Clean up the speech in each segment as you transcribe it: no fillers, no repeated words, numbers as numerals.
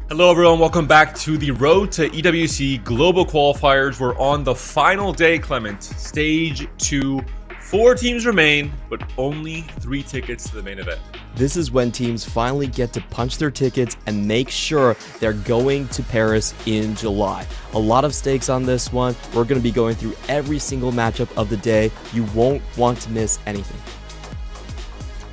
Hello everyone, welcome back to the road to EWC Global Qualifiers. We're on the final day, Clement. Stage 2. 4 teams remain, but only 3 tickets to the main event. This is when teams finally get to punch their tickets and make sure they're going to Paris in July. A lot of stakes on this one. We're going to be going through every single matchup of the day. You won't want to miss anything.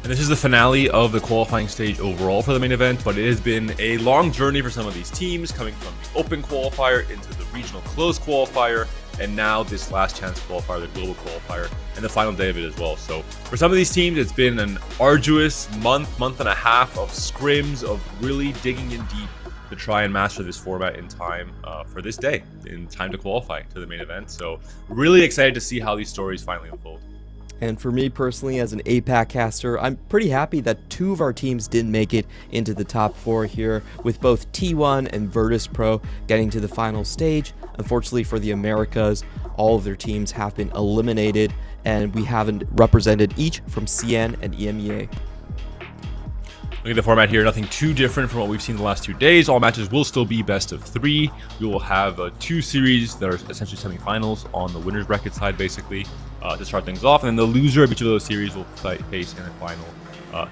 And this is the finale of the qualifying stage overall for the main event, but it has been a long journey for some of these teams, coming from the open qualifier into the regional closed qualifier, and now this last chance qualifier, the global qualifier, and the final day of it as well. So for some of these teams, it's been an arduous month and a half of scrims, of really digging in deep to try and master this format in time for this day, in time to qualify to the main event. So really excited to see how these stories finally unfold. And for me personally, as an APAC caster, I'm pretty happy that 2 of our teams didn't make it into the top 4 here, with both T1 and Virtus.pro getting to the final stage. Unfortunately for the Americas, all of their teams have been eliminated, and we haven't represented each from CN and EMEA. Look at the format here, nothing too different from what we've seen the last 2 days. All matches will still be best of 3. We will have 2 series that are essentially semifinals on the winner's bracket side, basically, to start things off. And then the loser of each of those series will face in the final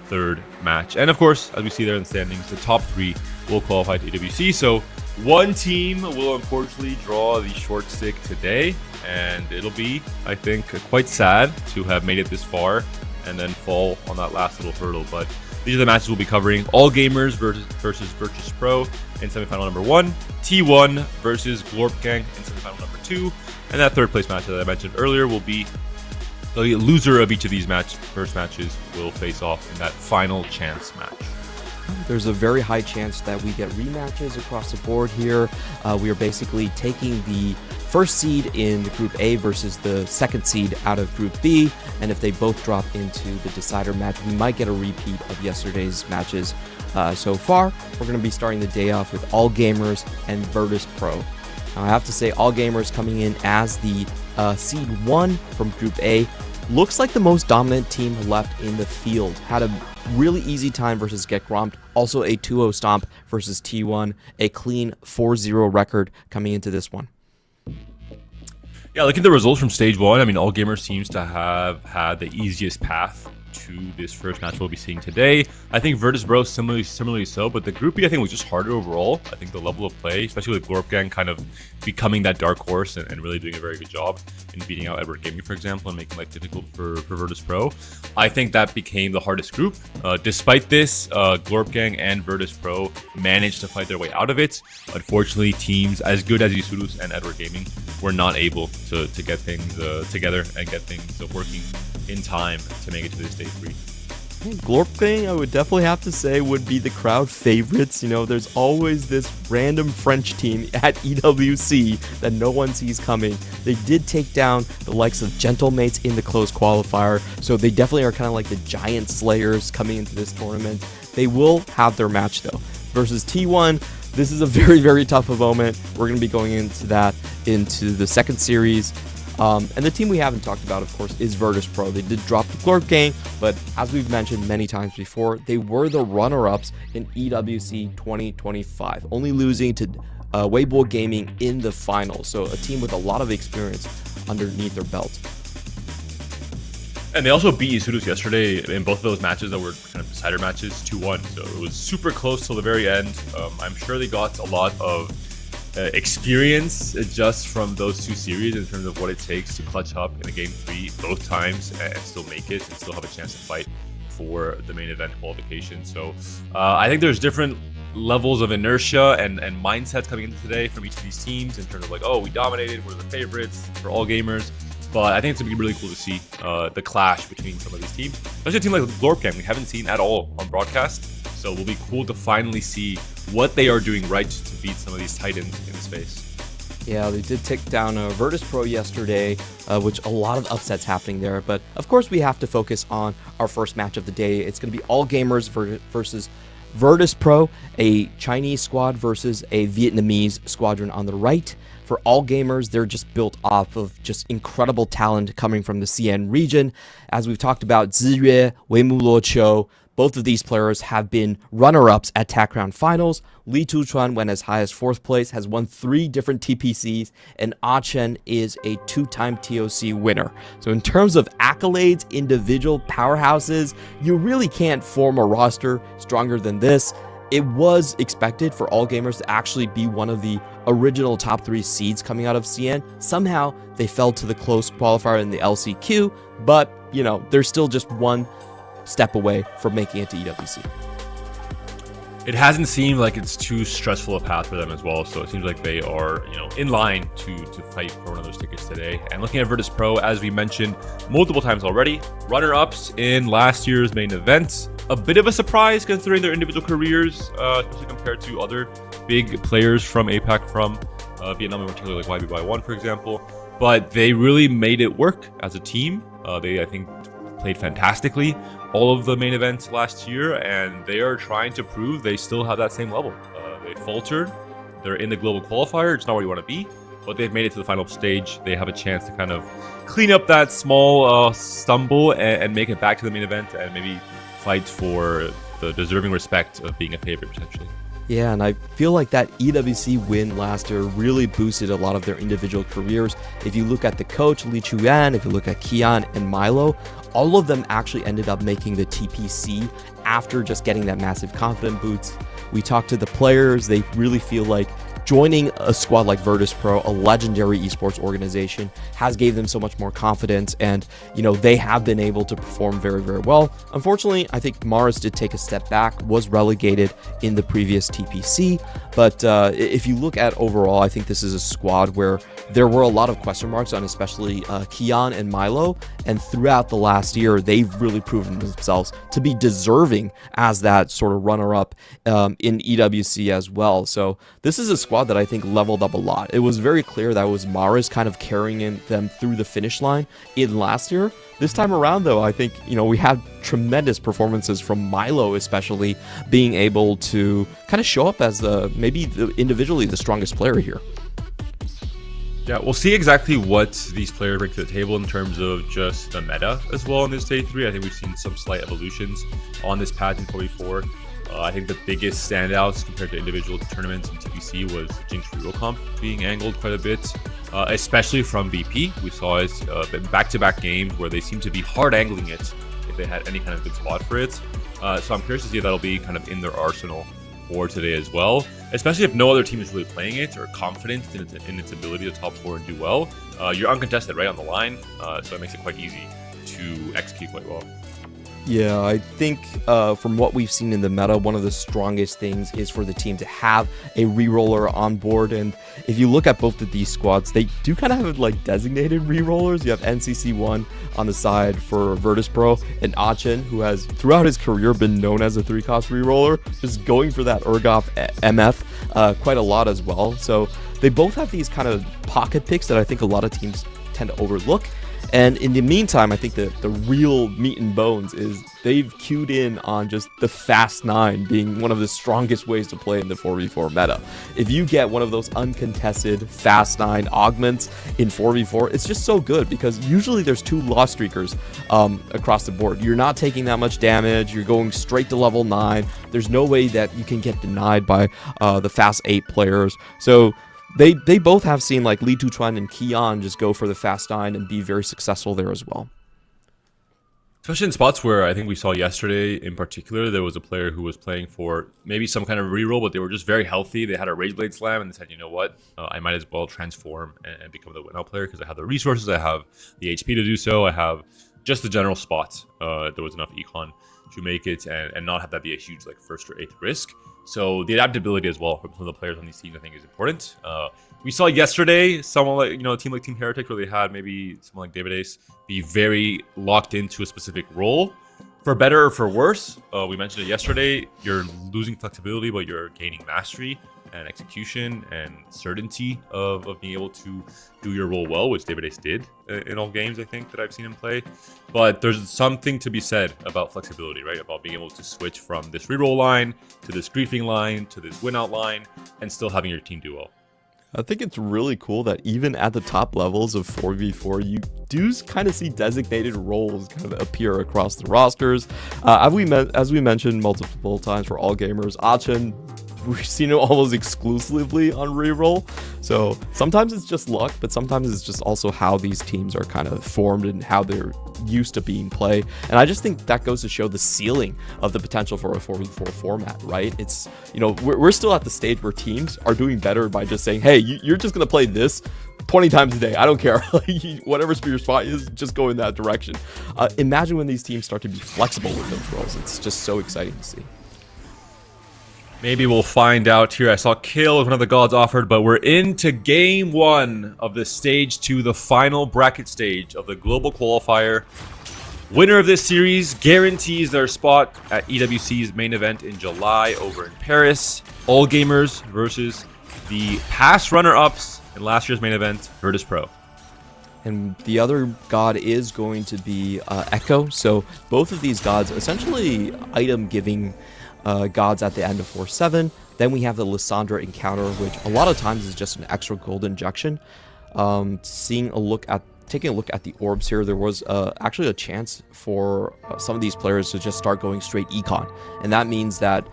3rd match. And of course, as we see there in the standings, the top 3 will qualify to EWC. So one team will unfortunately draw the short stick today. And it'll be, I think, quite sad to have made it this far and then fall on that last little hurdle. But these are the matches we'll be covering. All Gamers versus Virtus.pro in semifinal number 1. T1 versus GlorpGang in semifinal number 2. And that 3rd place match that I mentioned earlier will be the loser of each of these first matches will face off in that final chance match. there's a very high chance that we get rematches across the board here. We are basically taking the first seed in Group A versus the second seed out of Group B, and if they both drop into the decider match, we might get a repeat of yesterday's matches. So far, we're going to be starting the day off with All Gamers and Virtus.pro. Now, I have to say, All Gamers coming in as the seed 1 from Group A. Looks like the most dominant team left in the field. Had a really easy time versus Get Gromped. Also a 2-0 stomp versus T1. A clean 4-0 record coming into this one. Yeah, looking at the results from stage 1, I mean, All Gamers seems to have had the easiest path to this first match we'll be seeing today. I think Virtus.pro similarly so, but the Group B I think was just harder overall. I think the level of play, especially with GlorpGang kind of becoming that dark horse and really doing a very good job in beating out Edward Gaming, for example, and making life difficult for Virtus.pro. I think that became the hardest group. Despite this, GlorpGang and Virtus.pro managed to fight their way out of it. Unfortunately, teams as good as Isurus and Edward Gaming were not able to get things together and get things working in time to make it to this stage 3. GlorpGang, I would definitely have to say, would be the crowd favorites. You know, there's always this random French team at EWC that no one sees coming. They did take down the likes of Gentlemates in the closed qualifier, so they definitely are kind of like the giant slayers coming into this tournament. They will have their match, though. Versus T1, this is a very, very tough moment. We're going to be going into the second series. And the team we haven't talked about, of course, is Virtus.pro. They did drop the GlorpGang, but as we've mentioned many times before, they were the runner-ups in EWC 2025, only losing to Weibo Gaming in the finals. So a team with a lot of experience underneath their belt. And they also beat Isurus yesterday in both of those matches that were kind of decider matches, 2-1. So it was super close till the very end. I'm sure they got a lot of experience just from those two series in terms of what it takes to clutch up in a game 3 both times and still make it and still have a chance to fight for the main event qualification. So I think there's different levels of inertia and mindsets coming into today from each of these teams in terms of like, oh, we dominated, we're the favorites for All Gamers. But I think it's going to be really cool to see the clash between some of these teams, especially a team like GlorpGang we haven't seen at all on broadcast. So it'll be cool to finally see what they are doing right to beat some of these titans in the space. Yeah, they did take down Virtus.pro yesterday, which a lot of upsets happening there. But of course, we have to focus on our first match of the day. It's going to be All Gamers versus Virtus.pro, a Chinese squad versus a Vietnamese squadron on the right. For All Gamers, they're just built off of just incredible talent coming from the CN region. As we've talked about, Ziyue, Weimu Luoqiu, both of these players have been runner-ups at TAC Round Finals. Li Tuchuan went as high as 4th place, has won 3 different TPCs, and Ah Chen is a 2-time TOC winner. So in terms of accolades, individual powerhouses, you really can't form a roster stronger than this. It was expected for All Gamers to actually be one of the original top 3 seeds coming out of CN. Somehow, they fell to the close qualifier in the LCQ, but, you know, they're still just one step away from making it to EWC. It hasn't seemed like it's too stressful a path for them as well, so it seems like they are, you know, in line to fight for one of those tickets today. And looking at Virtus.pro, as we mentioned multiple times already, runner-ups in last year's main event. A bit of a surprise considering their individual careers, especially compared to other big players from APAC, from Vietnam in particular, like YBY1, for example. But they really made it work as a team. They, I think, played fantastically all of the main events last year, and they are trying to prove they still have that same level. They faltered. They're in the global qualifier. It's not where you want to be, but they've made it to the final stage. They have a chance to kind of clean up that small stumble and make it back to the main event and maybe fight for the deserving respect of being a favorite, potentially. Yeah, and I feel like that EWC win last year really boosted a lot of their individual careers. If you look at the coach, Li Chuan, if you look at Kian and Milo, all of them actually ended up making the TPC after just getting that massive confidence boost. We talked to the players. They really feel like joining a squad like Virtus.pro, a legendary esports organization, has gave them so much more confidence, and they have been able to perform very, very well. Unfortunately, I think Mars did take a step back, was relegated in the previous TPC, but if you look at overall, I think this is a squad where there were a lot of question marks on, especially Kian and Milo, and throughout the last year, they've really proven themselves to be deserving as that sort of runner-up in EWC as well. So this is a squad that I think leveled up a lot. It was very clear that it was Maris kind of carrying them through the finish line in last year. This time around, though, I think, we had tremendous performances from Milo, especially being able to kind of show up as individually the strongest player here. Yeah, we'll see exactly what these players bring to the table in terms of just the meta as well in this day 3. I think we've seen some slight evolutions on this path in 44. I think the biggest standouts compared to individual tournaments in TPC was Jinx Reroll Comp being angled quite a bit, especially from VP. We saw it back-to-back games where they seem to be hard angling it if they had any kind of good spot for it. So I'm curious to see if that'll be kind of in their arsenal for today as well, especially if no other team is really playing it or confident in its ability to top 4 and do well. You're uncontested right on the line, so it makes it quite easy to execute quite well. Yeah, I think from what we've seen in the meta, one of the strongest things is for the team to have a reroller on board. And if you look at both of these squads, they do kind of have like designated rerollers. You have NCC1 on the side for Virtus.pro and Achen, who has throughout his career been known as a 3-cost reroller, just going for that Urgoff MF quite a lot as well. So they both have these kind of pocket picks that I think a lot of teams tend to overlook. And in the meantime, I think the real meat and bones is they've queued in on just the Fast 9 being one of the strongest ways to play in the 4v4 meta. If you get one of those uncontested Fast 9 augments in 4v4, it's just so good because usually there's 2 lost streakers across the board. You're not taking that much damage. You're going straight to level 9. There's no way that you can get denied by the Fast 8 players. So They both have seen like Li Tuchuan and Kian just go for the Fast 9 and be very successful there as well. Especially in spots where I think we saw yesterday in particular, there was a player who was playing for maybe some kind of reroll, but they were just very healthy. They had a Rage Blade Slam and they said, you know what, I might as well transform and become the win-out player because I have the resources, I have the HP to do so, I have just the general spots. There was enough econ to make it and not have that be a huge like 1st or 8th risk. So the adaptability as well from some of the players on these teams I think is important. We saw yesterday someone like a team like Team Heretic where they had maybe someone like David Ace be very locked into a specific role. For better or for worse, we mentioned it yesterday, you're losing flexibility, but you're gaining mastery and execution and certainty of being able to do your role well, which David Ace did in all games, I think, that I've seen him play. But there's something to be said about flexibility, right? About being able to switch from this reroll line to this griefing line to this win-out line and still having your team do well. I think it's really cool that even at the top levels of 4v4, you do kind of see designated roles kind of appear across the rosters. As we mentioned multiple times for all gamers, Achen, we've seen it almost exclusively on reroll. So sometimes it's just luck, but sometimes it's just also how these teams are kind of formed and how they're used to being played. And I just think that goes to show the ceiling of the potential for a 4v4 format, right? It's, we're still at the stage where teams are doing better by just saying, hey, you're just going to play this 20 times a day. I don't care. Whatever your spot is, just go in that direction. Imagine when these teams start to be flexible with those roles. It's just so exciting to see. Maybe we'll find out here. I saw Kill as one of the gods offered, but we're into game 1 of the stage 2, the final bracket stage of the global qualifier. Winner of this series guarantees their spot at EWC's main event in July over in Paris. All gamers versus the past runner-ups in last year's main event, Virtus.pro. And the other god is going to be Echo. So both of these gods essentially item-giving gods at the end of 4-7. Then we have the Lissandra encounter, which a lot of times is just an extra gold injection. Taking a look at the orbs here, there was actually a chance for some of these players to just start going straight econ, and that means that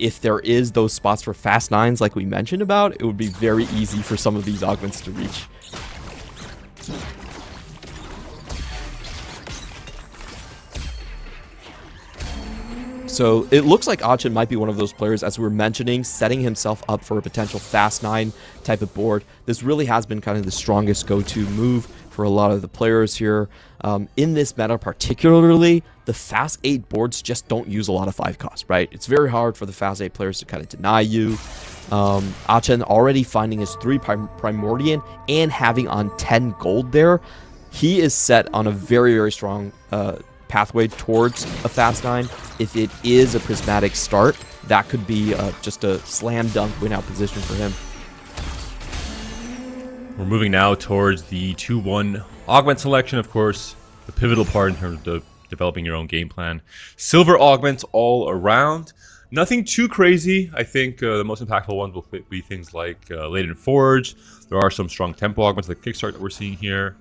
if there is those spots for Fast 9s like we mentioned about, it would be very easy for some of these augments to reach. So it looks like Achin might be one of those players, as we were mentioning, setting himself up for a potential Fast 9 type of board. This really has been kind of the strongest go-to move for a lot of the players here. In this meta particularly, the Fast 8 boards just don't use a lot of 5 cost, right? It's very hard for the Fast 8 players to kind of deny you. Achin already finding his 3 Primordian and having on 10 gold there. He is set on a very, very strong pathway towards a Fast 9. If it is a prismatic start, that could be just a slam dunk win out position for him. We're moving now towards the 2-1 augment selection, of course, the pivotal part in terms of developing your own game plan. Silver augments all around. Nothing too crazy. I think the most impactful ones will be things like Laden Forge. There are some strong tempo augments like Kickstart that we're seeing here.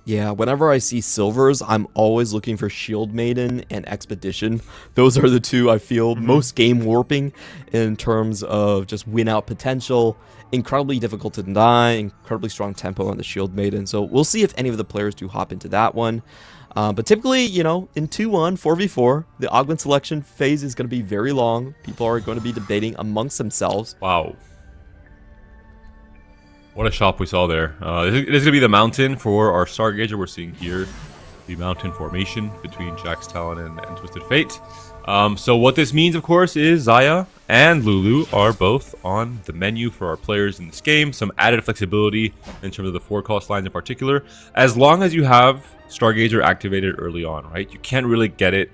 Yeah, whenever I see silvers, I'm always looking for Shield Maiden and Expedition. Those are the two I feel most game warping in terms of just win out potential. Incredibly difficult to deny, incredibly strong tempo on the Shield Maiden. So we'll see if any of the players do hop into that one. But typically, you know, in 2-1, 4v4, the augment selection phase is going to be very long. People are going to be debating amongst themselves. Wow. What a shop we saw there. It is going to be the mountain for our Stargazer. We're seeing here the mountain formation between Jack's Talon and Twisted Fate. So what this means, of course, is Xayah and Lulu are both on the menu for our players in this game. Some added flexibility in terms of the 4 cost lines in particular. As long as you have Stargazer activated early on, right? You can't really get it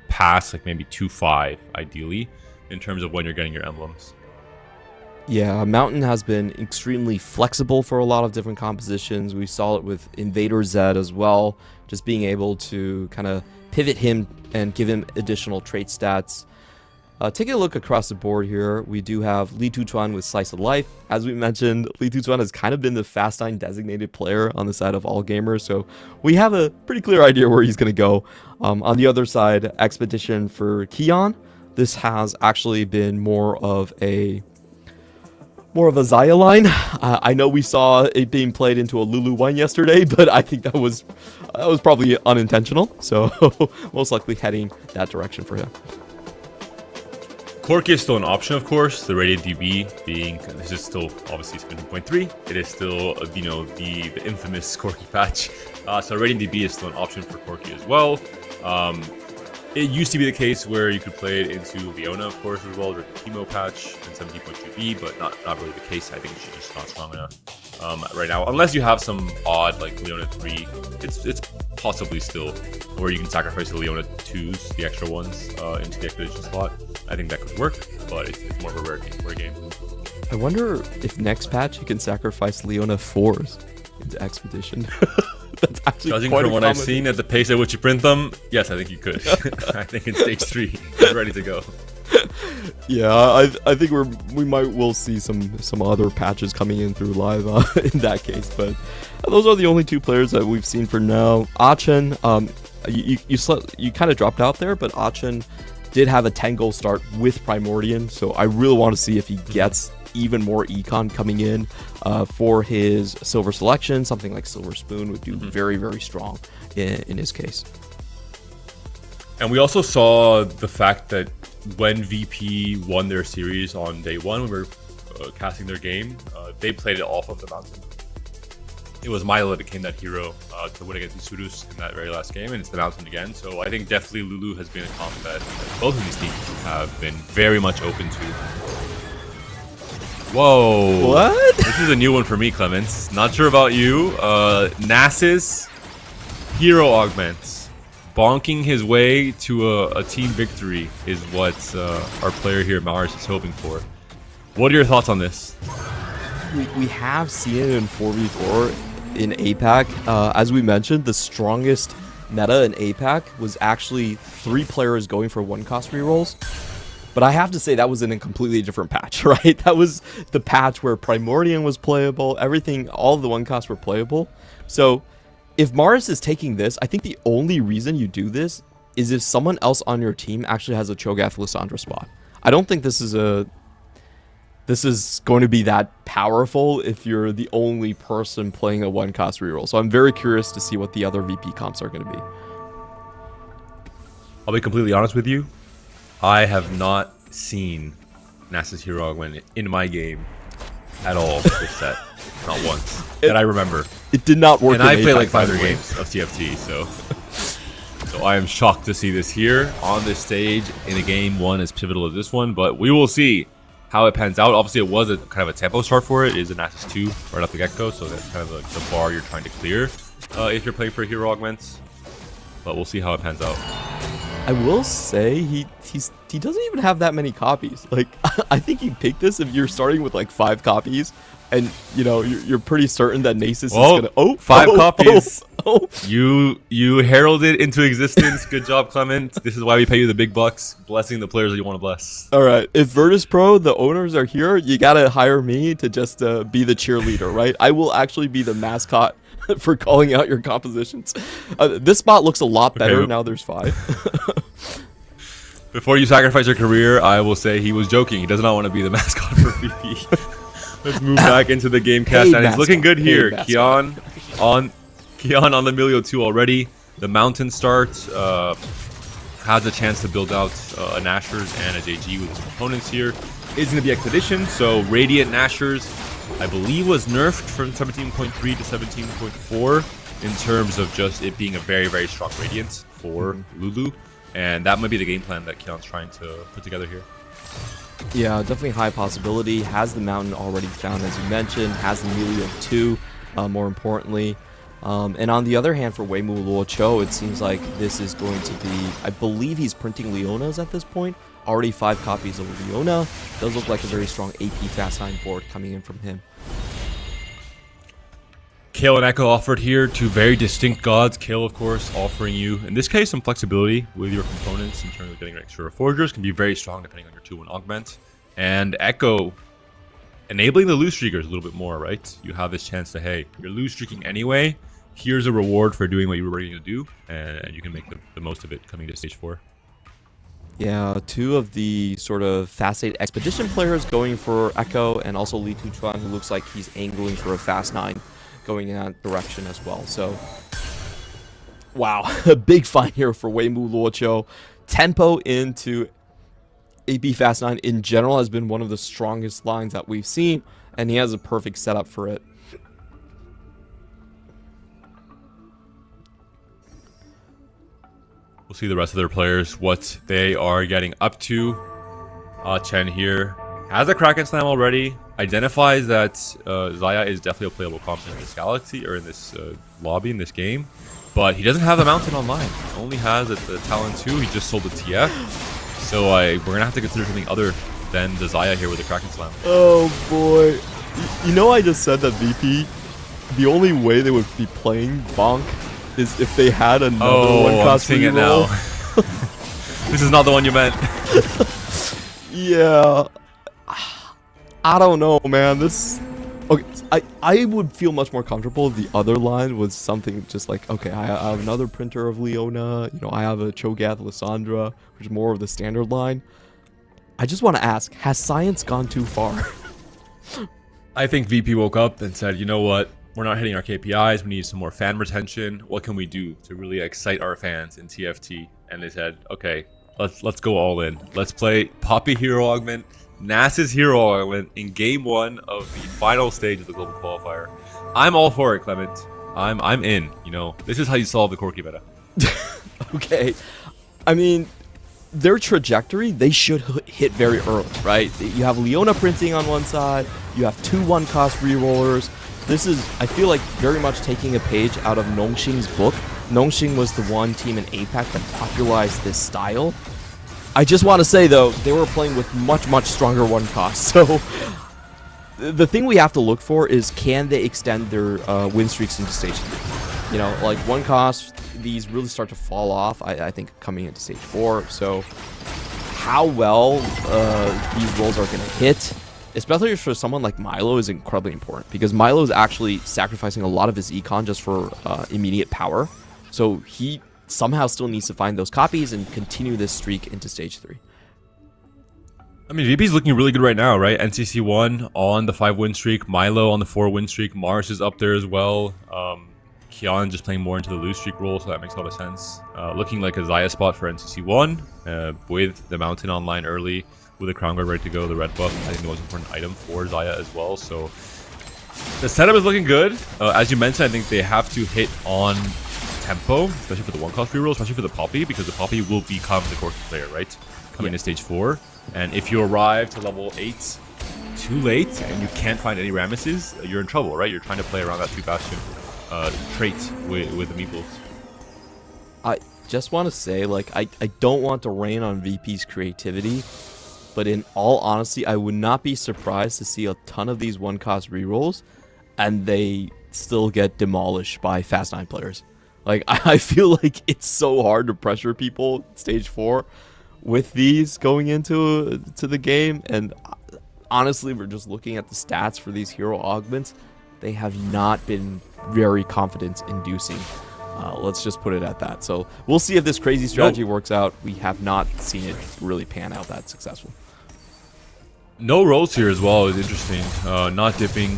past like maybe 2-5, ideally, in terms of when you're getting your emblems. Yeah, Mountain has been extremely flexible for a lot of different compositions. We saw it with Invader Zed as well, just being able to kind of pivot him and give him additional trait stats. Taking a look across the board here, we do have Li Tuchuan with Slice of Life. As we mentioned, Li Tuchuan has kind of been the Fast 9 designated player on the side of all gamers, so we have a pretty clear idea where he's going to go. On the other side, Expedition for Kion. This has actually been more of a Xayah line. I know we saw it being played into a Lulu 1 yesterday, but I think that was probably unintentional. So most likely heading that direction for him. Corki is still an option, of course. The Radiant DB being, this is still obviously 17.3. It is still, you know, the infamous Corki patch. So Radiant DB is still an option for Corki as well. It used to be the case where you could play it into Leona, of course, as well, or the Chemo patch in 17.2b, but not really the case. I think she's just not strong enough right now. Unless you have some odd, like Leona 3, it's possibly still where you can sacrifice the Leona 2s, the extra ones, into the Expedition slot. I think that could work, but it's more of a rare game. I wonder if next patch you can sacrifice Leona 4s into Expedition. That's actually judging quite from what common. I've seen at the pace at which you print them, yes, I think you could. I think in stage 3, it's ready to go. Yeah, I think we'll see some other patches coming in through live in that case, but those are the only 2 players that we've seen for now. Achin, you kind of dropped out there, but Achin did have a 10 goal start with Primordian, so I really want to see if he gets even more econ coming in for his silver selection. Something like Silver Spoon would do very, very strong in his case. And we also saw the fact that when VP won their series on day 1, when we were casting their game, they played it off of the mountain. It was Milo that became that hero to win against Isurus in that very last game, and it's the mountain again. So I think definitely Lulu has been a comp that both of these teams have been very much open to. Whoa. What? This is a new one for me, Clemens. Not sure about you. Nasus hero augments. Bonking his way to a team victory is what our player here, Mars, is hoping for. What are your thoughts on this? We have seen it in 4v4 in APAC. As we mentioned, the strongest meta in APAC was actually 3 players going for 1 cost rerolls. But I have to say that was in a completely different patch, right? That was the patch where Primordian was playable, everything, all of the 1 costs were playable. So if Mars is taking this, I think the only reason you do this is if someone else on your team actually has a Cho'Gath Lysandra spot. I don't think this is going to be that powerful if you're the only person playing a 1 cost reroll. So I'm very curious to see what the other VP comps are going to be. I'll be completely honest with you. I have not seen Nasus hero augment in my game at all this set. Not once. That I remember. It did not work. And I played like 5 games of TFT, so I am shocked to see this here on this stage in a game one as pivotal as this one. But we will see how it pans out. Obviously, it was a kind of a tempo start for it. It is a Nasus 2 right off the get-go, so that's kind of like the bar you're trying to clear if you're playing for hero augments. But we'll see how it pans out. I will say he doesn't even have that many copies. Like I think he picked this if you're starting with like 5 copies, and you know you're pretty certain that Nasus is gonna 5 copies. You heralded into existence. Good job, Clement. This is why we pay you the big bucks, blessing the players that you want to bless. All right, if Virtus.pro, the owners are here, you gotta hire me to just be the cheerleader, right? I will actually be the mascot for calling out your compositions. This spot looks a lot better now. There's 5. Before you sacrifice your career, I will say he was joking. He does not want to be the mascot for VP. Let's move back into the game cast, and it's looking good here. Kion on the Emilio 2 already. The Mountain start has a chance to build out a Nashers and a JG with his components here. It's going to be Expedition, so Radiant Nashers, I believe, was nerfed from 17.3 to 17.4 in terms of just it being a very, very strong Radiant for Lulu. And that might be the game plan that Keon's trying to put together here. Yeah, definitely high possibility. Has the Mountain already found, as you mentioned. Has the Emilio 2, more importantly. And on the other hand, for Weimu Luoqiu, it seems like this is going to be, I believe he's printing Leonas at this point. Already 5 copies of Leona. Does look like a very strong AP Fast 9 board coming in from him. Kale and Echo offered here, 2 very distinct gods. Kale, of course, offering you, in this case, some flexibility with your components in terms of getting extra forgers. Can be very strong depending on your 2-1 augment. And Echo enabling the lose streakers a little bit more, right? You have this chance to, hey, you're lose streaking anyway. Here's a reward for doing what you were ready to do. And you can make the most of it coming to stage 4. Yeah, 2 of the sort of Fast 8 Expedition players going for Echo, and also Li Tuchuan, who looks like he's angling for a Fast 9 going in that direction as well. So, wow, a big find here for Weimu Luoqiu. Tempo into AP Fast 9 in general has been one of the strongest lines that we've seen, and he has a perfect setup for it. We'll see the rest of their players, what they are getting up to. Chen here has a Kraken Slam already. Identifies that Xayah is definitely a playable comp in this galaxy, or in this lobby, in this game. But he doesn't have the Mountain online. He only has the Talon 2. He just sold the TF. So we're going to have to consider something other than the Xayah here with the Kraken Slam. Oh boy. You know, I just said that VP, the only way they would be playing Bonk is if they had another one-cost I'm seeing it now. This is not the one you meant. Yeah. I don't know, man. This... Okay, I would feel much more comfortable if the other line was something just like, okay, I have another printer of Leona. You know, I have a Cho'Gath Lysandra, which is more of the standard line. I just want to ask, has science gone too far? I think VP woke up and said, you know what? We're not hitting our KPIs. We need some more fan retention. What can we do to really excite our fans in TFT? And they said, okay, let's go all in. Let's play Poppy Hero Augment, Nasus Hero Augment in game 1 of the final stage of the global qualifier. I'm all for it, Clement. I'm in. You know, this is how you solve the Corki meta. Okay, I mean, their trajectory, they should hit very early, right? You have Leona printing on one side. You have 2 1-cost rerollers. This is, I feel like, very much taking a page out of Nongxing's book. Nongxing was the one team in APAC that popularized this style. I just want to say, though, they were playing with much, much stronger 1-cost. So the thing we have to look for is, can they extend their win streaks into stage 3? You know, like 1-cost, these really start to fall off, I think, coming into stage 4. So how well these rolls are going to hit, especially for someone like Milo, is incredibly important, because Milo is actually sacrificing a lot of his econ just for immediate power. So he somehow still needs to find those copies and continue this streak into stage 3. I mean, VP's looking really good right now, right? NCC1 on the 5-win streak, Milo on the 4-win streak, Mars is up there as well. Kian just playing more into the lose streak role, so that makes a lot of sense. Looking like a Xayah spot for NCC1 with the Mountain online early, with the Crown Guard ready to go, the red buff, I think the most important item for Xayah as well. So the setup is looking good. As you mentioned, I think they have to hit on tempo, especially for the 1-cost reroll, especially for the Poppy, because the Poppy will become the core player, right? Coming to stage 4. And if you arrive to level 8 too late and you can't find any Ramesses, you're in trouble, right? You're trying to play around that 2 Bastion trait with the Meeples. I just want to say, like, I don't want to rain on VP's creativity, but in all honesty, I would not be surprised to see a ton of these 1-cost rerolls and they still get demolished by Fast 9 players. Like, I feel like it's so hard to pressure people stage 4 with these going into the game, and honestly, we're just looking at the stats for these hero augments. They have not been very confidence-inducing. Let's just put it at that. So we'll see if this crazy strategy works out. We have not seen it really pan out that successful. No rolls here as well is interesting. Not dipping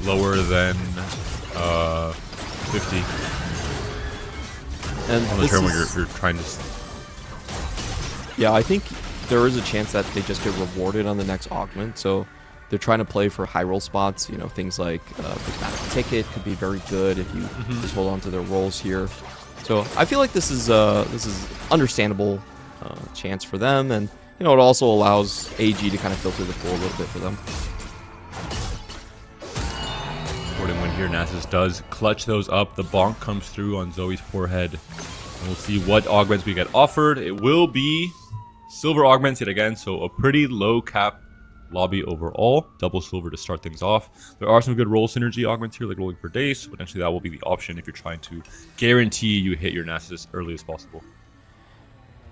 lower than 50. And on the turn where you're trying to... Yeah, I think there is a chance that they just get rewarded on the next augment. So they're trying to play for high roll spots. You know, things like prismatic ticket could be very good if you just hold on to their rolls here. So I feel like this is understandable chance for them, and you know, it also allows AG to kind of filter the pool a little bit for them. Important win here. Nasus does clutch those up. The bonk comes through on Zoe's poor head. And we'll see what augments we get offered. It will be silver augments yet again, so a pretty low cap lobby overall. Double silver to start things off. There are some good roll synergy augments here, like rolling for days. So potentially that will be the option if you're trying to guarantee you hit your Nasus as early as possible.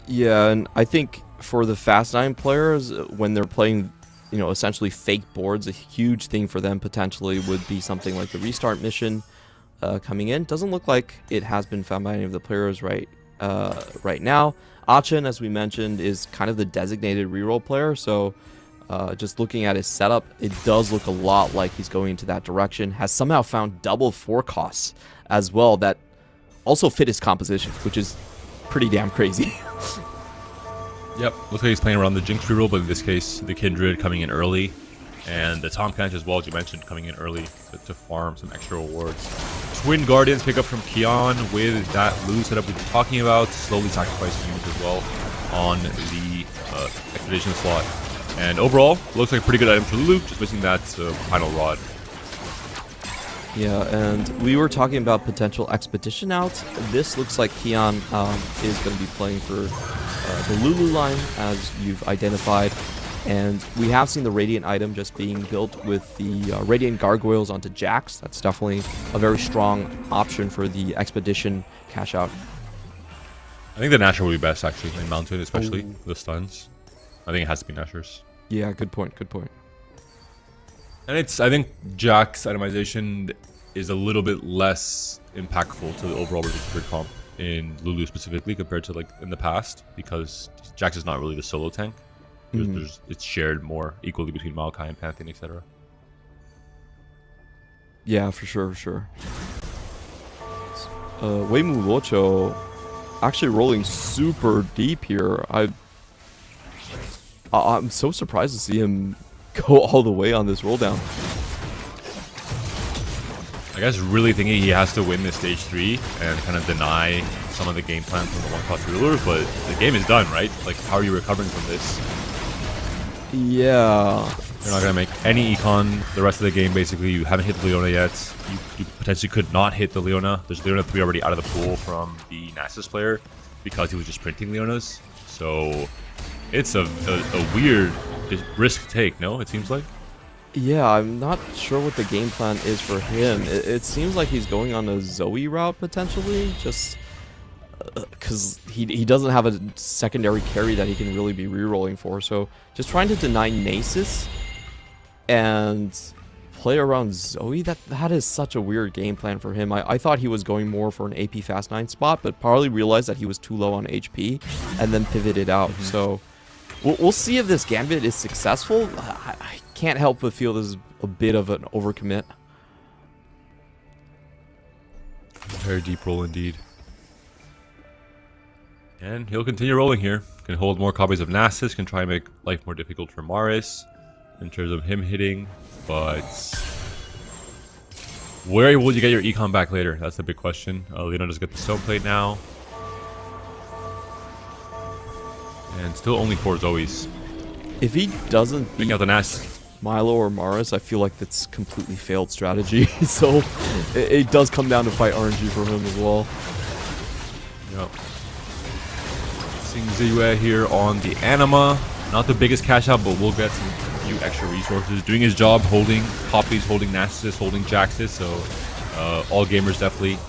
Yeah, and I think for the Fast 9 players, when they're playing, you know, essentially fake boards, a huge thing for them potentially would be something like the restart mission coming in. Doesn't look like it has been found by any of the players right now. Achin, as we mentioned, is kind of the designated reroll player, so just looking at his setup, it does look a lot like he's going into that direction. Has somehow found double 4 costs as well that also fit his composition, which is pretty damn crazy. Yep, looks like he's playing around the Jinx reroll, but in this case, the Kindred coming in early, and the Tomcat as well, as you mentioned, coming in early to farm some extra rewards. Twin Guardians pick up from Kian with that lose setup we've been talking about, slowly sacrificing units as well on the Expedition slot. And overall, looks like a pretty good item for Lulu, just missing that final rod. Yeah, and we were talking about potential Expedition outs. This looks like Kian is going to be playing for the Lulu line, as you've identified. And we have seen the Radiant item just being built with the Radiant Gargoyles onto Jax. That's definitely a very strong option for the Expedition cash out. I think the Nasher will be best, actually, in Mountain, especially the stuns. I think it has to be Nashers. Yeah, good point, good point. And I think Jack's itemization is a little bit less impactful to the overall grid comp in Lulu specifically compared to like in the past, because Jax is not really the solo tank. It's shared more equally between Maokai and Pantheon, etc. Yeah, for sure, for sure. Weimu Locho actually rolling super deep here. I'm so surprised to see him go all the way on this roll down. I guess really thinking he has to win this stage 3 and kind of deny some of the game plan from the 1-cost rulers, but the game is done, right? Like, how are you recovering from this? Yeah. You're not going to make any econ the rest of the game, basically. You haven't hit the Leona yet. You potentially could not hit the Leona. There's Leona 3 already out of the pool from the Nasus player because he was just printing Leonas. So it's a weird risk take, no? It seems like? Yeah, I'm not sure what the game plan is for him. It seems like he's going on a Zoe route, potentially, just because he doesn't have a secondary carry that he can really be rerolling for. So just trying to deny Nasus and play around Zoe, that is such a weird game plan for him. I thought he was going more for an AP Fast 9 spot, but probably realized that he was too low on HP and then pivoted out. So we'll see if this Gambit is successful. I can't help but feel this is a bit of an overcommit. Very deep roll indeed. And he'll continue rolling here. Can hold more copies of Nasus, can try and make life more difficult for Maris in terms of him hitting, but where will you get your econ back later? That's the big question. Leona does get the stone plate now. And still only 4 Zoes. If he doesn't beat Picking out the Nasus. Milo or Maris, I feel like that's completely failed strategy. So it does come down to fight RNG for him as well. Yep. Seeing Ziyue here on the Anima. Not the biggest cash out, but we'll get some few extra resources. Doing his job, holding Poppies, holding Nasus, holding Jaxus. So all gamers definitely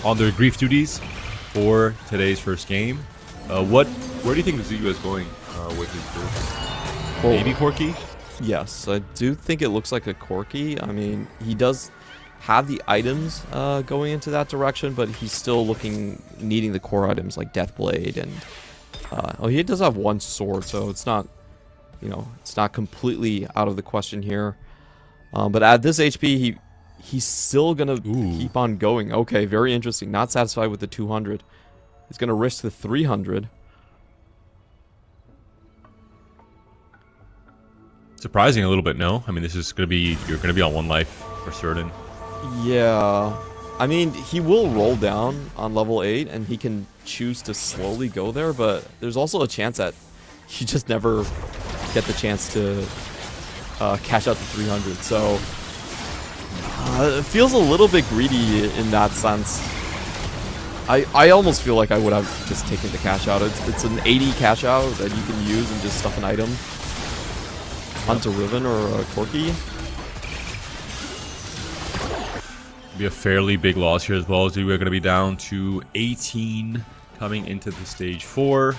on their grief duties for today's first game. Where do you think Ziyue is going with his group? Maybe Corki? Yes, I do think it looks like a Corki. I mean, he does have the items going into that direction, but he's still needing the core items like Deathblade and oh, he does have 1 sword, so it's not, it's not completely out of the question here. But at this HP, he's still gonna keep on going. Okay, very interesting. Not satisfied with the 200. He's gonna risk the 300. Surprising a little bit, no? I mean, this is gonna be, you're gonna be on 1 life for certain. Yeah, I mean, he will roll down on level 8 and he can choose to slowly go there, but there's also a chance that you just never get the chance to cash out the 300. So it feels a little bit greedy in that sense. I almost feel like I would have just taken the cash out. It's an 80 cash out that you can use and just stuff an item onto Riven or a Corki. Be a fairly big loss here as well, as we're going to be down to 18 coming into the stage 4.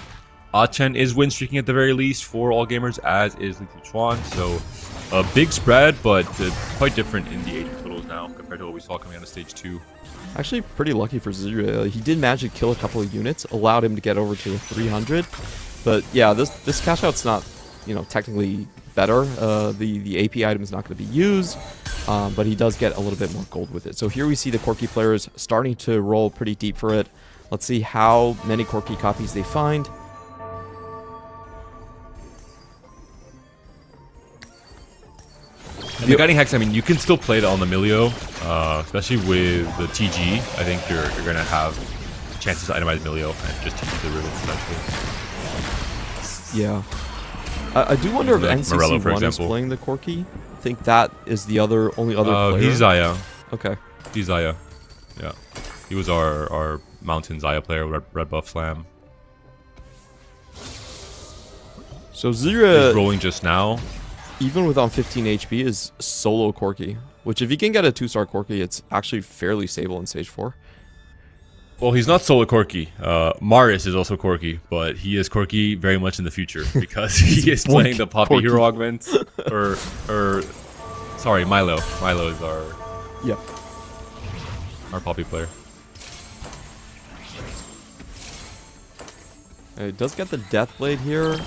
Achen is win streaking at the very least for all gamers, as is Li Chuan. So a big spread, but quite different in the HP totals now compared to what we saw coming out of stage 2. Actually, pretty lucky for Ziyue. He did manage to kill a couple of units, allowed him to get over to 300. But yeah, this cash out's not, technically better. The AP item is not going to be used, but he does get a little bit more gold with it. So here we see the Corki players starting to roll pretty deep for it. Let's see how many Corki copies they find. And the Guiding Hex, I mean, you can still play it on the Milio, especially with the TG. I think you're going to have chances to itemize Milio and just TG the Riven essentially. Yeah. I do wonder if Morello, for NCC1 is example. playing the Corki. I think that is the only other player. He's Zaya. Okay. He's Zaya. Yeah. He was our Mountain Zaya player, red buff slam. So Ziyue, He's rolling just now. even with on 15 HP, is solo Corki. Which if you can get a 2-star Corki, it's actually fairly stable in stage 4. Well, he's not solo Corki. Maris is also Corki, but he is Corki very much in the future because he is playing the Poppy Hero Augment. Sorry, Milo. Milo is our Poppy player. It does get the Deathblade here.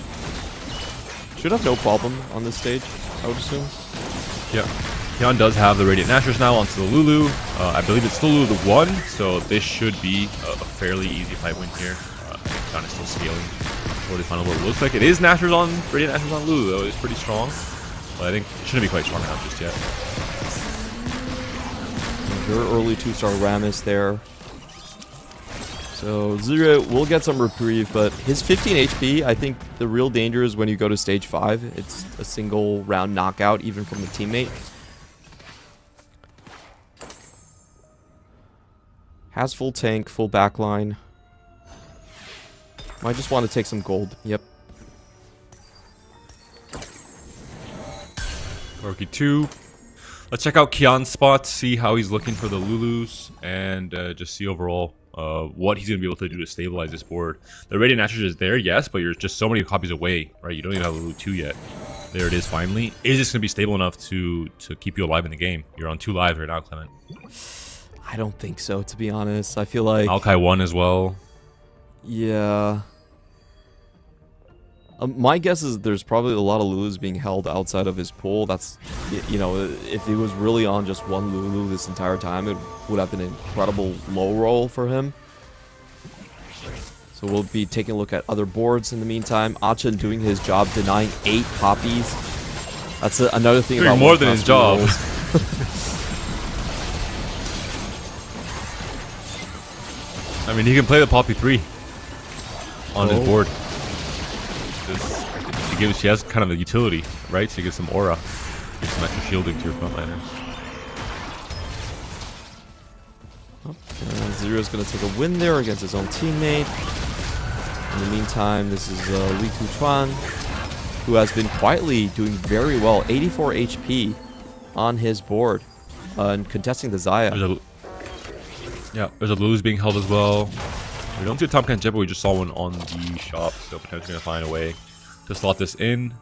Should have no problem on this stage, I would assume. Yeah. Hyun does have the Radiant Nashers now onto the Lulu. I believe it's still Lulu the 1, so this should be a fairly easy fight win here. I think Hyun is still scaling for the final. What it looks like it is Nashers on Radiant Nashers on Lulu though. It's pretty strong, but I think it shouldn't be quite strong enough just yet. Very early 2-star Rammus there. So Ziyue will get some reprieve, but his 15 HP, I think the real danger is when you go to stage 5. It's a single round knockout even from a teammate. Has full tank, full backline. Might just want to take some gold. Yep. Corki 2. Let's check out Kian's spot, see how he's looking for the Lulus, and just see overall what he's going to be able to do to stabilize this board. The Radiant Nashers is there, yes, but you're just so many copies away, right? You don't even have Lulu 2 yet. There it is finally. Is this going to be stable enough to keep you alive in the game? You're on 2 lives right now, Clement. I don't think so, to be honest. I feel like... Maokai 1 as well. Yeah. My guess is there's probably a lot of Lulus being held outside of his pool. That's, you know, if he was really on just one Lulu this entire time, it would have been an incredible low roll for him. So we'll be taking a look at other boards in the meantime. Achin doing his job, denying 8 poppies. That's another thing about more than his job. I mean, he can play the Poppy 3 on his board. She has kind of a utility, right? She gives some aura, gives some extra shielding to your frontliners. Zero's going to take a win there against his own teammate. In the meantime, this is Li Tuchuan, who has been quietly doing very well. 84 HP on his board and contesting the Zaya. There's a Lulu's being held as well. We don't see a Tom Jet, but we just saw one on the shop, so potentially going to find a way to slot this in.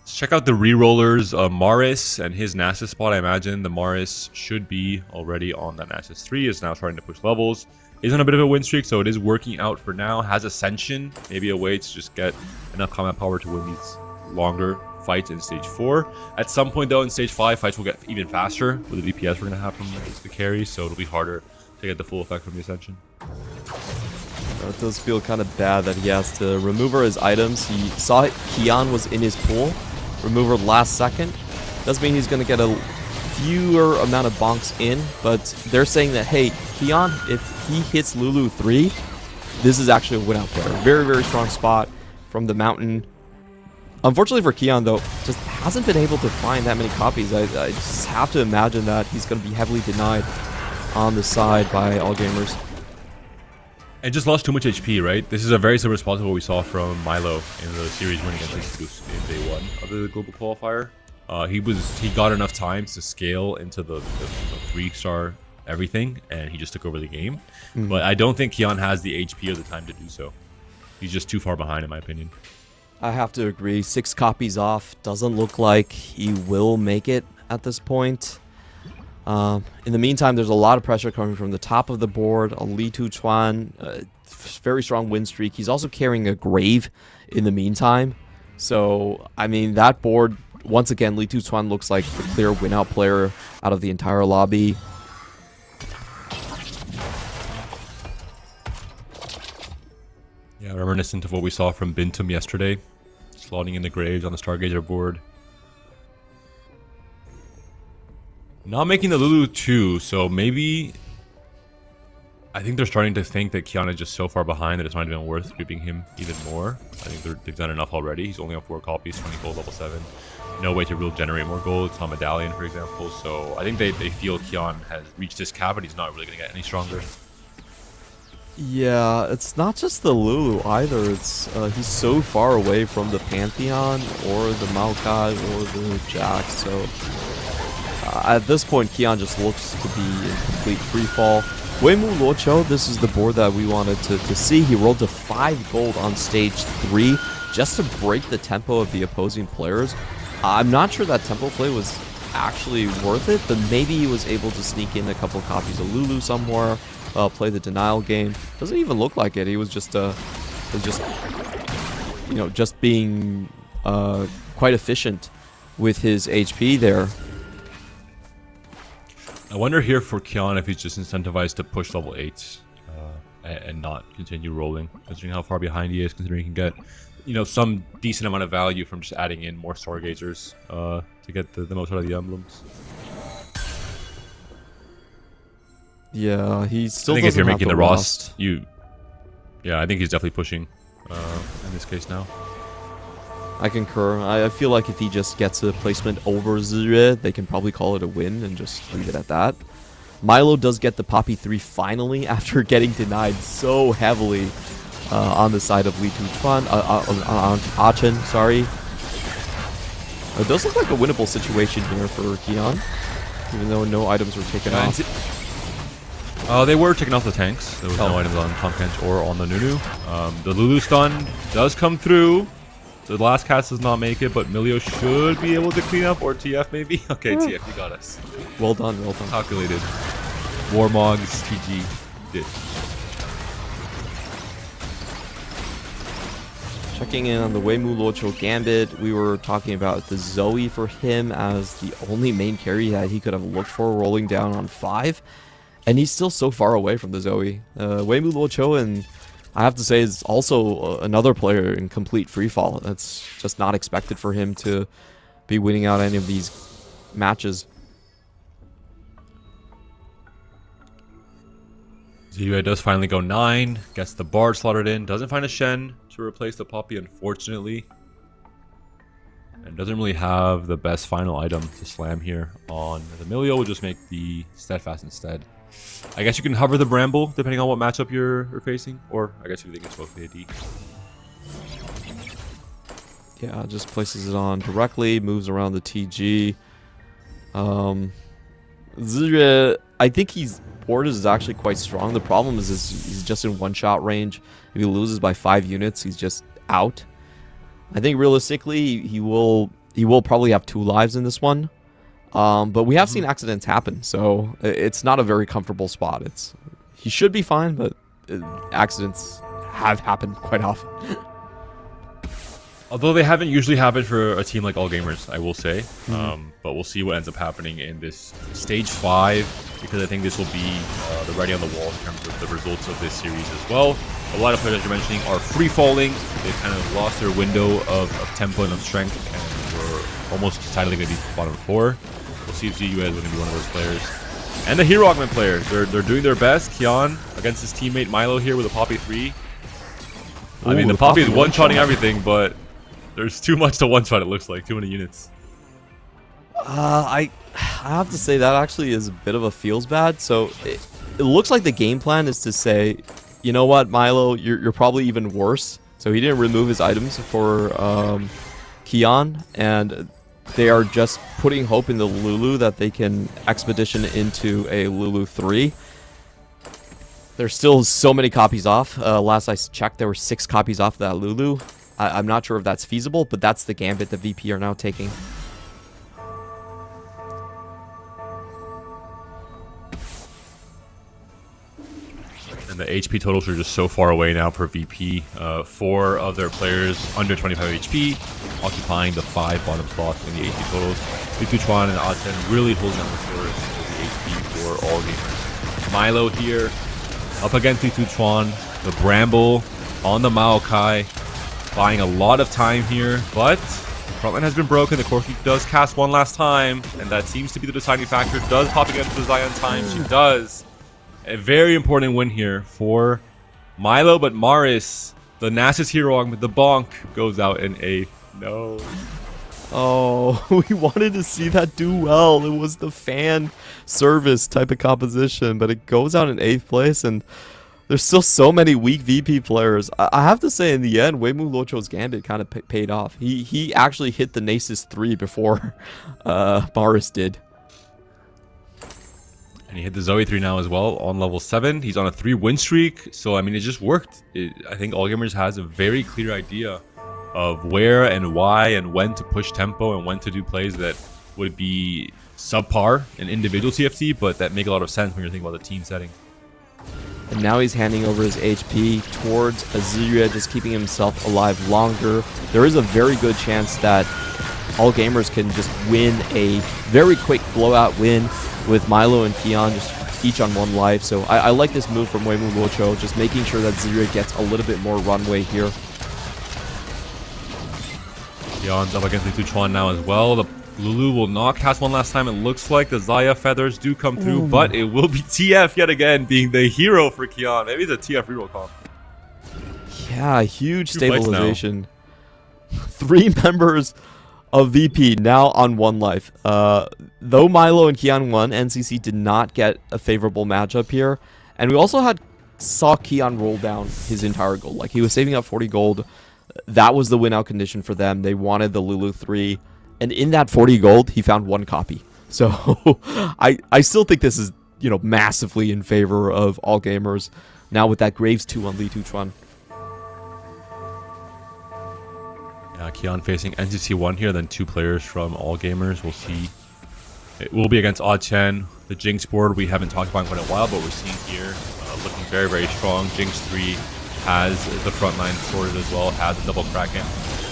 Let's check out the re-rollers. Maris and his Nasus spot. I imagine the Maris should be already on that Nasus 3. Is now trying to push levels. Is on a bit of a win streak, so it is working out for now. Has Ascension, maybe a way to just get enough combat power to win these longer fights in stage 4. At some point though in stage 5, fights will get even faster with the DPS we're going to have from the carry, so it'll be harder to get the full effect from the Ascension. It does feel kind of bad that he has to remove his items. He saw Kian was in his pool. Remove her last second. Does mean he's going to get a fewer amount of bonks in, but they're saying that, hey, Kian, if he hits Lulu 3, this is actually a win out player. Very, very strong spot from the mountain. Unfortunately for Kian, though, just hasn't been able to find that many copies. I just have to imagine that he's going to be heavily denied on the side by all gamers. And just lost too much HP, right? This is a very similar spot to what we saw from Milo in the series win against Excuse in day 1 of the global qualifier. He got enough time to scale into the 3-star everything, and he just took over the game. But I don't think Kian has the HP or the time to do so. He's just too far behind, in my opinion. I have to agree. 6 copies off. Doesn't look like he will make it at this point. In the meantime, there's a lot of pressure coming from the top of the board. Li Tuchuan, very strong win streak. He's also carrying a Grave in the meantime. So, I mean, that board, once again, Li Tuchuan looks like the clear win-out player out of the entire lobby. Yeah, reminiscent of what we saw from Bintum yesterday. Slotting in the Graves on the Stargazer board. Not making the Lulu 2, so maybe... I think they're starting to think that Kian is just so far behind that it's not even worth creeping him even more. I think they've done enough already. He's only on 4 copies, 20 gold, level 7. No way to really generate more gold. It's not Medallion, for example. So I think they feel Kian has reached his cap and he's not really going to get any stronger. Yeah, it's not just the Lulu either. It's he's so far away from the Pantheon or the Maokai or the Jack. So at this point, Kian just looks to be in complete freefall. Weimou Luoqiu, this is the board that we wanted to see. He rolled to 5 gold on stage 3 just to break the tempo of the opposing players. I'm not sure that tempo play was actually worth it, but maybe he was able to sneak in a couple copies of Lulu somewhere. Play the denial game. Doesn't even look like it. He was just being quite efficient with his HP there. I wonder here for Kian if he's just incentivized to push level 8 and not continue rolling, considering how far behind he is, considering he can get, you know, some decent amount of value from just adding in more Stargazers to get the most out of the emblems. Yeah, he still. I think if you're making the Rost, I think he's definitely pushing in this case now. I concur. I feel like if he just gets a placement over Zire, they can probably call it a win and just leave it at that. Milo does get the Poppy 3 finally after getting denied so heavily on the side of Li Tuchuan, on Achin, sorry. It does look like a winnable situation here for Kian, even though no items were taken off. They were taking off the tanks. There was no items on Tom Kench or on the Nunu. The Lulu stun does come through. The last cast does not make it, but Milio should be able to clean up, or TF maybe. Okay, TF, you got us. Well done, well done. Calculated. Warmogs, TG, did. Checking in on the Weimu Luoqiu Gambit, we were talking about the Zoe for him as the only main carry that he could have looked for rolling down on 5. And he's still so far away from the Zoe. Weimu Luoqiu, and I have to say, is also another player in complete freefall. That's just not expected for him to be winning out any of these matches. Ziyue does finally go 9, gets the Bard slotted in, doesn't find a Shen to replace the Poppy, unfortunately. And doesn't really have the best final item to slam here on the Milio. Will just make the Steadfast instead. I guess you can hover the Bramble depending on what matchup you're facing, or I guess you think it's both AD. Yeah, just places it on directly, moves around the TG. Ziyue, I think Portis is actually quite strong. The problem is he's just in one-shot range. If he loses by 5 units, he's just out. I think realistically, he will probably have 2 lives in this one. But we have seen accidents happen, so it's not a very comfortable spot. He should be fine, but accidents have happened quite often. Although they haven't usually happened for a team like All Gamers, I will say. But we'll see what ends up happening in this stage 5, because I think this will be the writing on the wall in terms of the results of this series as well. A lot of players, as you're mentioning, are free-falling. They've kind of lost their window of tempo and of strength, and we're almost decidedly going to be bottom 4. We'll see if Ziyue is going to be one of those players. And the hero augment players, they're doing their best. Kian against his teammate Milo here with a Poppy 3. I mean, the Poppy is one-shotting everything, but there's too much to one-shot, it looks like. Too many units. I have to say that actually is a bit of a feels bad. So it looks like the game plan is to say, you know what, Milo, you're probably even worse. So he didn't remove his items for Kian, and they are just putting hope in the Lulu that they can expedition into a Lulu 3. There's still so many copies off. Last I checked, there were 6 copies off that Lulu. I'm not sure if that's feasible, but that's the gambit the VP are now taking. And the HP totals are just so far away now per VP. 4 of their players under 25 HP, occupying the 5 bottom spots in the HP totals. Lituchuan and Otten really holding down the fort of the HP for All Gamers. Milo here, up against Lituchuan. The Bramble on the Maokai, buying a lot of time here, but the frontline has been broken. The Corki does cast one last time, and that seems to be the deciding factor. Does pop against the Zion time? She does. A very important win here for Milo, but Maris, the Nasus hero with the bonk, goes out in 8th. No. Oh, we wanted to see that do well. It was the fan service type of composition, but it goes out in 8th place, and there's still so many weak VP players. I have to say, in the end, Weimu Luoqiu's Gambit kind of paid off. He actually hit the Nasus 3 before Maris did. And he hit the Zoe 3 now as well on level 7. He's on a 3 win streak. So, I mean, it just worked. I think All Gamers has a very clear idea of where and why and when to push tempo and when to do plays that would be subpar in individual TFT, but that make a lot of sense when you're thinking about the team setting. And now he's handing over his HP towards Ziyue, just keeping himself alive longer. There is a very good chance that All Gamers can just win a very quick blowout win with Milo and Kian just each on 1 life. So I like this move from Weimu Luoqiu, just making sure that Ziyue gets a little bit more runway here. Kian's up against Lituchuan now as well. The Lulu will not cast one last time. It looks like the Zaya feathers do come through, but it will be TF yet again, being the hero for Kian. Maybe it's a TF reroll comp. Yeah, huge stabilization. 3 members of VP now on 1 life. Though Milo and Kian won, NCC did not get a favorable matchup here. And we also saw Kian roll down his entire gold. Like, he was saving up 40 gold. That was the win out condition for them. They wanted the Lulu 3. And in that 40 gold, he found 1 copy. So I still think this is, massively in favor of All Gamers. Now with that Graves 2 on Lituchuan. Yeah, Kian facing NCC 1 here, then 2 players from All Gamers. We'll see. It will be against Odd Chen. The Jinx board we haven't talked about in quite a while, but we're seeing here looking very, very strong. Jinx 3, has the front line sorted as well, has a double Kraken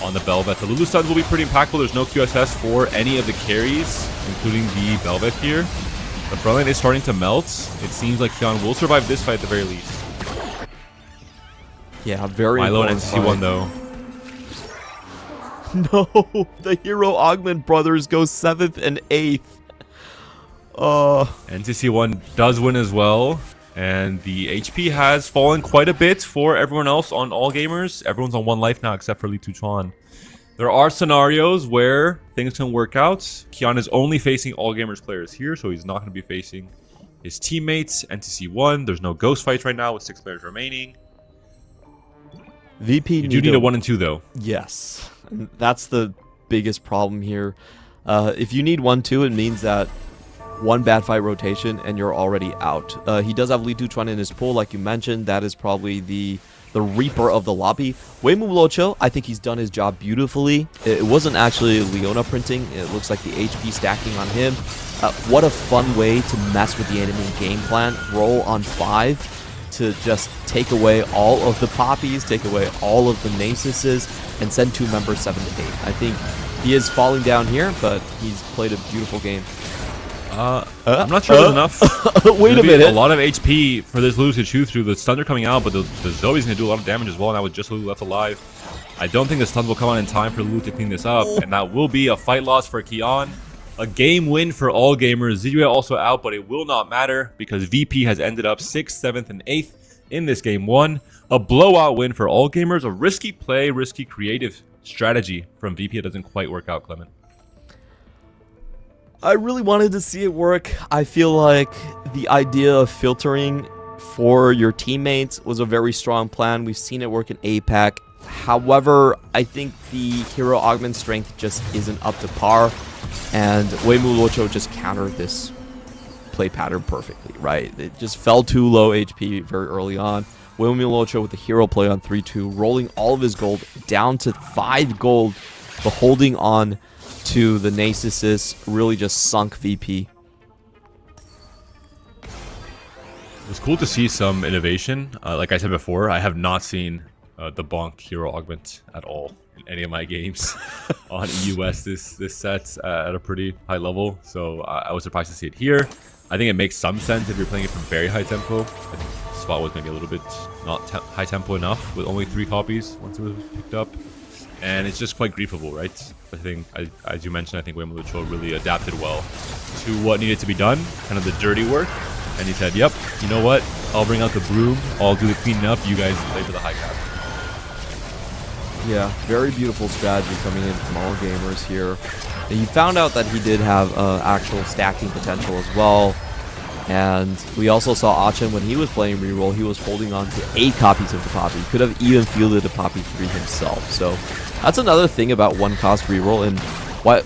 on the Belvet. The Lulu stuns will be pretty impactful. There's no QSS for any of the carries, including the Belvet here. The front line is starting to melt. It seems like Kion will survive this fight at the very least. Yeah, very Milo and important NCC1 though. No, the Hero Augment brothers go 7th and 8th. NCC1 does win as well. And the HP has fallen quite a bit for everyone else on All Gamers. Everyone's on 1 life now except for Li Tuchuan. There are scenarios where things can work out. Kion is only facing All Gamers players here, so he's not going to be facing his teammates. NCC1, there's no ghost fights right now with 6 players remaining. VP You do need a 1 and 2 though. Yes, and that's the biggest problem here. If you need 1-2, it means that 1 bad fight rotation and you're already out. He does have Li Tuchuan in his pool, like you mentioned. That is probably the Reaper of the lobby. Weimu Locho, I think he's done his job beautifully. It wasn't actually Leona printing. It looks like the HP stacking on him. What a fun way to mess with the enemy game plan. Roll on 5 to just take away all of the poppies, take away all of the Nasuses, and send 2 members 7 to 8. I think he is falling down here, but he's played a beautiful game. I'm not sure there's enough. Wait a minute. A lot of HP for this Lulu to chew through. The stuns are coming out, but the Zoe's going to do a lot of damage as well now with just Lulu left alive. I don't think the stuns will come out in time for Lulu to clean this up, and that will be a fight loss for Kion. A game win for All Gamers. Zidua also out, but it will not matter because VP has ended up 6th, 7th, and 8th in this game 1. A blowout win for All Gamers. A risky play, risky creative strategy from VP. It doesn't quite work out, Clement. I really wanted to see it work. I feel like the idea of filtering for your teammates was a very strong plan. We've seen it work in APAC. However, I think the Hero Augment strength just isn't up to par. And Weimu Locho just countered this play pattern perfectly, right? It just fell too low HP very early on. Weimu Locho with the hero play on 3-2, rolling all of his gold down to 5 gold, but holding on to the Nasuses really just sunk VP. It was cool to see some innovation. Like I said before, I have not seen the bonk hero augment at all in any of my games on EUS this set at a pretty high level. So I was surprised to see it here. I think it makes some sense if you're playing it from very high tempo. I think the spot was maybe a little bit not high tempo enough with only 3 copies once it was picked up. And it's just quite griefable, right? I think, as you mentioned, I think Weimu Locho really adapted well to what needed to be done, kind of the dirty work. And he said, yep, you know what? I'll bring out the broom. I'll do the cleaning up. You guys play for the high cap. Yeah, very beautiful strategy coming in from All Gamers here. He found out that he did have actual stacking potential as well. And we also saw Achen when he was playing reroll, he was holding on to 8 copies of the Poppy. He could have even fielded a Poppy 3 himself. So that's another thing about 1-cost reroll and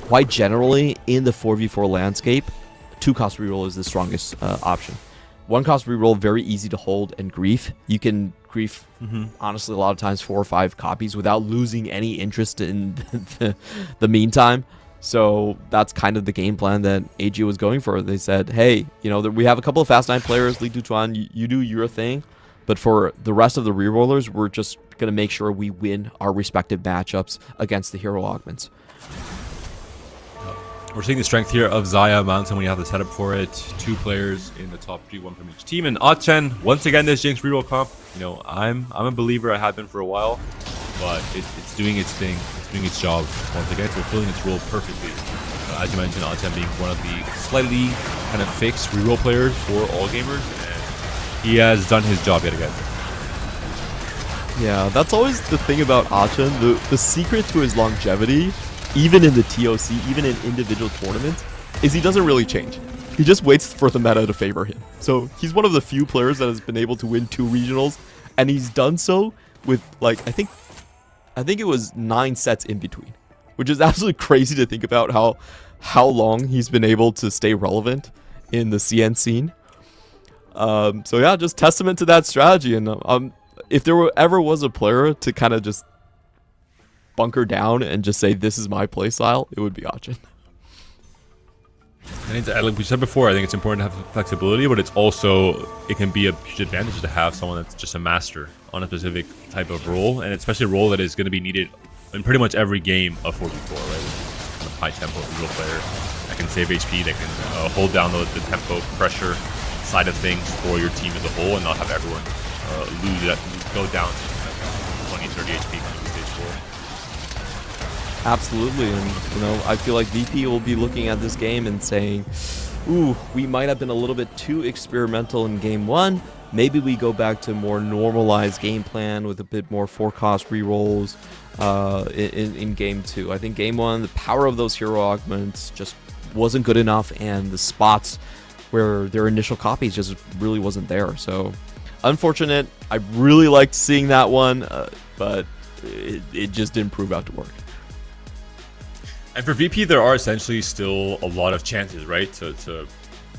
why generally in the 4v4 landscape, 2-cost reroll is the strongest option. 1-cost reroll, very easy to hold and grief. You can grief, honestly, a lot of times 4 or 5 copies without losing any interest in the meantime. So that's kind of the game plan that AG was going for. They said, hey, you know, we have a couple of Fast 9 players, Li Tuchuan, you do your thing. But for the rest of the rerollers, we're just going to make sure we win our respective matchups against the hero augments. We're seeing the strength here of Zaya Mountain when you have the setup for it. 2 players in the top 3, 1 from each team. And Achen, once again, this Jinx reroll comp, you know, I'm a believer. I have been for a while. But it's doing its thing. It's doing its job. Once again, it's fulfilling its role perfectly. As you mentioned, Achen being one of the slightly kind of fixed reroll players for All Gamers. And he has done his job yet again. Yeah, that's always the thing about Achen. The secret to his longevity, even in the TOC, even in individual tournaments, is he doesn't really change. He just waits for the meta to favor him. So he's one of the few players that has been able to win 2 regionals. And he's done so with, like, I think it was 9 sets in between, which is absolutely crazy to think about how long he's been able to stay relevant in the CN scene. So yeah, just testament to that strategy. And if there ever was a player to kind of just bunker down and just say, this is my playstyle, it would be Achen. Like we said before, I think it's important to have flexibility, but it can be a huge advantage to have someone that's just a master on a specific type of role, and especially a role that is going to be needed in pretty much every game of 4v4, right? Kind of high tempo real player that can save HP, that can hold down the tempo pressure side of things for your team as a whole, and not have everyone go down to 20, 30 HP on stage 4. Absolutely, and I feel like VP will be looking at this game and saying, ooh, we might have been a little bit too experimental in game 1. Maybe we go back to more normalized game plan with a bit more forecast rerolls in game 2. I think game 1, the power of those hero augments just wasn't good enough, and the spots where their initial copies just really wasn't there. So unfortunate. I really liked seeing that one, but it just didn't prove out to work. And for VP, there are essentially still a lot of chances, right, to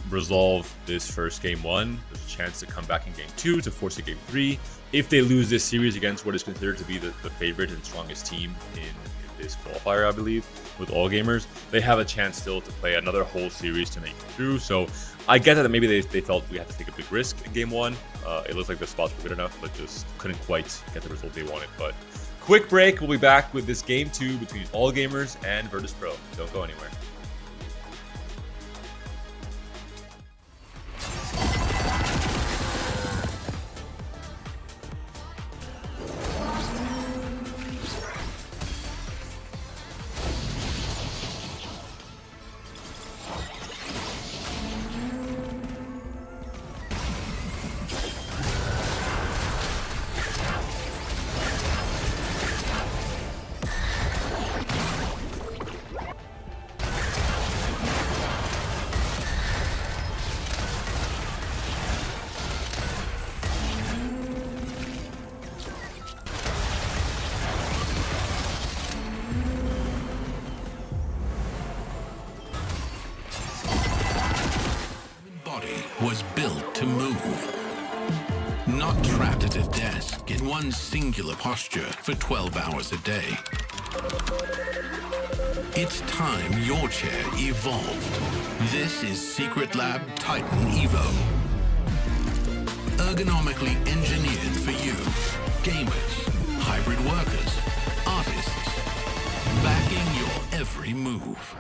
resolve this first game 1. There's a chance to come back in game 2 to force a game 3. If they lose this series against what is considered to be the favorite and strongest team in this qualifier, I believe, with all gamers, they have a chance still to play another whole series to make it through. So I get that maybe they felt we had to take a big risk in game 1. It looks like the spots were good enough, but just couldn't quite get the result they wanted. But quick break. We'll be back with this game 2 between all gamers and Virtus.pro. Don't go anywhere. Was built to move. Not trapped at a desk in one singular posture for 12 hours a day. It's time your chair evolved. This is Secret Lab Titan Evo. Ergonomically engineered for you, gamers, hybrid workers, artists, backing your every move.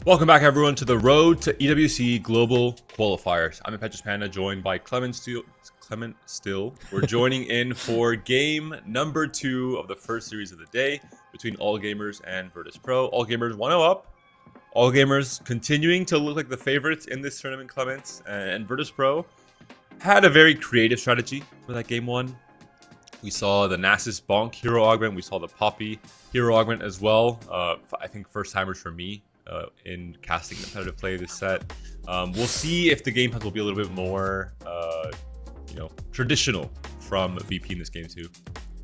Welcome back, everyone, to the road to EWC Global Qualifiers. I'm Impetuous Panda, joined by Clement Still. We're joining in for game number 2 of the first series of the day between All Gamers and Virtus.pro. All Gamers 1-0 up. All Gamers continuing to look like the favorites in this tournament, Clement. And Virtus.pro had a very creative strategy for that game 1. We saw the Nasus Bonk hero augment. We saw the Poppy hero augment as well. I think first timers for me in casting competitive play this set. We'll see if the gameplay will be a little bit more, traditional from VP in this game too.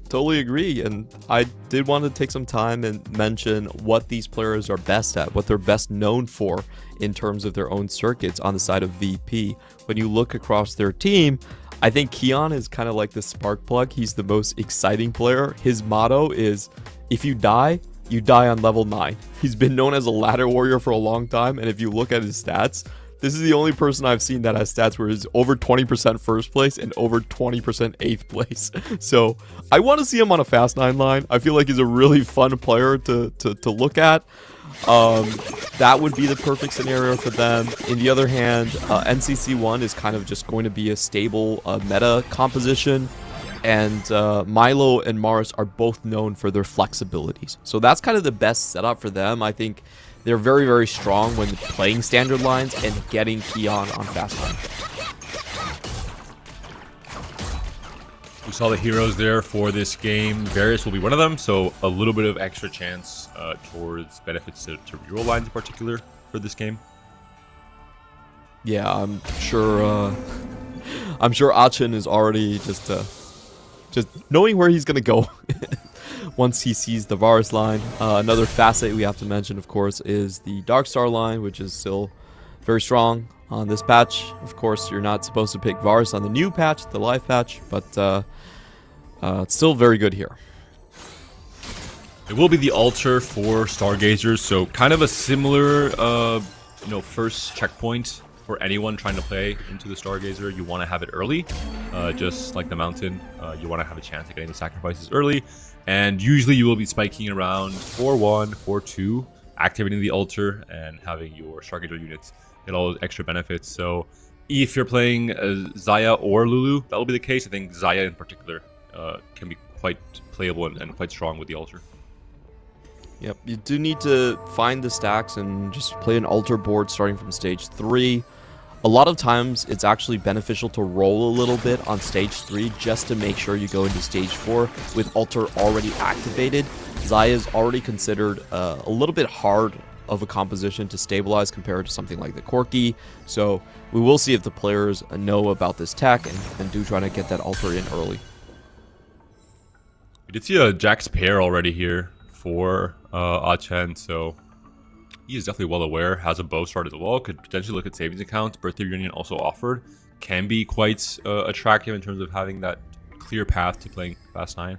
Totally agree, and I did want to take some time and mention what these players are best at, what they're best known for in terms of their own circuits on the side of VP. When you look across their team, I think Keon is kind of like the spark plug. He's the most exciting player. His motto is, if you die on level 9. He's been known as a ladder warrior for a long time, and if you look at his stats, this is the only person I've seen that has stats where he's over 20% first place and over 20% 8th place. So I want to see him on a Fast 9 line. I feel like he's a really fun player to look at. That would be the perfect scenario for them. In the other hand, NCC1 is kind of just going to be a stable meta composition. And Milo and Mars are both known for their flexibilities. So that's kind of the best setup for them. I think they're very, very strong when playing standard lines and getting Keon on Fast 9. We saw the heroes there for this game. Varus will be one of them, so a little bit of extra chance towards benefits to reroll lines in particular for this game. Yeah, I'm sure Achin is already just knowing where he's gonna go once he sees the Varus line. Another facet we have to mention, of course, is the Darkstar line, which is still very strong on this patch. Of course, you're not supposed to pick Varus on the new patch, the live patch, but it's still very good here. It will be the altar for Stargazers, so kind of a similar, first checkpoint for anyone trying to play into the Stargazer. You want to have it early, just like the Mountain. You want to have a chance at getting the sacrifices early, and usually you will be spiking around 4-1, 4-2, activating the altar, and having your Stargazer units get all those extra benefits. So if you're playing Xayah or Lulu, that will be the case. I think Xayah in particular can be quite playable and quite strong with the altar. Yep, you do need to find the stacks and just play an altar board starting from stage 3. A lot of times it's actually beneficial to roll a little bit on stage 3 just to make sure you go into stage 4 with altar already activated. Xayah is already considered a little bit hard of a composition to stabilize compared to something like the Corki, so we will see if the players know about this tech and do try to get that altar in early. We did see a Jax pair already here for Achen, so he is definitely well aware, has a bow start as well, could potentially look at savings accounts. Birthday Reunion also offered, can be quite attractive in terms of having that clear path to playing Fast 9.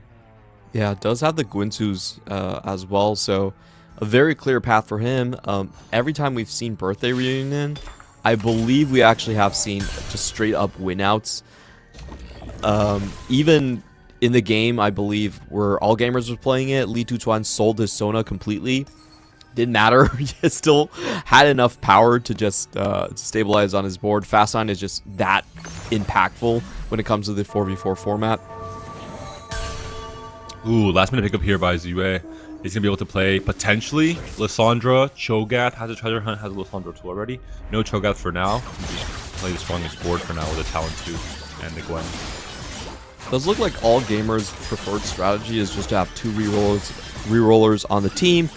Yeah, it does have the Gwinsus as well, so a very clear path for him. Every time we've seen Birthday Reunion, I believe we actually have seen just straight up winouts. Even in the game, I believe, where All Gamers was playing it, Li Tuchuan sold his Sona completely. Didn't matter. He still had enough power to just stabilize on his board. Fast 9 is just that impactful when it comes to the 4v4 format. Ooh, last minute pickup here by Zue. He's going to be able to play, potentially, Lissandra. Cho'Gath has a treasure hunt, has a Lissandra 2 already. No Cho'Gath for now. Just play the strongest board for now with the Talon 2 and the Gwen. Does look like All Gamers' preferred strategy is just to have 2 rerollers on the team,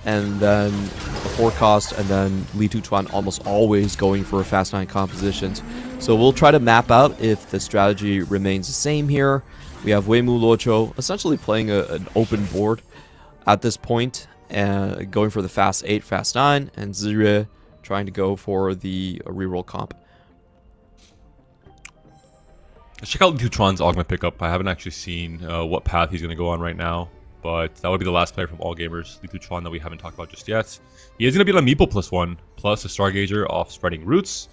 and then a 4 cost, and then Li Tuchuan almost always going for Fast 9 compositions. So we'll try to map out if the strategy remains the same here. We have Weimu Locho essentially playing an open board at this point, and going for the Fast 8, Fast 9, and Zirue trying to go for the reroll comp. Let's check out Tuchuan's augment pickup. I haven't actually seen what path he's going to go on right now, but that would be the last player from All Gamers, Li Tuchuan, that we haven't talked about just yet. He is going to be on Meeple +1, plus a Stargazer off Spreading Roots.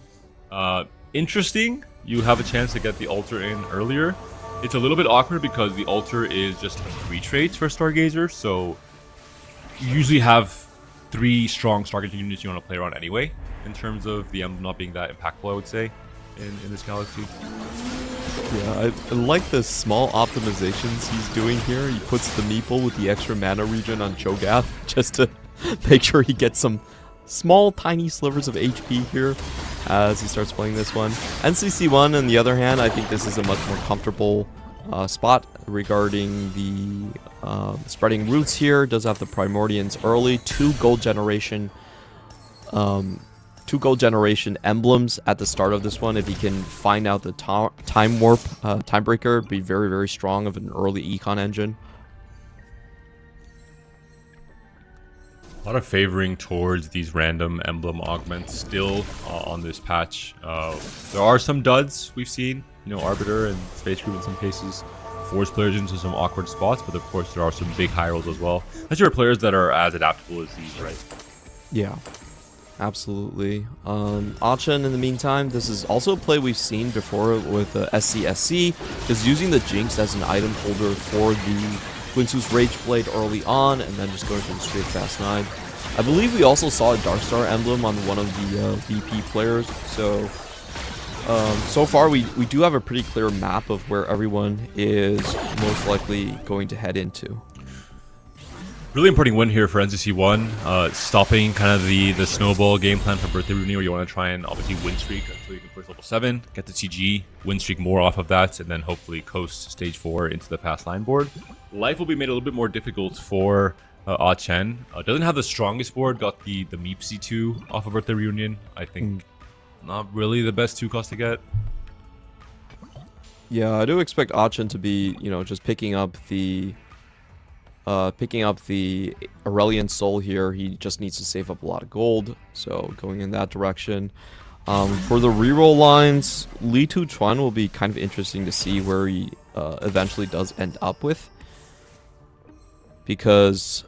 Interesting. You have a chance to get the altar in earlier. It's a little bit awkward because the altar is just 3 traits for Stargazer, so you usually have 3 strong Stargate units you want to play around anyway, in terms of the emblem not being that impactful, I would say, in this galaxy. Yeah, I like the small optimizations he's doing here. He puts the meeple with the extra mana regen on Cho'Gath just to make sure he gets some small, tiny slivers of HP here as he starts playing this one. NCC1, on the other hand, I think this is a much more comfortable spot regarding the spreading roots here. Does have the Primordians early, 2 gold generation emblems at the start of this one. If he can find out the time warp, time breaker, be very, very strong of an early econ engine. A lot of favoring towards these random emblem augments still on this patch. There are some duds we've seen, you know, Arbiter and Space Group in some cases. Force players into some awkward spots, but of course there are some big high rolls as well. That's your players that are as adaptable as these, right? Yeah. Absolutely. Achen, in the meantime, this is also a play we've seen before with SCSC, just using the Jinx as an item holder for the Quinsu's Rage Blade early on, and then just going for the straight Fast 9. I believe we also saw a Darkstar emblem on one of the VP players, so so far we do have a pretty clear map of where everyone is most likely going to head into. Really important win here for NCC1, stopping kind of the snowball game plan for Birthday Rooney, where you want to try and obviously win streak until you can push level 7, get the CG, win streak more off of that, and then hopefully coast stage 4 into the Fast 9 board. Life will be made a little bit more difficult for Chen. Doesn't have the strongest board, got the Meepsy 2 off of Birthday Reunion. I think not really the best 2 cost to get. Yeah, I do expect Chen to be, you know, just picking up the Aurelian Soul here. He just needs to save up a lot of gold, so going in that direction. For the reroll lines, Li Tu-Chuan will be kind of interesting to see where he eventually does end up with, because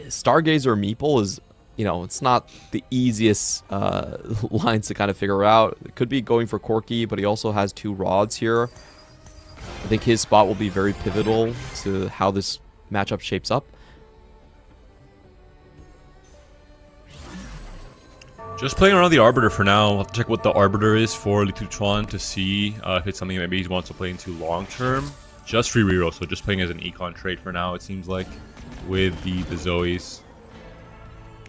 Stargazer Meeple is, you know, it's not the easiest lines to kind of figure out. It could be going for Corki, but he also has 2 rods here. I think his spot will be very pivotal to how this matchup shapes up. Just playing around the Arbiter for now. I'll have to check what the Arbiter is for Li Tu-Chuan to see if it's something that maybe he wants to play into long term. Just free reroll, so just playing as an econ trait for now, it seems like, with the Zoes.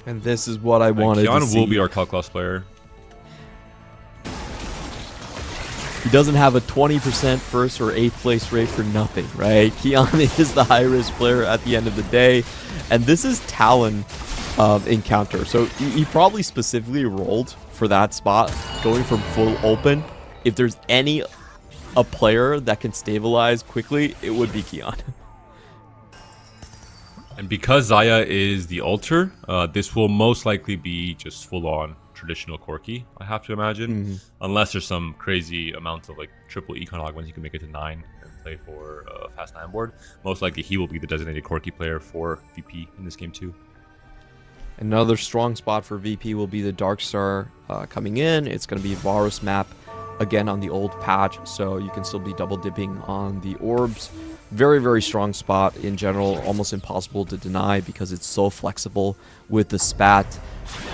And this is what I wanted to see. Kian will be our Calculaus player. He doesn't have a 20% first or 8th place rate for nothing, right? Kian is the high-risk player at the end of the day. And this is Talon encounter. So he probably specifically rolled for that spot, going from full open. If there's a player that can stabilize quickly, it would be Kian. And because Zaya is the altar, this will most likely be just full-on traditional Corki, I have to imagine. Unless there's some crazy amount of like triple econ augments, you can make it to 9 and play for a Fast 9 board. Most likely he will be the designated Corki player for VP in this game too. Another strong spot for VP will be the Darkstar coming in. It's going to be Varus map again on the old patch, so you can still be double dipping on the orbs. Very, very strong spot in general, almost impossible to deny because it's so flexible with the spat.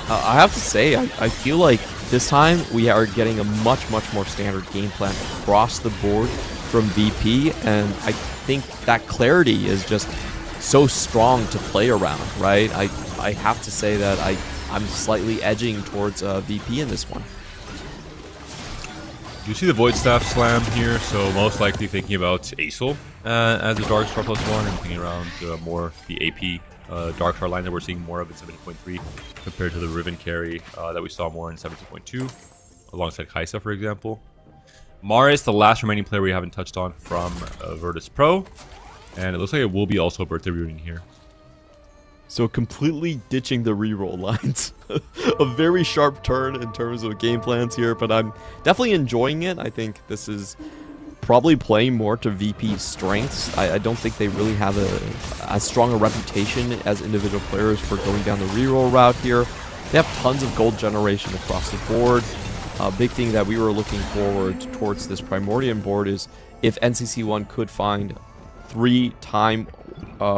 I have to say, I feel like this time we are getting a much, much more standard game plan across the board from VP, and I think that clarity is just so strong to play around, right? I have to say that I'm slightly edging towards VP in this one. You see the Void Staff slam here, so most likely thinking about Acel as a Darkstar +1 and thinking around more the AP Darkstar line that we're seeing more of at 70.3 compared to the Riven carry that we saw more in 17.2 alongside Kaisa, for example. Maris, the last remaining player we haven't touched on from Virtus.pro, and it looks like it will be also a birthday reunion here. So completely ditching the reroll lines. A very sharp turn in terms of game plans here, but I'm definitely enjoying it. I think this is probably playing more to VP's strengths. I don't think they really have as strong a reputation as individual players for going down the reroll route here. They have tons of gold generation across the board. A big thing that we were looking forward towards this Primordian board is if NCC1 could find 3 time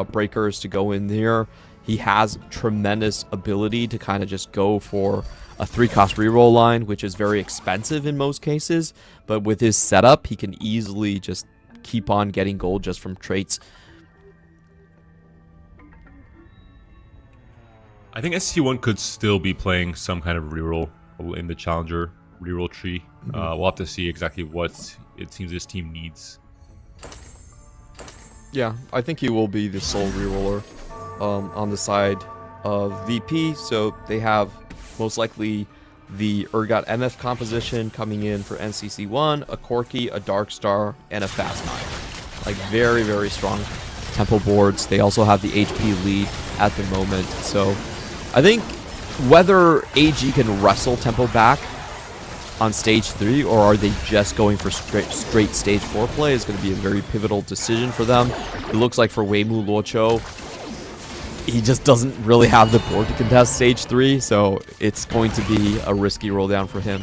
breakers to go in there, he has tremendous ability to kind of just go for a 3-cost reroll line, which is very expensive in most cases. But with his setup, he can easily just keep on getting gold just from traits. I think SC1 could still be playing some kind of reroll in the challenger reroll tree. We'll have to see exactly what it seems this team needs. Yeah, I think he will be the sole reroller on the side of VP. So they have most likely the Urgot MF composition coming in for NCC1, a Corki, a Dark Star, and a Fast 9. Like very, very strong tempo boards. They also have the HP lead at the moment. So I think whether AG can wrestle tempo back on stage 3 or are they just going for straight stage 4 play is going to be a very pivotal decision for them. It looks like for Weimu Luocho, he just doesn't really have the board to contest stage 3, so it's going to be a risky roll down for him.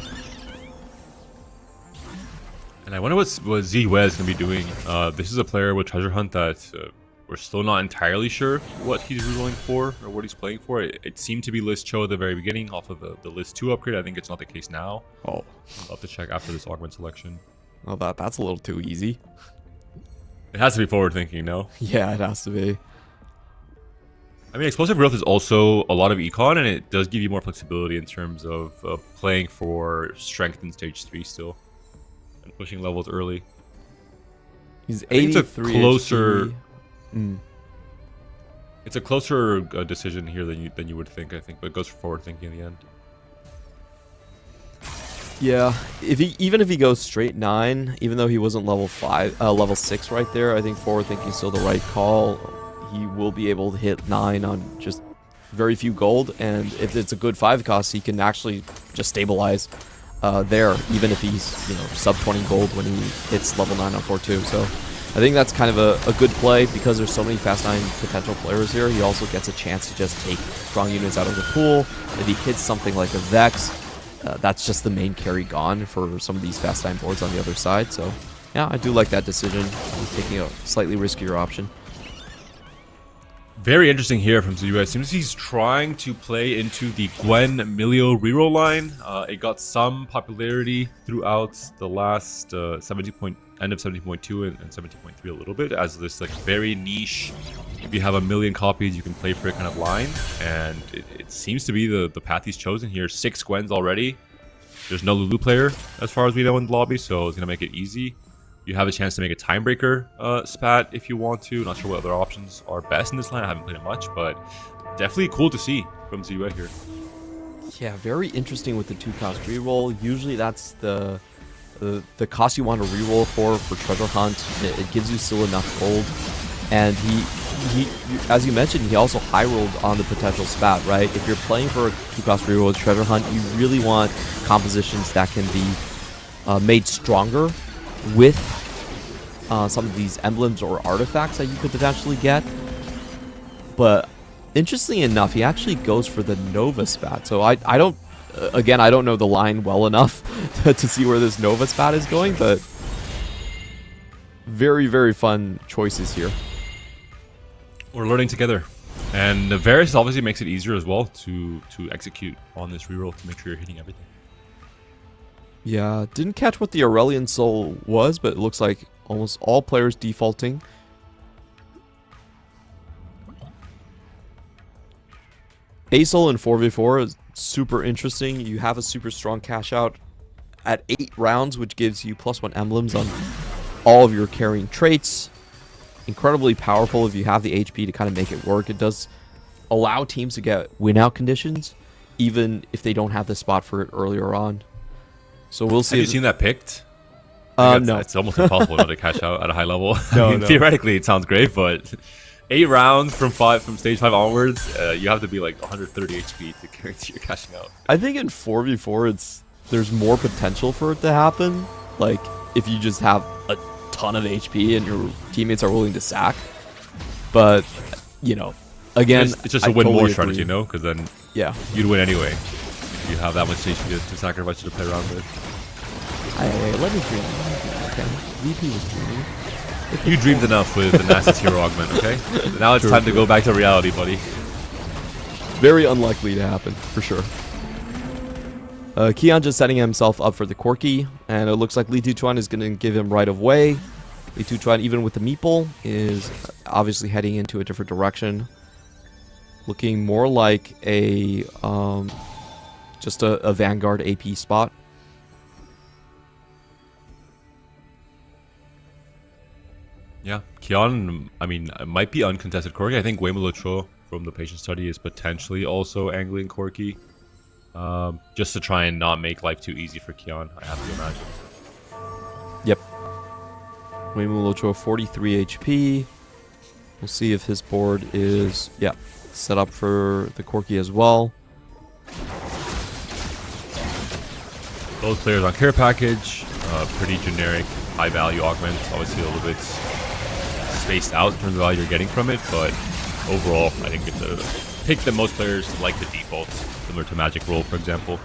And I wonder what ZWez is going to be doing. This is a player with Treasure Hunt that we're still not entirely sure what he's rerolling for or what he's playing for. It seemed to be List Cho at the very beginning off of the List 2 upgrade. I think it's not the case now. Oh. I'll have to check after this augment selection. Well, that's a little too easy. It has to be forward thinking, no? Yeah, it has to be. I mean, Explosive Growth is also a lot of econ, and it does give you more flexibility in terms of playing for strength in stage 3 still. And pushing levels early. He's 83 it's a closer... HP. It's a closer decision here than you would think, I think, but it goes for forward thinking in the end. Yeah, even if he goes straight 9, even though he wasn't level 6 right there, I think forward thinking is still the right call. He will be able to hit 9 on just very few gold, and if it's a good 5 cost, he can actually just stabilize there, even if he's sub 20 gold when he hits level 9 on 4-2. So I think that's kind of a good play because there's so many Fast 9 potential players here. He also gets a chance to just take strong units out of the pool. If he hits something like a Vex, that's just the main carry gone for some of these Fast 9 boards on the other side. So yeah, I do like that decision. He's taking a slightly riskier option. Very interesting here from ZWez. Seems he's trying to play into the Gwen Milio reroll line. It got some popularity throughout the last end of 17.2 and 17.3 a little bit as this like very niche. If you have 1 million copies, you can play for it kind of line, and it seems to be the path he's chosen here. 6 Gwens already. There's no Lulu player as far as we know in the lobby, so it's gonna make it easy. You have a chance to make a Timebreaker spat if you want to. Not sure what other options are best in this line. I haven't played it much, but definitely cool to see from ZWez here. Yeah, very interesting with the 2-cost reroll. Usually that's the cost you want to reroll for Treasure Hunt. It gives you still enough gold, and he as you mentioned, he also high rolled on the potential spat, right? If you're playing for a 2-cost reroll with Treasure Hunt, you really want compositions that can be made stronger with some of these emblems or artifacts that you could potentially get. But interestingly enough, he actually goes for the Nova spat. So I don't know the line well enough to see where this Nova spat is going, but very, very fun choices here. We're learning together. And the Varus obviously makes it easier as well to execute on this reroll to make sure you're hitting everything. Yeah, didn't catch what the Aurelian Soul was, but it looks like almost all players defaulting. Basil in 4v4 is super interesting. You have a super strong cash out at 8 rounds, which gives you +1 emblems on all of your carrying traits. Incredibly powerful if you have the HP to kind of make it work. It does allow teams to get win-out conditions, even if they don't have the spot for it earlier on. So we'll see. Have you seen that picked? No. It's almost impossible not to cash out at a high level. No, I mean, no. Theoretically, it sounds great, but 8 rounds from stage 5 onwards, you have to be like 130 HP to guarantee you're cashing out. I think in 4v4, there's more potential for it to happen. Like, if you just have a ton of HP and your teammates are willing to sack. But, again, it's just a win more strategy, because then yeah, you'd win anyway. You have that much HP to sacrifice to play around with. Hey, let me dream. Okay, VP was dreaming. You dreamed enough with the Nasus Hero augment, okay? Now it's time to go back to reality, buddy. Very unlikely to happen, for sure. Keon just setting himself up for the Corki, and it looks like Li Tuchuan is going to give him right of way. Li Tuchuan, even with the meeple, is obviously heading into a different direction. Looking more like a just a Vanguard AP spot. Yeah, Keon, I mean, it might be uncontested Corki. I think Weimulucho from the patient study is potentially also angling Corki. Just to try and not make life too easy for Keon, I have to imagine. Yep. Weimulucho 43 HP. We'll see if his board is, yeah, set up for the Corki as well. Both players on care package, pretty generic, high value augments. Obviously a little bit spaced out in terms of value you're getting from it, but overall, I think it's a pick that most players like the default, similar to Magic Roll, for example.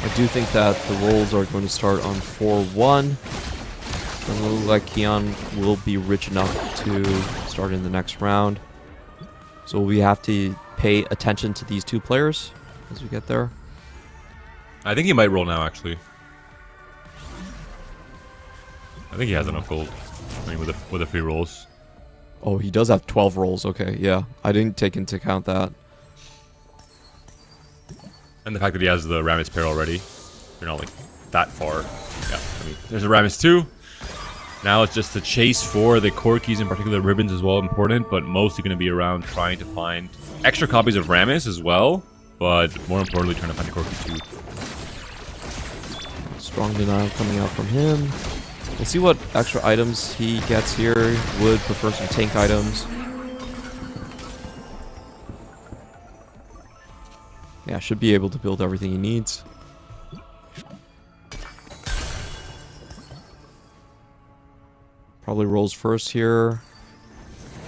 I do think that the rolls are going to start on 4-1. Doesn't look like Keon will be rich enough to start in the next round. So we have to pay attention to these two players as we get there. I think he might roll now, actually. I think he has enough gold. I mean, with the free rolls. Oh, he does have 12 rolls. Okay, yeah. I didn't take into account that. And the fact that he has the Rammus pair already. You're not, like, that far. Yeah, I mean, there's a Rammus too. Now it's just the chase for the Corkis, in particular ribbons as well, important, but mostly going to be around trying to find extra copies of Rammus as well, but more importantly, trying to find the Corki too. Strong denial coming out from him. We'll see what extra items he gets here. Would prefer some tank items. Yeah, should be able to build everything he needs. Probably rolls first here.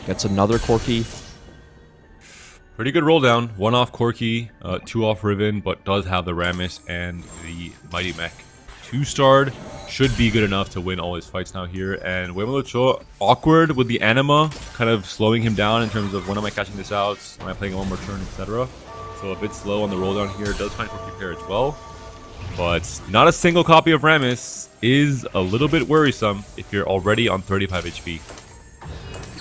Gets another Corki. Pretty good roll down. One off Corki, two off Riven, but does have the Rammus and the Mighty Mech 2-starred. Should be good enough to win all his fights now here. And Weimulucho, awkward with the Anima, kind of slowing him down in terms of when am I catching this out, am I playing one more turn, etc. So a bit slow on the roll down here. Does find Corki pair as well. But not a single copy of Rammus is a little bit worrisome if you're already on 35 HP.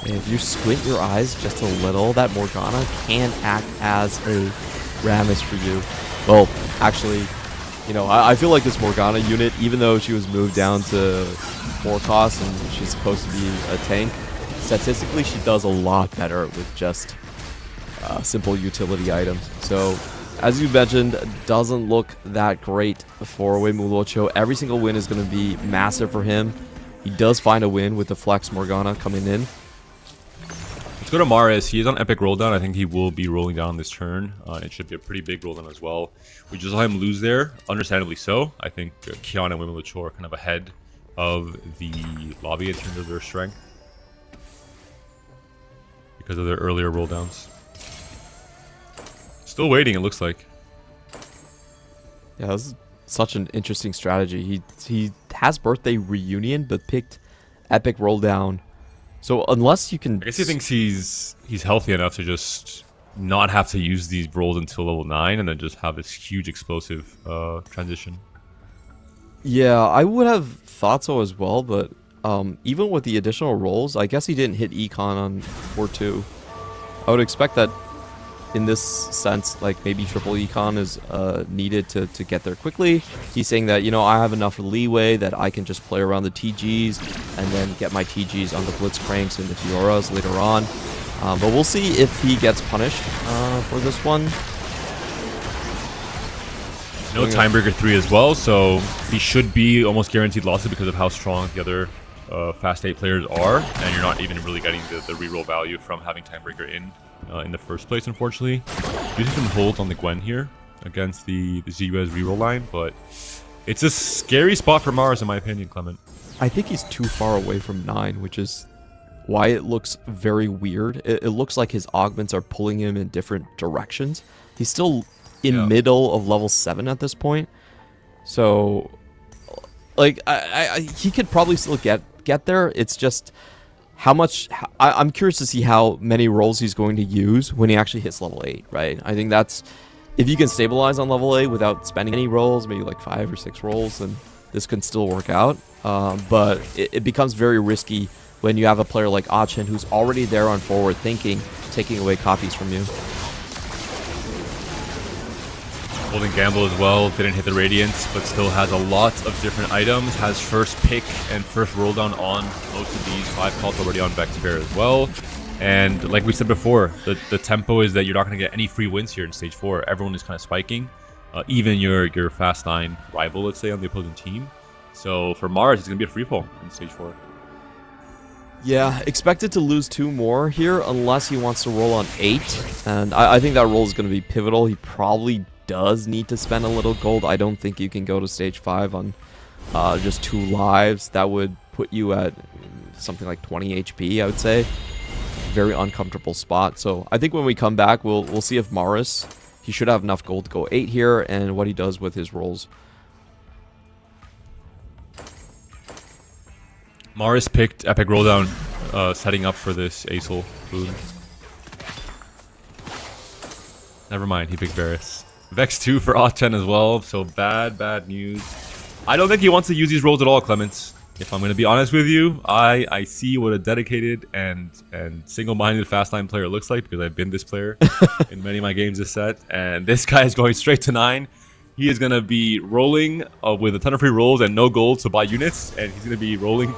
And if you squint your eyes just a little, that Morgana can act as a Rammus for you. Well, actually, you know, I feel like this Morgana unit, even though she was moved down to 4 cost and she's supposed to be a tank, statistically she does a lot better with just simple utility items. So, as you mentioned, doesn't look that great for Weimulucho. Every single win is going to be massive for him. He does find a win with the Flex Morgana coming in. Let's go to Maris. He is on Epic Roll Down. I think he will be rolling down this turn. It should be a pretty big roll down as well. We just saw him lose there, understandably so. I think Keon and Weimulucho are kind of ahead of the lobby in terms of their strength because of their earlier roll downs. Still waiting, it looks like. Yeah, this is such an interesting strategy. He has Birthday Reunion, but picked Epic Roll Down. So unless you can... I guess he thinks he's healthy enough to just not have to use these rolls until level 9 and then just have this huge explosive transition. Yeah, I would have thought so as well, but even with the additional rolls, I guess he didn't hit Econ on 4-2. I would expect that in this sense, like maybe triple Econ is needed to get there quickly. He's saying that, you know, I have enough leeway that I can just play around the TGs and then get my TGs on the Blitzcranks and the Fioras later on. But we'll see if he gets punished for this one. No Timebreaker 3 as well, so he should be almost guaranteed losses because of how strong the other Fast 8 players are, and you're not even really getting the reroll value from having Timebreaker in the first place, unfortunately. Using some holds on the Gwen here against the ZUS reroll line, but it's a scary spot for Mars in my opinion, Clement. I think he's too far away from 9, which is why it looks very weird. It looks like his augments are pulling him in different directions. He's still in middle of level 7 at this point. So, like, he could probably still get there. It's just I'm curious to see how many rolls he's going to use when he actually hits level 8, right? I think that's, if you can stabilize on level 8 without spending any rolls, maybe like 5 or 6 rolls, then this can still work out. But it becomes very risky when you have a player like Achen who's already there on forward thinking, taking away copies from you. Holding Gamble as well, didn't hit the Radiance, but still has a lot of different items. Has first pick and first roll down on most of these. 5 calls already on Vex Bear as well. And like we said before, the tempo is that you're not going to get any free wins here in Stage 4. Everyone is kind of spiking. Even your Fast 9 rival, let's say, on the opposing team. So for Mars, it's going to be a free fall in Stage 4. Yeah, expected to lose 2 more here unless he wants to roll on 8. And I think that roll is going to be pivotal. He probably does need to spend a little gold. I don't think you can go to Stage 5 on just 2 lives. That would put you at something like 20 HP, I would say. Very uncomfortable spot. So I think when we come back, we'll see if Morris, he should have enough gold to go 8 here, and what he does with his rolls. Morris picked Epic Rolldown, setting up for this Acel boon. Never mind, he picked Varus. Vex 2 for Achen as well, so bad news. I don't think he wants to use these rolls at all, Clements. If I'm going to be honest with you, I see what a dedicated and single-minded Fast 9 player looks like, because I've been this player in many of my games this set, and this guy is going straight to 9. He is going to be rolling with a ton of free rolls and no gold to buy units, and he's going to be rolling,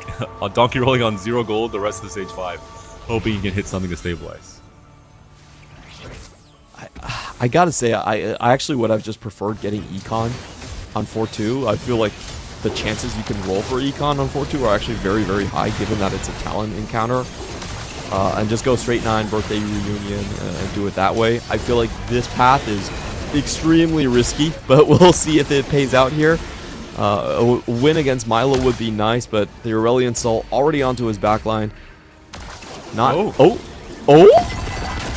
donkey rolling on 0 gold the rest of the Stage 5, hoping he can hit something to stabilize. I gotta say, I actually would have just preferred getting Econ on 4-2. I feel like the chances you can roll for Econ on 4-2 are actually very, very high, given that it's a talent encounter. And just go straight 9, birthday reunion, and do it that way. I feel like this path is extremely risky, but we'll see if it pays out here. A win against Milo would be nice, but the Aurelian Soul already onto his backline. Not... Oh!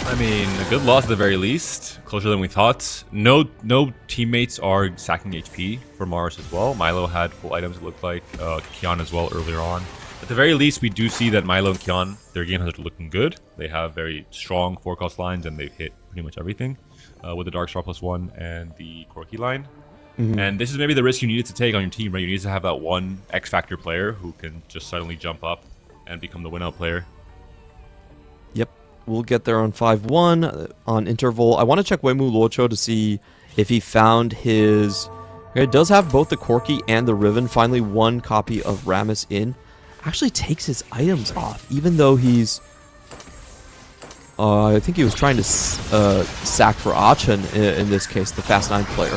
I mean, a good loss at the very least. Closer than we thought. No teammates are sacking HP for Mars as well. Milo had full items, it looked like. Kion as well earlier on. At the very least, we do see that Milo and Kion, their game has looking good. They have very strong forecast lines, and they've hit pretty much everything with the Dark Star +1 and the Corki line. And this is maybe the risk you needed to take on your team, right? You need to have that one X-Factor player who can just suddenly jump up and become the win-out player. Yep. We'll get there on 5-1 on interval. I want to check Wemu Locho to see if he found his... It does have both the Corki and the Riven. Finally, 1 copy of Rammus in. Actually takes his items off, even though he's... I think he was trying to sack for Achen in this case, the Fast 9 player.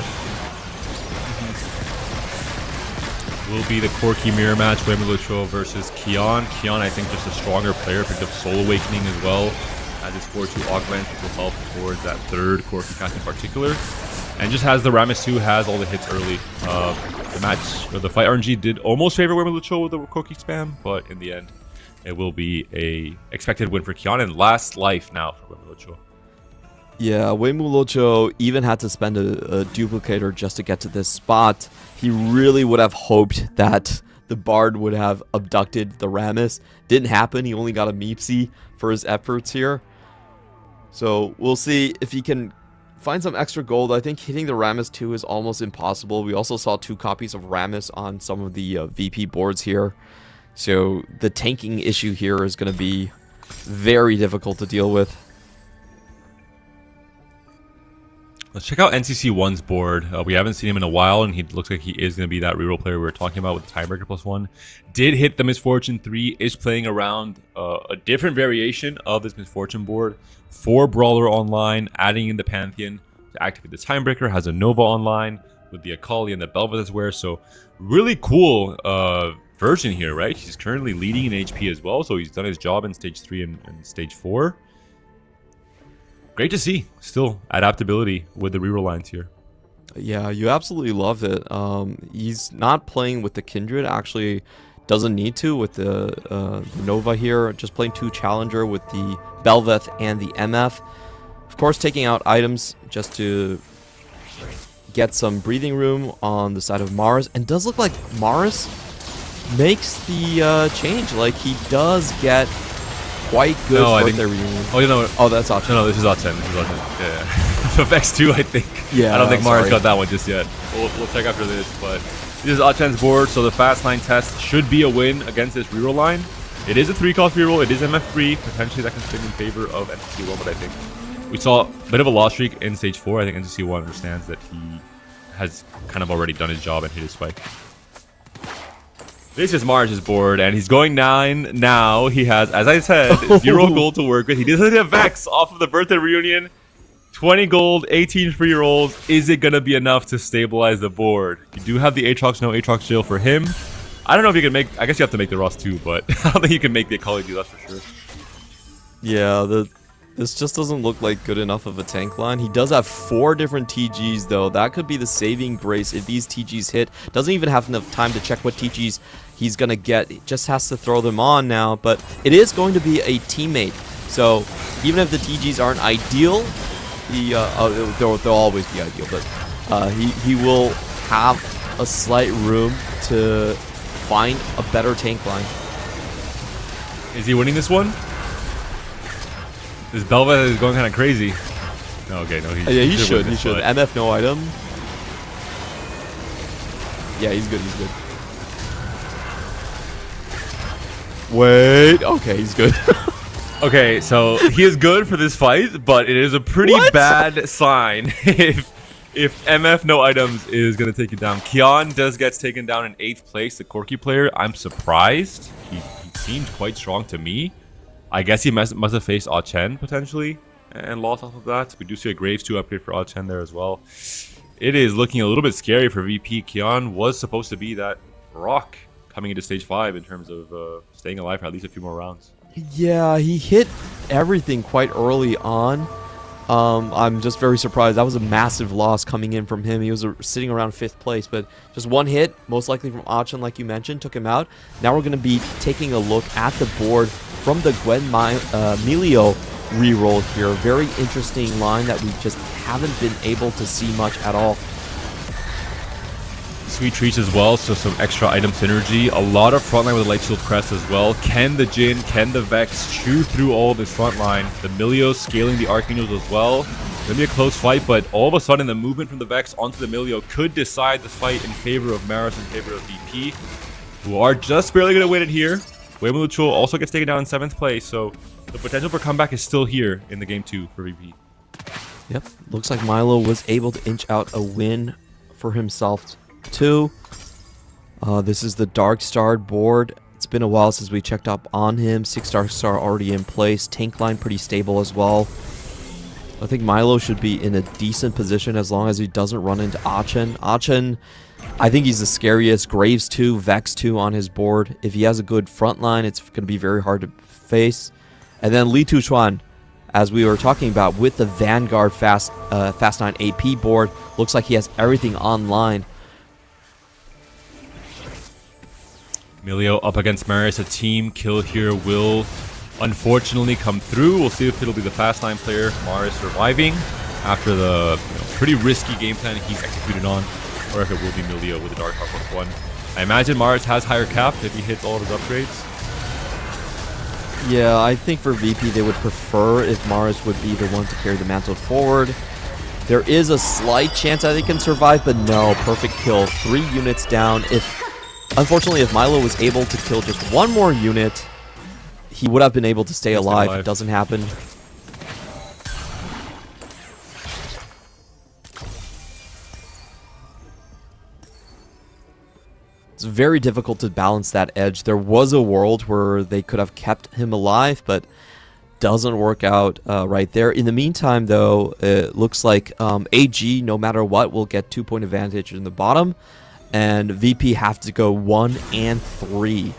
Will be the Corki mirror match, Wemu Locho versus Kion. Kion, I think, just a stronger player, picked up Soul Awakening as well. Has his 4-2 augment, which will help towards that 3rd Corki cast in particular. And just has the Rammus 2, has all the hits early. The match, or the fight RNG did almost favor Wemu Locho with the Corki spam, but in the end, it will be a expected win for Kion, and last life now for Wemu Locho. Yeah, Wemu Locho even had to spend a duplicator just to get to this spot. He really would have hoped that the Bard would have abducted the Rammus. Didn't happen. He only got a Meepsy for his efforts here. So we'll see if he can find some extra gold. I think hitting the Rammus 2 is almost impossible. We also saw 2 copies of Rammus on some of the VP boards here. So the tanking issue here is going to be very difficult to deal with. Let's check out NCC1's board. We haven't seen him in a while, and he looks like he is going to be that reroll player we were talking about with the Tiebreaker +1. Did hit the Misfortune 3, is playing around a different variation of this Misfortune board. 4 Brawler online, adding in the Pantheon to activate the Timebreaker. Has a Nova online with the Akali and the Belva as well. So really cool version here, right? He's currently leading in HP as well, so he's done his job in Stage 3 and Stage 4. Great to see, still, adaptability with the reroll lines here. Yeah, you absolutely love it. He's not playing with the Kindred, actually doesn't need to with the Nova here. Just playing 2 Challenger with the Belveth and the MF. Of course, taking out items just to get some breathing room on the side of Mars. And does look like Mars makes the change. Like, he does get quite good No, I birthday think- reunion. Oh, you know. Oh, that's option. No, this is Odd 10. This is Odd 10. Yeah. So Vex 2, I think. Yeah, I don't think Mars sorry. got that one just yet. We'll check after this. But this is Odd 10's board, so the Fast 9 test should be a win against this reroll line. It is a 3-cost reroll. It is MF3. Potentially that can swing in favor of NCC1, but I think we saw a bit of a loss streak in stage 4. I think NCC1 understands that he has kind of already done his job and hit his spike. This is Mars' board, and he's going 9 now. He has, as I said, 0 gold to work with. He doesn't have Vex off of the birthday reunion. 20 gold, 18 free rolls. Is it going to be enough to stabilize the board? You do have the Aatrox, no Aatrox jail for him. I don't know if you can make... I guess you have to make the Ross too, but I don't think you can make the Ecology, that's for sure. Yeah, this just doesn't look like good enough of a tank line. He does have 4 different TGs, though. That could be the saving grace if these TGs hit. Doesn't even have enough time to check what TGs he's going to get. He just has to throw them on now. But it is going to be a teammate. So even if the TGs aren't ideal, they'll always be ideal. But he will have a slight room to find a better tank line. Is he winning this one? This Belva is going kind of crazy. No, okay, no, Yeah, he should. win He this, should. but- MF no item. Yeah, he's good. He's good. Wait. Okay, he's good. Okay, so he is good for this fight, but it is a pretty What? bad sign if MF no items is gonna take you down. Kian does get taken down in 8th place, the Corky player. I'm surprised. He seemed quite strong to me. I guess he must have faced Ah Chen potentially and lost off of that. We do see a Graves 2 upgrade for Ah Chen there as well. It is looking a little bit scary for VP. Kian was supposed to be that rock coming into stage 5 in terms of staying alive for at least a few more rounds. Yeah, he hit everything quite early on. I'm just very surprised. That was a massive loss coming in from him. He was sitting around 5th place, but just one hit, most likely from Achin, like you mentioned, took him out. Now we're going to be taking a look at the board from the Gwen Melio reroll here. Very interesting line that we just haven't been able to see much at all. Sweet treats as well, so some extra item synergy. A lot of frontline with the Light Shield Crest as well. Can the Jin, can the Vex chew through all this frontline? The Milio scaling the Archangels as well. Gonna be a close fight, but all of a sudden the movement from the Vex onto the Milio could decide the fight in favor of Maris, in favor of VP, who are just barely gonna win it here. Weimalucho also gets taken down in 7th place, so the potential for comeback is still here in the game 2 for VP. Yep, looks like Milo was able to inch out a win for himself too. This is the Dark Star board. It's been a while since we checked up on him. 6 Dark Star already in place. Tank line pretty stable as well. I think Milo should be in a decent position as long as he doesn't run into Achin. Achin, I think he's the scariest. Graves 2, Vex 2 on his board. If he has a good front line, it's going to be very hard to face. And then Li Tuchuan, as we were talking about, with the Vanguard Fast 9 AP board, looks like he has everything online. Milio up against Maris. A team kill here will unfortunately come through. We'll see if it'll be the Fast 9 player, Maris, surviving after the pretty risky game plan he's executed on, or if it will be Milio with the Dark Heart +1. I imagine Maris has higher cap if he hits all of his upgrades. Yeah, I think for VP they would prefer if Maris would be the one to carry the mantle forward. There is a slight chance that they can survive, but no, perfect kill. 3 units down. Unfortunately, if Milo was able to kill just 1 more unit, he would have been able to stay alive. It doesn't happen. It's very difficult to balance that edge. There was a world where they could have kept him alive, but doesn't work out right there. In the meantime, though, it looks like AG, no matter what, will get 2-point advantage in the bottom, and VP have to go 1 and 3.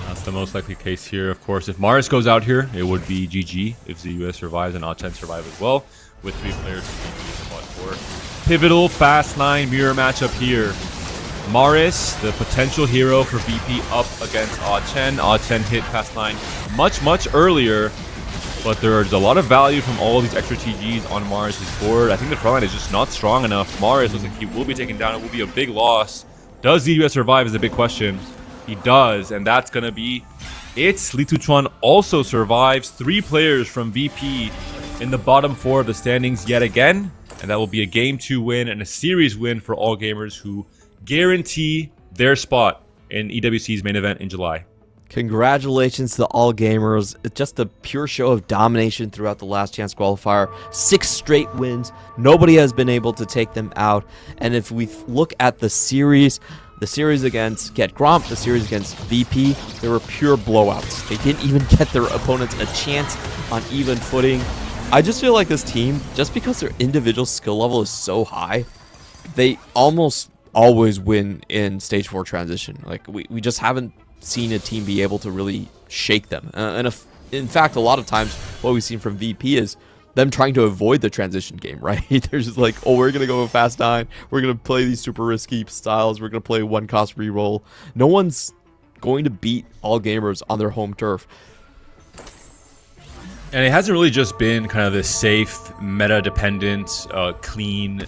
That's the most likely case here. Of course, if Maris goes out here, it would be GG. If ZUS survives and Achen survive as well, with 3 players to GG in mod 4. Pivotal Fast 9 mirror matchup here. Maris, the potential hero for VP, up against Achen. Achen hit Fast 9 much earlier, but there's a lot of value from all these extra TGs on Maris' board. I think the frontline is just not strong enough. Maris looks like he will be taken down. It will be a big loss. Does ZUS survive is a big question. He does, and that's going to be it. Lituchuan also survives. 3 players from VP in the bottom 4 of the standings yet again. And that will be a Game 2 win and a series win for all gamers who guarantee their spot in EWC's main event in July. Congratulations to all gamers. It's just a pure show of domination throughout the last chance qualifier. 6 straight wins. Nobody has been able to take them out. And if we look at the series against Get Gromp, the series against VP, they were pure blowouts. They didn't even get their opponents a chance on even footing. I just feel like this team, just because their individual skill level is so high, they almost always win in stage 4 transition. Like we just haven't seen a team be able to really shake them. In fact, a lot of times what we've seen from VP is them trying to avoid the transition game, right? They're just like, oh, we're going to go with Fast 9. We're going to play these super risky styles. We're going to play 1-cost reroll. No one's going to beat all gamers on their home turf. And it hasn't really just been kind of this safe, meta-dependent, clean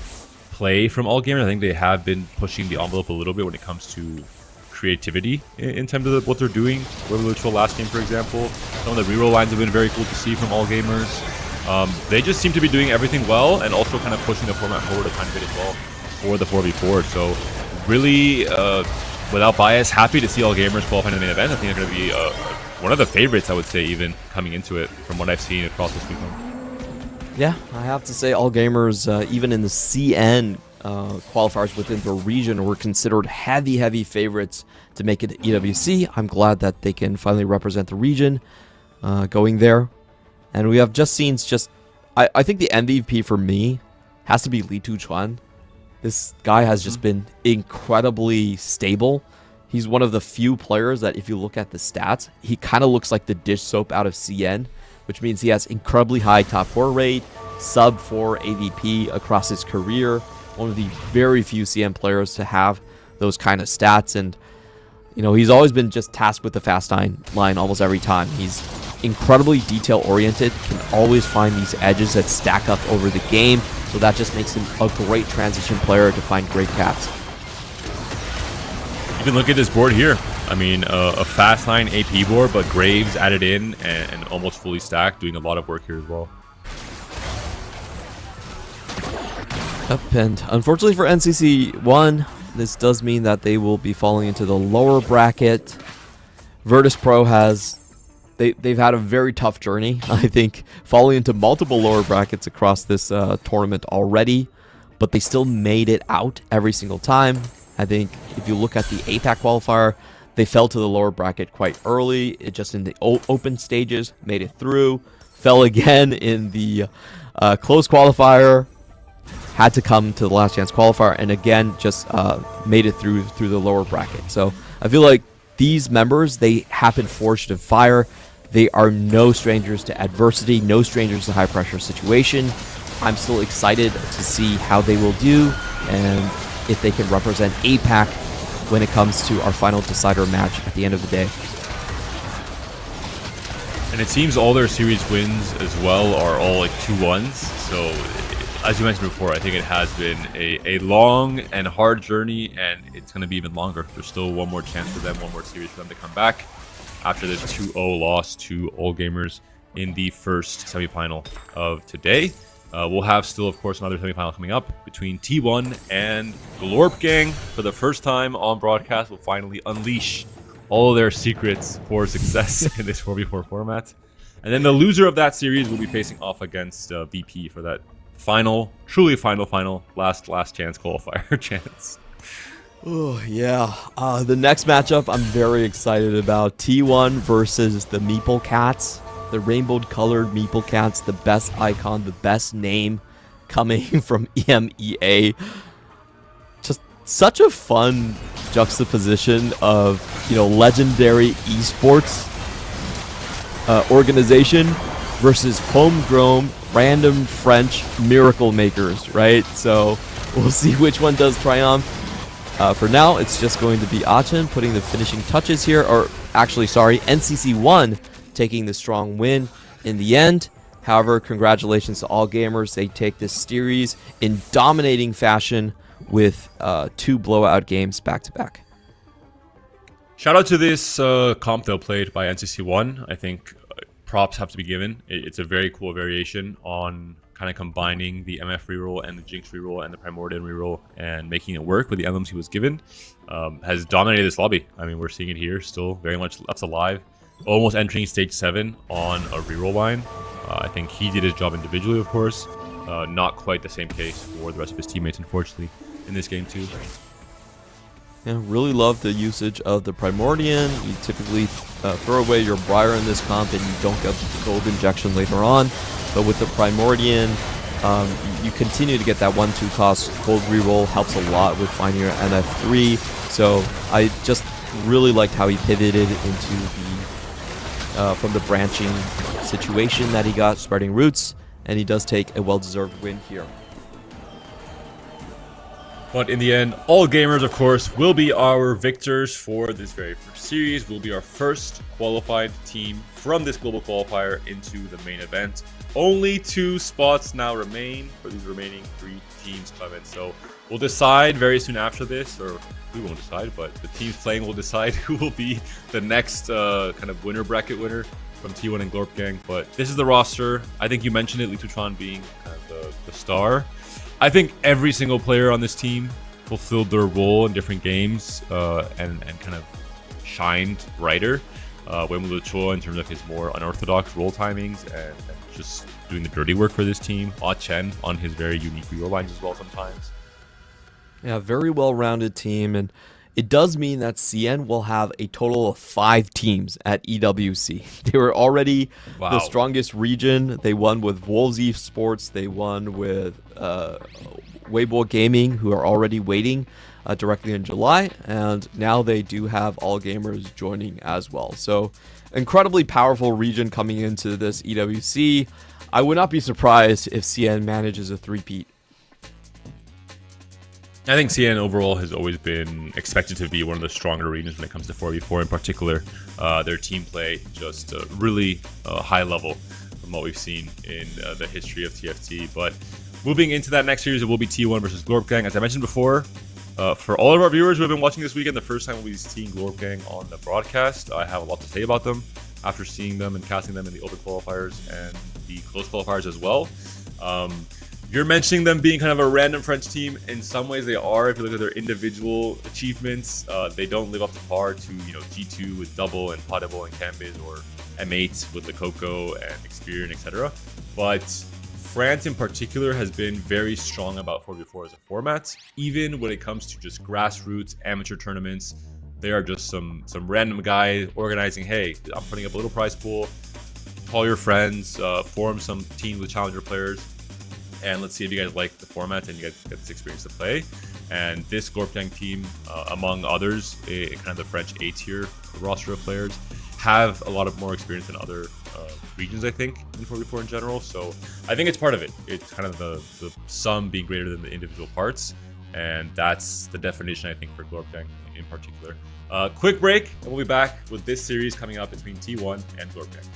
play from all gamers. I think they have been pushing the envelope a little bit when it comes to creativity in terms of what they're doing. Virtual last game, for example, some of the reroll lines have been very cool to see from all gamers. They just seem to be doing everything well and also kind of pushing the format forward a tiny bit as well for the 4v4. So really, without bias, happy to see all gamers qualifying in the main event. I think they're going to be one of the favorites, I would say, even coming into it from what I've seen across this weekend. Yeah, I have to say all gamers, even in the CN qualifiers within the region, were considered heavy favorites to make it EWC. I'm glad that they can finally represent the region going there. And we have just seen I think the MVP for me has to be Lituchuan. This guy has just been incredibly stable. He's one of the few players that if you look at the stats, he kind of looks like the dish soap out of CN, which means he has incredibly high top 4 rate, sub 4 AVP across his career. One of the very few CN players to have those kind of stats. And, you know, he's always been just tasked with the Fast 9 line almost every time. He's incredibly detail-oriented, can always find these edges that stack up over the game, so that just makes him a great transition player to find great caps. You can look at this board here. I mean, a Fast 9 AP board, but Graves added in and almost fully stacked, doing a lot of work here as well. Up, and unfortunately for NCC1, this does mean that they will be falling into the lower bracket. Virtus.pro they've had a very tough journey, I think, falling into multiple lower brackets across this tournament already, but they still made it out every single time. I think if you look at the APAC qualifier, they fell to the lower bracket quite early. It just in the open stages made it through, fell again in the closed qualifier, had to come to the last chance qualifier, and again just made it through the lower bracket. So I feel like these members, they have been forged in fire. They are no strangers to adversity, no strangers to high pressure situation. I'm still excited to see how they will do and if they can represent APAC when it comes to our final decider match at the end of the day. And it seems all their series wins as well are all like 2-1s. So as you mentioned before, I think it has been a long and hard journey, and it's going to be even longer. There's still one more chance for them, one more series for them to come back after this 2-0 loss to All Gamers in the first semifinal of today. We'll have still, of course, another semifinal coming up between T1 and GlorpGang. For the first time on broadcast, we'll finally unleash all their secrets for success in this 4v4 format. And then the loser of that series will be facing off against VP for that final, truly final, last chance qualifier chance. Oh, yeah. The next matchup I'm very excited about. T1 versus the Meeple Cats. The rainbow-colored Meeple Cats, the best icon, the best name coming from EMEA. Just such a fun juxtaposition of, you know, legendary esports organization versus homegrown random French miracle makers, right? So we'll see which one does triumph. For now, it's just going to be Achen putting the finishing touches here, or actually, sorry, NCC1 taking the strong win in the end. However, congratulations to all gamers. They take this series in dominating fashion with 2 blowout games back-to-back. Shout out to this comp though played by NCC1. I think props have to be given. It's a very cool variation on kind of combining the MF reroll and the Jinx reroll and the Primordial reroll and making it work with the emblems he was given. Has dominated this lobby. I mean, we're seeing it here still very much left alive. Almost entering stage 7 on a reroll line. I think he did his job individually, of course. Not quite the same case for the rest of his teammates, unfortunately, in this game too. Yeah, really love the usage of the Primordian. You typically throw away your Briar in this comp and you don't get the gold injection later on. But with the Primordian, you continue to get that 1-2 cost. Gold reroll helps a lot with finding your NF3. So I just really liked how he pivoted into the from the branching situation that he got, spreading roots, and he does take a well-deserved win here. But in the end, all gamers, of course, will be our victors for this very first series. We'll be our first qualified team from this global qualifier into the main event. Only 2 spots now remain for these remaining 3 teams, Clement. So we'll decide very soon after this, or we won't decide, but the teams playing will decide who will be the next kind of winner bracket winner from T1 and GlorpGang. But this is the roster. I think you mentioned it, Litutron being kind of the star. I think every single player on this team fulfilled their role in different games and kind of shined brighter. Wemulu Chua in terms of his more unorthodox role timings and just doing the dirty work for this team. Ah Chen on his very unique reroll lines as well sometimes. Yeah, very well-rounded team, and it does mean that CN will have a total of 5 teams at EWC. They were already the strongest region. They won with Wolves Esports. They won with Weibo Gaming, who are already waiting directly in July. And now they do have all gamers joining as well. So incredibly powerful region coming into this EWC. I would not be surprised if CN manages a three-peat. I think CN overall has always been expected to be one of the stronger regions when it comes to 4v4 in particular. Their team play just really high level from what we've seen in the history of TFT. But moving into that next series, it will be T1 versus GlorpGang. As I mentioned before, for all of our viewers who have been watching this weekend, the first time we'll be seeing GlorpGang on the broadcast. I have a lot to say about them after seeing them and casting them in the open qualifiers and the close qualifiers as well. You're mentioning them being kind of a random French team. In some ways they are. If you look at their individual achievements, they don't live up to par to, you know, G2 with Double and Potable and Cambiz, or M8 with the Coco and Experian, etc. But France in particular has been very strong about 4v4 as a format. Even when it comes to just grassroots amateur tournaments, they are just some random guy organizing, hey, I'm putting up a little prize pool, call your friends, form some teams with challenger players, and let's see if you guys like the format and you guys get this experience to play. And this GlorpGang team, among others, kind of the French A-tier roster of players, have a lot of more experience than other regions, I think, in 4v4 in general. So I think it's part of it. It's kind of the sum being greater than the individual parts. And that's the definition, I think, for GlorpGang in particular. Quick break, and we'll be back with this series coming up between T1 and GlorpGang.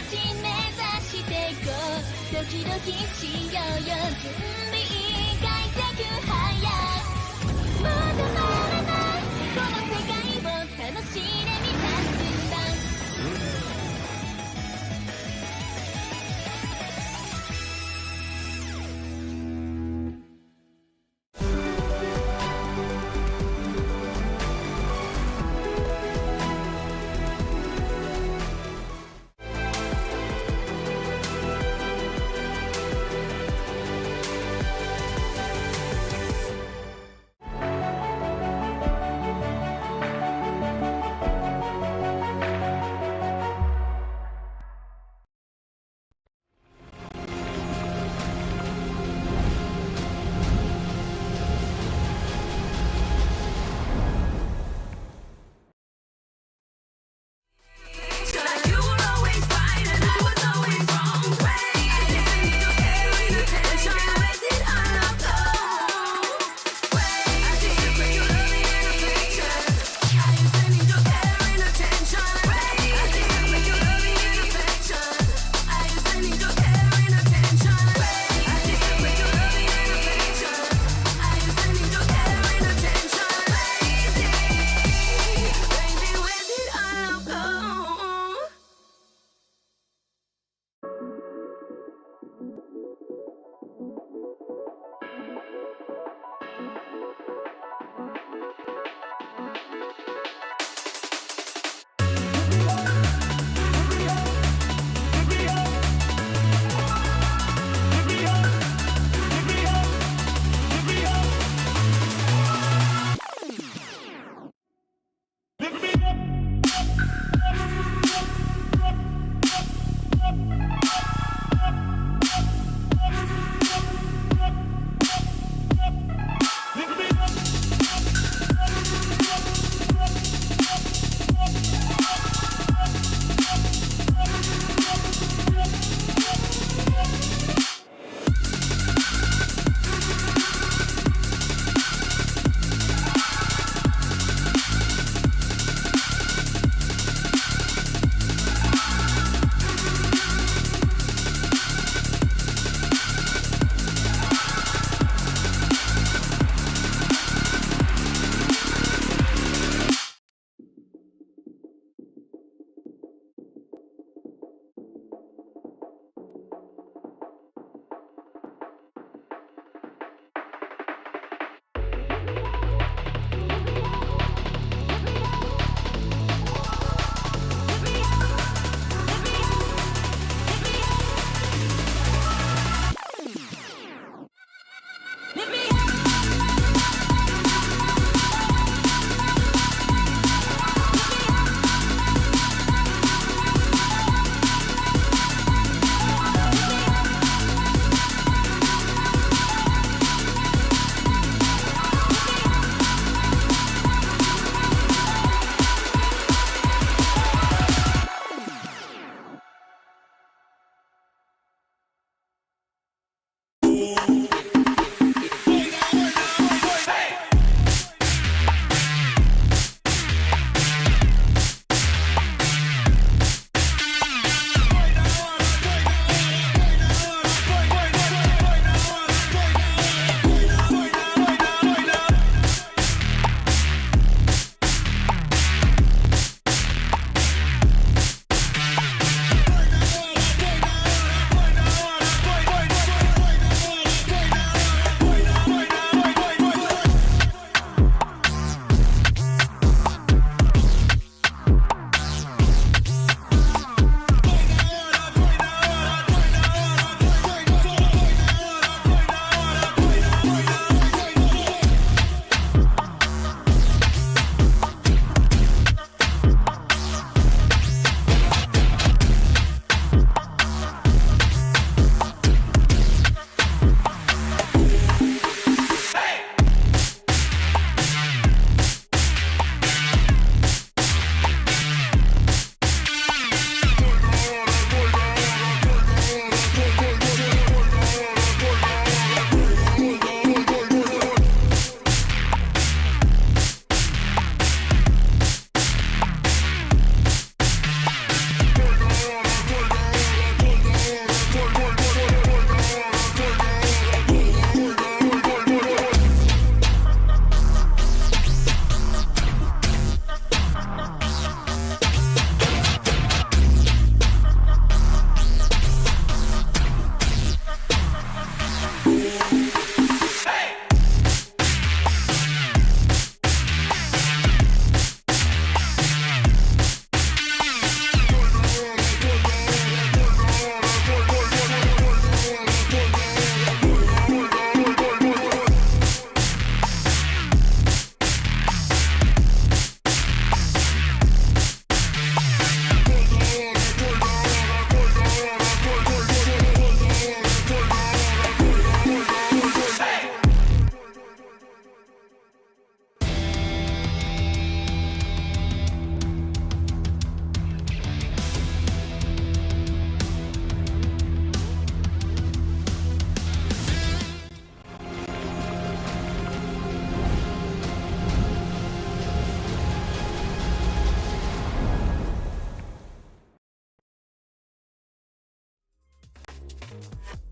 ち目指していこうドキドキしようよ準備快適早もう止まらないこの世界を楽しんでみたんだ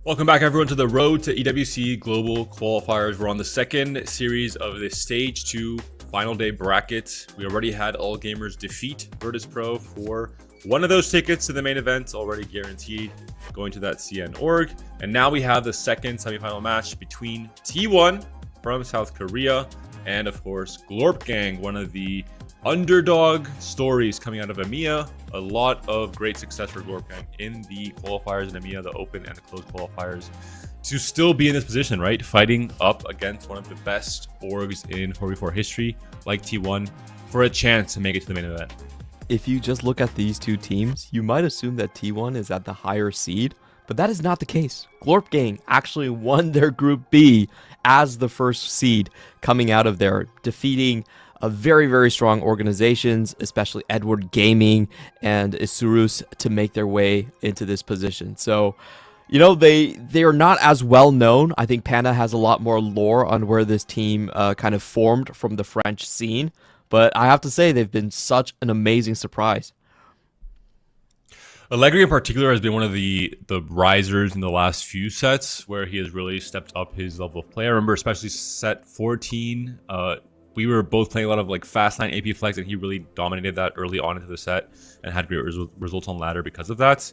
Welcome back, everyone, to the road to EWC Global Qualifiers. We're on the second series of this Stage 2 final day bracket. We already had All Gamers defeat Virtus.pro for one of those tickets to the main event, already guaranteed, going to that CN org. And now we have the second semifinal match between T1 from South Korea and, of course, GlorpGang, one of the underdog stories coming out of EMEA. A lot of great success for GlorpGang in the qualifiers in EMEA, the open and the closed qualifiers, to still be in this position, right? Fighting up against one of the best orgs in 4v4 history, like T1, for a chance to make it to the main event. If you just look at these two teams, you might assume that T1 is at the higher seed, but that is not the case. GlorpGang actually won their Group B as the first seed coming out of there, defeating very, very strong organizations, especially Edward Gaming and Isurus, to make their way into this position. So, you know, they are not as well known. I think Panda has a lot more lore on where this team kind of formed from the French scene. But I have to say, they've been such an amazing surprise. Allegri in particular has been one of the risers in the last few sets, where he has really stepped up his level of play. I remember especially set 14, we were both playing a lot of like fast line AP flags, and he really dominated that early on into the set and had great results on ladder because of that.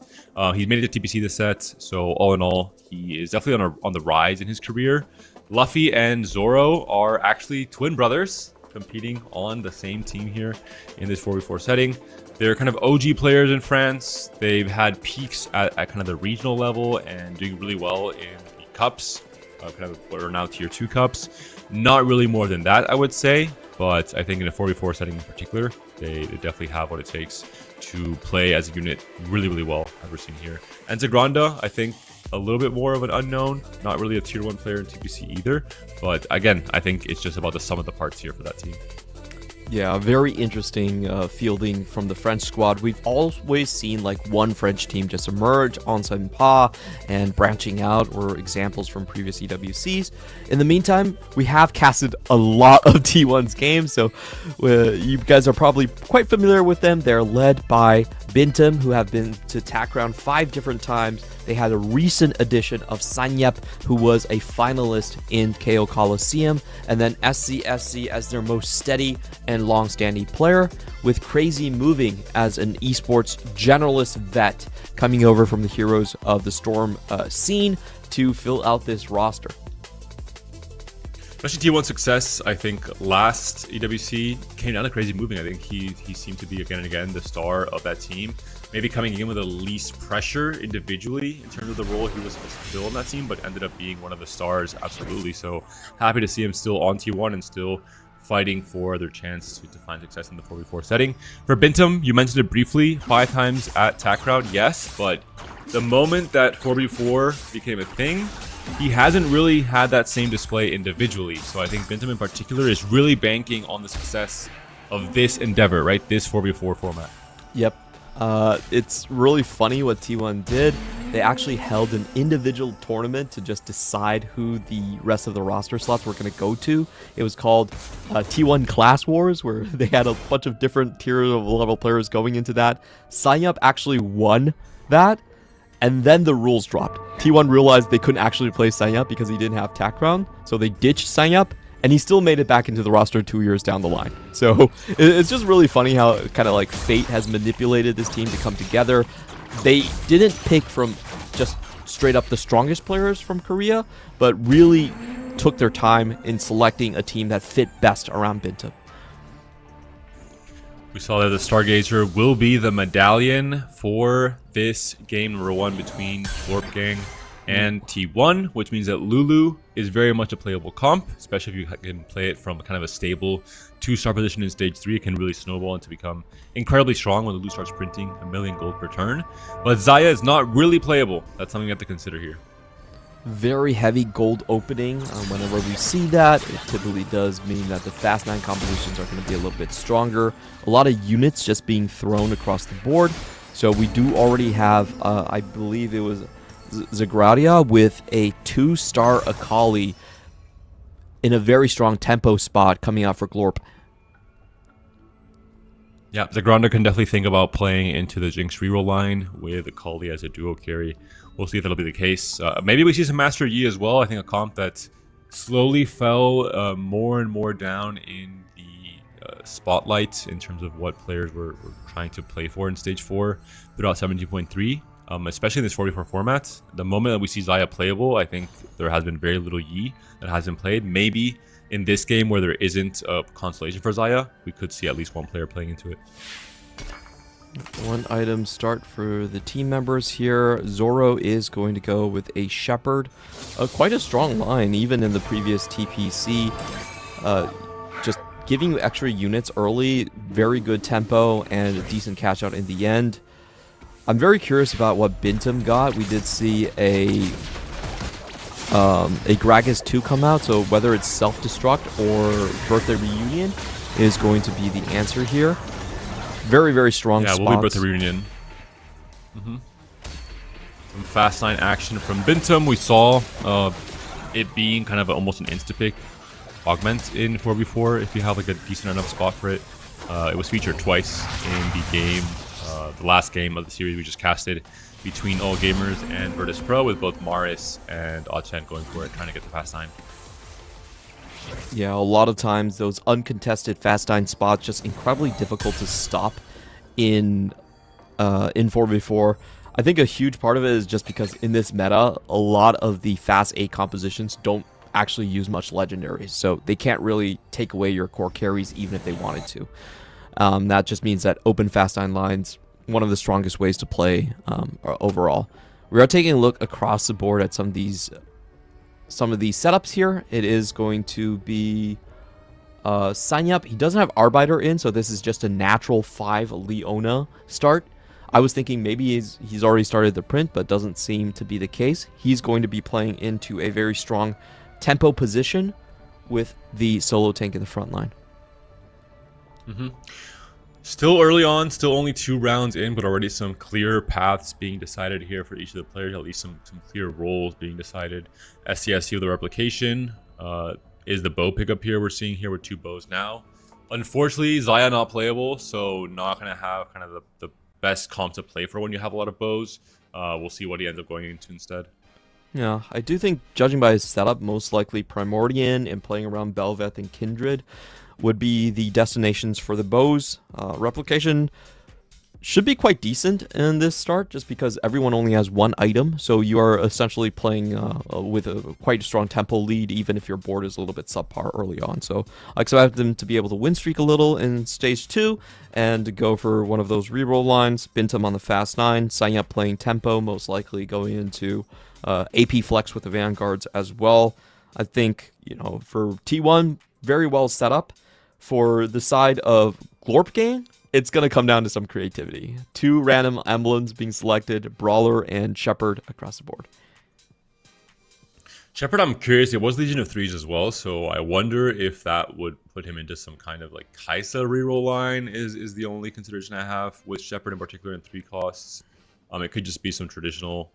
He's made it to TPC this set, so all in all, he is definitely on the rise in his career. Luffy and Zoro are actually twin brothers competing on the same team here in this 4v4 setting. They're kind of OG players in France. They've had peaks at kind of the regional level and doing really well in the cups, kind of what are now tier 2 cups. Not really more than that, I would say, but I think in a 4v4 setting in particular, they definitely have what it takes to play as a unit really, really well, as we're seeing here. And Zagranda, I think, a little bit more of an unknown, not really a tier 1 player in TPC either, but again, I think it's just about the sum of the parts here for that team. Yeah, very interesting fielding from the French squad. We've always seen like one French team just emerge, Ensemble Pas, and branching out were examples from previous EWCs. In the meantime, we have casted a lot of T1's games, so you guys are probably quite familiar with them. They're led by Bintum, who have been to TAC round 5 different times. They had a recent addition of Sanyep, who was a finalist in KO Coliseum, and then SCSC as their most steady and long-standing player, with Crazy moving as an esports generalist vet coming over from the Heroes of the Storm scene to fill out this roster. Especially T1 success, I think last EWC came down to Crazy moving. I think he seemed to be again and again the star of that team. Maybe coming in with the least pressure individually in terms of the role he was supposed to fill on that team, but ended up being one of the stars, absolutely. So happy to see him still on T1 and still fighting for their chance to find success in the 4v4 setting. For Bintum, you mentioned it briefly, 5 times at TAC Crowd, yes, but the moment that 4v4 became a thing, he hasn't really had that same display individually. So I think Bintum in particular is really banking on the success of this endeavor, right? This 4v4 format. Yep. It's really funny what T1 did. They actually held an individual tournament to just decide who the rest of the roster slots were going to go to. It was called T1 Class Wars, where they had a bunch of different tier level players going into that. Sanyup actually won that, and then the rules dropped. T1 realized they couldn't actually play Sanyup because he didn't have TAC round, so they ditched Sanyup, and he still made it back into the roster 2 years down the line. So it's just really funny how kind of like fate has manipulated this team to come together. They didn't pick from just straight up the strongest players from Korea, but really took their time in selecting a team that fit best around Bintum. We saw that the Stargazer will be the medallion for this game number 1 between GlorpGang and T1, which means that Lulu is very much a playable comp, especially if you can play it from kind of a stable 2-star position in stage 3. It can really snowball and to become incredibly strong when Lulu starts printing 1,000,000 gold per turn. But Zaya is not really playable. That's something you have to consider here. Very heavy gold opening. Whenever we see that, it typically does mean that the Fast 9 compositions are going to be a little bit stronger. A lot of units just being thrown across the board. So we do already have, I believe it was Zagradia with a 2-star Akali in a very strong tempo spot coming out for Glorp. Yeah, Zagranda can definitely think about playing into the Jinx reroll line with Kali as a duo carry. We'll see if that'll be the case. Maybe we see some Master Yi as well. I think a comp that slowly fell more and more down in the spotlight in terms of what players were trying to play for in Stage 4 throughout 17.3. Especially in this 44 format. The moment that we see Xayah playable, I think there has been very little Yi that has been played. Maybe in this game where there isn't a constellation for Xayah, we could see at least one player playing into it. One item start for the team members here. Zoro is going to go with a Shepherd. Quite a strong line, even in the previous TPC. Just giving you extra units early, very good tempo, and a decent catch out in the end. I'm very curious about what Bintum got. We did see a Gragas 2 come out, so whether it's self-destruct or birthday reunion is going to be the answer here. Very, very strong spots. Yeah, we'll be birthday reunion. Some fast line action from Bintum. We saw it being kind of almost an insta-pick augment in 4v4 if you have like a decent enough spot for it. It was featured twice in the game. The last game of the series we just casted between All Gamers and Virtus.pro with both Maris and Oddchen going for it, trying to get the fast 9. Yeah, a lot of times those uncontested fast 9 spots just incredibly difficult to stop in 4v4. I think a huge part of it is just because in this meta, a lot of the fast 8 compositions don't actually use much legendaries, so they can't really take away your core carries even if they wanted to. That just means that open fast 9 lines, one of the strongest ways to play overall. We are taking a look across the board at some of these setups here. It is going to be signing up. He doesn't have Arbiter in, so this is just a natural 5 Leona start. I was thinking maybe he's already started the print, but doesn't seem to be the case. He's going to be playing into a very strong tempo position with the solo tank in the front line. Still early on, still only 2 rounds in, but already some clear paths being decided here for each of the players, at least some clear roles being decided. SCSC with the replication is the bow pickup here we're seeing here with 2 bows now. Unfortunately, Xayah not playable, so not going to have kind of the best comp to play for when you have a lot of bows. We'll see what he ends up going into instead. Yeah, I do think, judging by his setup, most likely Primordian and playing around Belveth and Kindred would be the destinations for the bows. Replication should be quite decent in this start, just because everyone only has 1 item, so you are essentially playing with a quite strong tempo lead, even if your board is a little bit subpar early on. So I expect them to be able to win streak a little in stage 2 and go for one of those reroll lines. Bintum on the fast 9, signing up playing tempo, most likely going into AP flex with the Vanguards as well. I think, for T1, very well set up. For the side of GlorpGang, it's going to come down to some creativity. 2 random emblems being selected, Brawler and Shepherd across the board. Shepherd, I'm curious. It was Legion of Threes as well, so I wonder if that would put him into some kind of like Kaisa reroll line is the only consideration I have with Shepherd in particular in 3 costs. It could just be some traditional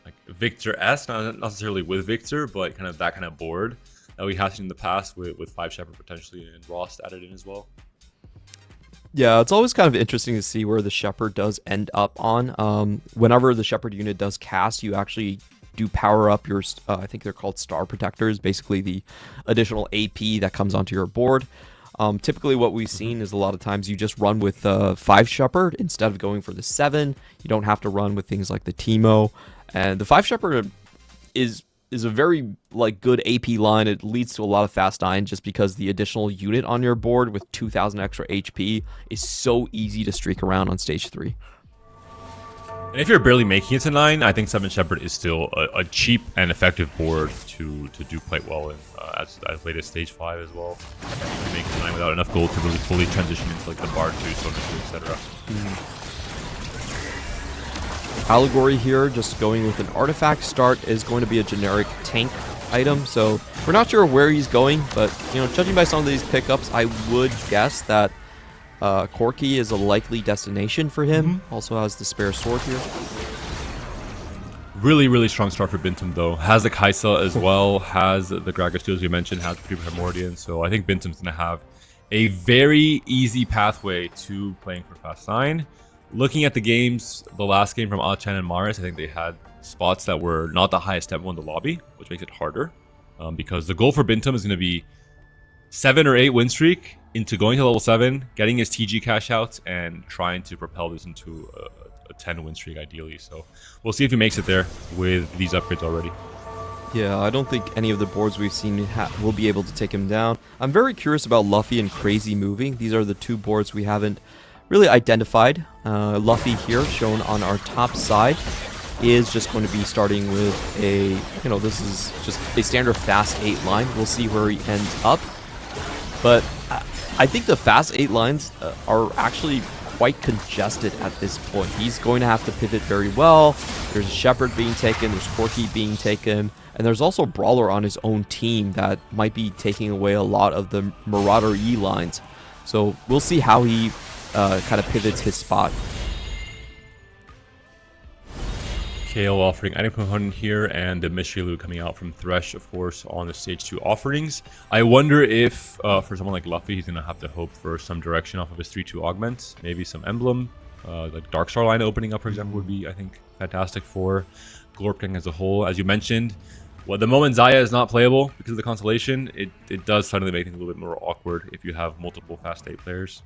like Victor-esque, not necessarily with Victor, but kind of that kind of board that we have seen in the past with 5 Shepherd potentially and Rost added in as well. Yeah, it's always kind of interesting to see where the Shepherd does end up on. Whenever the Shepherd unit does cast, you actually do power up your, I think they're called Star Protectors, basically the additional AP that comes onto your board. Typically what we've seen is a lot of times you just run with 5 Shepherd instead of going for the 7. You don't have to run with things like the Teemo. And the 5 Shepherd is a very good AP line. It leads to a lot of fast 9 just because the additional unit on your board with 2,000 extra HP is so easy to streak around on stage 3. And if you're barely making it to 9, I think 7 Shepherd is still a cheap and effective board to do quite well in as late as stage 5 as well. Make it to 9 without enough gold to really fully transition into like the Bar 2, Sonar 2, etc. Allegory here, just going with an artifact start, is going to be a generic tank item, so we're not sure where he's going, but judging by some of these pickups, I would guess that Corki is a likely destination for him. Also has the spare sword here. Really, really strong start for Bintum though. Has the Kaisa as well, has the Gragas 2 as we mentioned, has the Primordian, so I think Bintum's going to have a very easy pathway to playing for Fast 9. Looking at the games, the last game from Achan and Maris, I think they had spots that were not the highest tempo in the lobby, which makes it harder. Because the goal for Bintum is going to be 7 or 8 win streak into going to level 7, getting his TG cash outs, and trying to propel this into a 10 win streak ideally. So we'll see if he makes it there with these upgrades already. Yeah, I don't think any of the boards we've seen will be able to take him down. I'm very curious about Luffy and Crazy moving. These are the two boards we haven't really identified. Luffy here, shown on our top side, is just going to be starting with a, this is just a standard fast 8 line. We'll see where he ends up. But I think the fast 8 lines are actually quite congested at this point. He's going to have to pivot very well. There's Shepard being taken, there's Corki being taken, and there's also Brawler on his own team that might be taking away a lot of the Marauder E lines. So we'll see how he kind of pivots his spot. Kale offering item component here, and the mystery loot coming out from Thresh, of course, on the stage 2 offerings. I wonder if for someone like Luffy, he's going to have to hope for some direction off of his 3-2 augments. Maybe some emblem, like Dark Star line opening up, for example, would be, I think, fantastic for GlorpGang as a whole. As you mentioned, well, the moment Zaya is not playable because of the constellation, it does suddenly make things a little bit more awkward if you have multiple fast 8 players.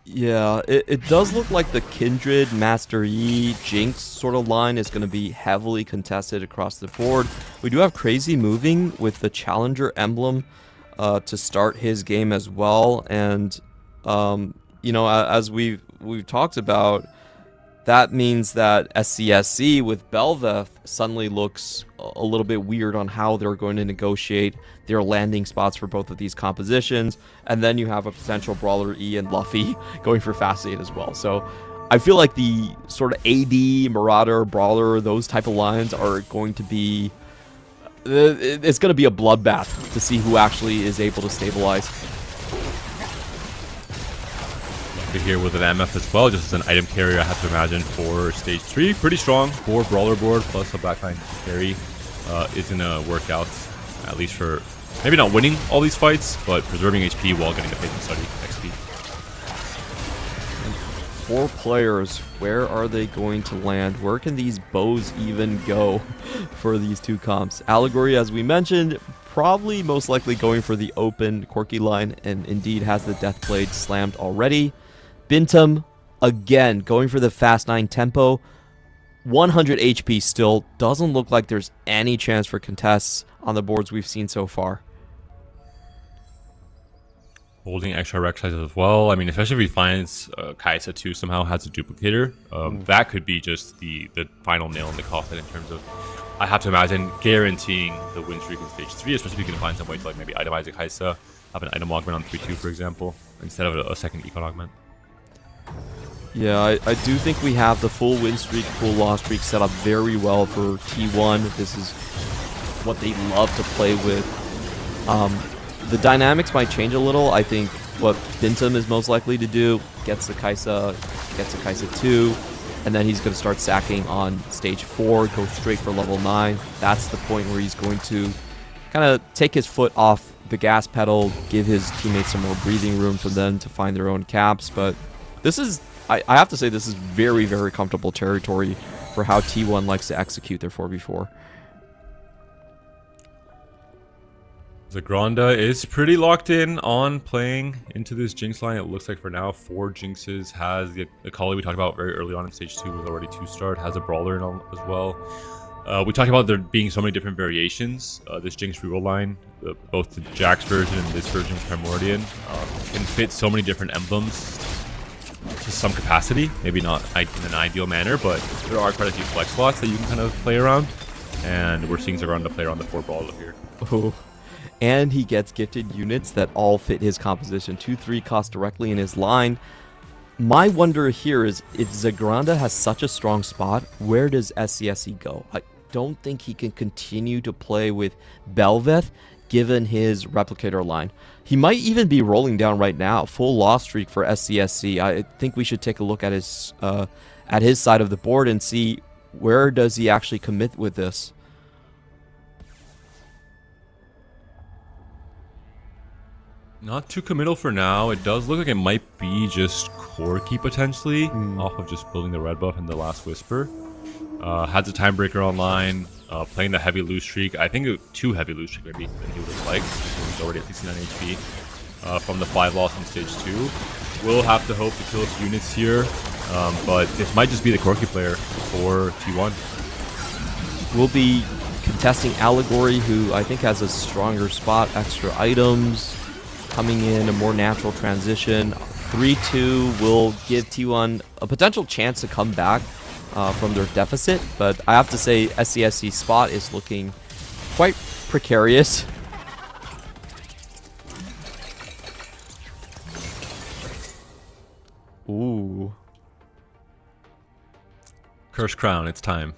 Yeah, it does look like the Kindred, Master Yi, Jinx sort of line is going to be heavily contested across the board. We do have Crazy moving with the Challenger emblem to start his game as well. And, as we've talked about, that means that SCSC with Belveth suddenly looks a little bit weird on how they're going to negotiate their landing spots for both of these compositions. And then you have a potential Brawler E and Luffy going for Fast 8 as well. So I feel like the sort of AD, Marauder, Brawler, those type of lines are going to be... It's going to be a bloodbath to see who actually is able to stabilize. Here with an MF as well, just as an item carrier, I have to imagine, for stage 3. Pretty strong for Brawler board, plus a backline carry is going to work out, at least for maybe not winning all these fights, but preserving HP while getting the patient study XP. 4 players, where are they going to land? Where can these bows even go for these two comps? Allegory, as we mentioned, probably most likely going for the open Corki line, and indeed has the Deathblade slammed already. Bintum, again, going for the fast 9 tempo. 100 HP still. Doesn't look like there's any chance for contests on the boards we've seen so far. Holding extra rec sizes as well. I mean, especially if he finds Kaisa 2 somehow has a duplicator. That could be just the final nail in the coffin in terms of, I have to imagine, guaranteeing the win streak in stage 3, especially if you can find some way to like maybe itemize a Kaisa, have an item augment on 3-2, for example, instead of a second econ augment. Yeah, I do think we have the full win streak, full loss streak set up very well for T1. This is what they love to play with. The dynamics might change a little. I think what Bintum is most likely to do, gets a Kaisa 2, and then he's going to start sacking on stage 4, go straight for level 9. That's the point where he's going to kind of take his foot off the gas pedal, give his teammates some more breathing room for them to find their own caps. But this is, I have to say, this is very, very comfortable territory for how T1 likes to execute their 4v4. Zagranda is pretty locked in on playing into this Jinx line. It looks like for now 4 Jinxes. Has the Akali we talked about very early on in stage 2 was already 2-starred. Has a Brawler in as well. We talked about there being so many different variations. This Jinx reroll line, both the Jax version and this version of Primordian, can fit so many different emblems to some capacity. Maybe not in an ideal manner, but there are quite a few flex slots that you can kind of play around. And we're seeing Zagranda play around the 4 Brawler here. Oh. And he gets gifted units that all fit his composition. 2-3 cost directly in his line. My wonder here is, if Zagranda has such a strong spot, where does SCSC go? I don't think he can continue to play with Belveth, given his replicator line. He might even be rolling down right now. Full loss streak for SCSC. I think we should take a look at his side of the board and see where does he actually commit with this. Not too committal for now. It does look like it might be just Corki potentially, off of just building the red buff and the last whisper. Has a timebreaker online, playing the heavy loose streak. I think 2 heavy loose streak maybe than he would have liked. So he's already at 69 HP from the 5 loss in stage 2. We'll have to hope to kill his units here, but this might just be the Corki player for T1. We'll be contesting Allegory, who I think has a stronger spot, extra items, coming in, a more natural transition. 3-2 will give T1 a potential chance to come back from their deficit, but I have to say SCSC's spot is looking quite precarious. Ooh. Curse Crown, it's time.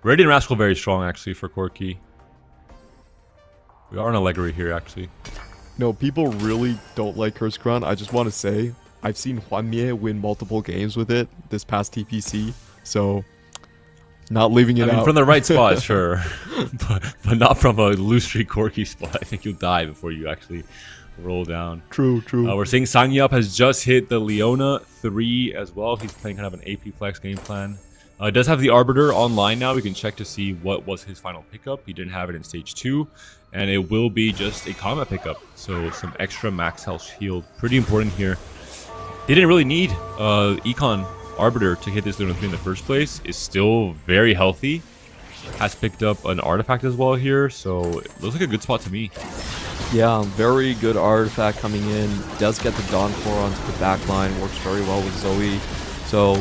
Radiant Rascal very strong actually for Corki. We are on Allegory here actually. No, people really don't like Curse Crown. I just want to say, I've seen Hwanmie win multiple games with it this past TPC, so not leaving it out. From the right spot, sure, but not from a loose streak Corki spot. I think you'll die before you actually roll down. True. We're seeing Sanyup has just hit the Leona 3 as well. He's playing kind of an AP flex game plan. Does have the Arbiter online now. We can check to see what was his final pickup. He didn't have it in stage 2, and it will be just a combat pickup. So some extra max health shield, pretty important here. They didn't really need Econ Arbiter to hit this Leona 3 in the first place. Is still very healthy. Has picked up an artifact as well here, so it looks like a good spot to me. Yeah, very good artifact coming in. Does get the Dawn Core onto the back line. Works very well with Zoe. So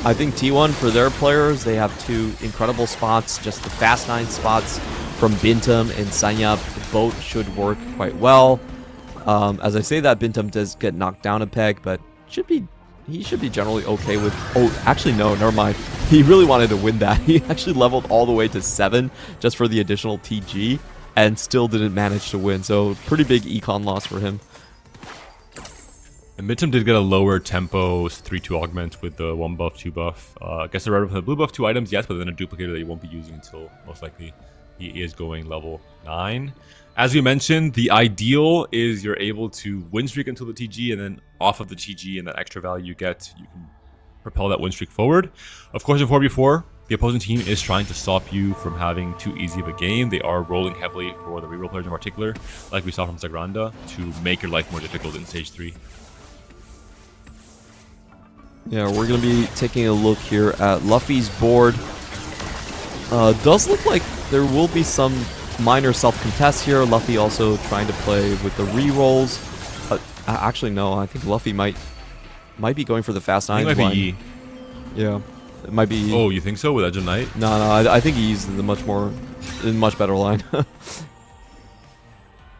I think T1 for their players, they have 2 incredible spots. Just the Fast 9 spots from Bintum and Sanyap. Both should work quite well. As I say that, Bintum does get knocked down a peg, but he should be generally okay with... Oh, actually, no, never mind. He really wanted to win that. He actually leveled all the way to 7 just for the additional TG and still didn't manage to win. So pretty big econ loss for him. And Midterm did get a lower tempo 3-2 augment with the 1 buff, 2 buff. I guess the red buff and the blue buff, 2 items, yes, but then a duplicator that he won't be using until most likely he is going level 9. As we mentioned, the ideal is you're able to win streak until the TG, and then off of the TG and that extra value you get, you can propel that win streak forward. Of course, in 4v4, the opposing team is trying to stop you from having too easy of a game. They are rolling heavily for the reroll players in particular, like we saw from Zagranda, to make your life more difficult in stage 3. Yeah, we're going to be taking a look here at Luffy's board. Does look like there will be some minor self-contests here. Luffy also trying to play with the rerolls. Actually, no, I think Luffy might be going for the Fast 9 I think it might be line. Yeah, it might be... Oh, you think so with Edge of Night? No, I think he used the much better line.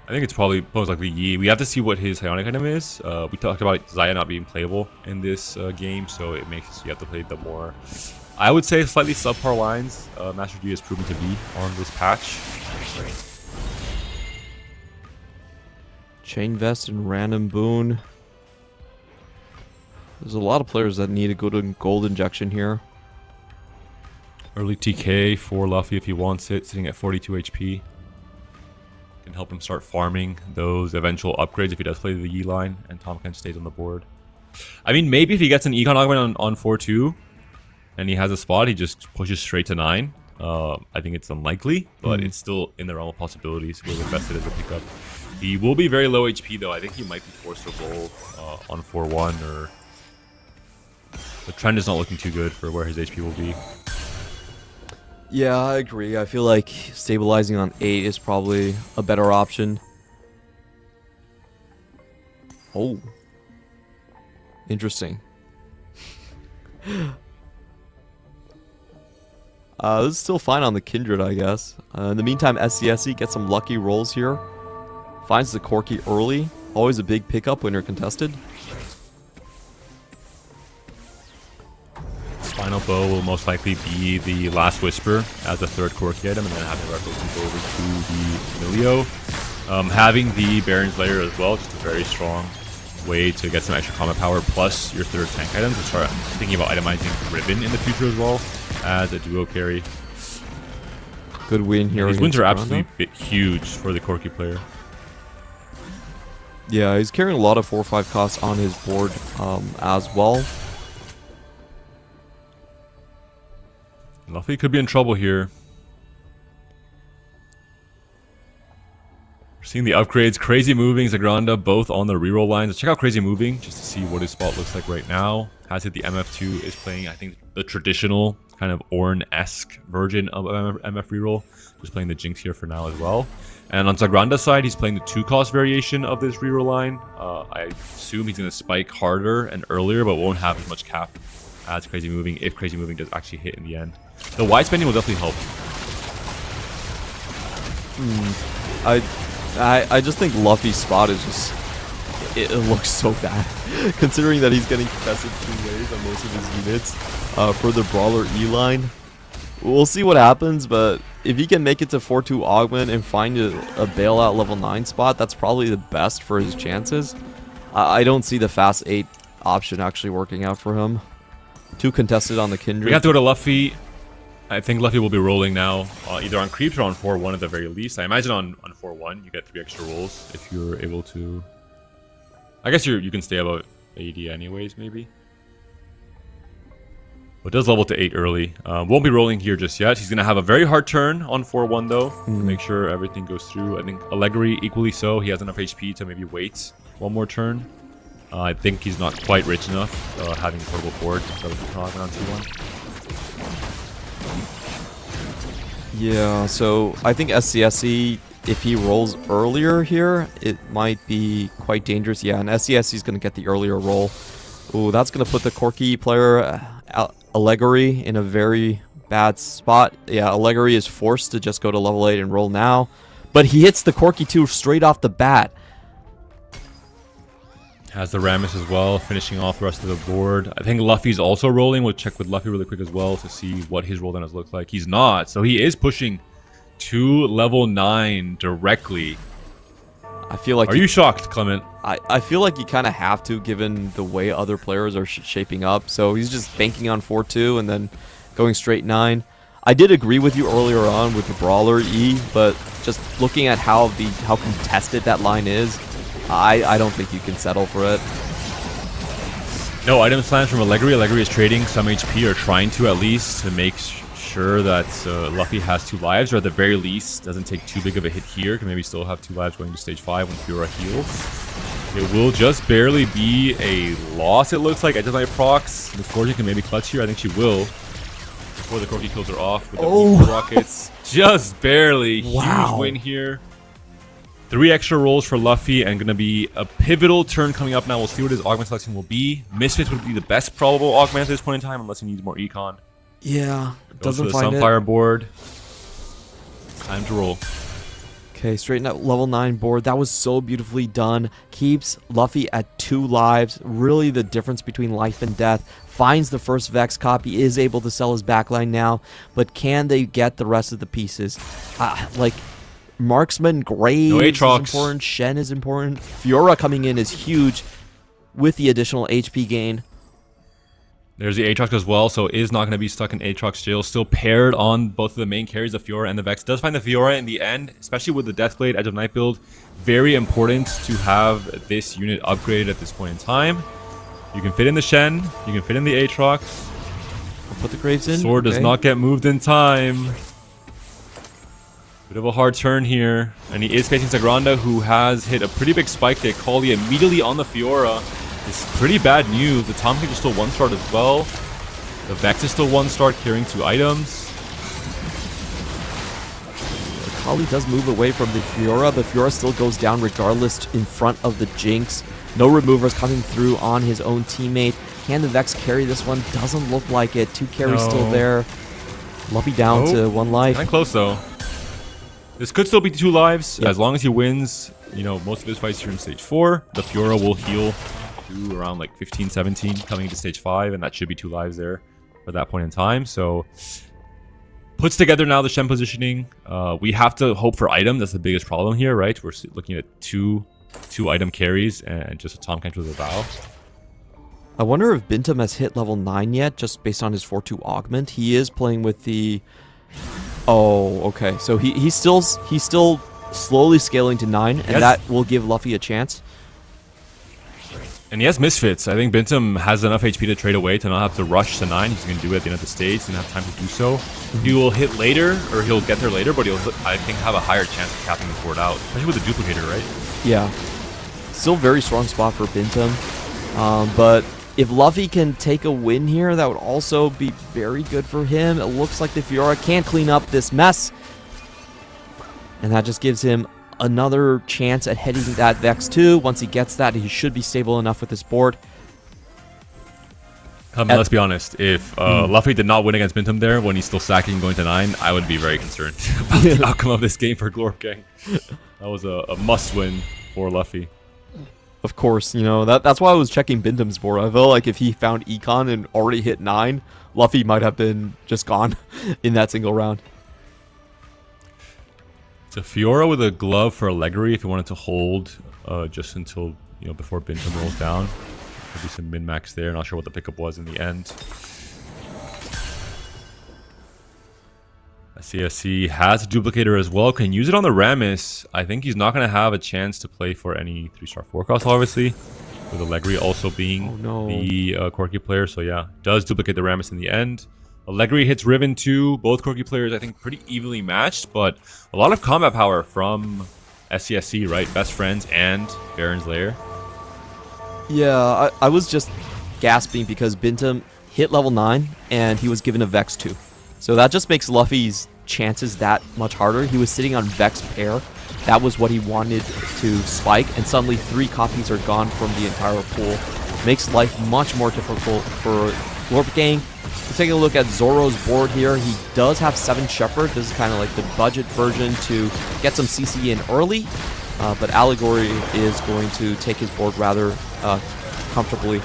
I think it's probably most likely Yi. We have to see what his Psionic item is. We talked about Zaya not being playable in this game, so it makes you have to play the more, I would say, slightly subpar lines. Master G has proven to be on this patch. Chain Vest and Random Boon. There's a lot of players that need a good gold injection here. Early TK for Luffy if he wants it, sitting at 42 HP. Can help him start farming those eventual upgrades if he does play the Yi line and Tomken stays on the board. I mean, maybe if he gets an Econ augment on 4-2 and he has a spot, he just pushes straight to 9. I think it's unlikely, but it's still in the realm of possibilities. We'll invest it as a pickup. He will be very low HP though. I think he might be forced to roll on 4-1, or the trend is not looking too good for where his HP will be. Yeah, I agree. I feel like stabilizing on 8 is probably a better option. Oh. Interesting. This is still fine on the Kindred, I guess. In the meantime, SCSC gets some lucky rolls here. Finds the Corki early. Always a big pickup when you're contested. Final Bow will most likely be the last Whisper as the 3rd Corki item, and then having the Record go over to the Milio. Having the Baron's Lair as well, just a very strong way to get some extra combat power, plus your 3rd tank item to start thinking about itemizing Ribbon in the future as well as a duo carry. Good win here. These wins are absolutely huge for the Corki player. Yeah, he's carrying a lot of 4-5 costs on his board as well. Luffy could be in trouble here. We're seeing the upgrades. Crazy Moving, Zagranda, both on the reroll lines. Let's check out Crazy Moving just to see what his spot looks like right now. Has hit the MF2, is playing, I think, the traditional kind of Ornn-esque version of MF reroll. Just playing the Jinx here for now as well. And on Zagranda's side, he's playing the 2-cost variation of this reroll line. I assume he's going to spike harder and earlier, but won't have as much cap as Crazy Moving if Crazy Moving does actually hit in the end. The wide spending will definitely help. I just think Luffy's spot is just... It looks so bad. Considering that he's getting contested 2 ways on most of his units for the Brawler E line. We'll see what happens, but if he can make it to 4-2 Augment and find a bailout level 9 spot, that's probably the best for his chances. I don't see the fast 8 option actually working out for him. 2 contested on the Kindred. We have to go to Luffy. I think Luffy will be rolling now, either on creeps or on 4-1 at the very least. I imagine on 4-1 you get 3 extra rolls if you're able to. I guess you can stay about 80 anyways, maybe. But it does level to 8 early. Won't be rolling here just yet. He's going to have a very hard turn on 4-1 though, to make sure everything goes through. I think Allegri equally so. He has enough HP to maybe wait 1 more turn. I think he's not quite rich enough, having a portable board instead of the on 2-1. Yeah, so I think SCSE, if he rolls earlier here, it might be quite dangerous. Yeah, and SCSE is going to get the earlier roll. Ooh, that's going to put the Corki player, Allegri, in a very bad spot. Yeah, Allegri is forced to just go to level 8 and roll now. But he hits the Corki 2 straight off the bat. Has the Rammus as well, finishing off the rest of the board. I think Luffy's also rolling. We'll check with Luffy really quick as well to see what his roll down has looked like. He's not, so he is pushing to level 9 directly. I feel like... Are you shocked, Clement? I feel like you kind of have to, given the way other players are shaping up. So he's just banking on 4-2 and then going straight 9. I did agree with you earlier on with the Brawler E, but just looking at how contested that line is, I don't think you can settle for it. No item slams from Allegri. Allegri is trading some HP, or trying to at least, to make sure that Luffy has 2 lives, or at the very least doesn't take too big of a hit here. Can maybe still have 2 lives going to stage 5 when Fiora heals. It will just barely be a loss, it looks like. Edge of my procs. Miss Fortune can maybe clutch here. I think she will. Before the Corki kills her off with the rockets. Just barely. Wow. Huge win here. 3 extra rolls for Luffy, and going to be a pivotal turn coming up now. We'll see what his augment selection will be. Misfits would be the best probable augment at this point in time, unless he needs more econ. Yeah, Doesn't find the Sunfire board. Time to roll. Okay, straighten out level 9 board. That was so beautifully done. Keeps Luffy at 2 lives. Really the difference between life and death. Finds the first Vex copy. Is able to sell his backline now. But can they get the rest of the pieces? Like... Marksman, Graves is important, Shen is important. Fiora coming in is huge with the additional HP gain. There's the Aatrox as well, so is not going to be stuck in Aatrox jail. Still paired on both of the main carries, the Fiora and the Vex. Does find the Fiora in the end, especially with the Deathblade Edge of Night build. Very important to have this unit upgraded at this point in time. You can fit in the Shen, you can fit in the Aatrox. I'll put the Graves in. Sword does not get moved in time. Bit of a hard turn here, and he is facing Zagranda, who has hit a pretty big spike to Kali immediately on the Fiora. It's pretty bad news. The Tom King is still 1-star as well. The Vex is still 1-star, carrying 2 items. Kali does move away from the Fiora, but Fiora still goes down regardless in front of the Jinx. No removers coming through on his own teammate. Can the Vex carry this one? Doesn't look like it. 2 carries still there. Luffy down to 1 life. Kind of close though. This could still be 2 lives, as long as he wins, you know, most of his fights here in stage 4. The Fiora will heal to around like 15, 17 coming into stage 5, and that should be 2 lives there for that point in time. So, puts together now the Shen positioning. We have to hope for item. That's the biggest problem here, right? We're looking at two item carries and just a Tom Kent with a Vow. I wonder if Bintam has hit level 9 yet, just based on his 4-2 augment. He is playing with the... Oh, okay. So he's still slowly scaling to 9, and that will give Luffy a chance. And he has misfits. I think Bintum has enough HP to trade away to not have to rush to 9. He's going to do it at the end of the stage. He's going to have time to do so. He will hit later, or he'll get there later, but he'll, I think, have a higher chance of capping the board out, especially with the duplicator, right? Yeah. Still very strong spot for Bintum. But if Luffy can take a win here, that would also be very good for him. It looks like the Fiora can't clean up this mess. And that just gives him another chance at hitting that Vex 2. Once he gets that, he should be stable enough with his board. Let's be honest. If Luffy did not win against Bintum there when he's still sacking going to 9, I would be very concerned about the outcome of this game for GlorpGang. That was a must-win for Luffy. Of course, you know, that's why I was checking Bintum's board. I felt like if he found Econ and already hit 9, Luffy might have been just gone in that single round. It's a Fiora with a glove for Allegri if you wanted to hold just until, before Bintum rolls down. Could be some min-max there. Not sure what the pickup was in the end. CSC has a duplicator as well. Can use it on the Rammus. I think he's not going to have a chance to play for any 3-star forecast, obviously. With Allegri also being the quirky player. So yeah, does duplicate the Rammus in the end. Allegri hits Riven too. Both quirky players, I think, pretty evenly matched, but a lot of combat power from SCSC, right? Best friends and Baron's Lair. Yeah, I was just gasping because Bintum hit level 9 and he was given a Vex 2. So that just makes Luffy's chances that much harder. He was sitting on Vex pair. That was what he wanted to spike, and suddenly 3 copies are gone from the entire pool. Makes life much more difficult for GlorpGang. We're taking a look at Zoro's board here. He does have 7 Shepherd. This is kind of like the budget version to get some CC in early. But Allegory is going to take his board rather comfortably.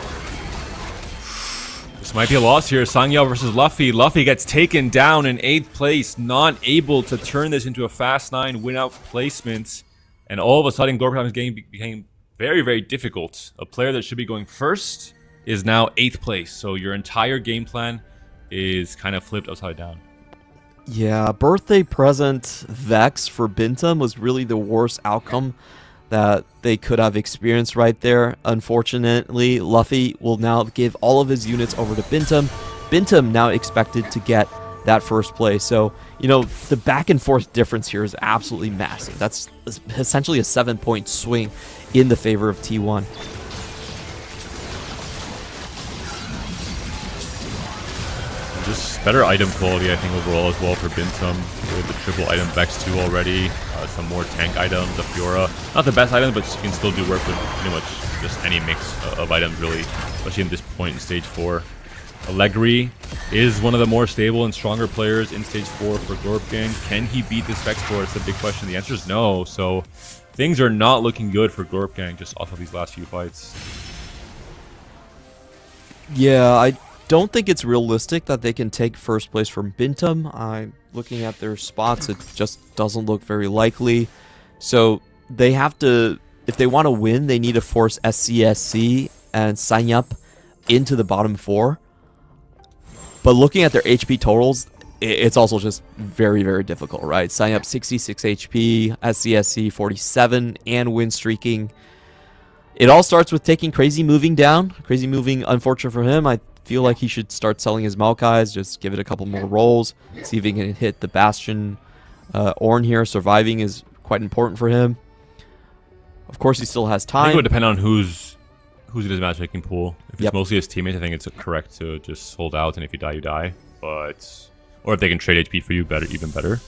This might be a loss here. Sangyeon versus Luffy. Luffy gets taken down in 8th place. Not able to turn this into a fast 9 win-out placement. And all of a sudden, GlorpGang's game became very, very difficult. A player that should be going first is now 8th place. So your entire game plan is kind of flipped upside down. Yeah, birthday present Vex for Bintum was really the worst outcome that they could have experienced right there. Unfortunately, Luffy will now give all of his units over to Bintum. Bintum now expected to get that first place. So, the back and forth difference here is absolutely massive. That's essentially a 7-point swing in the favor of T1. Just better item quality, I think, overall as well for Bintum. With the triple item Vex 2 already. Some more tank items, the Fiora. Not the best items, but you can still do work with pretty much just any mix of items, really. Especially in this point in Stage 4. Allegri is one of the more stable and stronger players in Stage 4 for GlorpGang. Can he beat this Vex board? It's a big question. The answer is no. So things are not looking good for GlorpGang just off of these last few fights. Yeah, I don't think it's realistic that they can take first place from Bintum. I'm looking at their spots. It just doesn't look very likely. So they have to, if they want to win, they need to force SCSC and Sanyap into the bottom 4. But looking at their HP totals, it's also just very, very difficult, right? Sanyap 66 HP, SCSC 47, and win streaking. It all starts with taking Crazy Moving down. Crazy Moving, unfortunate for him. I feel like he should start selling his Maokais, just give it a couple more rolls, see if he can hit the Bastion Ornn here. Surviving is quite important for him. Of course, he still has time. I think it would depend on who's in his matchmaking pool. If it's mostly his teammates, I think it's correct to just hold out, and if you die, you die. Or if they can trade HP for you, even better.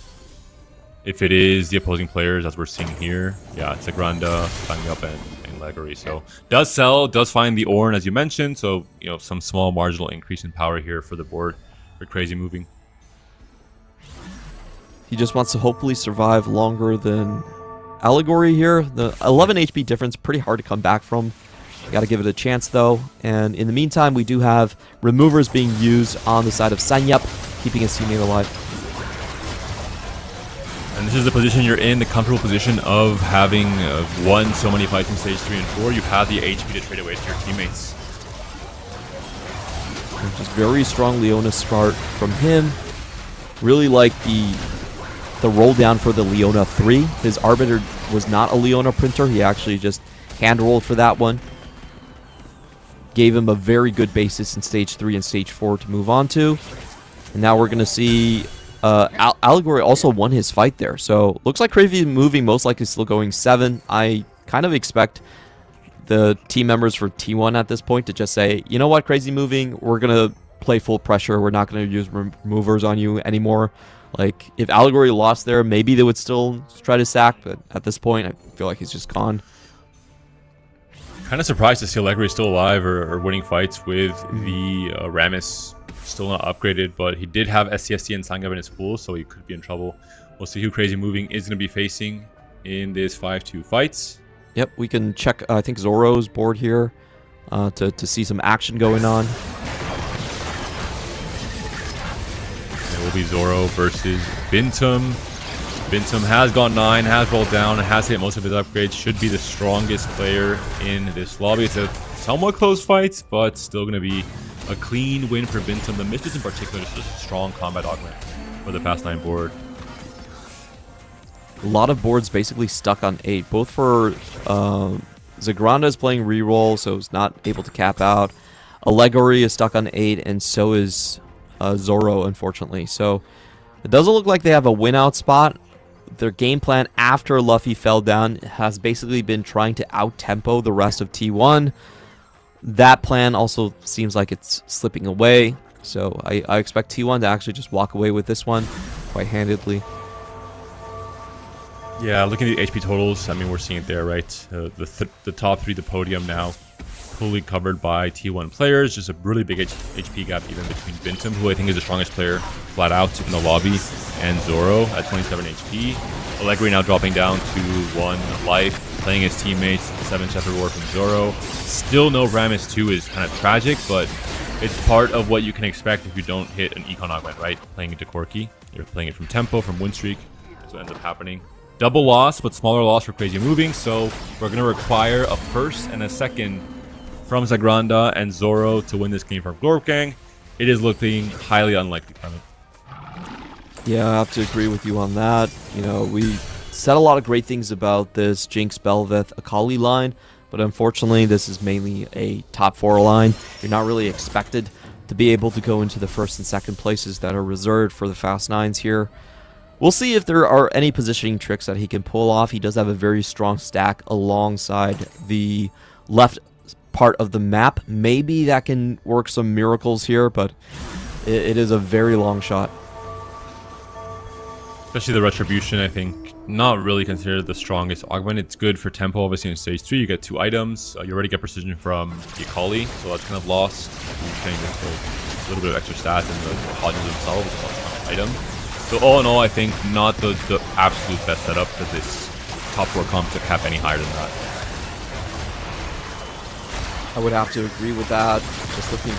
If it is the opposing players, as we're seeing here, yeah, it's Agranda, Sangyeon, and Leggery. So does sell, does find the Ornn, as you mentioned. So some small marginal increase in power here for the board for Crazy Moving. He just wants to hopefully survive longer than Allegory here. The 11 HP difference, pretty hard to come back from. Got to give it a chance though. And in the meantime, we do have removers being used on the side of Sanyap, keeping his teammate alive. And this is the position you're in, the comfortable position of having won so many fights in Stage 3 and 4. You have the HP to trade away to your teammates. Just very strong Leona start from him. Really like the roll down for the Leona 3. His Arbiter was not a Leona printer. He actually just hand rolled for that one. gave him a very good basis in Stage 3 and Stage 4 to move on to. And now we're going to see Allegory also won his fight there. So looks like Crazy Moving most likely still going 7. I kind of expect the team members for T1 at this point to just say, you know what, Crazy Moving, we're going to play full pressure. We're not going to use removers on you anymore. Like, if Allegory lost there, maybe they would still try to sack, but at this point, I feel like he's just gone. Kind of surprised to see Allegory still alive or winning fights with the Rammus still not upgraded, but he did have SCSD and Sangab in his pool, so he could be in trouble. We'll see who Crazy Moving is going to be facing in this 5-2 fights. Yep, we can check, I think, Zoro's board here to see some action going on. It will be Zoro versus Bintum. Bintum has gone 9, has rolled down, has hit most of his upgrades, should be the strongest player in this lobby. It's a somewhat close fight, but still going to be a clean win for Bintum. The misses in particular is just a strong combat augment for the Fast 9 board. A lot of boards basically stuck on 8, both for Zagranda is playing reroll, so he's not able to cap out. Allegory is stuck on 8, and so is Zoro, unfortunately. So it doesn't look like they have a win out spot. Their game plan after Luffy fell down has basically been trying to out-tempo the rest of T1. That plan also seems like it's slipping away. So I expect T1 to actually just walk away with this one quite handedly. Yeah, looking at the HP totals, I mean, we're seeing it there, right? The top 3, the podium now, fully covered by T1 players. Just a really big HP gap even between Bintum, who I think is the strongest player flat out in the lobby, and Zoro at 27 HP. Allegory now dropping down to 1 life, playing his teammates, 7 Shepherd War from Zoro. Still no Rammus 2 is kind of tragic, but it's part of what you can expect if you don't hit an Econ Augment, right? Playing into Corki. You're playing it from Tempo, from Win Streak. That's what ends up happening. Double loss, but smaller loss for Crazy Moving, so we're going to require a first and a second from Zagranda and Zoro to win this game from GlorpGang. It is looking highly unlikely from him. Yeah, I have to agree with you on that. You know, we said a lot of great things about this Jinx, Belveth, Akali line, but unfortunately this is mainly a top 4 line. You're not really expected to be able to go into the first and second places that are reserved for the Fast 9s here. We'll see if there are any positioning tricks that he can pull off. He does have a very strong stack alongside the left part of the map. Maybe that can work some miracles here, but it is a very long shot. Especially the Retribution, I think, not really considered the strongest augment. It's good for Tempo, obviously, in Stage 3. You get 2 items. You already get Precision from the Akali, so that's kind of lost. You're getting a little bit of extra stats in the Hodges themselves, so that's kind of item. So all in all, I think not the absolute best setup for this top 4 comp to cap any higher than that. I would have to agree with that. Just looking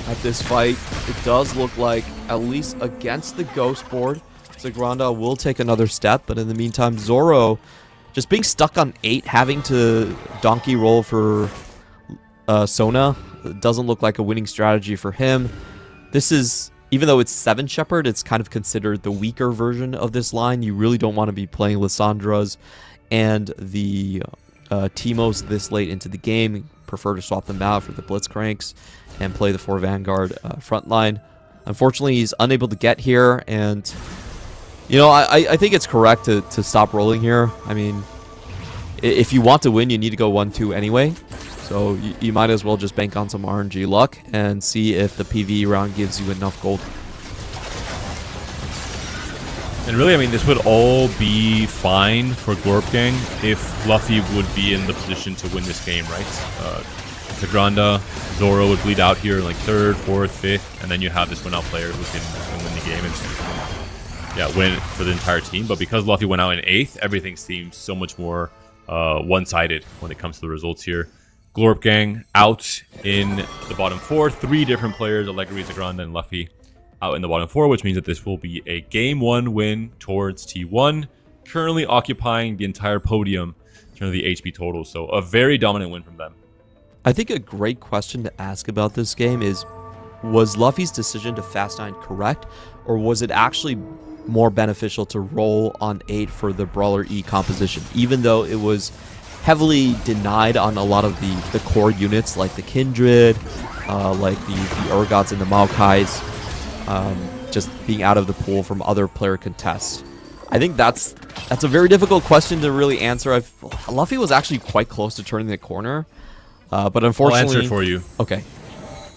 at this fight, it does look like, at least against the Ghost board, Zagranda will take another step, but in the meantime, Zoro just being stuck on 8, having to donkey roll for Sona, doesn't look like a winning strategy for him. This is, even though it's 7 Shepherd, it's kind of considered the weaker version of this line. You really don't want to be playing Lissandras and the Teemos this late into the game. You prefer to swap them out for the Blitzcranks and play the 4 Vanguard front line. Unfortunately, he's unable to get here, and you know, I think it's correct to stop rolling here. I mean, if you want to win, you need to go 1-2 anyway. So you might as well just bank on some RNG luck and see if the PvE round gives you enough gold. And really, I mean, this would all be fine for GlorpGang if Luffy would be in the position to win this game, right? Zagranda, Zoro would bleed out here in like 3rd, 4th, 5th, and then you have this win-out player who can win the game and win it for the entire team. But because Luffy went out in 8th, everything seems so much more one-sided when it comes to the results here. GlorpGang out in the bottom 4. 3 different players, Allegory, Zagranda, and Luffy out in the bottom 4, which means that this will be a Game 1 win towards T1, currently occupying the entire podium in terms of the HP total. So a very dominant win from them. I think a great question to ask about this game is, was Luffy's decision to Fast 9 correct, or was it actually more beneficial to roll on 8 for the Brawler E composition, even though it was heavily denied on a lot of the core units like the Kindred, like the Urgots and the Maokais, just being out of the pool from other player contests. I think that's a very difficult question to really answer. Luffy was actually quite close to turning the corner, but unfortunately... I'll answer it for you. Okay.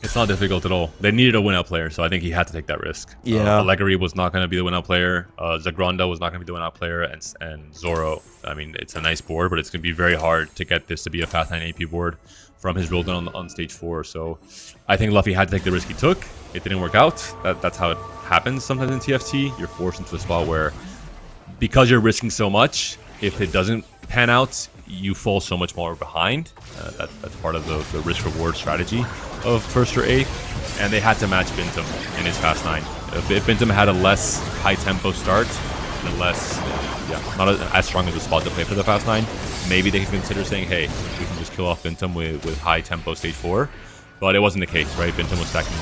It's not difficult at all. They needed a win-out player, so I think he had to take that risk. Yeah. Allegri was not going to be the win-out player. Zagronda was not going to be the win-out player, and Zoro. I mean, it's a nice board, but it's going to be very hard to get this to be a Fast 9 AP board from his roll down on stage 4. So I think Luffy had to take the risk he took. It didn't work out. That's how it happens sometimes in TFT. You're forced into a spot where, because you're risking so much, if it doesn't pan out, you fall so much more behind. That's part of the risk-reward strategy of first or eighth, and they had to match Bintum in his Fast 9. If Bintum had a less high-tempo start, and a less, not as strong as a spot to play for the Fast 9, maybe they could consider saying, hey, we can just kill off Bintum with high-tempo stage 4, but it wasn't the case, right? Bintum was stacking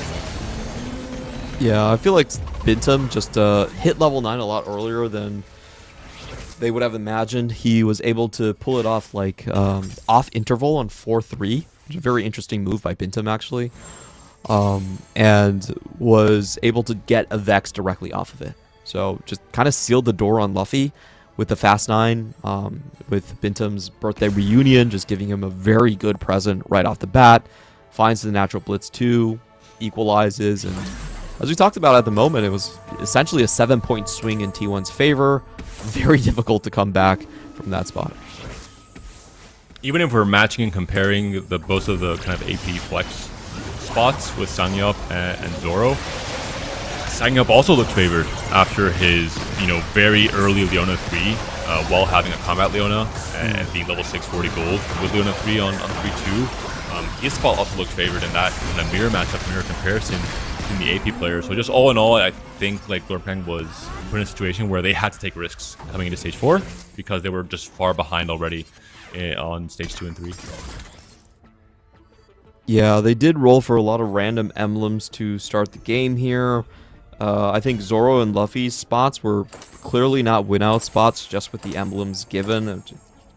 the Yeah, I feel like Bintum just hit level 9 a lot earlier than they would have imagined. He was able to pull it off like off interval on 4-3, which is a very interesting move by Bintum actually, and was able to get a Vex directly off of it. So just kind of sealed the door on Luffy with the Fast 9, with Bintum's birthday reunion, just giving him a very good present right off the bat. Finds the natural Blitz 2, equalizes, and as we talked about at the moment, it was essentially a 7-point swing in T1's favor. Very difficult to come back from that spot. Even if we're matching and comparing both of the kind of AP flex spots with Sangyup and Zoro, Sangyup also looked favored after his, very early Leona 3, while having a combat Leona and being level 640 gold with Leona 3 on 3-2. His spot also looked favored in that kind of mirror matchup, mirror comparison in the AP players. So just all in all, I think like GlorpGang was put in a situation where they had to take risks coming into stage 4 because they were just far behind already on stage 2 and 3. Yeah, they did roll for a lot of random emblems to start the game here. I think Zoro and Luffy's spots were clearly not win-out spots, just with the emblems given.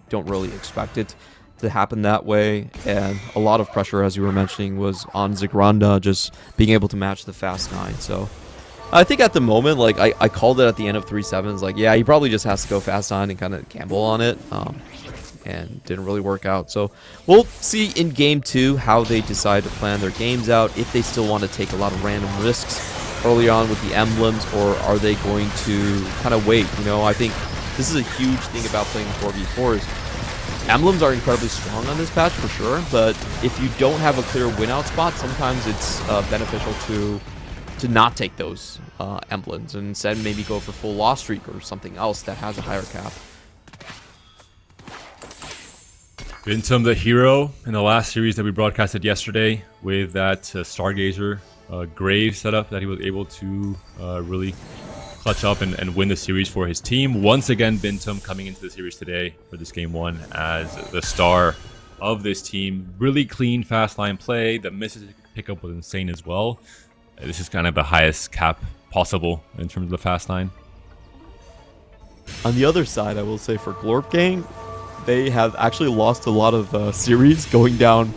Don't really expect it to happen that way, and a lot of pressure, as you were mentioning, was on Zagronda just being able to match the Fast 9. So I think at the moment, like I called it at the end of 3-7s, like yeah, he probably just has to go Fast 9 and kind of gamble on it, and didn't really work out. So we'll see in game 2 how they decide to plan their games out, if they still want to take a lot of random risks early on with the emblems, or are they going to kind of wait. I think this is a huge thing about playing 4v4s. Emblems are incredibly strong on this patch for sure, but if you don't have a clear win-out spot, sometimes it's beneficial to not take those emblems and instead maybe go for full loss streak or something else that has a higher cap. Bintum the hero in the last series that we broadcasted yesterday with that Stargazer grave setup that he was able to really clutch up and win the series for his team. Once again, Bintum coming into the series today for this game 1 as the star of this team. Really clean fast line play. The misses pickup was insane as well. This is kind of the highest cap possible in terms of the fast line. On the other side, I will say for GlorpGang, they have actually lost a lot of series going down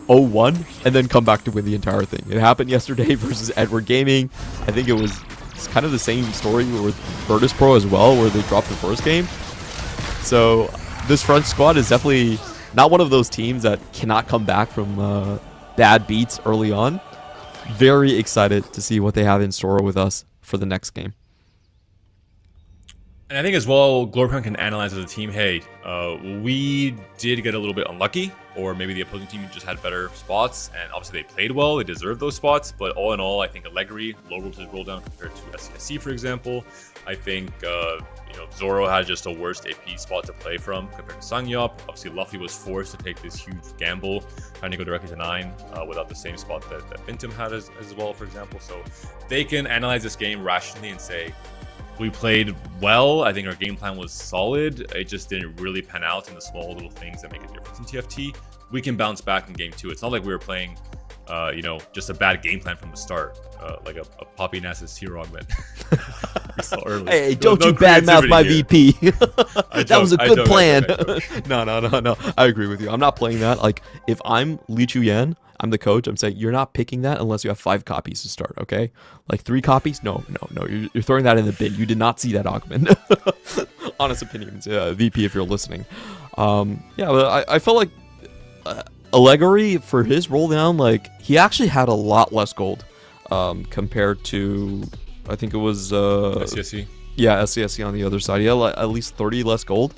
0-1 and then come back to win the entire thing. It happened yesterday versus Edward Gaming. I think it was kind of the same story with Virtus.pro as well, where they dropped the first game. So this French squad is definitely not one of those teams that cannot come back from bad beats early on. Very excited to see what they have in store with us for the next game. And I think as well, GlorpGang can analyze as a team, hey, we did get a little bit unlucky, or maybe the opposing team just had better spots, and obviously they played well, they deserved those spots, but all in all, I think Allegri lowered his roll down compared to SCSC, for example. I think, Zoro had just a worst AP spot to play from compared to Sangyup. Obviously, Luffy was forced to take this huge gamble, trying to go directly to 9 without the same spot that Bintum had as well, for example. So they can analyze this game rationally and say, we played well. I think our game plan was solid. It just didn't really pan out in the small little things that make a difference in TFT. We can bounce back in game 2. It's not like we were playing, just a bad game plan from the start, like a Poppy Nasus hero augment. so early. Hey, There was don't you no badmouth my creativity here. VP. That was a good plan. I joke. No. I agree with you. I'm not playing that. Like, if I'm Li Chuyan, I'm the coach. I'm saying you're not picking that unless you have 5 copies to start. Okay, like 3 copies. No. You're throwing that in the bin. You did not see that augment. Honest opinions, VP, if you're listening. Yeah, but I felt like Allegri for his roll down, like he actually had a lot less gold compared to, I think it was SCSC. Yeah, SCSC on the other side. Yeah, at least 30 less gold.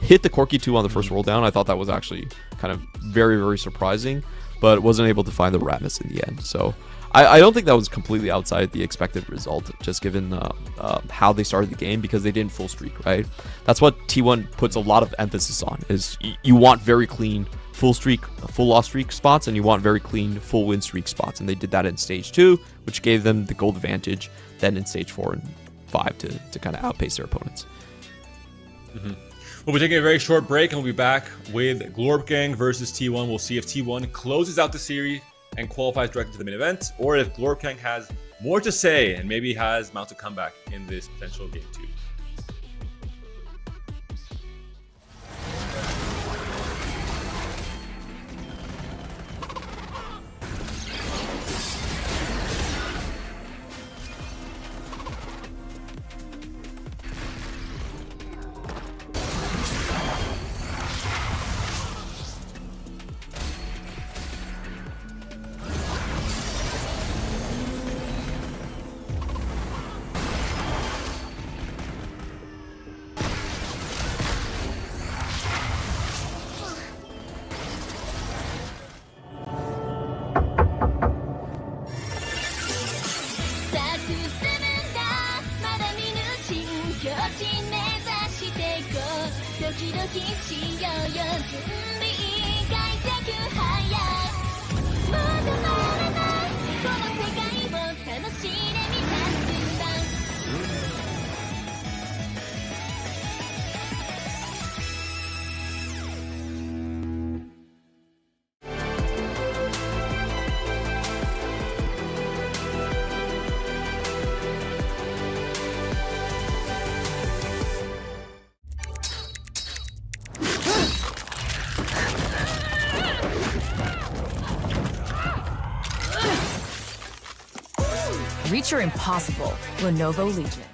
Hit the Corki 2 on the first roll down. I thought that was actually kind of very, very surprising, but wasn't able to find the Ratmus in the end. So I don't think that was completely outside the expected result, just given how they started the game, because they didn't full streak, right? That's what T1 puts a lot of emphasis on, is you want very clean full streak, full loss streak spots, and you want very clean full win streak spots. And they did that in stage 2, which gave them the gold advantage, then in stage 4 and 5 to kind of outpace their opponents. We'll be taking a very short break, and we'll be back with GlorpGang versus T1. We'll see if T1 closes out the series and qualifies directly to the main event, or if GlorpGang has more to say and maybe has mounted a comeback in this potential game 2. Reach your impossible, Lenovo Legion.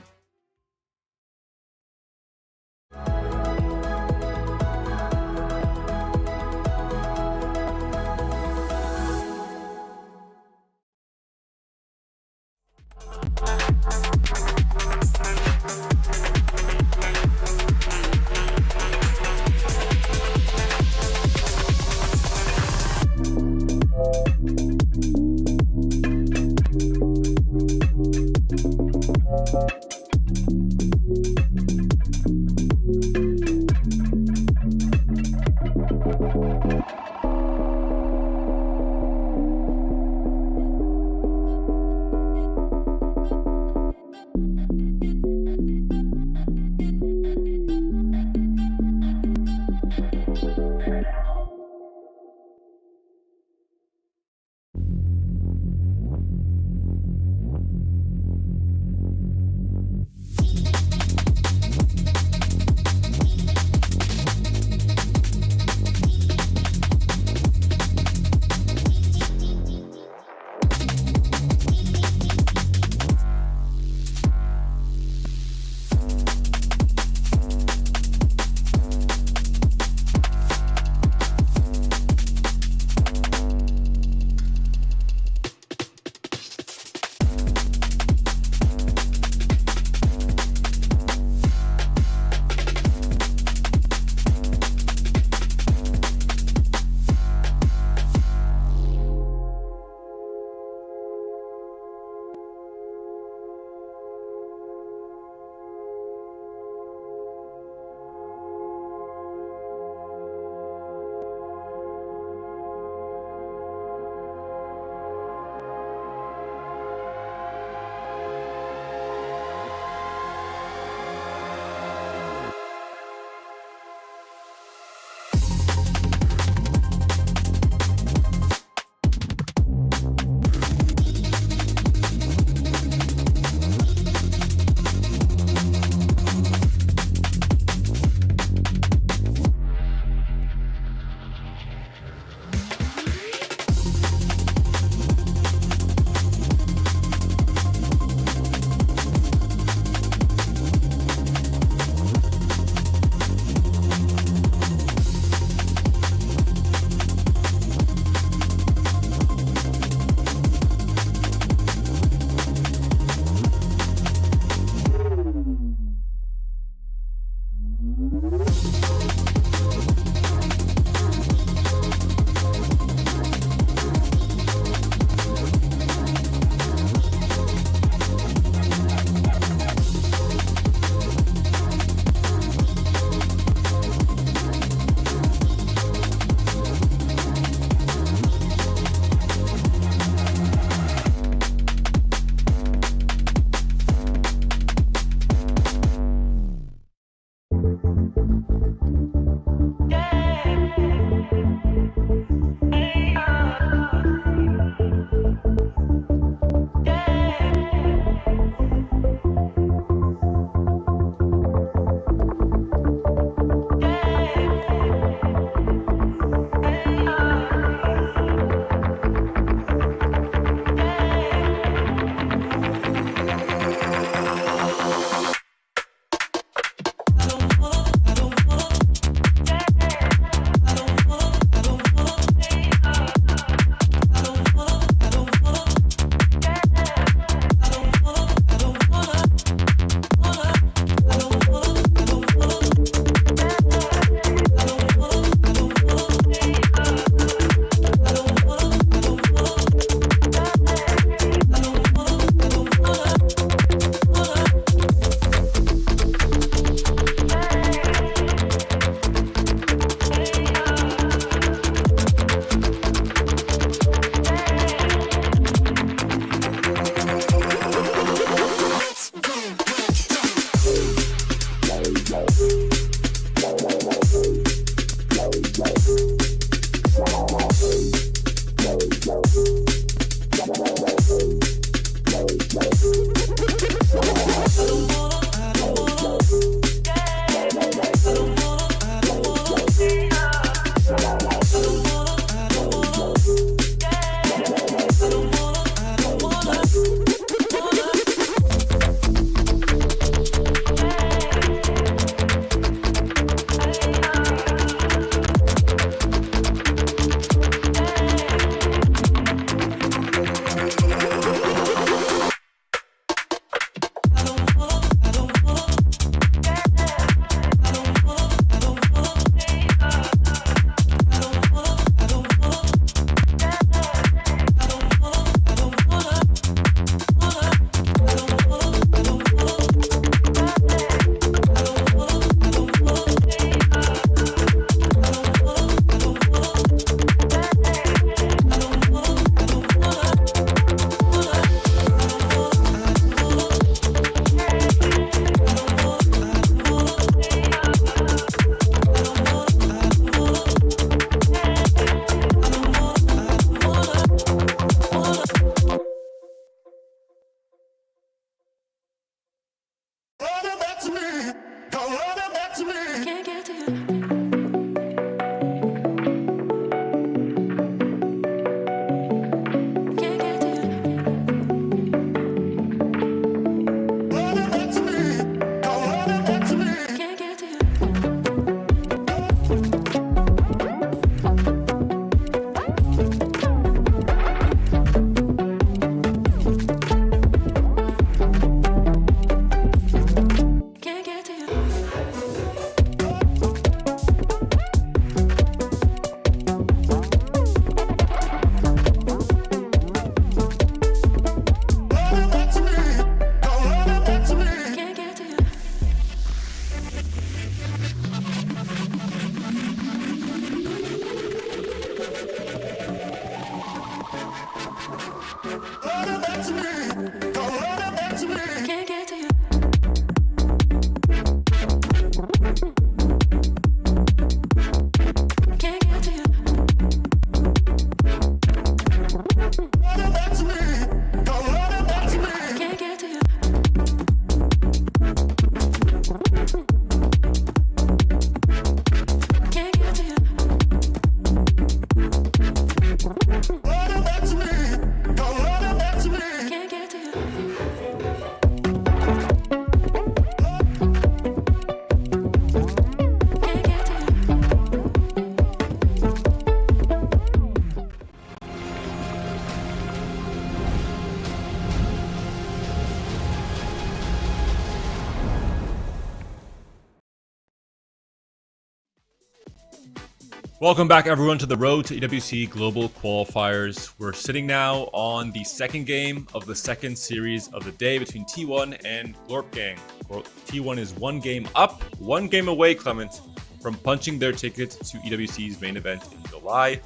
Welcome back, everyone, to the road to EWC Global Qualifiers. We're sitting now on the second game of the second series of the day between T1 and GlorpGang. T1 is 1 game up, 1 game away, Clement, from punching their ticket to EWC's main event in July.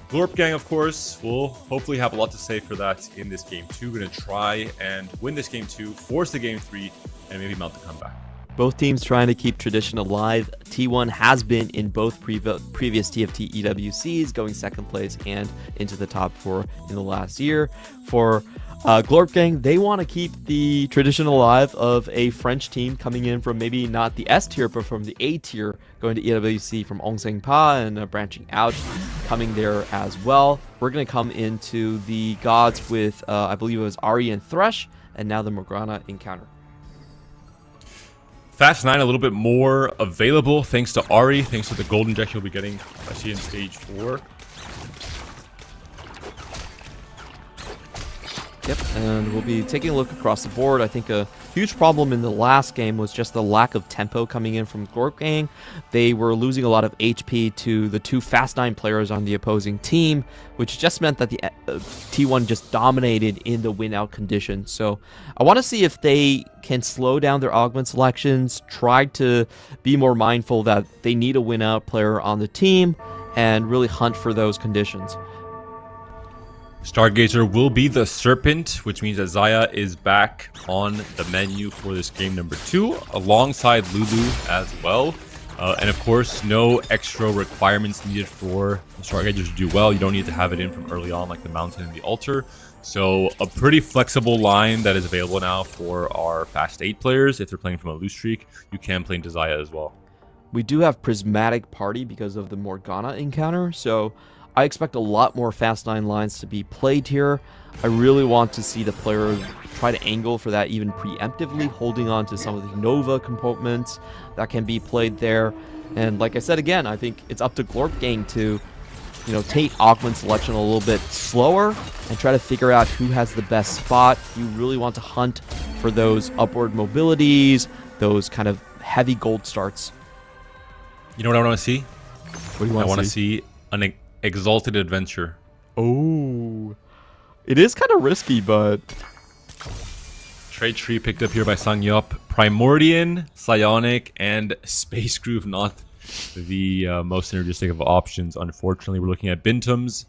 GlorpGang, of course, will hopefully have a lot to say for that in this game 2. We're going to try and win this game 2, force the game 3, and maybe mount the comeback. Both teams trying to keep tradition alive. T1 has been in both previous TFT EWCs, going second place and into the top 4 in the last year. For GlorpGang, they want to keep the tradition alive of a French team coming in from maybe not the S tier, but from the A tier, going to EWC from Pa and branching out, coming there as well. We're going to come into the gods with, I believe it was Ari and Thresh, and now the Morgana encounter. Fast 9 a little bit more available thanks to Ari, thanks to the golden injection he'll be getting, especially in stage 4. Yep, and we'll be taking a look across the board. I think a huge problem in the last game was just the lack of tempo coming in from GlorpGang. They were losing a lot of HP to the 2 Fast 9 players on the opposing team, which just meant that the T1 just dominated in the win-out condition. So I want to see if they can slow down their augment selections, try to be more mindful that they need a win-out player on the team, and really hunt for those conditions. Stargazer will be the Serpent, which means that Zaya is back on the menu for this game number 2, alongside Lulu as well. And of course, no extra requirements needed for the Stargazer to do well. You don't need to have it in from early on like the Mountain and the Altar. So a pretty flexible line that is available now for our Fast 8 players. If they're playing from a loose streak, you can play into Zaya as well. We do have Prismatic Party because of the Morgana encounter, so I expect a lot more Fast 9 lines to be played here. I really want to see the player try to angle for that even preemptively, holding on to some of the Nova components that can be played there. And like I said again, I think it's up to GlorpGang to, take augment selection a little bit slower and try to figure out who has the best spot. You really want to hunt for those upward mobilities, those kind of heavy gold starts. You know what I want to see? What do you want to see? I want to see an Exalted Adventure. Oh, it is kind of risky, but Trade tree picked up here by Sangyup. Primordian, Psionic, and Space Groove, not the most synergistic of options. Unfortunately, we're looking at Bintum's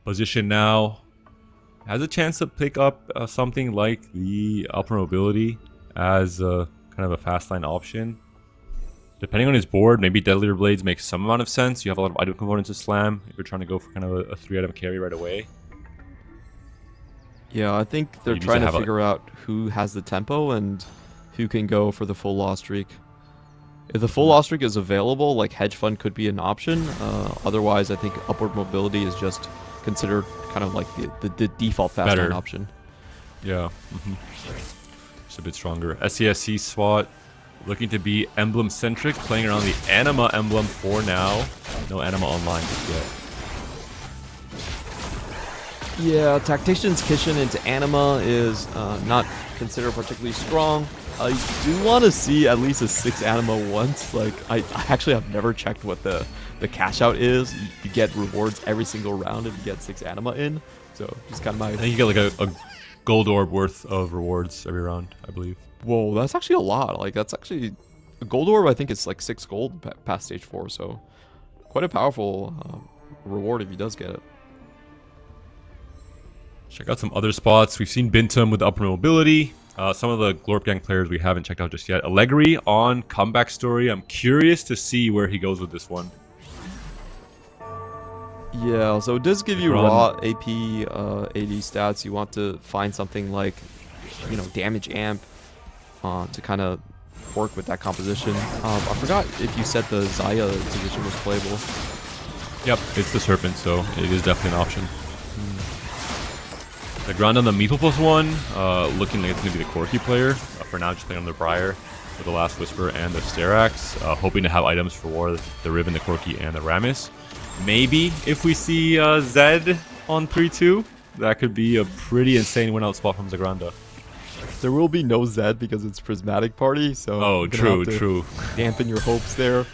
position now. Has a chance to pick up something like the Upper Mobility as kind of a fast line option. Depending on his board, maybe Deadlier Blades makes some amount of sense. You have a lot of item components to slam if you're trying to go for kind of a 3-item carry right away. Yeah, I think they're trying to figure out who has the tempo and who can go for the full loss streak. If the full loss streak is available, like Hedge Fund could be an option. Otherwise, I think Upward Mobility is just considered kind of like the default fast line option. Yeah. Just a bit stronger. SCSC SWAT. Looking to be emblem-centric, playing around the Anima emblem for now. No Anima online just yet. Yeah, Tactician's Kitchen into Anima is not considered particularly strong. I do want to see at least a 6 Anima once. Like, I actually have never checked what the cash out is. You get rewards every single round if you get 6 Anima in. So, just kind of my... I think you get like a gold orb worth of rewards every round, I believe. Whoa, that's actually a lot. Like, that's actually... A gold orb, I think it's like 6 gold past stage 4, so... Quite a powerful reward if he does get it. Check out some other spots. We've seen Bintum with upper mobility. Some of the GlorpGang players we haven't checked out just yet. Allegri on Comeback Story. I'm curious to see where he goes with this one. Yeah, so it does give you raw AP AD stats. You want to find something like, damage amp to kind of work with that composition. I forgot if you said the Zaya position was playable. Yep, it's the Serpent, so it is definitely an option. The ground on the Meeple +1, looking like it's going to be the Corki player. For now, just playing on the Briar with the Last Whisper and the Sterax. Hoping to have items for the Riven, the Corki, and the Rammus. Maybe if we see Zed on 3-2, that could be a pretty insane win-out spot from Zagranda. There will be no Zed because it's Prismatic Party, so true. dampen your hopes there.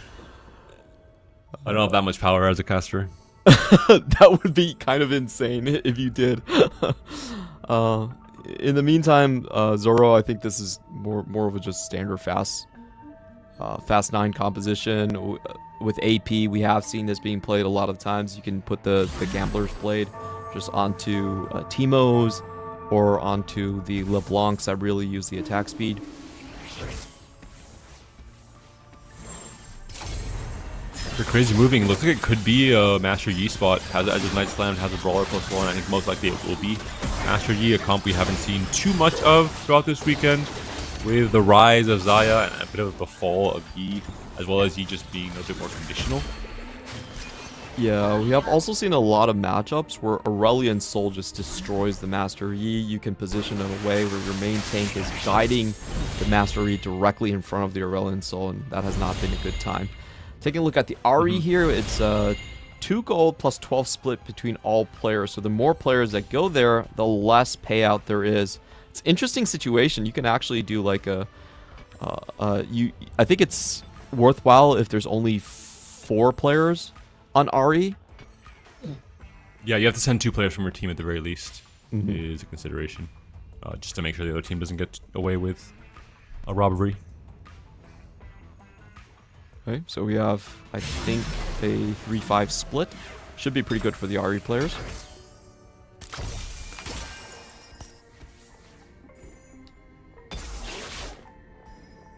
I don't have that much power as a caster. That would be kind of insane if you did. In the meantime, Zoro, I think this is more of a just standard fast 9 composition. With AP, we have seen this being played a lot of times. You can put the Gambler's Blade just onto Teemos or onto the LeBlancs that really use the attack speed. For crazy moving, looks like it could be a Master Yi spot. Has a Night Slam, has a Brawler +1. I think most likely it will be Master Yi, a comp we haven't seen too much of throughout this weekend, with the rise of Xayah and a bit of the fall of Yi, as well as Yi just being a bit more conditional. Yeah, we have also seen a lot of matchups where Aurelion Soul just destroys the Master Yi. You can position it in a way where your main tank is guiding the Master Yi directly in front of the Aurelion Soul, and that has not been a good time. Taking a look at the Ahri here, it's 2 gold plus 12 split between all players. So the more players that go there, the less payout there is. It's an interesting situation. You can actually do like I think it's worthwhile if there's only 4 players on Ahri. Yeah, you have to send 2 players from your team at the very least, is a consideration. Just to make sure the other team doesn't get away with a robbery. Okay, so we have, I think, a 3-5 split. Should be pretty good for the Ahri players.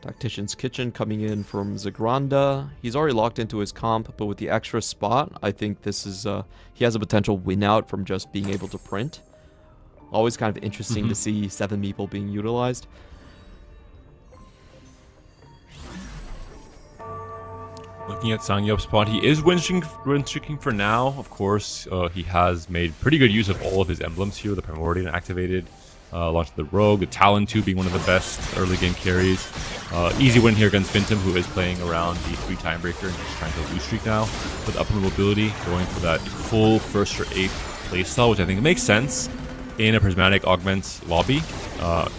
Tactician's Kitchen coming in from Zagranda. He's already locked into his comp, but with the extra spot, I think this is he has a potential win out from just being able to print. Always kind of interesting to see 7 Meeple being utilized. Looking at Sangyup's spot, he is win streaking for now. Of course, he has made pretty good use of all of his emblems here. The Primordial activated, launched the Rogue, the Talon 2 being one of the best early game carries. Easy win here against Fintum, who is playing around the 3 timebreaker and just trying to lose streak now. With upper mobility, going for that full first or 8th playstyle, which I think makes sense in a Prismatic Augments lobby.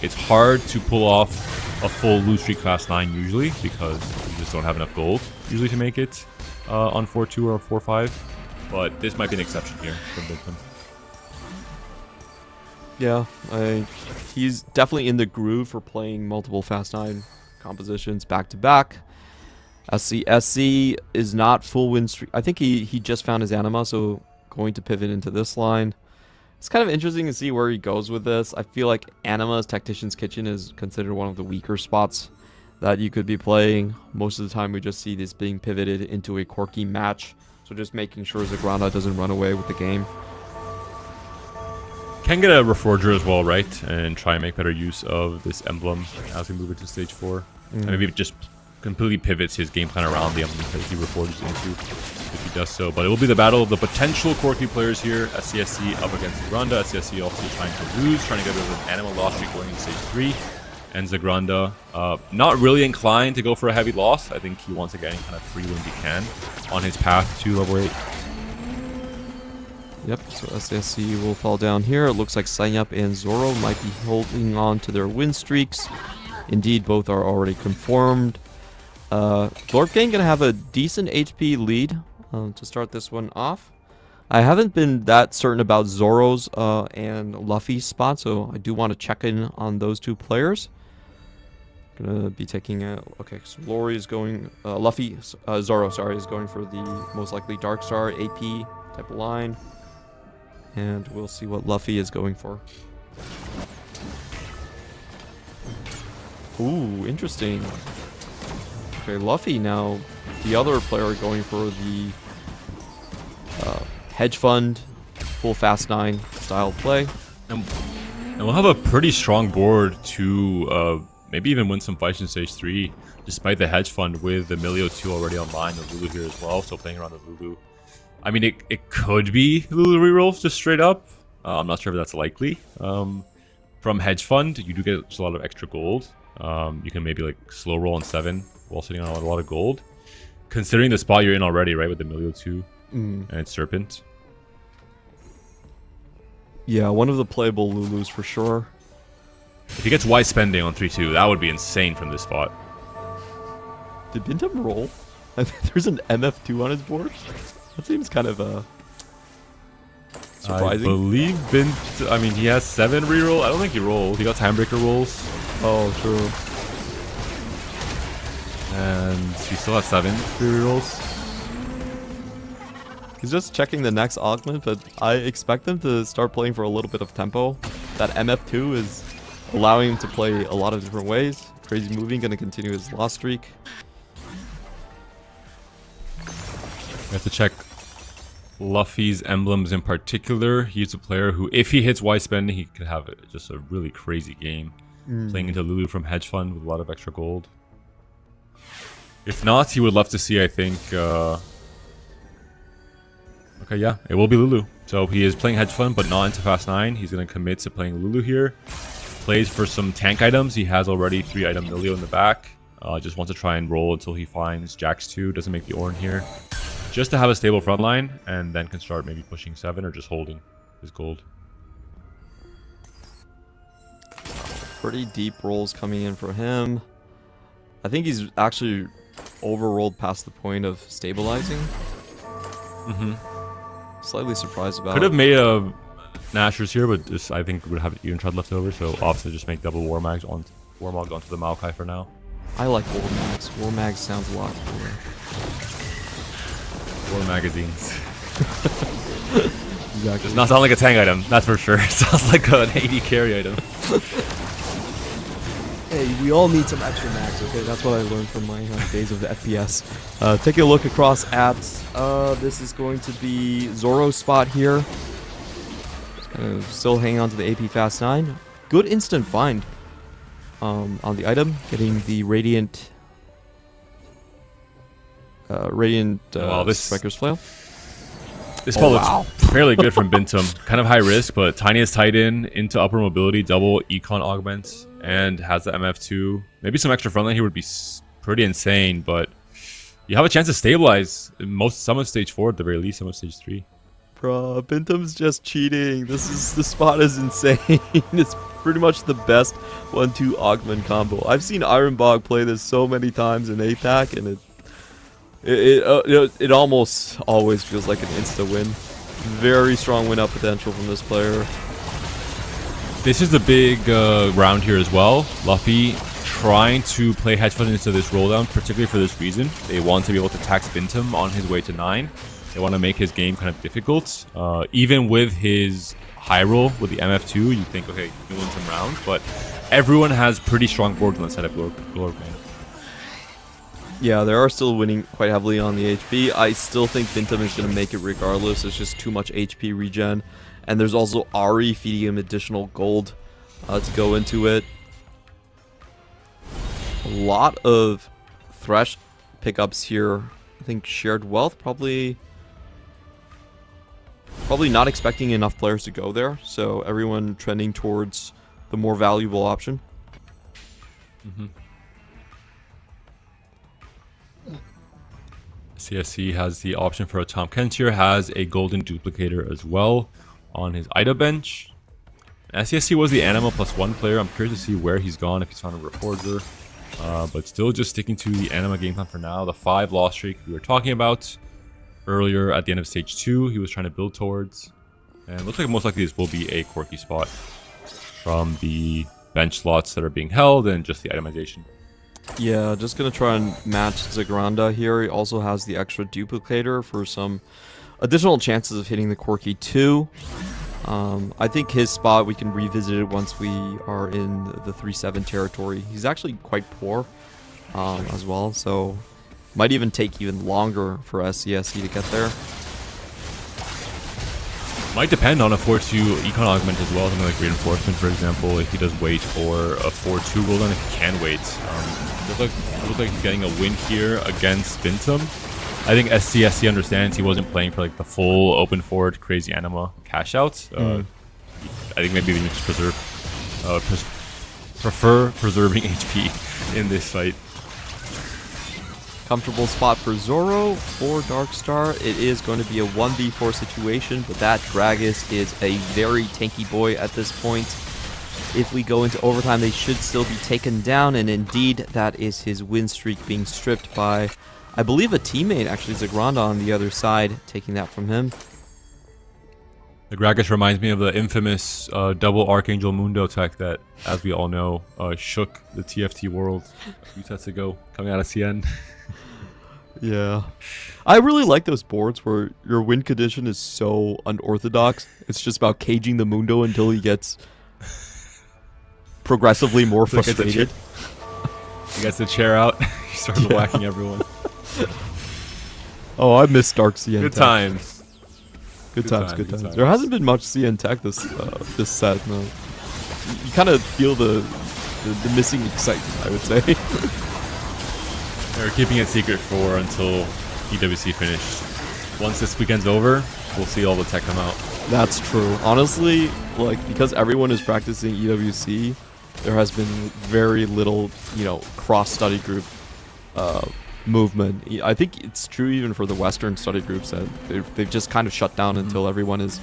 It's hard to pull off a full lose streak class 9 usually, because you just don't have enough gold usually to make it on 4-2 or 4-5, but this might be an exception here from Fintum. Yeah, he's definitely in the groove for playing multiple Fast 9 compositions back to back. SC is not full win streak. I think he just found his anima, so going to pivot into this line. It's kind of interesting to see where he goes with this. I feel like Anima's Tactician's Kitchen is considered one of the weaker spots that you could be playing. Most of the time we just see this being pivoted into a quirky match. So just making sure Zagranda doesn't run away with the game. Can get a Reforger as well, right? And try and make better use of this emblem as we move into stage 4. And maybe it just completely pivots his game plan around the emblem that he Reforges into if he does so. But it will be the battle of the potential quirky players here. SCSC up against Zagranda. SCSC also trying to lose, trying to get rid of an animal loss streak going into stage 3. And Zagranda not really inclined to go for a heavy loss. I think he wants to get any kind of free win he can on his path to level 8. Yep, so SSC will fall down here. It looks like Sangyup and Zoro might be holding on to their win streaks. Indeed, both are already confirmed. GlorpGang gonna have a decent HP lead to start this one off. I haven't been that certain about Zoro's and Luffy's spot, so I do want to check in on those 2 players. Gonna be taking a... Okay, so Lori is going... Zoro, sorry, is going for the most likely Dark Star AP type of line. And we'll see what Luffy is going for. Ooh, interesting. Okay, Luffy now, the other player going for the hedge fund, full Fast 9 style play. And we'll have a pretty strong board to maybe even win some fights in stage 3, despite the hedge fund with the Milio 2 already online, the Lulu here as well, so playing around the Lulu. I mean, it could be Lulu rerolls just straight up. I'm not sure if that's likely. From hedge fund, you do get a lot of extra gold. You can maybe like slow roll on 7 while sitting on a lot of gold. Considering the spot you're in already, right, with the Milio 2 and Serpent. Yeah, one of the playable Lulus for sure. If he gets wise spending on 3-2, that would be insane from this spot. Did Bintum roll? There's an MF2 on his board. That seems kind of surprising. I believe I mean, he has 7 reroll. I don't think he rolled. He got timebreaker rolls. Oh, true. And he still has 7 free rerolls. He's just checking the next augment, but I expect him to start playing for a little bit of tempo. That MF2 is allowing him to play a lot of different ways. Crazy moving, going to continue his loss streak. We have to check Luffy's emblems in particular. He's a player who, if he hits Y spending, he could have just a really crazy game. Playing into Lulu from Hedge Fund with a lot of extra gold. If not, he would love to see, I think... Okay, yeah, it will be Lulu. So he is playing Hedge Fund, but not into Fast 9. He's going to commit to playing Lulu here. Plays for some tank items. He has already 3 item Milio in the back. Just wants to try and roll until he finds Jax 2. Doesn't make the Ornn here. Just to have a stable front line, and then can start maybe pushing 7 or just holding his gold. Pretty deep rolls coming in for him. I think he's actually overrolled past the point of stabilizing. Slightly surprised about it. Could have made a Nashers here, but just, I think would have even tried left over, so obviously just make double Warmog onto the Maokai for now. I like Warmags. Warmags sounds a lot cooler. War magazines. Exactly. Does not sound like a tank item, that's for sure. It sounds like an AD carry item. Hey, we all need some extra mags, okay? That's what I learned from my days of the FPS. Taking a look across apps. This is going to be Zoro's spot here. Still hanging on to the AP Fast 9. Good instant find on the item. Getting the Radiant... Striker's Flail. This spell looks fairly good from Bintum. Kind of high risk, but tiniest tight in into upper mobility, double econ augments, and has the MF2. Maybe some extra frontline here would be pretty insane, but you have a chance to stabilize some stage 4 at the very least, some of stage 3. Bruh, Bintum's just cheating. The spot is insane. It's pretty much the best 1-2 augment combo. I've seen Ironbog play this so many times in APAC, and it almost always feels like an insta win. Very strong win up potential from this player. This is a big round here as well. Luffy trying to play Hedge Fund into this rolldown, particularly for this reason. They want to be able to tax Bintum on his way to 9. They want to make his game kind of difficult. Even with his high roll with the MF2, you think, okay, you can win some rounds, but everyone has pretty strong boards on the side of GlorpGang. Yeah, they are still winning quite heavily on the HP. I still think Bintum is going to make it regardless. It's just too much HP regen. And there's also Ari feeding him additional gold to go into it. A lot of Thresh pickups here. I think Shared Wealth probably not expecting enough players to go there. So everyone trending towards the more valuable option. CSC has the option for a Tom Kent here, has a golden duplicator as well on his Ida bench. SCSC was the Anima +1 player. I'm curious to see where he's gone, if he's found a Reforger. But still just sticking to the Anima game plan for now. The 5 loss streak we were talking about earlier at the end of stage 2, he was trying to build towards. And it looks like most likely this will be a quirky spot from the bench slots that are being held and just the itemization. Yeah, just gonna try and match Zagranda here. He also has the extra duplicator for some additional chances of hitting the quirky 2. I think his spot, we can revisit it once we are in the 3-7 territory. He's actually quite poor as well, so might even take even longer for SCSC to get there. Might depend on a 4-2 econ augment as well, something like reinforcement, for example, if he does wait for a 4-2 golden, if he can wait. It looks like he's getting a win here against Bintum. I think SCSC understands he wasn't playing for like the full open forward crazy Anima cash outs. I think maybe they just prefer preserving HP in this fight. Comfortable spot for Zoro for Darkstar. It is going to be a 1v4 situation, but that Gragas is a very tanky boy at this point. If we go into overtime, they should still be taken down, and indeed, that is his win streak being stripped by I believe a teammate, actually, Zagranda on the other side, taking that from him. The Gragas reminds me of the infamous double Archangel Mundo tech that, as we all know, shook the TFT world a few sets ago, coming out of CN. Yeah. I really like those boards where your win condition is so unorthodox. It's just about caging the Mundo until he gets progressively more frustrated. He gets the chair out. He starts whacking everyone. Oh, I miss Dark CN Good tech. times. Good times. There hasn't been much CN tech this set, no. You kind of feel the missing excitement, I would say. They're keeping it secret for until EWC finished. Once this weekend's over, we'll see all the tech come out. That's true. Honestly, like, because everyone is practicing EWC, there has been very little, cross study group movement. I think it's true even for the Western study groups that they've just kind of shut down until everyone is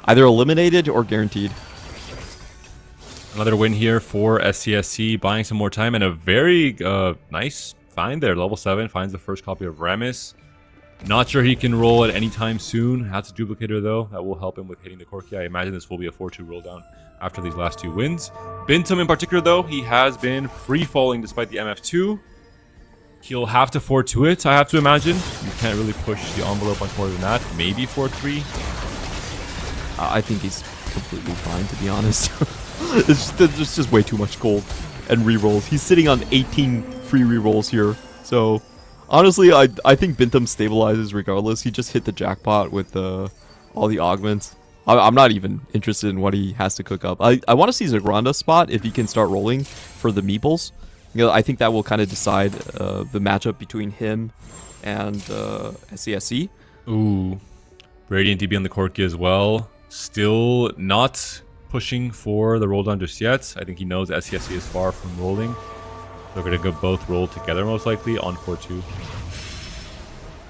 either eliminated or guaranteed. Another win here for SCSC, buying some more time, and a very nice find there. Level 7 finds the first copy of Ramis. Not sure he can roll at any time soon. Has a duplicator though. That will help him with hitting the Corki. I imagine this will be a 4-2 roll down after these last 2 wins. Bintum in particular though, he has been free-falling despite the MF2. He'll have to 4-2 it, I have to imagine. You can't really push the envelope much more than that. Maybe 4-3. I think he's completely fine, to be honest. There's just way too much gold and rerolls. He's sitting on 18 free rerolls here. So, honestly, I think Bintum stabilizes regardless. He just hit the jackpot with all the augments. I'm not even interested in what he has to cook up. I want to see Zagranda's spot if he can start rolling for the meeples. I think that will kind of decide the matchup between him and SCSC. Ooh. Radiant DB on the Corki as well. Still not pushing for the roll down just yet. I think he knows SCSC is far from rolling. They're going to go both roll together most likely on 4-2.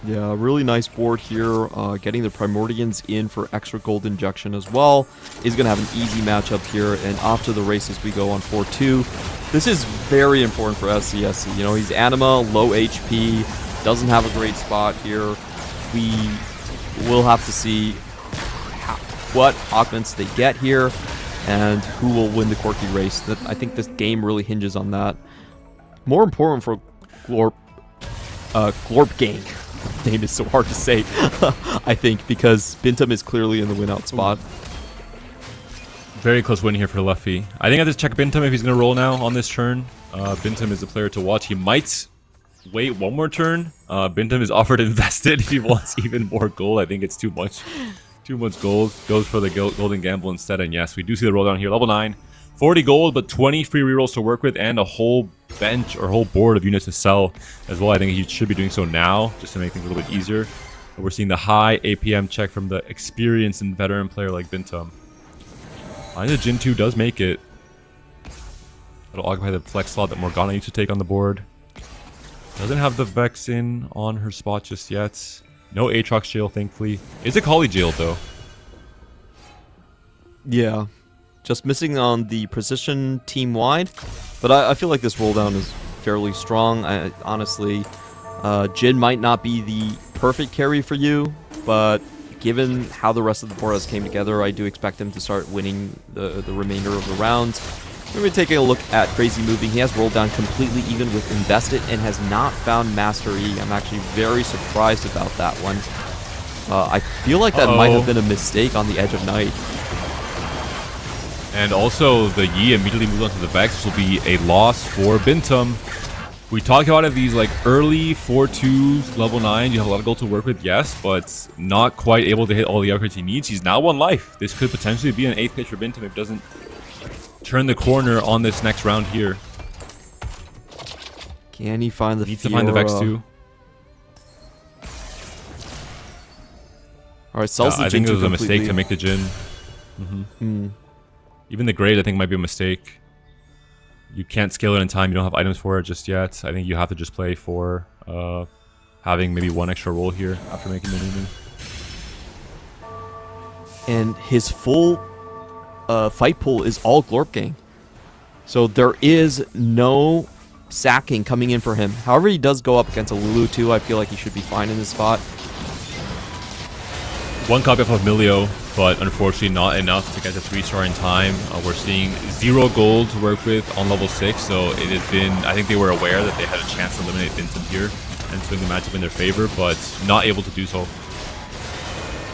Yeah, really nice board here. Getting the Primordians in for extra gold injection as well. Is going to have an easy matchup here, and off to the races we go on 4-2. This is very important for SCSC. He's Anima, low HP, doesn't have a great spot here. We will have to see what augments they get here and who will win the Corki race. I think this game really hinges on that. More important for GlorpGang. Name is so hard to say, I think, because Bintum is clearly in the win-out spot. Very close win here for Luffy. I think I just check Bintum if he's going to roll now on this turn. Bintum is the player to watch. He might wait one more turn. Bintum is offered invested if he wants even more gold. I think it's too much. Too much gold. Goes for the golden gamble instead. And yes, we do see the roll down here. Level 9. 40 gold, but 20 free rerolls to work with, and a whole bench or whole board of units to sell as well. I think he should be doing so now, just to make things a little bit easier. But we're seeing the high APM check from the experienced and veteran player like Bintum. I think the Jin 2 does make it. It'll occupy the flex slot that Morgana used to take on the board. Doesn't have the Vex in on her spot just yet. No Aatrox jail, thankfully. Is a Kali jail, though. Yeah. Just missing on the precision team-wide. But I feel like this roll down is fairly strong. Honestly, Jin might not be the perfect carry for you, but given how the rest of the board has came together, I do expect him to start winning the remainder of the rounds. We're going to take a look at Crazy Moving. He has rolled down completely even with Invested and has not found Master E. I'm actually very surprised about that one. I feel like that might have been a mistake on the edge of night. And also, the Yi immediately moved on to the Vex. This will be a loss for Bintum. We talked about it, these like early 4-2s, level 9. You have a lot of gold to work with, yes, but not quite able to hit all the upgrades he needs. He's now 1 life. This could potentially be an 8th pitch for Bintum if it doesn't turn the corner on this next round here. Can he find the Needs to find the Vex too. Alright, sells the I Jin think it was a completely. mistake to make the Jin. Even the grade, I think, might be a mistake. You can't scale it in time. You don't have items for it just yet. I think you have to just play for having maybe 1 extra roll here after making the movement. And his full fight pool is all GlorpGang. So there is no sacking coming in for him. However, he does go up against a Lulu too. I feel like he should be fine in this spot. One copy off of Milio, but unfortunately not enough to get the 3-star in time. We're seeing 0 gold to work with on level 6, so it has been, I think they were aware that they had a chance to eliminate Vincent here and swing the matchup in their favor, but not able to do so.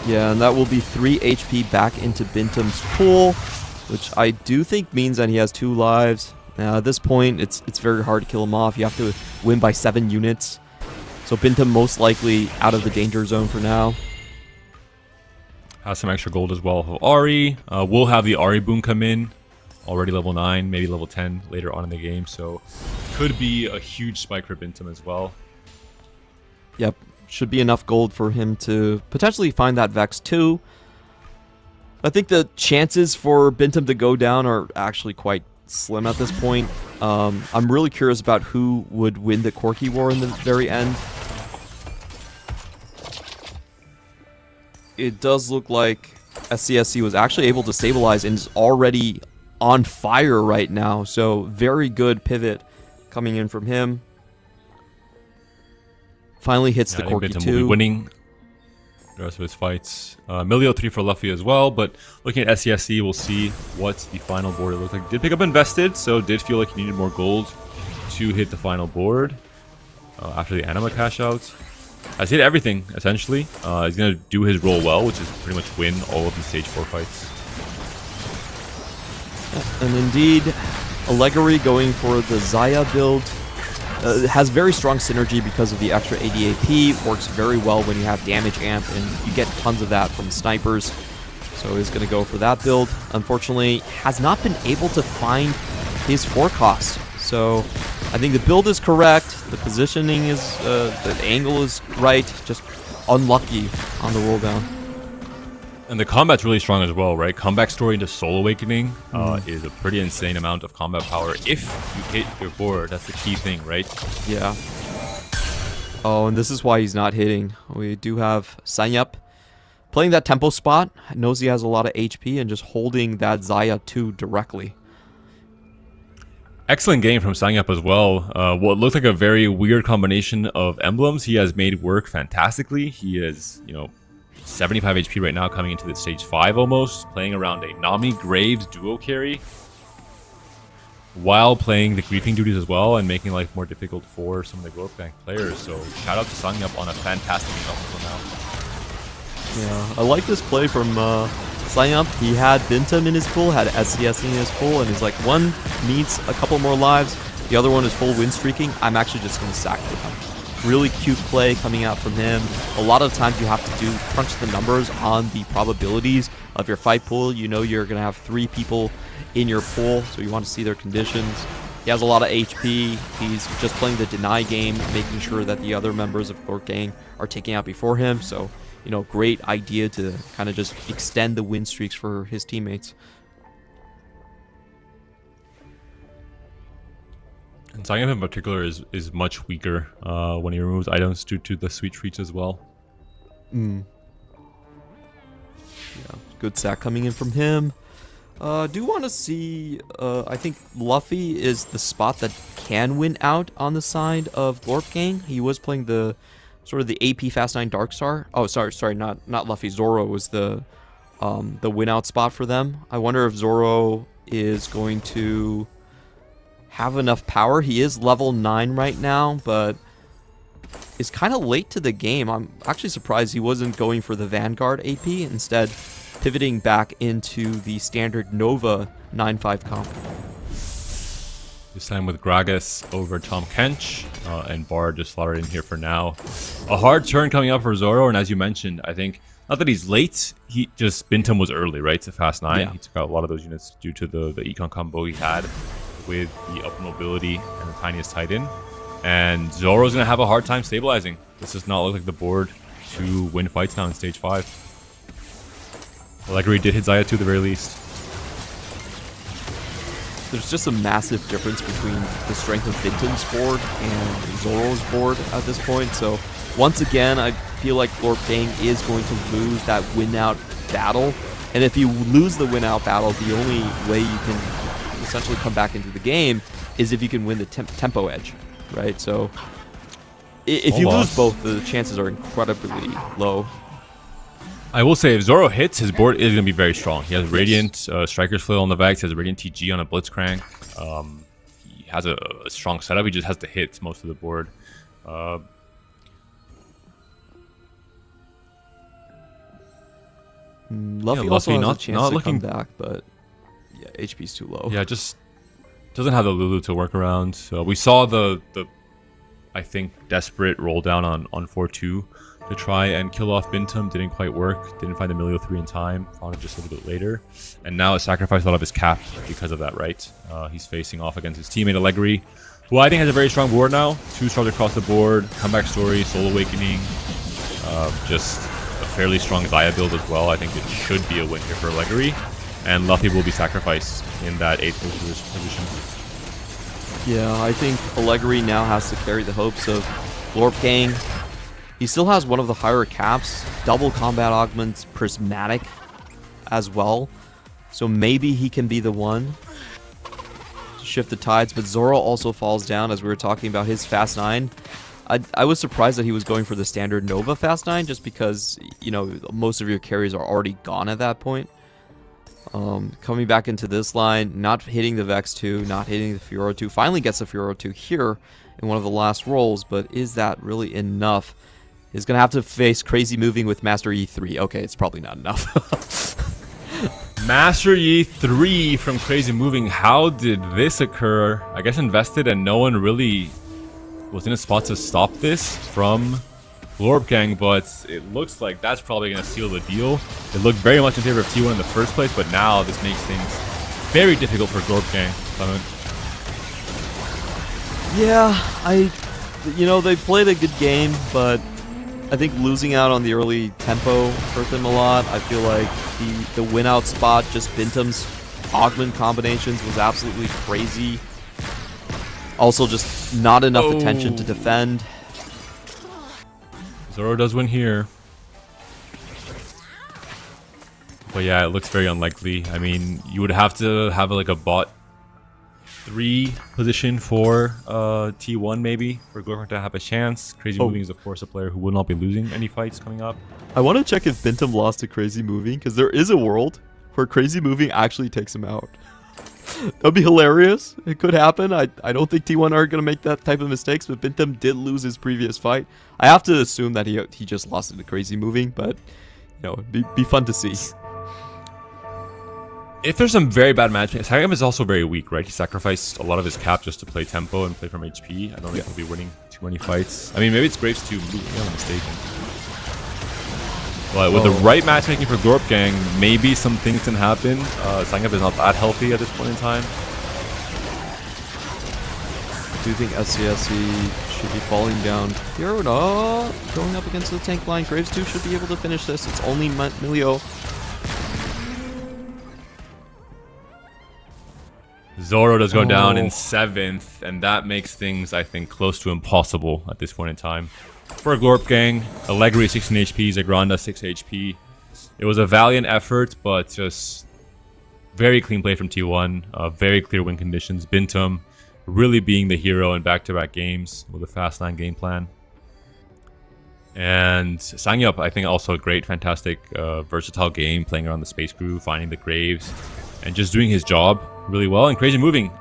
Yeah, and that will be 3 HP back into Bintam's pool, which I do think means that he has 2 lives. Now, at this point, it's very hard to kill him off. You have to win by 7 units. So Bintam most likely out of the danger zone for now. Has some extra gold as well for Ari. We'll have the Ari boon come in. Already level 9, maybe level 10 later on in the game. So could be a huge spike for Bintam as well. Yep, should be enough gold for him to potentially find that Vex too. I think the chances for Bintam to go down are actually quite slim at this point. I'm really curious about who would win the Corki War in the very end. It does look like SCSC was actually able to stabilize and is already on fire right now. So very good pivot coming in from him. Finally hits the Corki 2. Will be winning the rest of his fights. Milio 3 for Luffy as well, but looking at SCSC, we'll see what the final board looks like. Did pick up Invested, so did feel like he needed more gold to hit the final board after the Anima cash out. Has hit everything, essentially. He's going to do his role well, which is pretty much win all of these stage 4 fights. And indeed, Allegory going for the Zaya build. Has very strong synergy because of the extra ADAP. Works very well when you have damage amp, and you get tons of that from snipers. So he's going to go for that build. Unfortunately, has not been able to find his 4 cost. So I think the build is correct. The positioning is, the angle is right. Just unlucky on the roll down. And the combat's really strong as well, right? Comeback story into Soul Awakening is a pretty insane amount of combat power. If you hit your board, that's the key thing, right? Yeah. Oh, and this is why he's not hitting. We do have Sanyap playing that tempo spot. Knows he has a lot of HP and just holding that Zaya 2 directly. Excellent game from Sanyap as well. What looked like a very weird combination of emblems, he has made work fantastically. He is, 75 HP right now, coming into the stage 5 almost, playing around a Nami Graves duo carry while playing the griefing duties as well and making life more difficult for some of the GlorpGang players. So shout out to Sanyap on a fantastic game up until now. Yeah, I like this play from Sanyap. He had Bintam in his pool, had SCS in his pool, and he's like, one needs a couple more lives, the other one is full win streaking. I'm actually just going to sack with him. Really cute play coming out from him. A lot of times you have to crunch the numbers on the probabilities of your fight pool. You know you're going to have 3 people in your pool, so you want to see their conditions. He has a lot of HP. He's just playing the deny game, making sure that the other members of GlorpGang are taking out before him. So, great idea to kind of just extend the win streaks for his teammates. And Sanyap in particular is much weaker when he removes items due to the sweet treats as well. Yeah, good sack coming in from him. Do want to see, I think Luffy is the spot that can win out on the side of GlorpGang. He was playing the sort of the AP Fast 9 Darkstar. Oh, sorry, not Luffy. Zoro was the win out spot for them. I wonder if Zoro is going to have enough power. He is level 9 right now, but is kind of late to the game. I'm actually surprised he wasn't going for the Vanguard AP, instead pivoting back into the standard Nova 9-5 comp. This time with Gragas over Tom Kench, and Bard just slotted in here for now. A hard turn coming up for Zoro, and as you mentioned, I think, not that he's late, Bintam was early, right, to Fast 9. Yeah. He took out a lot of those units due to the econ combo he had with the up mobility and the tiniest Titan. And Zoro's going to have a hard time stabilizing. This does not look like the board to win fights now in stage 5. Allegory did hit Zaya 2 at the very least. There's just a massive difference between the strength of Bintam's board and Zoro's board at this point. So once again, I feel like GlorpGang is going to lose that win-out battle. And if you lose the win-out battle, the only way you can essentially come back into the game is if you can win the tempo edge, right? So if you lose both, the chances are incredibly low. I will say, if Zoro hits, his board is going to be very strong. He has Radiant Striker's Flail on the Vex, he has a Radiant TG on a Blitzcrank. He has a strong setup, he just has to hit most of the board. Luffy also has a chance to come back, but yeah, HP's too low. Yeah, just doesn't have the Lulu to work around. So we saw the I think desperate roll down on 4-2 to try and kill off Bintum. Didn't quite work. Didn't find the Emilio 3 in time. Found it just a little bit later. And now a sacrifice a lot of his cap because of that, right? He's facing off against his teammate Allegri, who I think has a very strong board now. 2 stars across the board. Comeback story, Soul Awakening. Just a fairly strong Zaya build as well. I think it should be a win here for Allegri. And Luffy will be sacrificed in that 8th position. Yeah, I think Allegri now has to carry the hopes of GlorpGang. He still has one of the higher caps, double combat augments, prismatic as well. So maybe he can be the one to shift the tides. But Zoro also falls down, as we were talking about his Fast 9. I was surprised that he was going for the standard Nova Fast 9, just because, you know, most of your carries are already gone at that point. Coming back into this line, not hitting the Vex 2, not hitting the Fiora 2. Finally gets the Fiora 2 here in one of the last rolls, but is that really enough? He's going to have to face Crazy Moving with Master Yi 3. Okay, it's probably not enough. Master Yi 3 from Crazy Moving. How did this occur? I guess invested and no one really was in a spot to stop this from GlorpGang, but it looks like that's probably going to seal the deal. It looked very much in favor of T1 in the first place, but now this makes things very difficult for GlorpGang. Yeah, you know, they played a good game, but I think losing out on the early tempo hurt them a lot. I feel like the win out spot, just Bintum's augment combinations, was absolutely crazy. Also, just not enough attention to defend. Zoro does win here. But yeah, it looks very unlikely. I mean, you would have to have like a bot 3 position for T1 maybe, for GlorpGang to have a chance. Crazy Moving is of course a player who will not be losing any fights coming up. I want to check if Bintum lost to Crazy Moving, because there is a world where Crazy Moving actually takes him out. That'd be hilarious. It could happen. I don't think T1 are going to make that type of mistakes, but Bintum did lose his previous fight. I have to assume that he just lost it to Crazy Moving, but you know, it'd be fun to see. If there's some very bad matchmaking, Sagam is also very weak, right? He sacrificed a lot of his cap just to play tempo and play from HP. I don't think he'll be winning too many fights. I mean, maybe it's Graves too. I'm mistaken. But with the right matchmaking for GlorpGang, maybe some things can happen. Sangam is not that healthy at this point in time. Do you think SCSC should be falling down here? No, going up against the tank line. Graves 2 should be able to finish this. It's only Milio. Zoro does go down in 7th, and that makes things, I think, close to impossible at this point in time. For GlorpGang, Allegri 16 HP, Zagranda 6 HP. It was a valiant effort, but just very clean play from T1. Very clear win conditions. Bintum really being the hero in back-to-back games with a fast line game plan. And Sangyup, I think, also a great, fantastic, versatile game, playing around the space crew, finding the Graves, and just doing his job really well. And Crazy Moving,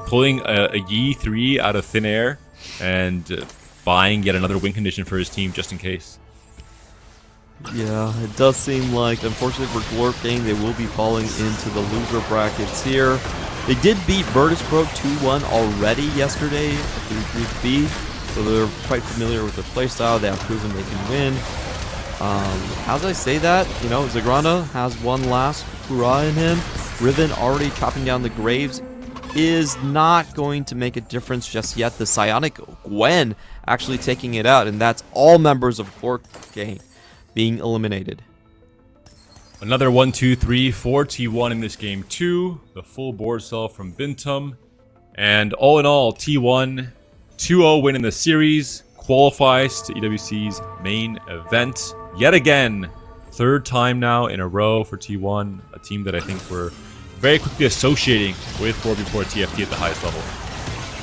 pulling a Yi 3 out of thin air and buying yet another win condition for his team just in case. Yeah, it does seem like, unfortunately for GlorpGang, they will be falling into the loser brackets here. They did beat Virtus.pro 2-1 already yesterday through Group B, so they're quite familiar with their playstyle. They have proven they can win. As I say that, you know, Zagrana has one last hurrah in him. Riven already chopping down the Graves is not going to make a difference just yet. The Psionic Gwen actually taking it out, and that's all members of GlorpGang being eliminated. Another 1, 2, 3, 4 T1 in this game too. The full board cell from Bintum. And all in all, T1 2-0 win in the series. Qualifies to EWC's main event. Yet again, 3rd time now in a row for T1. A team that I think we're very quickly associating with 4v4 TFT at the highest level.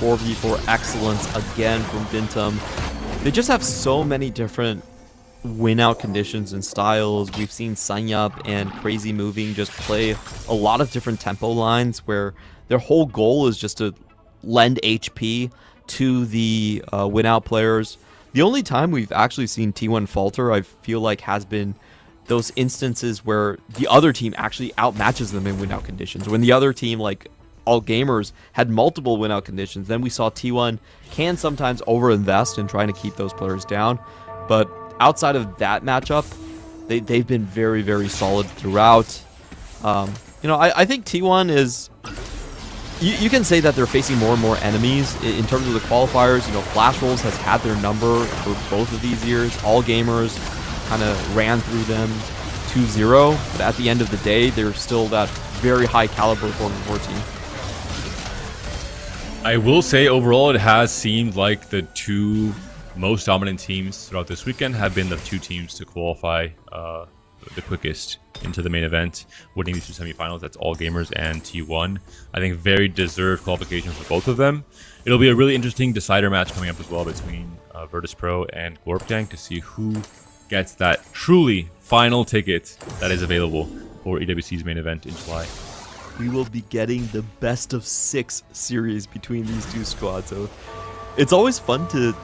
4v4 excellence again from Bintum. They just have so many different win-out conditions and styles. We've seen Sanyup and Crazy Moving just play a lot of different tempo lines where their whole goal is just to lend HP to the win-out players. The only time we've actually seen T1 falter, I feel like, has been those instances where the other team actually outmatches them in win-out conditions. When the other team, like All Gamers, had multiple win-out conditions, then we saw T1 can sometimes overinvest in trying to keep those players down. But outside of that matchup, they've been very, very solid throughout. I think T1 is... You can say that they're facing more and more enemies in terms of the qualifiers. Flash Rolls has had their number for both of these years. All Gamers kind of ran through them 2-0, but at the end of the day, they're still that very high caliber 4v4 team. I will say overall, it has seemed like the two most dominant teams throughout this weekend have been the two teams to qualify the quickest into the main event, winning these two semifinals. That's All Gamers and T1. I think very deserved qualification for both of them. It'll be a really interesting decider match coming up as well between Virtus.pro and GlorpGang to see who gets that truly final ticket that is available for EWC's main event in July. We will be getting the best of 6 series between these two squads. So it's always fun to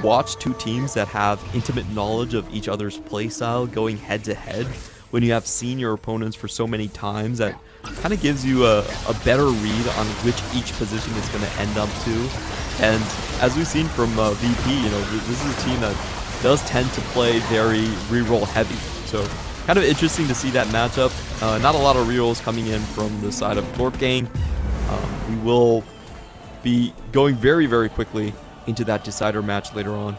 watch two teams that have intimate knowledge of each other's playstyle going head to head. When you have seen your opponents for so many times, that kind of gives you a better read on which each position is going to end up to. And as we've seen from VP, this is a team that does tend to play very reroll heavy. So kind of interesting to see that matchup. Not a lot of rerolls coming in from the side of GlorpGang. We will be going very, very quickly into that decider match later on.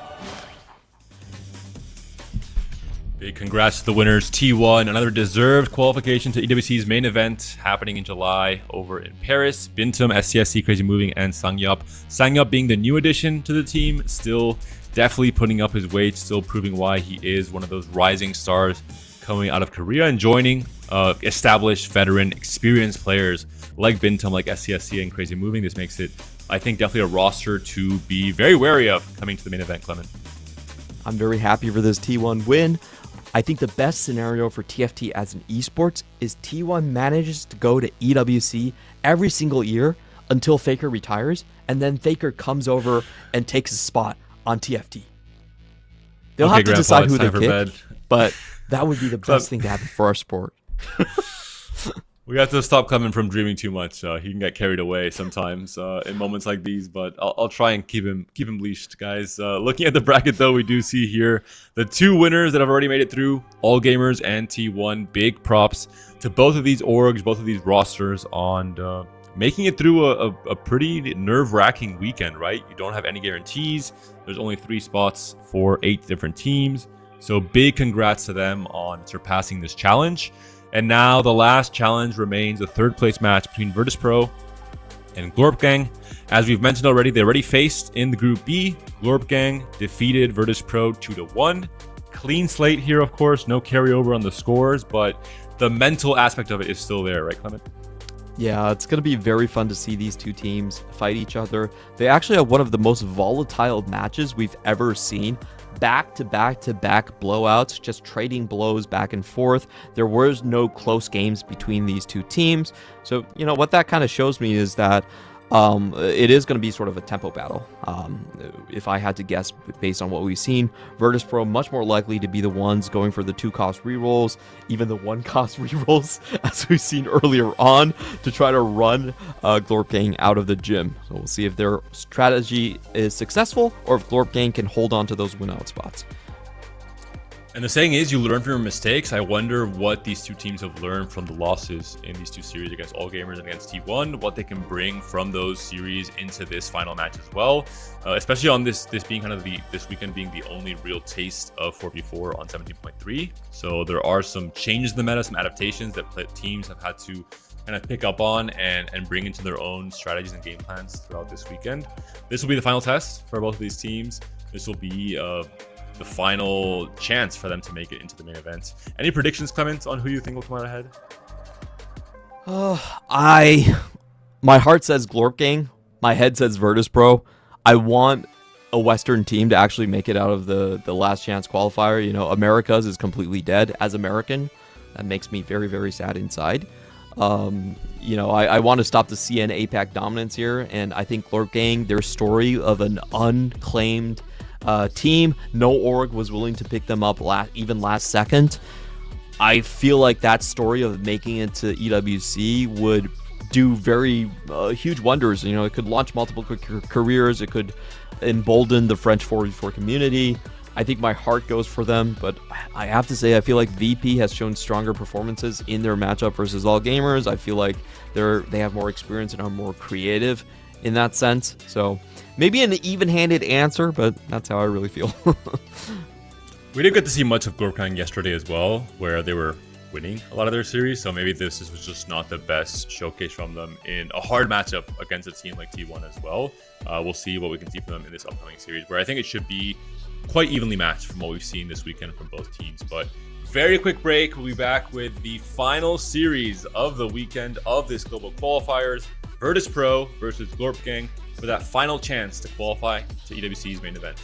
Big congrats to the winners, T1. Another deserved qualification to EWC's main event happening in July over in Paris. Bintum, SCSC, Crazy Moving, and Sangyup. Sangyup being the new addition to the team, still definitely putting up his weight, still proving why he is one of those rising stars coming out of Korea and joining established, veteran, experienced players like Bintum, like SCSC, and Crazy Moving. This makes it, I think, definitely a roster to be very wary of coming to the main event, Clement. I'm very happy for this T1 win. I think the best scenario for TFT as an esports is T1 manages to go to EWC every single year until Faker retires, and then Faker comes over and takes a spot on TFT. They'll have to decide who they pick, but that would be the best thing to happen for our sport. We have to stop Clement from dreaming too much. He can get carried away sometimes in moments like these, but I'll try and keep him leashed, guys. Looking at the bracket, though, we do see here the two winners that have already made it through, All Gamers and T1. Big props to both of these orgs, both of these rosters on making it through a pretty nerve-wracking weekend, right? You don't have any guarantees. There's only 3 spots for 8 different teams. So big congrats to them on surpassing this challenge. And now the last challenge remains a 3rd place match between Virtus.pro and GlorpGang. As we've mentioned already, they already faced in the Group B. GlorpGang defeated Virtus.pro 2-1. Clean slate here, of course. No carryover on the scores, but the mental aspect of it is still there, right, Clement? Yeah, it's going to be very fun to see these two teams fight each other. They actually have one of the most volatile matches we've ever seen. Back-to-back-to-back blowouts, just trading blows back and forth. There was no close games between these two teams. So, what that kind of shows me is that it is going to be sort of a tempo battle. If I had to guess based on what we've seen, Virtus.pro much more likely to be the ones going for the 2-cost rerolls, even the 1-cost rerolls, as we've seen earlier on, to try to run GlorpGang out of the gym. So we'll see if their strategy is successful or if GlorpGang can hold on to those win-out spots. And the saying is, you learn from your mistakes. I wonder what these two teams have learned from the losses in these two series against All Gamers and against T1, what they can bring from those series into this final match as well, especially on this being kind of this weekend being the only real taste of 4v4 on 17.3. So there are some changes in the meta, some adaptations that teams have had to kind of pick up on and bring into their own strategies and game plans throughout this weekend. This will be the final test for both of these teams. This will be the final chance for them to make it into the main event. Any predictions, Clement, on who you think will come out ahead? My heart says GlorpGang my head says Virtus.pro. I want a Western team to actually make it out of the last chance qualifier. You know, America's is completely dead as American. That makes me very, very sad inside. You know, I want to stop the CN APAC dominance here, and I think GlorpGang, their story of an unclaimed team, no org was willing to pick them up even last second. I feel like that story of making it to EWC would do very huge wonders. You know, it could launch multiple careers. It could embolden the French 4v4 community. I think my heart goes for them, but I have to say I feel like VP has shown stronger performances in their matchup versus All Gamers. I feel like they have more experience and are more creative in that sense. So maybe an even-handed answer, but that's how I really feel. We didn't get to see much of GlorpGang yesterday as well, where they were winning a lot of their series. So maybe this was just not the best showcase from them in a hard matchup against a team like T1 as well. We'll see what we can see from them in this upcoming series, where I think it should be quite evenly matched from what we've seen this weekend from both teams. But very quick break. We'll be back with the final series of the weekend of this global qualifiers, Virtus.pro versus GlorpGang, for that final chance to qualify to EWC's main event.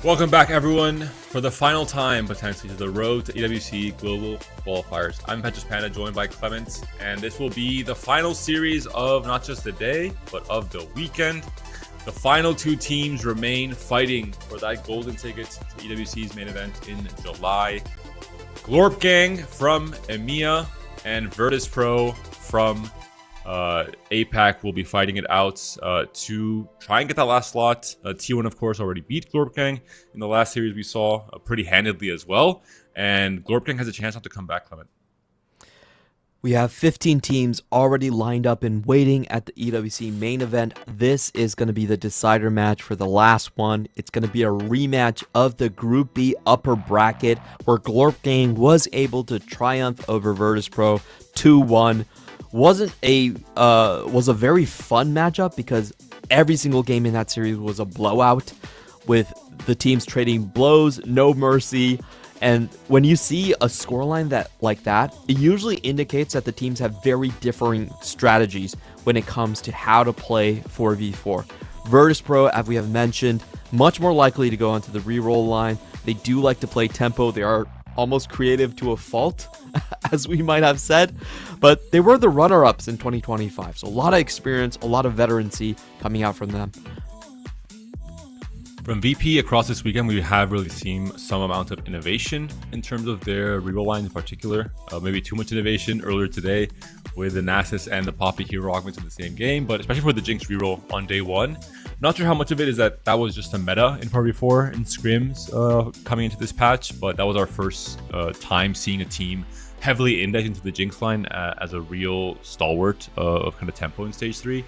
Welcome back, everyone, for the final time, potentially, to the road to EWC Global Qualifiers. I'm Petrus Panda, joined by Clement, and this will be the final series of not just the day, but of the weekend. The final two teams remain fighting for that golden ticket to EWC's main event in July. GlorpGang from EMEA and Virtus.pro from APAC will be fighting it out to try and get that last slot. T1, of course, already beat GlorpGang in the last series we saw pretty handedly as well. And GlorpGang has a chance not to come back, Clement. We have 15 teams already lined up and waiting at the EWC main event. This is going to be the decider match for the last one. It's going to be a rematch of the Group B upper bracket, where GlorpGang was able to triumph over Virtus.pro 2-1. Was a very fun matchup because every single game in that series was a blowout, with the teams trading blows, no mercy. And when you see a scoreline like that, it usually indicates that the teams have very differing strategies when it comes to how to play 4v4. Virtus.pro, as we have mentioned, much more likely to go onto the reroll line. They do like to play tempo. They are almost creative to a fault, as we might have said, but they were the runner-ups in 2025. So a lot of experience, a lot of veterancy coming out from them. From VP across this weekend, we have really seen some amount of innovation in terms of their reroll line in particular. Maybe too much innovation earlier today with the Nasus and the Poppy hero augments in the same game, but especially for the Jinx reroll on day one. Not sure how much of it is that was just a meta in 4v4 in scrims coming into this patch, but that was our first time seeing a team heavily indexed into the Jinx line as a real stalwart of kind of tempo in stage 3.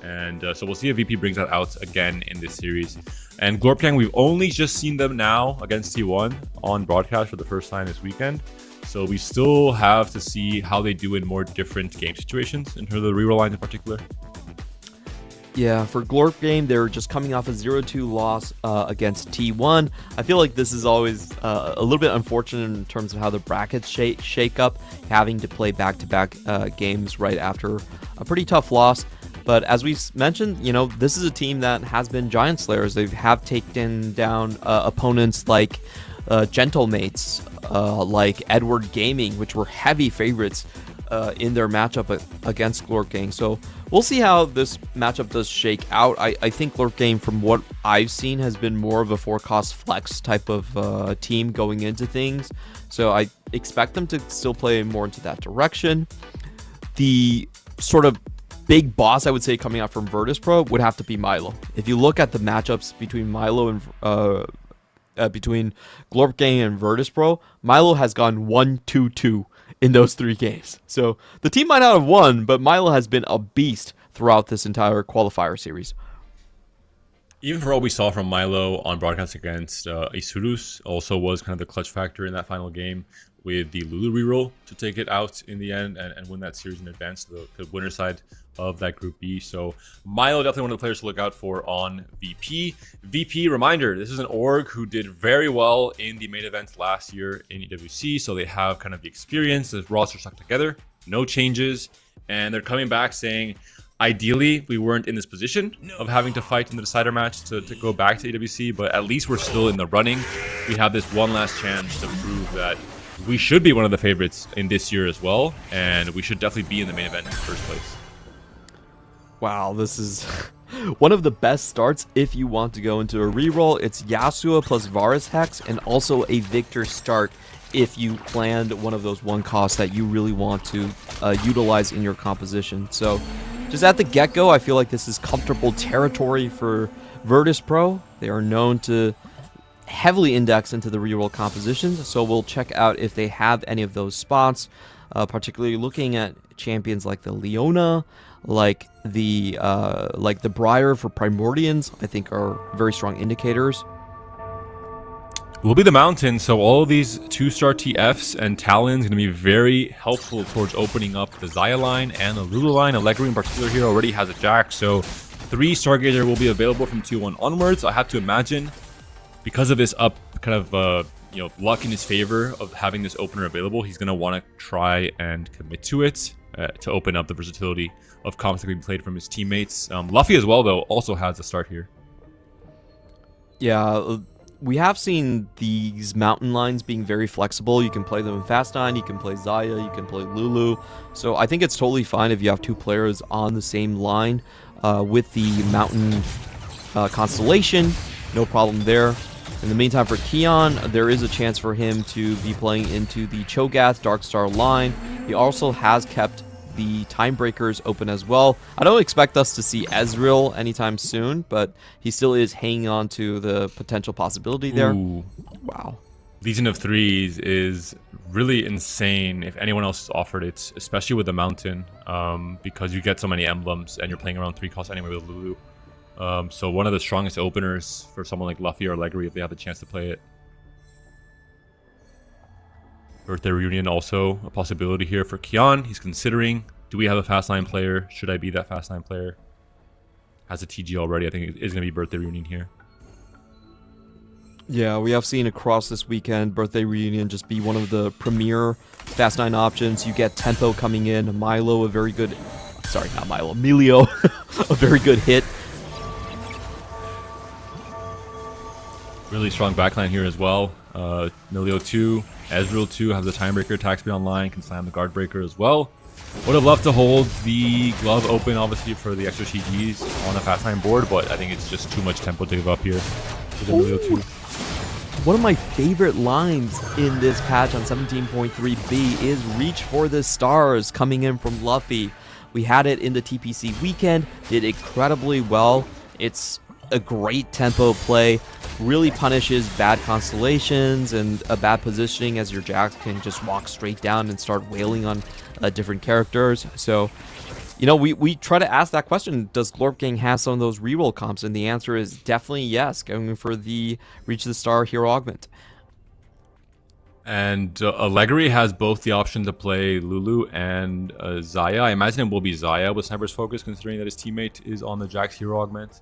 And so we'll see if VP brings that out again in this series. And GlorpGang, we've only just seen them now against T1 on broadcast for the first time this weekend. So we still have to see how they do in more different game situations in terms of the reroll line in particular. Yeah, for GlorpGang, they're just coming off a 0-2 loss against T1. I feel like this is always a little bit unfortunate in terms of how the brackets shake up, having to play back-to-back games right after a pretty tough loss. But as we mentioned, this is a team that has been Giant Slayers. They have taken down opponents like Gentlemates, like Edward Gaming, which were heavy favorites in their matchup against GlorpGang. So we'll see how this matchup does shake out. I think GlorpGang, from what I've seen, has been more of a 4-cost flex type of team going into things. So I expect them to still play more into that direction. The sort of big boss, I would say, coming out from Virtus.pro would have to be Milo. If you look at the matchups between Milo and between GlorpGang and Virtus.pro, Milo has gone 1-2-2 in those 3 games. So the team might not have won, but Milo has been a beast throughout this entire qualifier series. Even for what we saw from Milo on broadcast against Isurus, also was kind of the clutch factor in that final game with the Lulu reroll to take it out in the end and win that series in advance to the winner side of that Group B. So Milo, definitely one of the players to look out for on VP. VP, reminder, this is an org who did very well in the main event last year in EWC, so they have kind of the experience, the roster stuck together, no changes, and they're coming back saying, ideally, we weren't in this position of having to fight in the decider match to go back to EWC, but at least we're still in the running. We have this one last chance to prove that we should be one of the favorites in this year as well, and we should definitely be in the main event in the first place. Wow, this is one of the best starts if you want to go into a reroll. It's Yasuo plus Varus Hex, and also a Victor start if you planned one of those 1 costs that you really want to utilize in your composition. So just at the get-go, I feel like this is comfortable territory for Virtus.pro. They are known to heavily index into the reroll compositions, so we'll check out if they have any of those spots, particularly looking at champions like the Leona, like the Briar for Primordians, I think are very strong indicators. Will be the Mountain, so all of these 2-star TFs and Talons going to be very helpful towards opening up the Xayah line and the Lulu line. Allegri in particular here already has a Jack, so 3 Stargazer will be available from 2-1 onwards. I have to imagine, because of this up kind of luck in his favor of having this opener available, he's going to want to try and commit to it to open up the versatility of comps that can be played from his teammates. Luffy as well, though, also has a start here. Yeah, we have seen these mountain lines being very flexible. You can play them in Fast 9, you can play Xayah, you can play Lulu. So I think it's totally fine if you have two players on the same line with the mountain constellation. No problem there. In the meantime, for Keon, there is a chance for him to be playing into the Cho'Gath Darkstar line. He also has kept the time breakers open as well. I don't expect us to see Ezreal anytime soon, but he still is hanging on to the potential possibility there. Ooh. Wow. Legion of Threes is really insane if anyone else has offered it, especially with the Mountain, because you get so many emblems and you're playing around 3 costs anyway with Lulu. So one of the strongest openers for someone like Luffy or Allegri if they have the chance to play it. Birthday Reunion also a possibility here for Keon. He's considering, do we have a Fast 9 player? Should I be that Fast 9 player? Has a TG already. I think it is going to be Birthday Reunion here. Yeah, we have seen across this weekend Birthday Reunion just be one of the premier Fast 9 options. You get Tempo coming in, Milo a very good... Sorry, not Milo, Emilio a very good hit. Really strong backline here as well. Milio 2, Ezreal 2 has the Timebreaker attack speed online, can slam the Guard Breaker as well. Would have loved to hold the glove open, obviously, for the extra CGs on a Fast 9 board, but I think it's just too much tempo to give up here with the Milio 2. One of my favorite lines in this patch on 17.3b is Reach for the Stars coming in from Luffy. We had it in the TPC weekend, did incredibly well. It's a great tempo play, really punishes bad constellations and a bad positioning as your Jax can just walk straight down and start wailing on different characters. So, you know, we try to ask that question, does GlorpGang have some of those reroll comps? And the answer is definitely yes, going for the Reach the Star hero augment. And Allegri has both the option to play Lulu and Xayah. I imagine it will be Xayah with Sniper's Focus, considering that his teammate is on the Jax hero augment.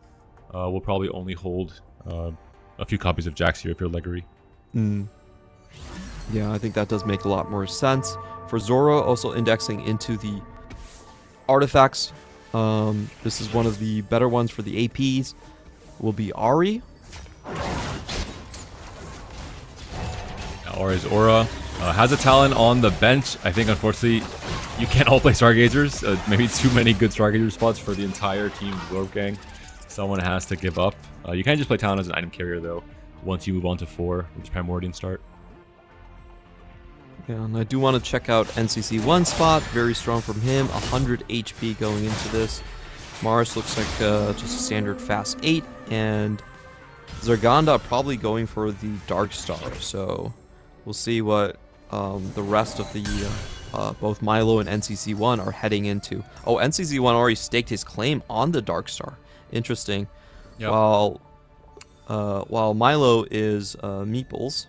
We'll probably only hold a few copies of Jax here if you're Allegri. Yeah, I think that does make a lot more sense. For Zoro, also indexing into the artifacts. This is one of the better ones for the APs. Will be Ari. Ari's Aura has a Talon on the bench. I think, unfortunately, you can't all play Stargazers. Maybe too many good Stargazer spots for the entire team GlorpGang. Someone has to give up. You can't just play Talon as an item carrier, though, once you move on to 4 with the Primordian start. Yeah, and I do want to check out NCC1 spot. Very strong from him. 100 HP going into this. Mars looks like just a standard fast 8. And Zerganda probably going for the Dark Star. So we'll see what the rest of the both Milo and NCC1 are heading into. Oh, NCC1 already staked his claim on the Dark Star. Interesting. Yep. While Milo is Meeples.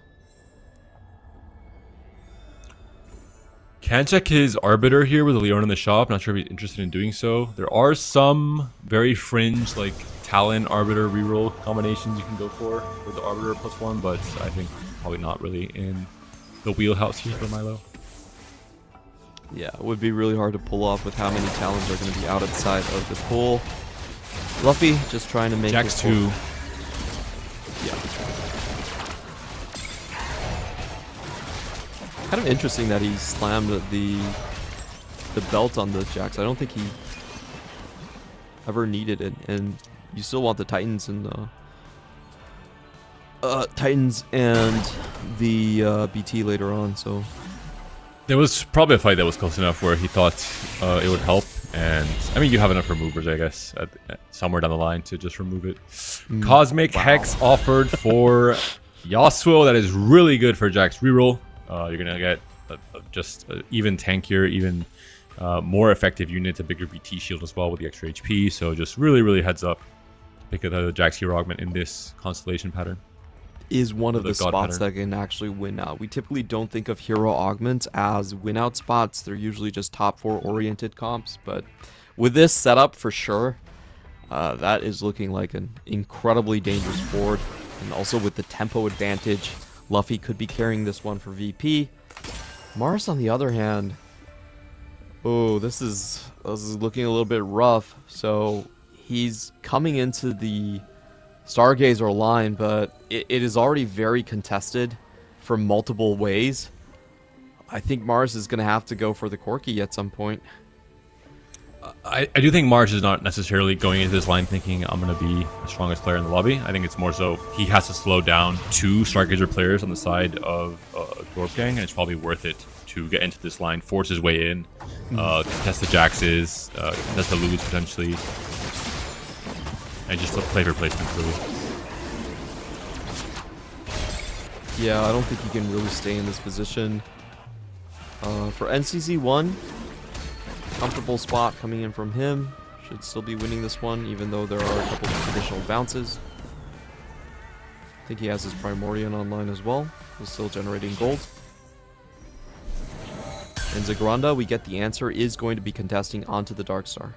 Can check his Arbiter here with a Leon in the shop. Not sure if he's interested in doing so. There are some very fringe, like Talon Arbiter reroll combinations you can go for with the Arbiter +1, but I think probably not really in the wheelhouse here for Milo. Yeah, it would be really hard to pull off with how many Talons are going to be outside of the pool. Luffy just trying to make Jax 2. Yeah. Kind of interesting that he slammed the belt on the Jax. I don't think he ever needed it, and you still want the Titans and the BT later on. So there was probably a fight that was close enough where he thought it would help. And I mean, you have enough removers, I guess, somewhere down the line to just remove it. Cosmic Hex offered for Yasuo. That is really good for Jax reroll. You're gonna get just even tankier, even more effective unit, a bigger BT shield as well with the extra HP. So just really heads up. Pick up the Jax hero augment in this constellation pattern. Is one of the spots pattern that can actually win out. We typically don't think of hero augments as win out spots. They're usually just top 4 oriented comps, but with this setup for sure, that is looking like an incredibly dangerous board. And also with the tempo advantage, Luffy could be carrying this one for VP. Mars on the other hand, oh, this is looking a little bit rough. So he's coming into the Stargazer line, but it is already very contested from multiple ways. I think Mars is going to have to go for the Corki at some point. I do think Mars is not necessarily going into this line thinking I'm going to be the strongest player in the lobby. I think it's more so he has to slow down 2 Stargazer players on the side of GlorpGang, and it's probably worth it to get into this line, force his way in, contest the Jaxes, contest the Lulus potentially, and just play for placement really. Yeah, I don't think he can really stay in this position. For NCZ1, comfortable spot coming in from him. Should still be winning this one, even though there are a couple of additional bounces. I think he has his Primordian online as well. He's still generating gold. And Zagranda, we get the answer, is going to be contesting onto the Dark Star.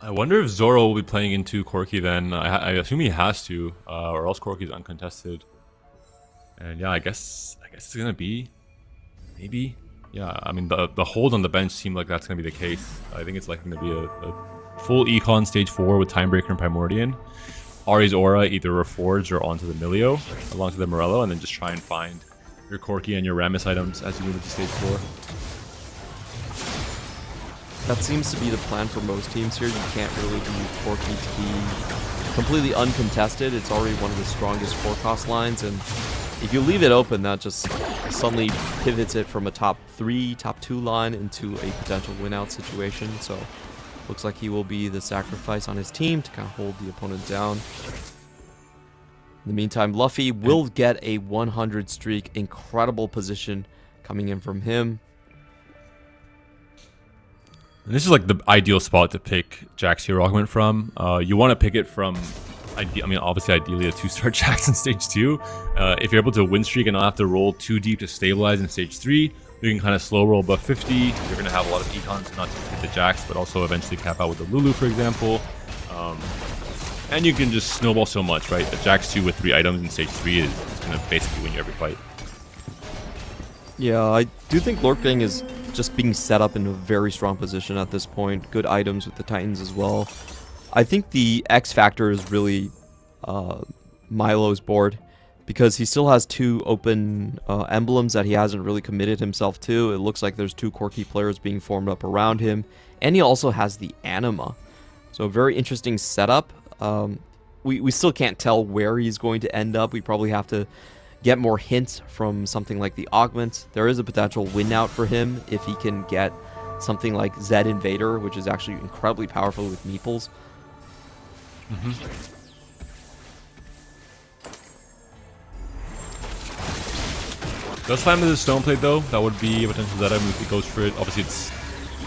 I wonder if Zoro will be playing into Corki then. I assume he has to, or else Corki's uncontested. And yeah, I guess it's gonna be maybe. Yeah, I mean the hold on the bench seemed like that's gonna be the case. I think it's likely to be a full econ stage 4 with Timebreaker and Primordian. Ari's Aura either reforge or onto the Milio, alongside the Morello, and then just try and find your Corki and your Rammus items as you move into stage 4. That seems to be the plan for most teams here. You can't really do Corki to be completely uncontested. It's already one of the strongest 4-cost lines, and if you leave it open, that just suddenly pivots it from a top 3, top 2 line into a potential win-out situation. So looks like he will be the sacrifice on his team to kind of hold the opponent down. In the meantime, Luffy will get a 100 streak. Incredible position coming in from him. And this is like the ideal spot to pick Jax Hero Augment from. You want to pick it from, I mean, obviously, ideally a 2-star Jax in stage 2. If you're able to win streak and not have to roll too deep to stabilize in stage 3, you can kind of slow roll above 50. You're going to have a lot of econs to not just hit the Jax, but also eventually cap out with the Lulu, for example. And you can just snowball so much, right? The Jax 2 with 3 items in stage 3 is going to basically win you every fight. Yeah, I do think GlorpGang is just being set up in a very strong position at this point. Good items with the Titans as well. I think the X factor is really Milo's board, because he still has 2 open emblems that he hasn't really committed himself to. It looks like there's 2 Corki players being formed up around him, and he also has the Anima. So very interesting setup. We still can't tell where he's going to end up. We probably have to get more hints from something like the Augment. There is a potential win out for him if he can get something like Zed Invader, which is actually incredibly powerful with meeples. Does slam to the Stone Plate though. That would be a potential Zed item if he goes for it. Obviously, it's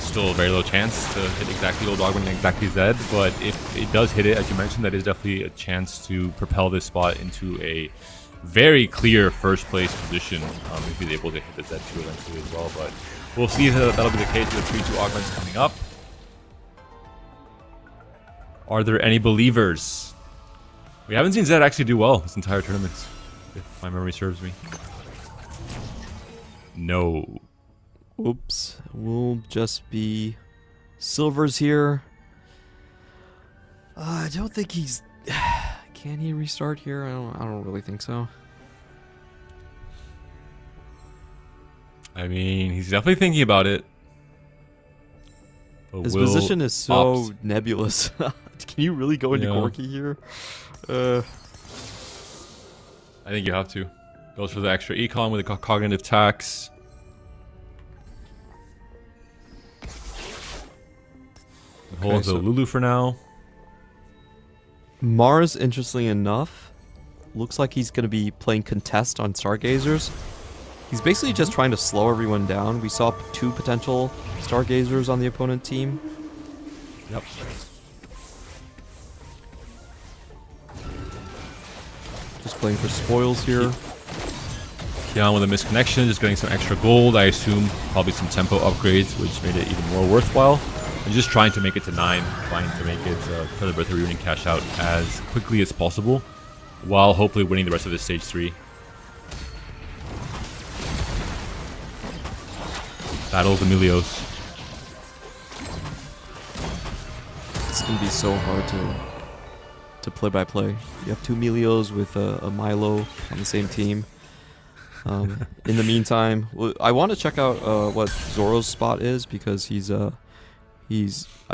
still a very low chance to hit exactly Old Augment and exactly Zed, but if it does hit it, as you mentioned, that is definitely a chance to propel this spot into a very clear first place position if he's able to hit the Z2 eventually as well. But we'll see if that'll be the case with the 3-2 augments coming up. Are there any believers? We haven't seen Zed actually do well this entire tournament, if my memory serves me. No. Oops. We'll just be silvers here. I don't think he's... Can he restart here? I don't really think so. I mean, he's definitely thinking about it. His position is so nebulous. Can you really go into Corki here? I think you have to. Goes for the extra econ with the cognitive tax. Hold the Lulu for now. Mars, interestingly enough, looks like he's going to be playing contest on Stargazers. He's basically just trying to slow everyone down. We saw 2 potential Stargazers on the opponent team. Yep. Just playing for spoils here. Kian with a misconnection, just getting some extra gold. I assume probably some tempo upgrades, which made it even more worthwhile. And just trying to make it to 9, trying to make it for the Birth of Reunion cash out as quickly as possible, while hopefully winning the rest of this stage 3. Battle of the Milios. This is gonna be so hard to play by play. You have two Melios with a Milo on the same team. In the meantime, I want to check out what Zoro's spot is, because I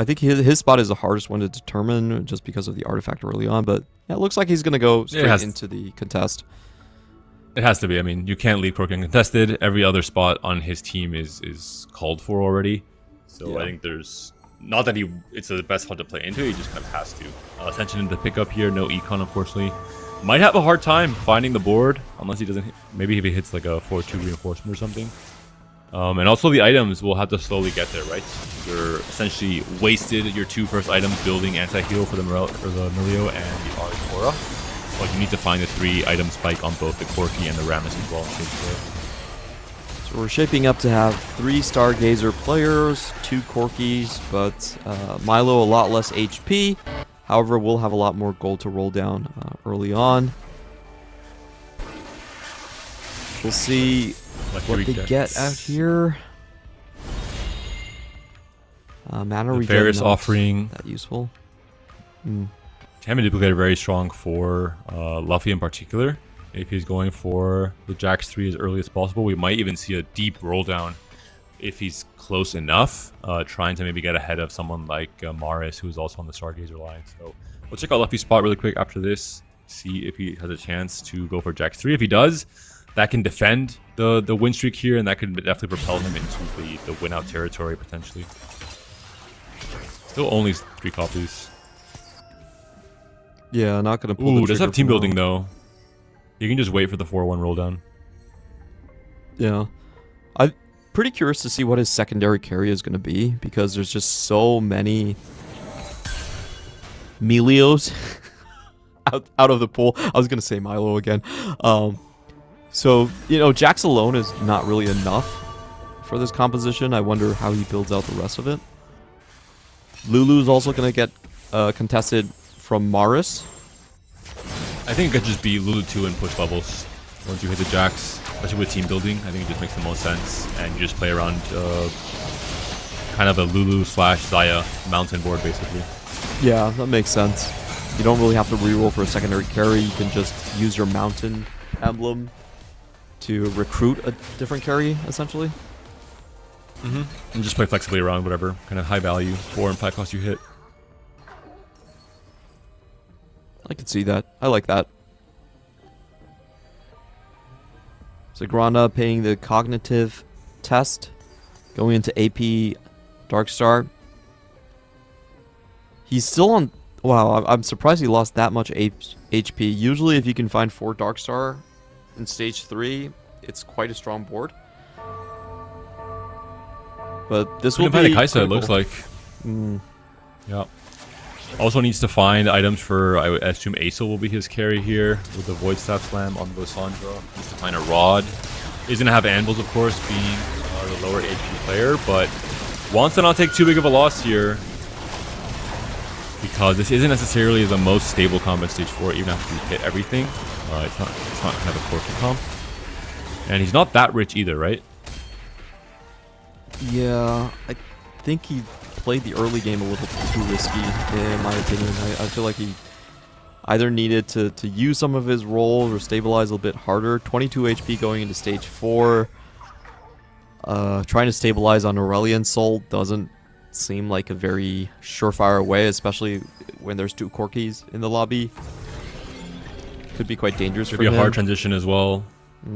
think his spot is the hardest one to determine just because of the artifact early on. But yeah, it looks like he's gonna go straight into the contest. It has to be. I mean, you can't leave GlorpGang contested. Every other spot on his team is called for already. So I think there's not that it's the best one to play into. He just kind of has to. Attention into the pickup here. No econ, unfortunately. Might have a hard time finding the board unless he doesn't. Maybe if he hits like a 4-2 reinforcement or something. And also the items will have to slowly get there, right? You're essentially wasted your two first items building anti-heal for the Milio and the Aura. But you need to find the 3 item spike on both the Corki and the Rammus as well. So we're shaping up to have 3 Stargazer players, 2 Corkis, but Milo a lot less HP. However, we'll have a lot more gold to roll down early on. We'll see what they get out here. Mana regen Ferris offering that useful. Tammy Duplicator very strong for Luffy in particular. If he's going for the Jax 3 as early as possible, we might even see a deep roll down if he's close enough, trying to maybe get ahead of someone like Maris, who's also on the Stargazer line. So we'll check out Luffy's spot really quick after this, see if he has a chance to go for Jax 3. If he does, that can defend the win streak here, and that could definitely propel him into the win out territory potentially. Still only 3 copies. Yeah, not gonna pull. Ooh, does have team building though. You can just wait for the 4-1 roll down. Yeah, I'm pretty curious to see what his secondary carry is gonna be, because there's just so many Melios out of the pool. I was gonna say Milo again. So you know, Jax alone is not really enough for this composition. I wonder how he builds out the rest of it. Lulu's also gonna get contested from Maris. I think it could just be Lulu 2 and push levels once you hit the Jax, especially with team building. I think it just makes the most sense, and you just play around kind of a Lulu / Zaya mountain board basically. Yeah, that makes sense. You don't really have to reroll for a secondary carry. You can just use your mountain emblem to recruit a different carry, essentially. And just play flexibly around whatever kind of high value 4 and 5 cost you hit. I can see that. I like that. Zagranda paying the cognitive test, going into AP Darkstar. He's still on... Wow, I'm surprised he lost that much HP. Usually if you can find 4 Darkstar in stage 3, it's quite a strong board. But this will be find a Kaisa, it looks like. Yeah. Also needs to find items for, I would assume Aesol will be his carry here with the Void Staff Slam on Lissandra. Needs to find a Rod. He's going to have Anvils, of course, being the lower HP player, but wants to not take too big of a loss here, because this isn't necessarily the most stable comp in stage 4, even after you hit everything. It's not kind of a quirky comp. And he's not that rich either, right? Yeah, I think he played the early game a little too risky, in my opinion. I feel like he either needed to use some of his rolls or stabilize a little bit harder. 22 HP going into stage 4. Trying to stabilize on Aurelian Soul doesn't seem like a very surefire way, especially when there's 2 Corkis in the lobby. Could be quite dangerous for him. Could be a hard transition as well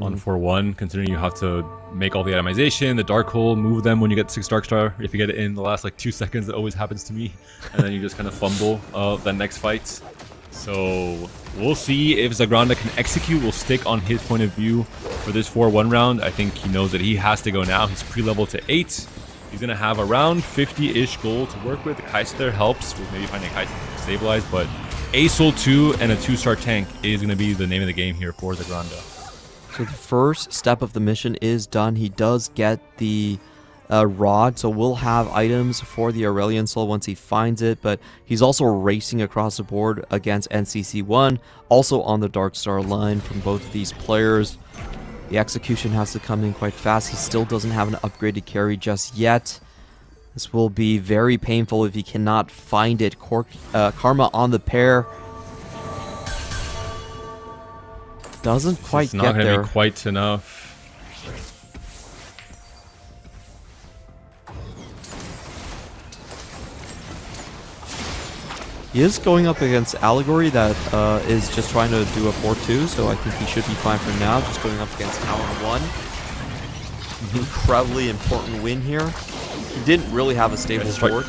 on 4-1, considering you have to make all the itemization, the Dark Hole, move them when you get 6 Darkstar. If you get it in the last like 2 seconds, it always happens to me. And then you just kind of fumble that next fight. So we'll see if Zagranda can execute. We'll stick on his point of view for this 4-1 round. I think he knows that he has to go now. He's pre-leveled to 8. He's going to have around 50-ish gold to work with. Kaisa there helps with maybe finding Kaisa to stabilize, but Aesol 2 and a 2-star tank is going to be the name of the game here for Zagranda. So the first step of the mission is done. He does get the rod, so we'll have items for the Aurelian Soul once he finds it, but he's also racing across the board against NCC1, also on the Darkstar line from both of these players. The execution has to come in quite fast. He still doesn't have an upgraded carry just yet. This will be very painful if he cannot find it. Karma on the pair. Doesn't quite It's get not going to there. be quite enough. He is going up against Allegory that is just trying to do a 4-2, so I think he should be fine for now. Just going up against Talon 1. Incredibly important win here. He didn't really have a stable board.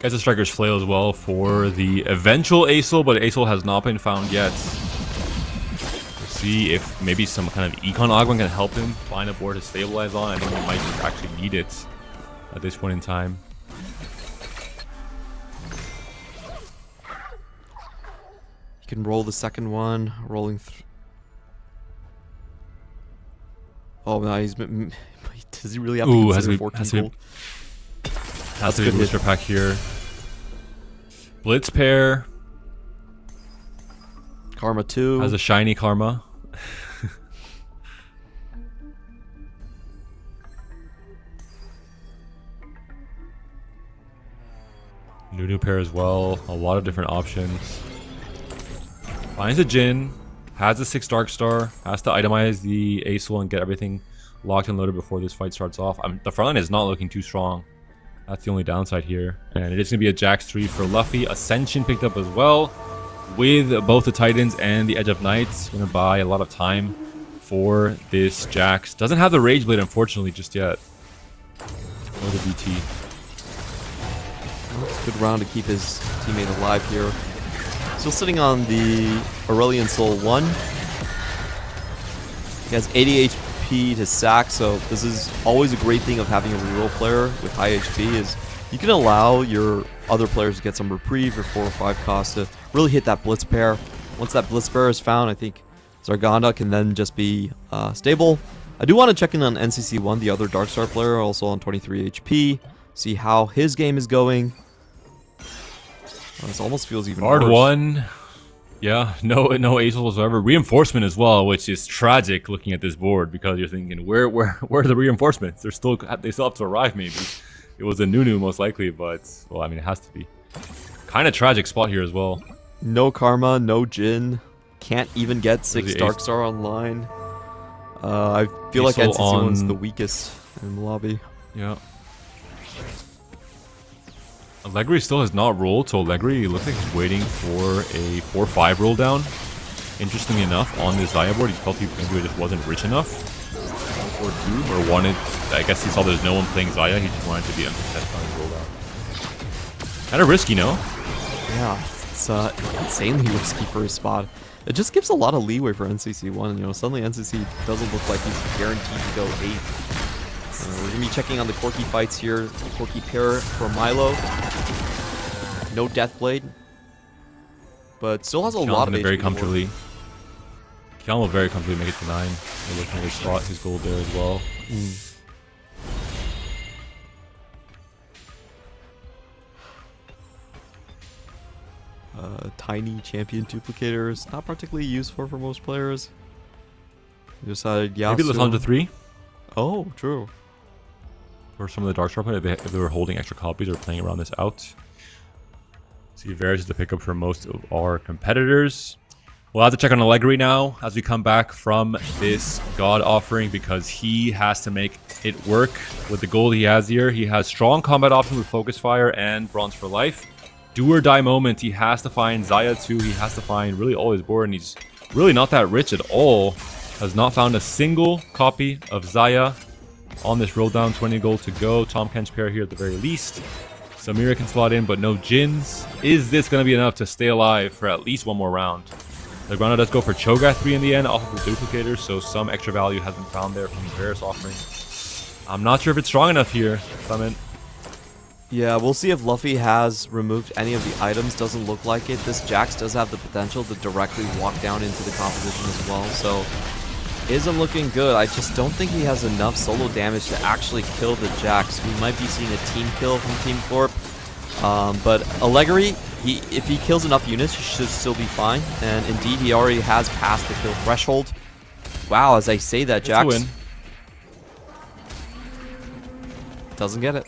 Gets a Striker's Flail as well for the eventual Acel, but Acel has not been found yet. We'll see if maybe some kind of Econ Augment can help him find a board to stabilize on. I think he might just actually need it at this point in time. You can roll the second one, rolling. Oh no, he's. Does he really have to consider 14 gold? Has to be a booster pack here. Blitz pair. Karma 2. Has a shiny Karma. New pair as well. A lot of different options. Finds a Jin. Has a 6 Dark Star. Has to itemize the Acel and get everything locked and loaded before this fight starts off. The front line is not looking too strong. That's the only downside here. And it is going to be a Jax 3 for Luffy. Ascension picked up as well with both the Titans and the Edge of Nights. Going to buy a lot of time for this Jax. Doesn't have the Rage Blade, unfortunately, just yet. Or the BT. Good round to keep his teammate alive here. Still sitting on the Aurelion Soul 1. He has 80 HP to sack, so this is always a great thing of having a reroll player with high HP is you can allow your other players to get some reprieve for 4 or 5 costs to really hit that blitz pair. Once that blitz pair is found, I think Zarganda can then just be stable. I do want to check in on NCC1, the other Darkstar player, also on 23 HP. See how his game is going. This almost feels even Guard worse. 1. Yeah, no Acel whatsoever. Reinforcement as well, which is tragic looking at this board because you're thinking, where are the reinforcements? They still have to arrive maybe. It was a Nunu most likely, but well, I mean it has to be. Kind of tragic spot here as well. No Karma, no Jin. Can't even get 6 the Darkstar online. I feel like Acel NCC1's on- the weakest in the lobby. Yeah. Allegri still has not rolled, so Allegri looks like he's waiting for a 4-5 roll down. Interestingly enough, on this Zaya board, he felt he maybe just wasn't rich enough. Or wanted, I guess he saw there's no one playing Zaya, he just wanted to be uncontested on his roll down. Kind of risky, no? Yeah, it's insanely risky for his spot. It just gives a lot of leeway for NCC1. You know, suddenly NCC doesn't look like he's guaranteed to go 8th. We're going to be checking on the Quirky fights here. Quirky pair for Milo. No Deathblade. But still has a lot of HP. Very comfortably. Kian will very comfortably make it to 9. We're looking at his spot, his gold there as well. Tiny champion duplicators. Not particularly useful for most players. We decided Yasuo. Maybe Lasandra 3? Oh, true. Or some of the Darkstar players, if they were holding extra copies or playing around this out. See, Varus is the pickup for most of our competitors. We'll have to check on Allegri now as we come back from this God offering because he has to make it work with the gold he has here. He has strong combat options with Focus Fire and Bronze for Life. Do or die moment, he has to find Zaya 2. He has to find really all his board, and he's really not that rich at all. Has not found a single copy of Zaya on this roll down. 20 gold to go. Tom Kench pair here at the very least. Samira can slot in, but no Jins. Is this going to be enough to stay alive for at least one more round? The Grana does go for Cho'Gath 3 in the end, off of the duplicators, so some extra value has been found there from the Varus offering. I'm not sure if it's strong enough here, Clement. Yeah, we'll see if Luffy has removed any of the items. Doesn't look like it. This Jax does have the potential to directly walk down into the composition as well, so isn't looking good. I just don't think he has enough solo damage to actually kill the Jax. We might be seeing a team kill from Team Corp. But Allegri, if he kills enough units, he should still be fine. And indeed, he already has passed the kill threshold. Wow, as I say that, Jax... doesn't get it.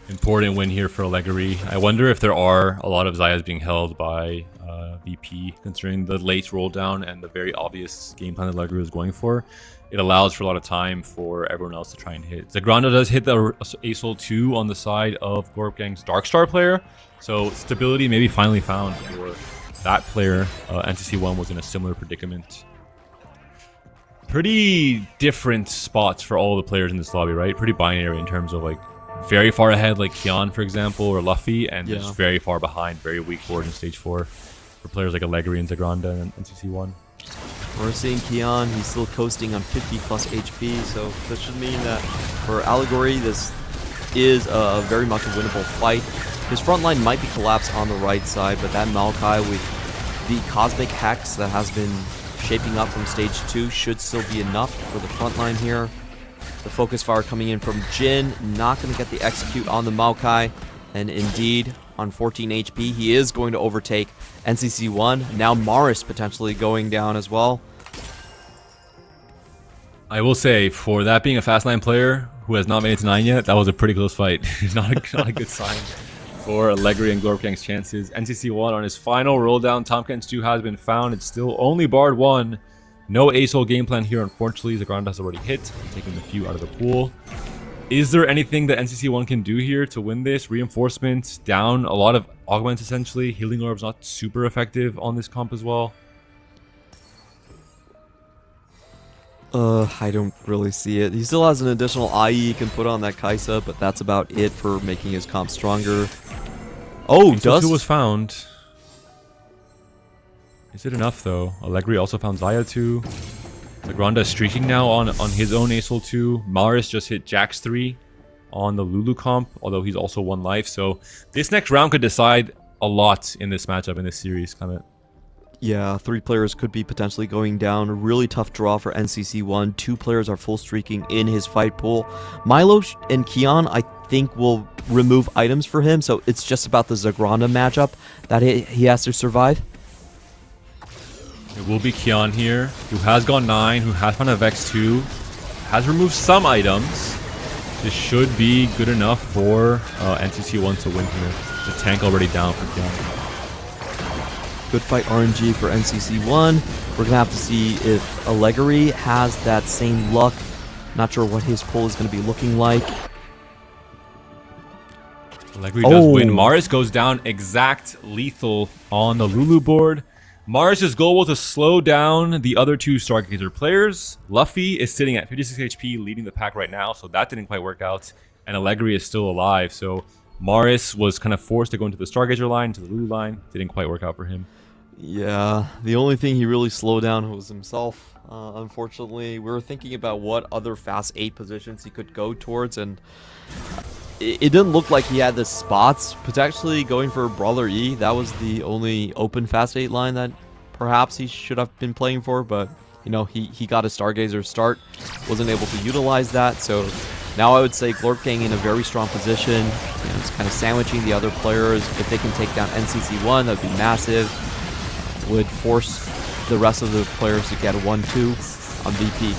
Important win here for Allegri. I wonder if there are a lot of Zayas being held by VP, considering the late roll down and the very obvious game plan that Allegri was going for. It allows for a lot of time for everyone else to try and hit. Zagranda does hit the Acel 2 on the side of GlorpGang's Darkstar player, so stability maybe finally found for that player. NCC1 was in a similar predicament. Pretty different spots for all the players in this lobby, right? Pretty binary in terms of like very far ahead, like Kian, for example, or Luffy, and just very far behind, very weak board in stage 4 for players like Allegri and Zagranda and NCC1. We're seeing Kian, he's still coasting on 50 plus HP, so that should mean that for Allegory, this is very much a winnable fight. His front line might be collapsed on the right side, but that Maokai with the Cosmic Hex that has been shaping up from stage 2 should still be enough for the front line here. The focus fire coming in from Jin, not going to get the execute on the Maokai, and indeed, on 14 HP, he is going to overtake NCC1. Now Maris potentially going down as well. I will say, for that being a fast 9 player who has not made it to 9 yet, that was a pretty close fight. not a good sign for Allegri and GlorpGang's chances. NCC1 on his final roll down. Tompkins 2 has been found. It's still only barred 1. No Acel game plan here, unfortunately. Zagranda has already hit, taking the few out of the pool. Is there anything that NCC1 can do here to win this? Reinforcements down, a lot of augments essentially. Healing Orbs not super effective on this comp as well. I don't really see it. He still has an additional IE he can put on that Kaisa, but that's about it for making his comp stronger. Oh, Dust was found. Is it enough though? Allegri also found Zaya 2. Zagranda is streaking now on his own Acel 2. Maris just hit Jax 3 on the Lulu comp, although he's also 1 life. So this next round could decide a lot in this matchup, in this series, Clement. Yeah, 3 players could be potentially going down. A really tough draw for NCC1. 2 players are full streaking in his fight pool. Milo and Kian, I think, will remove items for him, so it's just about the Zagranda matchup that he has to survive. It will be Kian here, who has gone 9, who has found a Vex 2, has removed some items. This should be good enough for NCC1 to win here. The tank already down for Kian. Good fight RNG for NCC1. We're going to have to see if Allegri has that same luck. Not sure what his pull is going to be looking like. Allegri does win. Maris goes down exact lethal on the Lulu board. Maris' goal was to slow down the other 2 Stargazer players. Luffy is sitting at 56 HP, leading the pack right now, so that didn't quite work out. And Allegri is still alive, so Maris was kind of forced to go into the Stargazer line, to the Lulu line. Didn't quite work out for him. Yeah, the only thing he really slowed down was himself. Unfortunately, we were thinking about what other fast 8 positions he could go towards, and it didn't look like he had the spots. Potentially going for Brawler E, that was the only open fast 8 line that perhaps he should have been playing for, but you know, he got a Stargazer start, wasn't able to utilize that, so now I would say GlorpGang in a very strong position. You know, it's kind of sandwiching the other players. If they can take down NCC1, that would be massive. Would force the rest of the players to get a 1-2 on VP.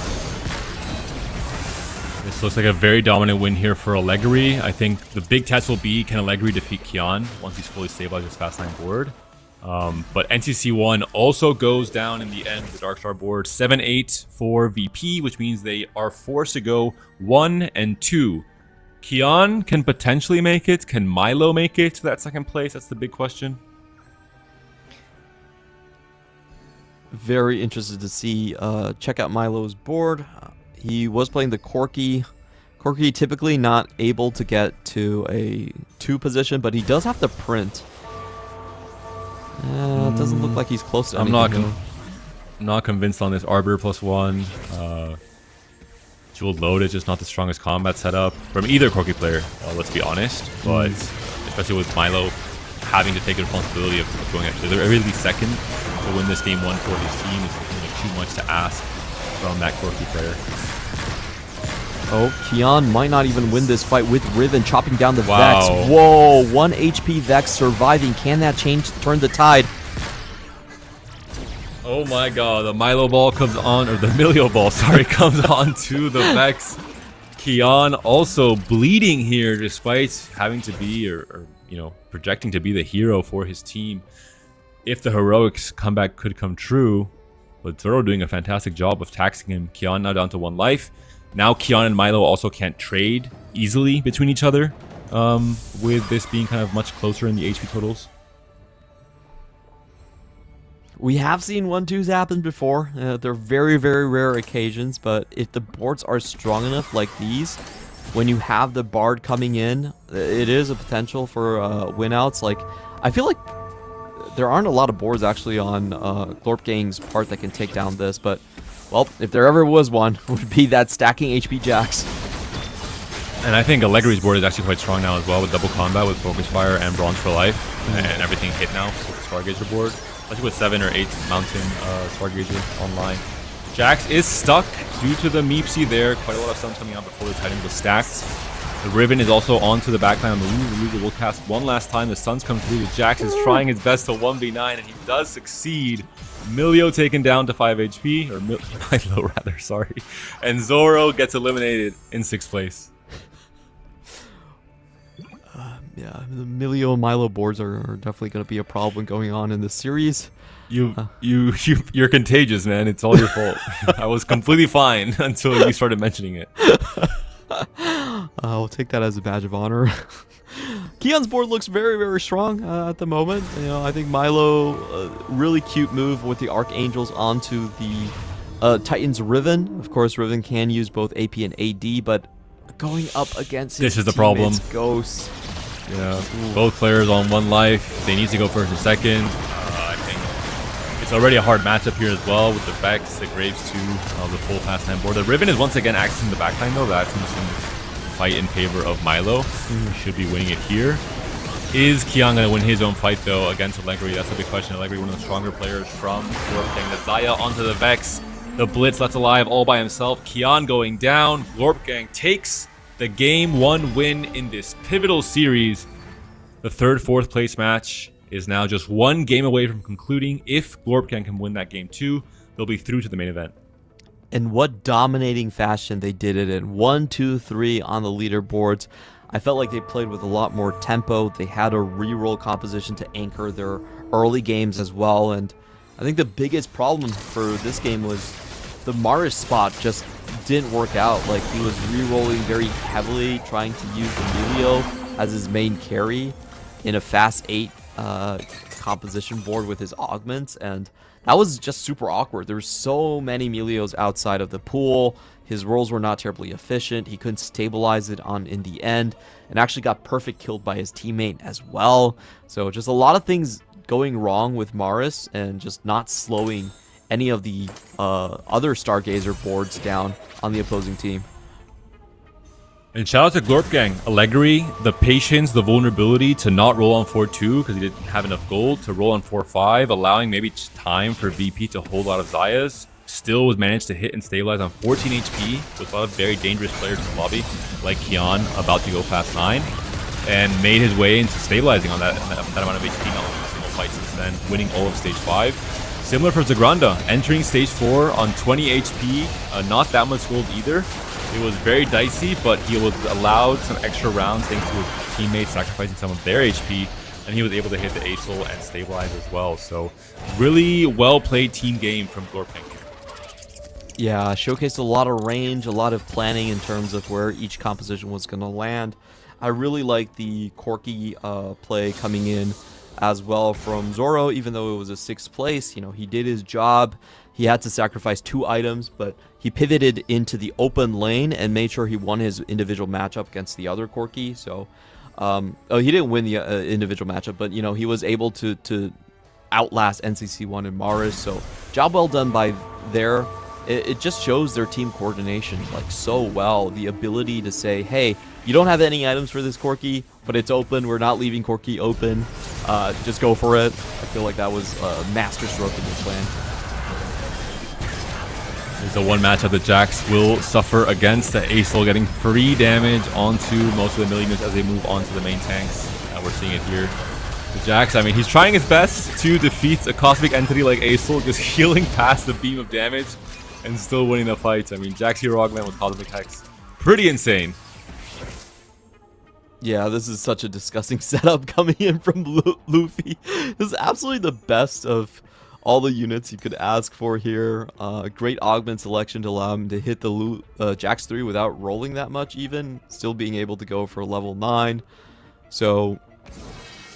This looks like a very dominant win here for Allegri. I think the big test will be, can Allegri defeat Kian once he's fully stabilized his fast 9 board? But NCC1 also goes down in the end of the Darkstar board. 7-8 for VP, which means they are forced to go 1 and 2. Kian can potentially make it. Can Milo make it to that second place? That's the big question. Very interested to see. Check out Milo's board. He was playing the Corki. Corki typically not able to get to a 2 position, but he does have to print. It doesn't look like he's close to anything. I'm not convinced on this Arbor +1. Jeweled Load is just not the strongest combat setup from either Corki player, let's be honest. But especially with Milo having to take the responsibility of going at every second to win this game 1 for his team is too much to ask from that Corki player. Oh, Kian might not even win this fight with Riven chopping down the Vex. Whoa, 1 HP Vex surviving. Can that turn the tide? Oh my god, the Milo ball comes on, or the Milio ball, sorry, comes on to the Vex. Kian also bleeding here despite having to be, or you know, projecting to be the hero for his team. If the heroics comeback could come true, but Zoro doing a fantastic job of taxing him. Kian now down to 1 life. Now Kian and Milo also can't trade easily between each other, with this being kind of much closer in the HP totals. We have seen 1-2s happen before. They're very, very rare occasions, but if the boards are strong enough like these, when you have the Bard coming in, it is a potential for win-outs. Like, I feel like there aren't a lot of boards actually on GlorpGang's part that can take down this, but, well, if there ever was one, it would be that stacking HP Jax. And I think Allegri's board is actually quite strong now as well, with double combat, with Focus Fire and Bronze for Life, and everything hit now with the Stargazer board. Especially with 7 or 8 Mountain Stargazer online. Jax is stuck due to the Meepsy there. Quite a lot of stuns coming out before the Titan was stacked. The Riven is also onto the backline on the Lulu. The Lulu will cast one last time. The stuns come through. Jax is trying his best to 1v9, and he does succeed. Milio taken down to 5 HP, or Milo rather, sorry. And Zoro gets eliminated in 6th place. Yeah, the Milio and Milo boards are definitely going to be a problem going on in this series. You're contagious, man. It's all your fault. I was completely fine until you started mentioning it. I'll take that as a badge of honor. Kian's board looks very, very strong at the moment. You know, I think Milo, really cute move with the Archangels onto the Titan's Riven. Of course, Riven can use both AP and AD, but going up against his this is the problem. Ghosts. Yeah, both players on 1 life. They need to go first and second. I think it's already a hard matchup here as well with the Vex, the Graves too, the full fast time board. The Riven is once again accessing the backline though. That's in this fight in favor of Milo. He should be winning it here. Is Kian going to win his own fight though against Allegri? That's a big question. Allegri, one of the stronger players from GlorpGang. The Zaya onto the Vex. The Blitz left alive all by himself. Kian going down. GlorpGang takes the game 1 win in this pivotal series. The 3rd, 4th place match is now just 1 game away from concluding. If GlorpGang can win that game 2, they'll be through to the main event. And what dominating fashion they did it in. 1, 2, 3 on the leaderboards. I felt like they played with a lot more tempo. They had a reroll composition to anchor their early games as well. And I think the biggest problem for this game was the Marish spot just didn't work out. Like, he was re-rolling very heavily, trying to use the Emilio as his main carry in a fast 8 composition board with his augments, and that was just super awkward. There were so many Emilios outside of the pool. His rolls were not terribly efficient. He couldn't stabilize it in the end, and actually got perfect killed by his teammate as well. So just a lot of things going wrong with Maris, and just not slowing any of the other Stargazer boards down on the opposing team. And shout out to GlorpGang. Allegri, the patience, the vulnerability to not roll on 4-2 because he didn't have enough gold, to roll on 4-5, allowing maybe time for VP to hold out of Zayas. Still was managed to hit and stabilize on 14 HP with a lot of very dangerous players in the lobby, like Kian, about to go past 9, and made his way into stabilizing on that amount of HP now in a single fight since then, winning all of Stage 5. Similar for Zagranda, entering Stage 4 on 20 HP, not that much gold either. It was very dicey, but he was allowed some extra rounds thanks to his teammates sacrificing some of their HP, and he was able to hit the ASOL and stabilize as well. So really well-played team game from GlorpGang. Yeah, showcased a lot of range, a lot of planning in terms of where each composition was going to land. I really like the Corki play coming in as well from Zoro, even though it was a 6th place. You know, he did his job. He had to sacrifice 2 items, but he pivoted into the open lane and made sure he won his individual matchup against the other Corki. So, he didn't win the individual matchup, but, you know, he was able to outlast NCC1 and Maris. So, job well done by there. It just shows their team coordination, like, so well. The ability to say, hey, you don't have any items for this Corki, but it's open. We're not leaving Corki open. Just go for it. I feel like that was a masterstroke in the plan. There's the one matchup that Jax will suffer against. The ASOL getting free damage onto most of the million units as they move on to the main tanks. We're seeing it here. The Jax, I mean, he's trying his best to defeat a cosmic entity like ASOL, just healing past the beam of damage and still winning the fight. I mean, Jax Hero Augment with Cosmic Hex, Pretty insane. Yeah, this is such a disgusting setup coming in from Luffy. This is absolutely the best of all the units you could ask for here. Great augment selection to allow him to hit the Jax 3 without rolling that much even. Still being able to go for level 9. So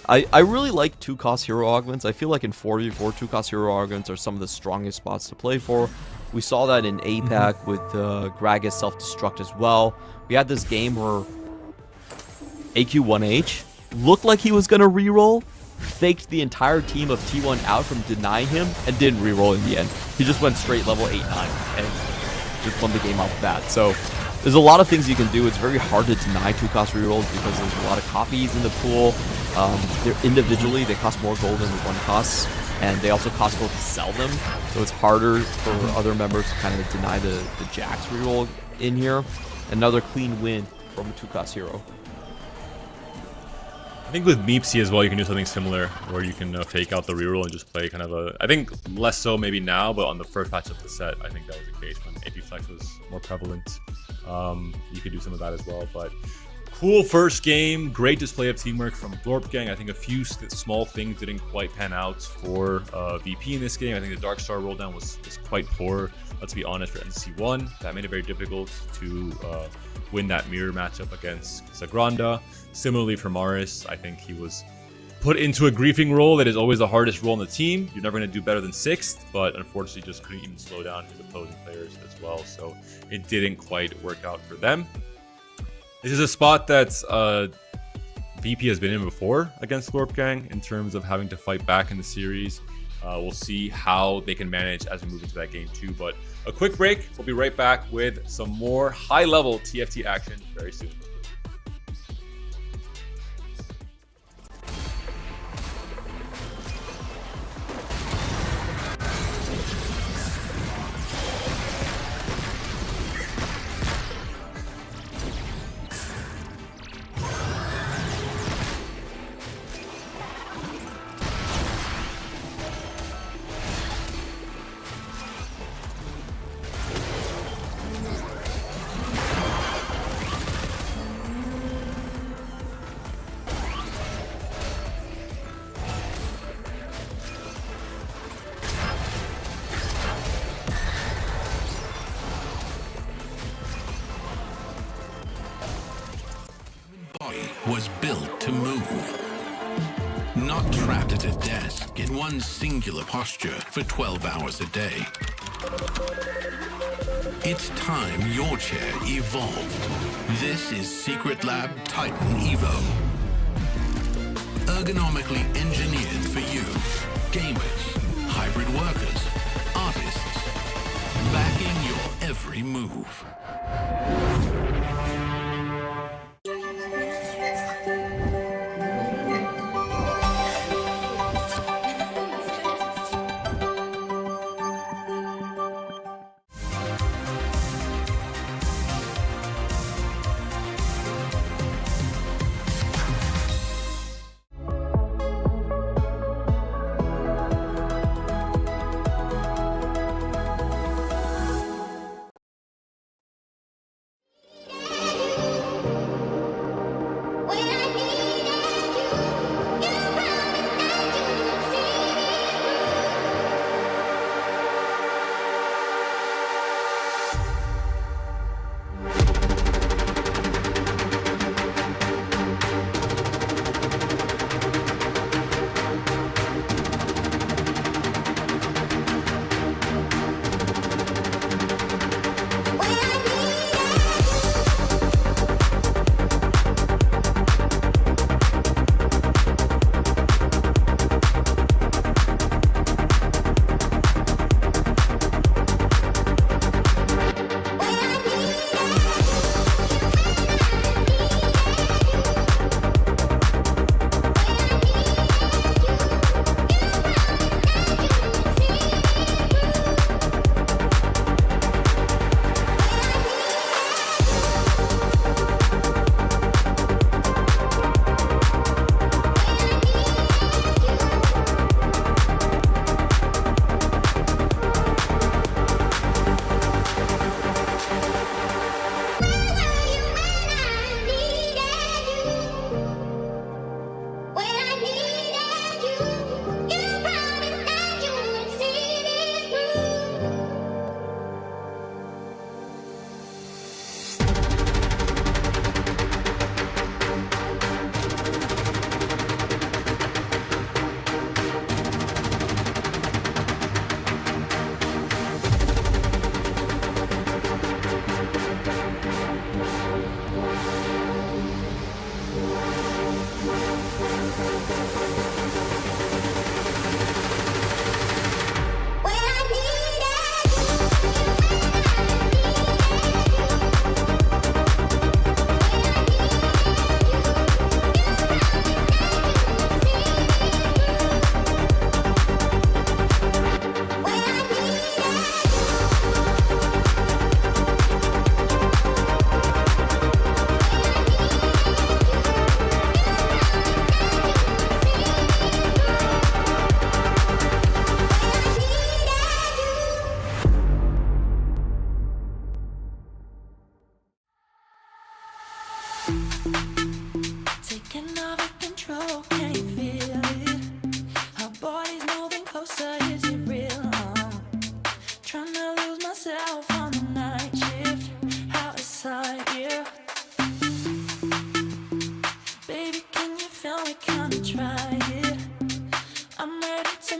I really like 2-cost hero augments. I feel like in 4v4, 2-cost hero augments are some of the strongest spots to play for. We saw that in APAC with Gragas self-destruct as well. We had this game where AQ1H looked like he was going to reroll, faked the entire team of T1 out from denying him, and didn't reroll in the end. He just went straight level 8-9 and just won the game off that. So there's a lot of things you can do. It's very hard to deny 2-cost rerolls because there's a lot of copies in the pool. Individually, they cost more gold than the 1-costs, and they also cost gold to sell them. So it's harder for other members to kind of deny the Jax reroll in here. Another clean win from a 2-cost hero. I think with Meepsy as well, you can do something similar where you can fake out the reroll and just play kind of a... I think less so maybe now, but on the first patch of the set, I think that was the case when AP Flex was more prevalent. You could do some of that as well, but cool first game. Great display of teamwork from GlorpGang. I think a few small things didn't quite pan out for VP in this game. I think the Dark Star roll down was quite poor, let's be honest, for NC1. That made it very difficult to win that mirror matchup against Zagranda. Similarly for Maris, I think he was put into a griefing role that is always the hardest role in the team. You're never going to do better than 6th, but unfortunately just couldn't even slow down his opposing players as well, so it didn't quite work out for them. This is a spot that VP has been in before against GlorpGang in terms of having to fight back in the series. We'll see how they can manage as we move into that game too, but a quick break. We'll be right back with some more high-level TFT action very soon. Was built to move. Not trapped at a desk in one singular posture for 12 hours a day. It's time your chair evolved. This is Secret Lab Titan Evo. Ergonomically engineered for you. Gamers, hybrid workers, artists. Backing your every move.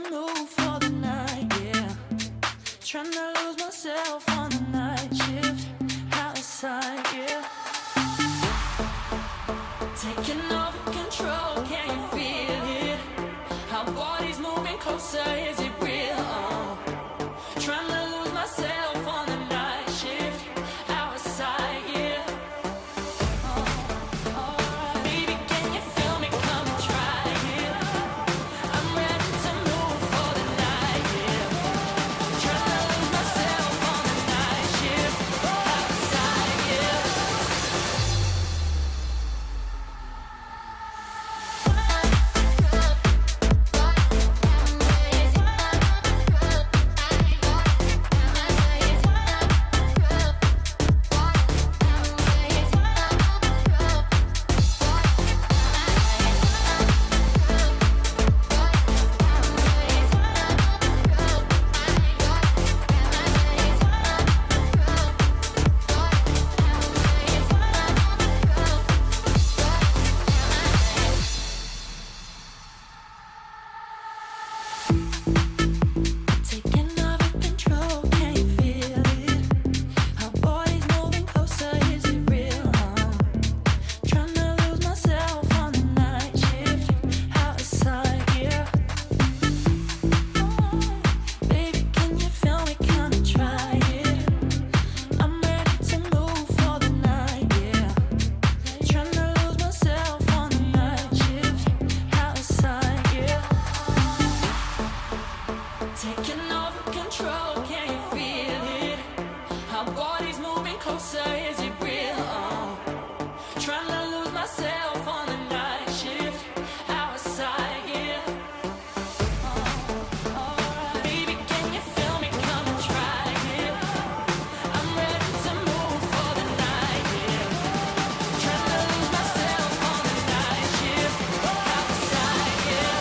move for the night, yeah. Trying to lose myself on the night shift, outside, yeah. Taking over control, can you feel it? Our bodies moving closer, is it real? Trying to lose myself on the night shift, outside, yeah. Alright, baby, can you feel me? Come and try it. I'm ready to move for the night, yeah. Trying to lose myself on the night shift, outside, yeah. Taking over control, can you feel it? Our bodies moving closer, is it real? Trying to lose myself on the night shift, outside, yeah. Baby, can you feel me? Come and try it. I'm ready to move for the night, yeah. Trying to lose myself on the night shift, outside, yeah. Taking over control, can you feel it? Our bodies moving closer, is it real? Trying to lose myself on the night shift, outside, yeah. Alright, baby, can you feel me? Come and try it. I'm ready to move for the night, yeah. Trying to lose myself on the night shift, outside, yeah.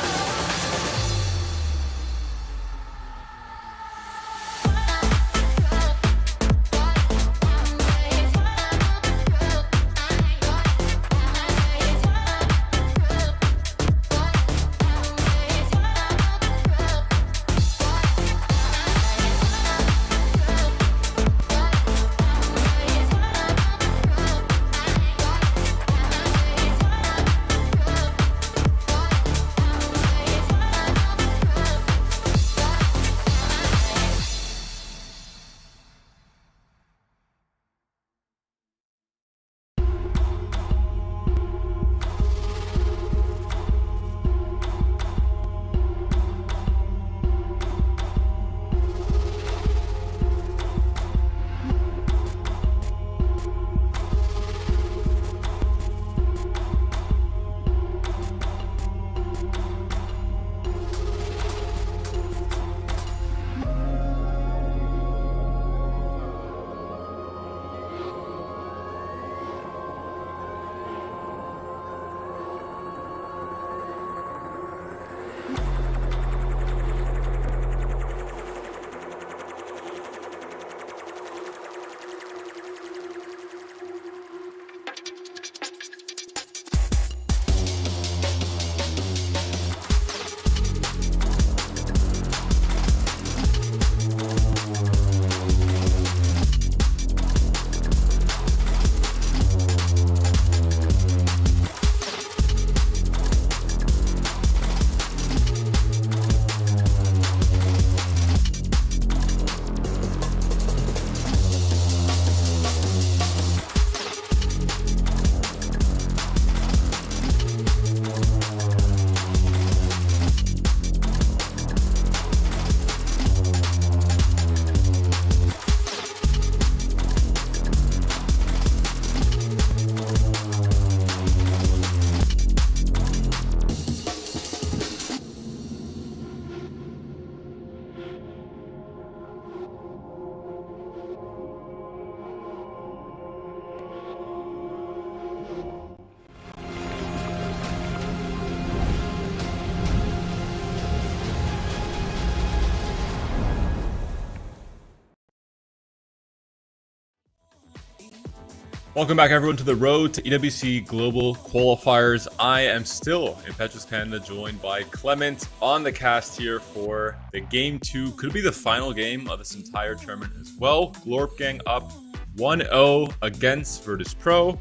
Welcome back, everyone, to the road to EWC Global Qualifiers. I am still Impetuous Panda, joined by Clement on the cast here for the Game 2. Could be the final game of this entire tournament as well. GlorpGang up 1-0 against Virtus.pro.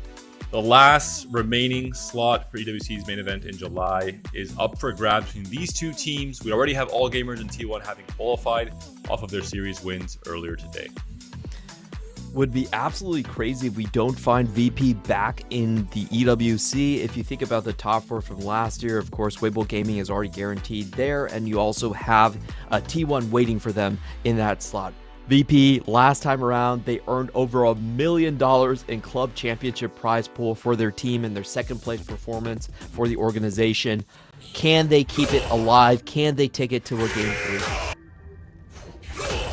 The last remaining slot for EWC's main event in July is up for grabs between these two teams. We already have all gamers in T1 having qualified off of their series wins earlier today. Would be absolutely crazy if we don't find VP back in the EWC. If you think about the top 4 from last year, of course, Weibo Gaming is already guaranteed there, and you also have a T1 waiting for them in that slot. VP, last time around, they earned over $1 million in club championship prize pool for their team and their second place performance for the organization. Can they keep it alive? Can they take it to a Game 3?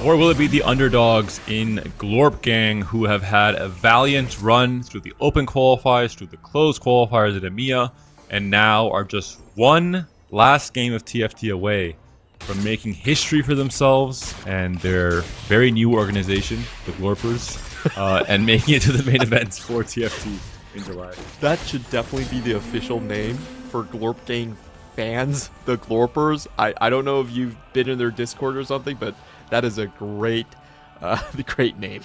Or will it be the underdogs in GlorpGang, who have had a valiant run through the open qualifiers, through the closed qualifiers at EMEA, and now are just one last game of TFT away from making history for themselves and their very new organization, the Glorpers, and making it to the main events for TFT in July. That should definitely be the official name for GlorpGang fans, the Glorpers. I don't know if you've been in their Discord or something, but that is a great name.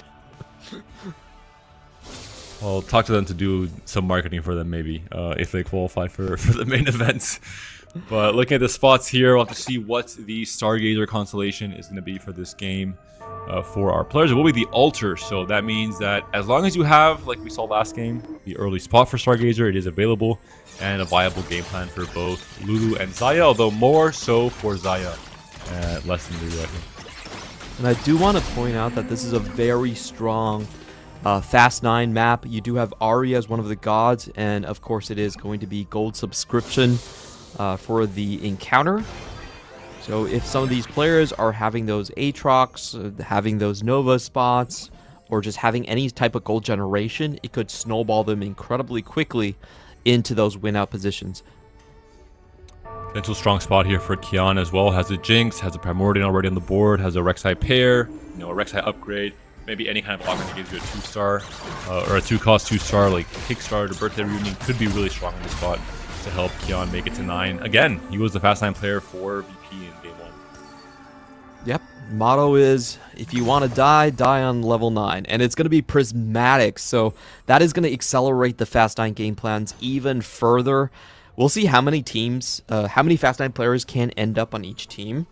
I'll talk to them to do some marketing for them, maybe, if they qualify for the main events. But looking at the spots here, we'll have to see what the Stargazer constellation is going to be for this game for our players. It will be the Altar, so that means that as long as you have, like we saw last game, the early spot for Stargazer, it is available, and a viable game plan for both Lulu and Zaya, although more so for Zaya, less than Lulu, I think. And I do want to point out that this is a very strong Fast 9 map. You do have Ari as one of the gods, and of course it is going to be gold subscription for the encounter. So if some of these players are having those Aatrox, having those Nova spots, or just having any type of gold generation, it could snowball them incredibly quickly into those win-out positions. Potential strong spot here for Kian as well. Has a Jinx, has a Primordial already on the board, has a Rek'Sai pair, a Rek'Sai upgrade, maybe any kind of augment that gives you a 2-star, or a 2-cost 2-star, like Kickstarter, Birthday Reunion, could be really strong in this spot to help Kian make it to 9. Again, he was the Fast 9 player for VP in Game 1. Yep. Motto is, if you want to die, die on level 9. And it's going to be prismatic, so that is going to accelerate the Fast 9 game plans even further. We'll see how many teams, how many Fast 9 players can end up on each team.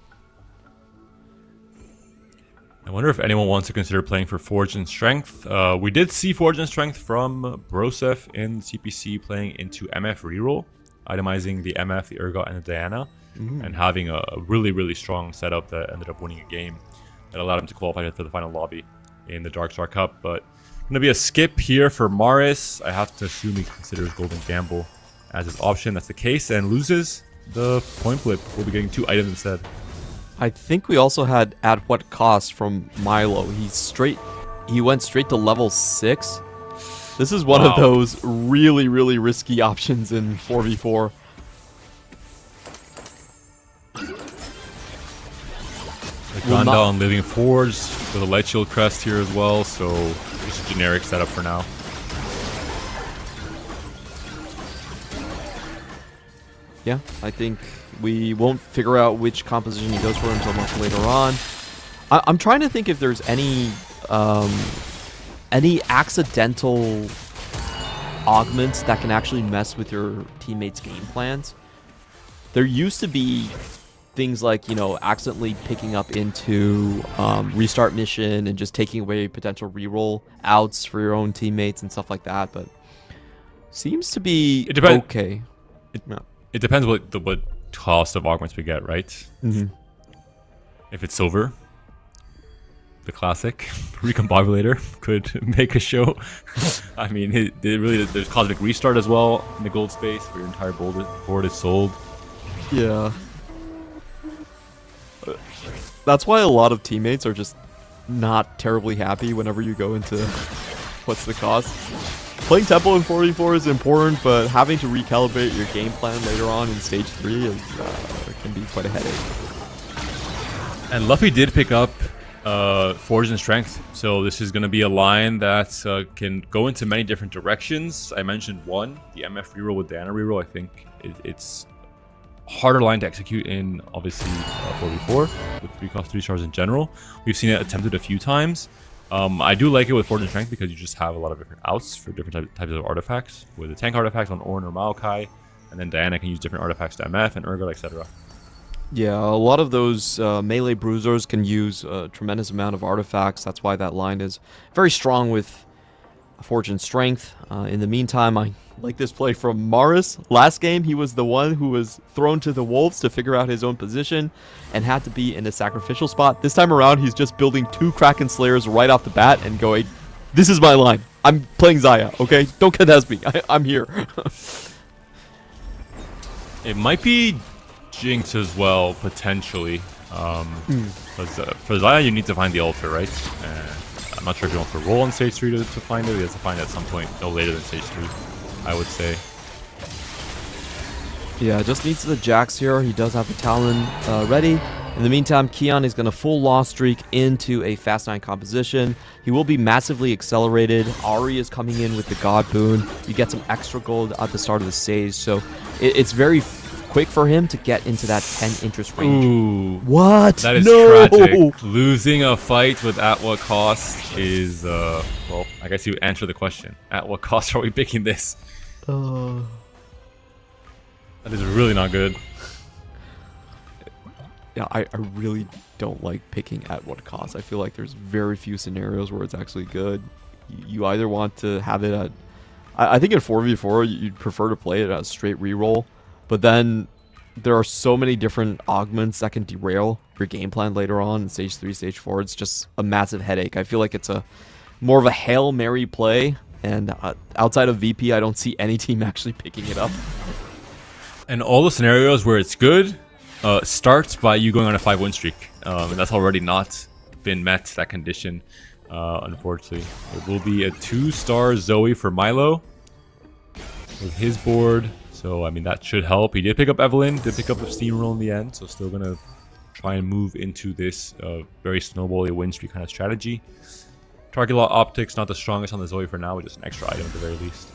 I wonder if anyone wants to consider playing for Forge and Strength. We did see Forge and Strength from Broseph in CPC playing into MF reroll, itemizing the MF, the Urgot, and the Diana, and having a really, really strong setup that ended up winning a game that allowed him to qualify for the final lobby in the Darkstar Cup. But going to be a skip here for Maris. I have to assume he considers Golden Gamble as his option. That's the case, and loses the point flip. We'll be getting 2 items instead. I think we also had At What Cost from Milo. He went straight to level 6. This is one of those really, really risky options in 4v4. Ganda on Living Forge with a Light Shield crest here as well, so just a generic setup for now. Yeah, I think we won't figure out which composition he goes for until much later on. I'm trying to think if there's any accidental augments that can actually mess with your teammates' game plans. There used to be things like, accidentally picking up into restart mission and just taking away potential reroll outs for your own teammates and stuff like that, but seems to be okay. It depends what cost of augments we get, right? If it's silver, the classic recombobulator could make a show. I mean, there's cosmic restart as well in the gold space where your entire board is sold. Yeah. That's why a lot of teammates are just not terribly happy whenever you go into what's the cost. Playing tempo in 4v4 is important, but having to recalibrate your game plan later on in stage 3 can be quite a headache. And Luffy did pick up Forge and Strength. So this is going to be a line that can go into many different directions. I mentioned one, the MF reroll with Diana reroll. I think it's harder line to execute in obviously 4v4 with 3 stars in general. We've seen it attempted a few times. I do like it with Forge and Strength because you just have a lot of different outs for different types of artifacts. With the tank artifacts on Ornn or Maokai, and then Diana can use different artifacts to MF and Urgot, etc. Yeah, a lot of those melee bruisers can use a tremendous amount of artifacts. That's why that line is very strong with Forge and Strength. In the meantime, I like this play from Maris. Last game, he was the one who was thrown to the wolves to figure out his own position and had to be in a sacrificial spot. This time around, he's just building 2 Kraken Slayers right off the bat and going, this is my line. I'm playing Xayah, okay? Don't contest me. I'm here. It might be Jinx as well, potentially. Because for Xayah, you need to find the altar, right? I'm not sure if you want to roll on stage 3 to find it. He has to find it at some point, no later than stage 3, I would say. Yeah, just needs the Jax here. He does have the Talon ready. In the meantime, Kion is going to full loss streak into a Fast 9 composition. He will be massively accelerated. Ari is coming in with the God Boon. You get some extra gold at the start of the stage, so it's very quick for him to get into that 10 interest range. Ooh. What? That is No! tragic. Losing a fight with at what cost is, well, I guess you would answer the question. At what cost are we picking this? That is really not good. Yeah, I really don't like picking at what cost. I feel like there's very few scenarios where it's actually good. You either want to have it at... I think in 4v4, you'd prefer to play it as straight reroll. But then there are so many different augments that can derail your game plan later on in stage 3, stage 4. It's just a massive headache. I feel like it's a more of a Hail Mary play. And outside of VP, I don't see any team actually picking it up. And all the scenarios where it's good starts by you going on a 5-win streak. And that's already not been met, that condition, unfortunately. It will be a 2-star Zoe for Milo with his board. So, I mean, that should help. He did pick up Evelyn, did pick up a Steamroll in the end. So, still going to try and move into this very snowbally win streak kind of strategy. Target lot optics, not the strongest on the Zoe for now, but just an extra item at the very least.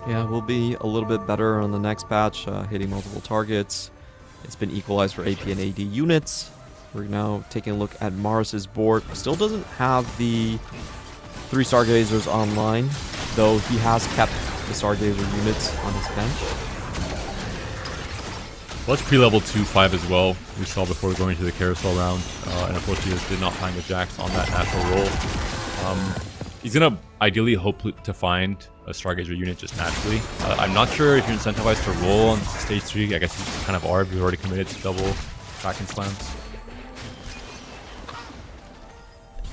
Yeah, we'll be a little bit better on the next patch, hitting multiple targets. It's been equalized for AP and AD units. We're now taking a look at Maris's board. Still doesn't have the 3 Stargazers online, though he has kept the Stargazer units on his bench. Well, it's pre-level 2-5 as well. We saw before going to the carousel round, and unfortunately just did not find the Jax on that natural roll. He's gonna ideally hope to find a Stargazer unit just naturally. I'm not sure if you're incentivized to roll on stage 3. I guess you kind of are if you've already committed to double Kraken slams.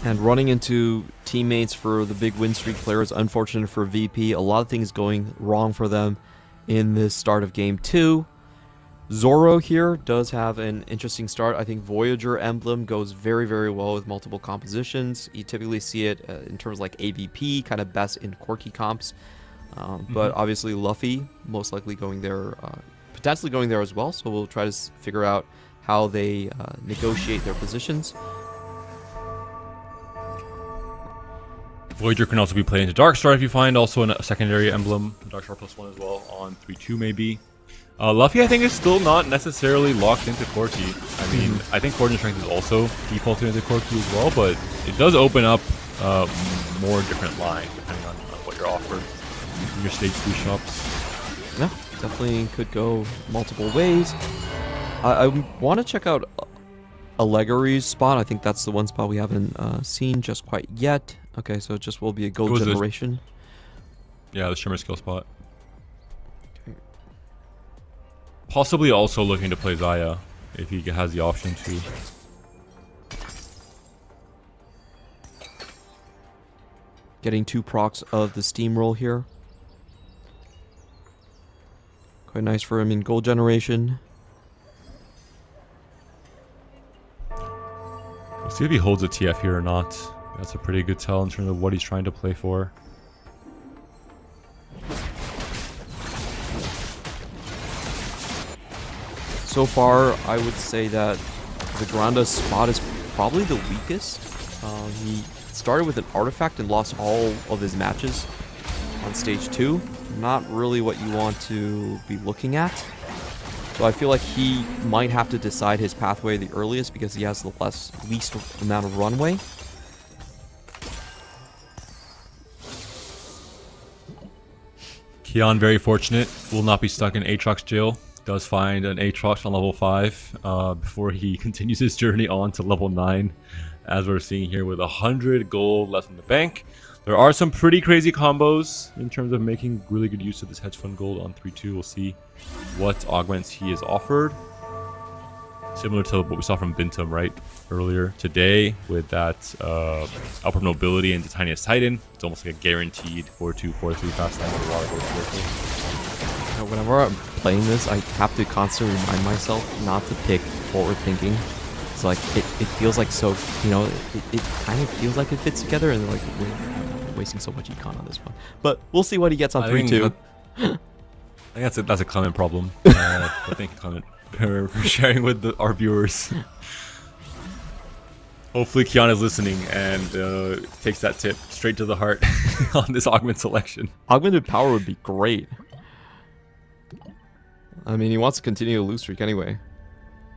And running into teammates for the big win streak players, unfortunate for VP. A lot of things going wrong for them in this start of game 2. Zoro here does have an interesting start. I think Voyager emblem goes very, very well with multiple compositions. You typically see it in terms of like AVP, kind of best in quirky comps. But obviously Luffy most likely going there, potentially going there as well. So we'll try to figure out how they negotiate their positions. Voyager can also be played into Darkstar if you find also a secondary emblem, Darkstar +1 as well, on 3-2 maybe. Luffy, I think, is still not necessarily locked into Corki. I mean, I think Forge and Strength is also defaulted into Corki as well, but it does open up more different lines depending on what you're offered in your stage 3 shops. Yeah, definitely could go multiple ways. I want to check out Allegory's spot. I think that's the one spot we haven't seen just quite yet. Okay, so it just will be a gold generation. Yeah, the Shimmer skill spot. Okay. Possibly also looking to play Xayah if he has the option to. Getting 2 procs of the Steamroll here. Quite nice for him in gold generation. We'll see if he holds a TF here or not. That's a pretty good tell in terms of what he's trying to play for. So far, I would say that the Granda's spot is probably the weakest. He started with an artifact and lost all of his matches on stage 2. Not really what you want to be looking at. So I feel like he might have to decide his pathway the earliest because he has the least amount of runway. Kian, very fortunate, will not be stuck in Aatrox jail. Does find an Aatrox on level 5 before he continues his journey on to level 9. As we're seeing here with 100 gold left in the bank. There are some pretty crazy combos in terms of making really good use of this hedge fund gold on 3-2. We'll see what augments he is offered. Similar to what we saw from Bintum, right, earlier today with that upper nobility and Titanius Titan. It's almost like a guaranteed 4-2, 4-3 fast time with a lot of gold circles. Whenever I'm playing this, I have to constantly remind myself not to pick forward thinking. It's like, it feels like so, you know, it kind of feels like it fits together, and like, we're wasting so much econ on this one. But we'll see what he gets on 3-2. I think that's a Clement problem. I thank you, Clement, for sharing with our viewers. Hopefully Kian is listening and takes that tip straight to the heart on this augment selection. Augmented power would be great. I mean, he wants to continue a lose streak anyway.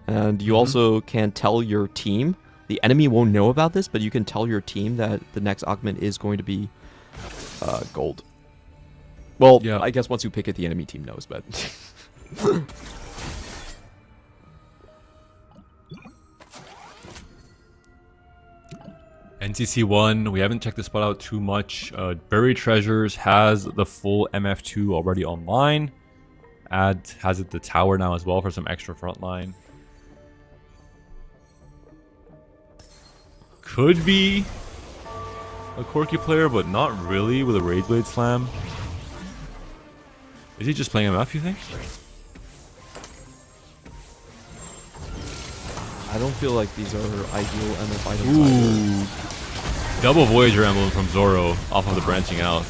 And you also can tell your team, the enemy won't know about this, but you can tell your team that the next augment is going to be gold. Well, yeah. I guess once you pick it, the enemy team knows, but... NCC 1, we haven't checked the spot out too much. Buried Treasures has the full MF2 already online. Has it the tower now as well for some extra frontline. Could be a quirky player, but not really with a Rage Blade Slam. Is he just playing MF, you think? I don't feel like these are ideal MF items. Ooh. Double Voyager emblem from Zoro off of the branching out.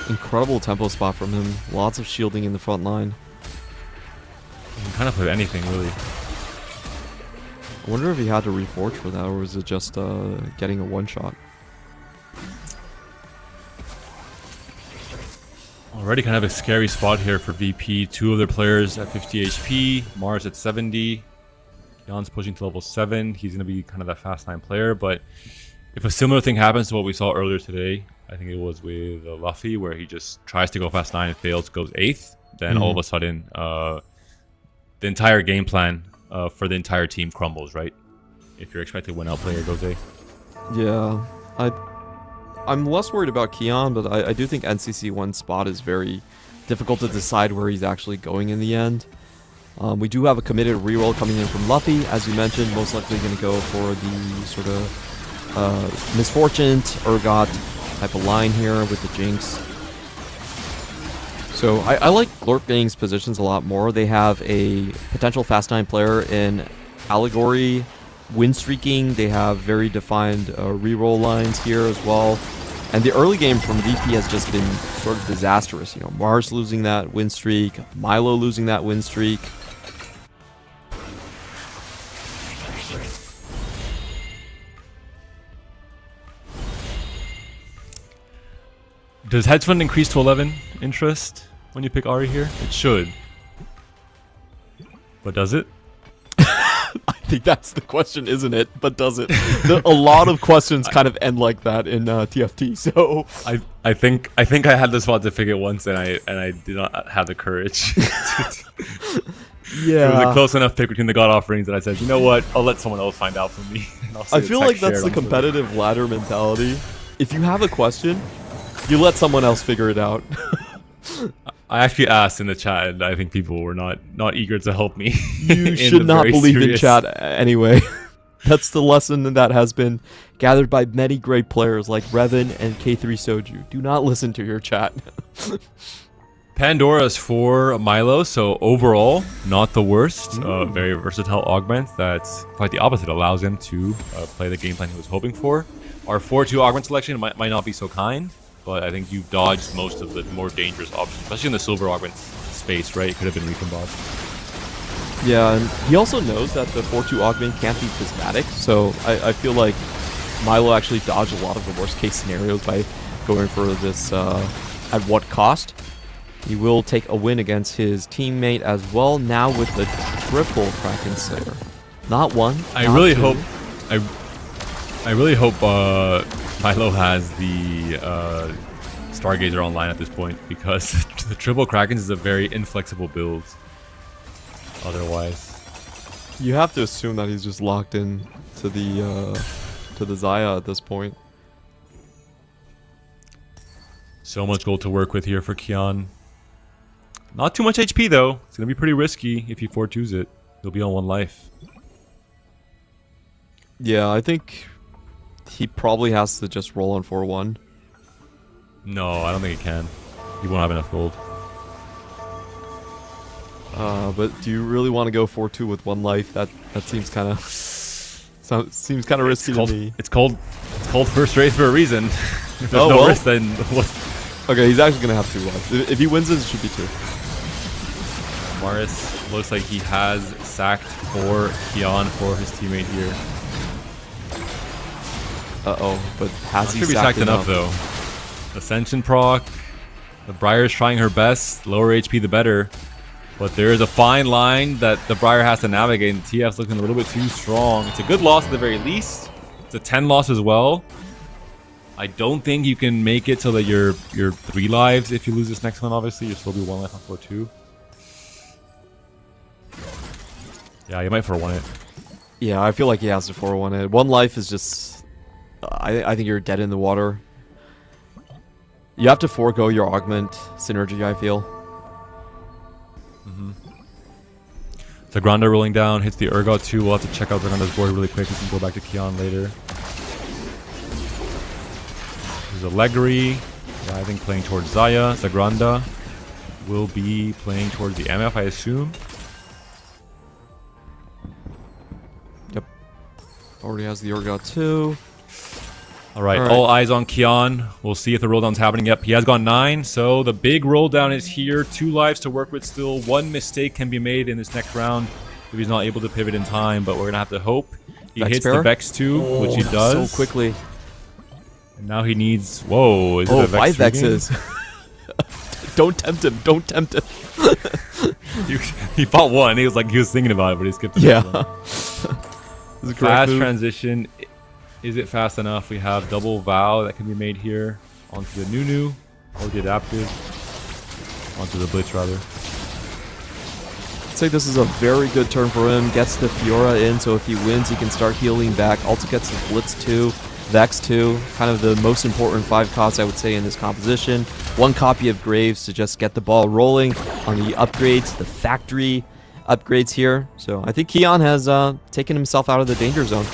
Incredible tempo spot from him. Lots of shielding in the front line. You can kind of play anything, really. I wonder if he had to reforge for that, or was it just getting a one-shot? Already kind of a scary spot here for VP. Two of their players at 50 HP. Mars at 70. Jan's pushing to level 7. He's going to be kind of that fast 9 player. But if a similar thing happens to what we saw earlier today, I think it was with Luffy, where he just tries to go fast 9 and fails, goes 8th. Then all of a sudden, the entire game plan for the entire team crumbles, right? If you're expected to win out player goes 8th. Yeah. I'm less worried about Kian, but I do think NCC 1 spot is very difficult to decide where he's actually going in the end. We do have a committed reroll coming in from Luffy, as you mentioned, most likely going to go for the sort of Misfortune, Urgot type of line here with the Jinx. So I like GlorpGang's positions a lot more. They have a potential Fast 9 player in Allegory, win streaking. They have very defined reroll lines here as well. And the early game from VP has just been sort of disastrous. You know, Mars losing that win streak, Milo losing that win streak. Does hedge fund increase to 11 interest when you pick Ari here? It should. But does it? I think that's the question, isn't it? But does it? A lot of questions kind of end like that in TFT. So I think I had this spot to pick it once, and I did not have the courage. Yeah, it was a close enough pick between the God Offerings that I said, you know what? I'll let someone else find out for me. I feel like that's the competitive ladder mentality. If you have a question, you let someone else figure it out. I actually asked in the chat, and I think people were not eager to help me. You should not believe in chat anyway. That's the lesson that has been gathered by many great players like Revan and K3 Soju. Do not listen to your chat. Pandora's for Milo, so overall, not the worst. Very versatile augment that's quite the opposite. Allows him to play the game plan he was hoping for. Our 4-2 augment selection might not be so kind, but I think you've dodged most of the more dangerous options, especially in the silver augment space, right? It could have been recombobed. Yeah, and he also knows that the 4-2 augment can't be prismatic, so I feel like Milo actually dodged a lot of the worst case scenarios by going for this at what cost. He will take a win against his teammate as well, now with the triple Kraken Slayer. Not one, I not really two. hope I really hope Milo has the Stargazer online at this point, because the triple Krakens is a very inflexible build. Otherwise, You have to assume that he's just locked in to the Xayah at this point. so much gold to work with here for Kian. Not too much HP though. It's gonna be pretty risky if he 4-2s it. He'll be on 1 life. Yeah, I think he probably has to just roll on 4-1. No, I don't think he can. He won't have enough gold. But do you really want to go 4-2 with 1 life? That seems kind of seems kind of risky to me. It's called first race for a reason. If there's Oh, no well. risk, then what? Okay, he's actually gonna have 2 lives. If he wins this, it should be 2. Maris looks like he has sacked for Kian for his teammate here. But has he Should be sacked sacked enough though. Ascension proc. The Briar's trying her best. Lower HP the better. But there is a fine line that the Briar has to navigate, and TF's looking a little bit too strong. It's a good loss at the very least. It's a 10 loss as well. I don't think you can make it so that you're 3 lives if you lose this next one, obviously. You'll still be 1 life on 4-2. Yeah, you might 4-1 it. Yeah, I feel like he has to 4-1 it. 1 life is just... I think you're dead in the water. You have to forego your augment synergy, I feel. Zagranda rolling down, hits the Urgot too. We'll have to check out Zagranda's board really quick. We can go back to Kian later. There's a Leggery. Yeah, I think playing towards Xayah. Zagranda will be playing towards the MF, I assume. Yep. Already has the Urgot too. Alright, Alright. all eyes on Kian. We'll see if the roll down's happening. Yep, he has gone 9. So the big roll down is here. 2 lives to work with still. 1 mistake can be made in this next round if he's not able to pivot in time. But we're going to have to hope he Vex hits pair? the Vex 2, which he does. So quickly. And now he needs... Whoa, is it Oh, a Vex 5 3 game? Vexes. Don't tempt him. Don't tempt him. He fought 1. He was like, he was thinking about it, but he skipped the Yeah. next one. This is a correct Fast move. transition. Is it fast enough? We have double Vow that can be made here onto the Nunu, or the Adaptive, onto the Blitz rather. I'd say this is a very good turn for him. Gets the Fiora in, so if he wins, he can start healing back. Also gets the Blitz 2, Vex 2. Kind of the most important 5 costs, I would say, in this composition. 1 copy of Graves to just get the ball rolling on the upgrades, the factory upgrades here. So I think Kian has taken himself out of the danger zone.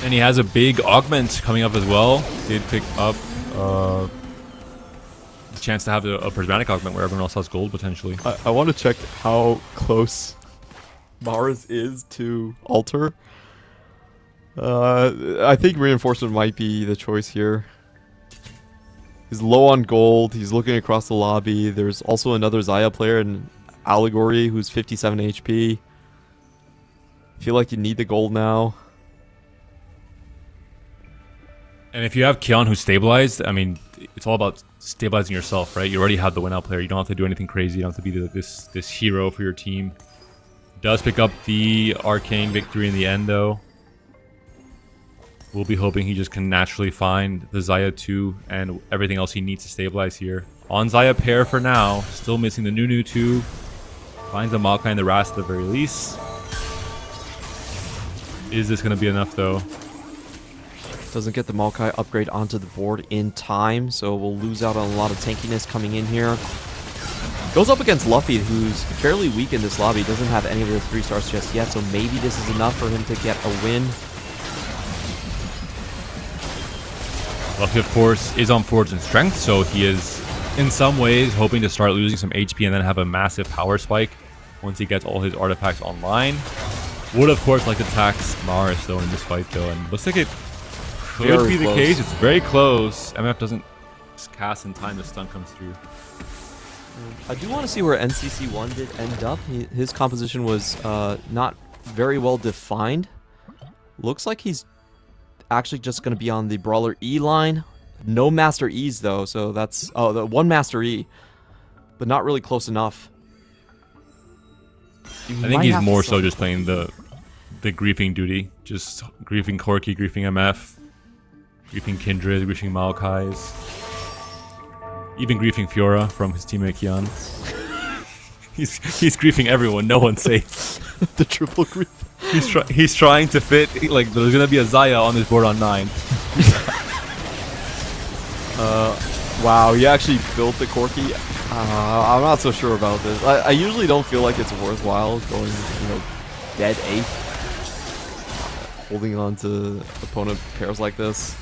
And he has a big augment coming up as well. Did pick up the chance to have a prismatic augment where everyone else has gold potentially. I want to check how close Mars is to Alter. I think reinforcement might be the choice here. He's low on gold. He's looking across the lobby. There's also another Xayah player in Allegory who's 57 HP. I feel like you need the gold now. And if you have Kian who's stabilized, I mean, it's all about stabilizing yourself, right? You already have the win out player. You don't have to do anything crazy. You don't have to be this hero for your team. Does pick up the arcane victory in the end, though. We'll be hoping he just can naturally find the Xayah 2 and everything else he needs to stabilize here. On Xayah pair for now. Still missing the Nunu 2. Finds the Maokai and the Rast at the very least. Is this going to be enough, though? Doesn't get the Maokai upgrade onto the board in time, so we'll lose out on a lot of tankiness coming in here. Goes up against Luffy, who's fairly weak in this lobby. Doesn't have any of the 3 stars just yet, so maybe this is enough for him to get a win. Luffy, of course, is on Forge and Strength, so he is, in some ways, hoping to start losing some HP and then have a massive power spike once he gets all his artifacts online. Would, of course, like to tax Mars, though, in this fight, though, and looks like it could Very be the close. case. It's very close. MF doesn't cast in time, the stun comes through. I do want to see where NCC1 did end up. His composition was not very well defined. Looks like he's actually just going to be on the Brawler E line. No Master E's though, so that's... Oh, the one Master E. But not really close enough. I think he's more so just playing the griefing duty. Just griefing Corki, griefing MF, griefing Kindred, griefing Maokai's. Even griefing Fiora from his teammate Kian. he's griefing everyone, no one's safe. The triple grief. He's trying to fit, like, there's gonna be a Zaya on this board on 9. Wow, he actually built the Corki. I'm not so sure about this. I usually don't feel like it's worthwhile going, dead 8. Holding on to opponent pairs like this.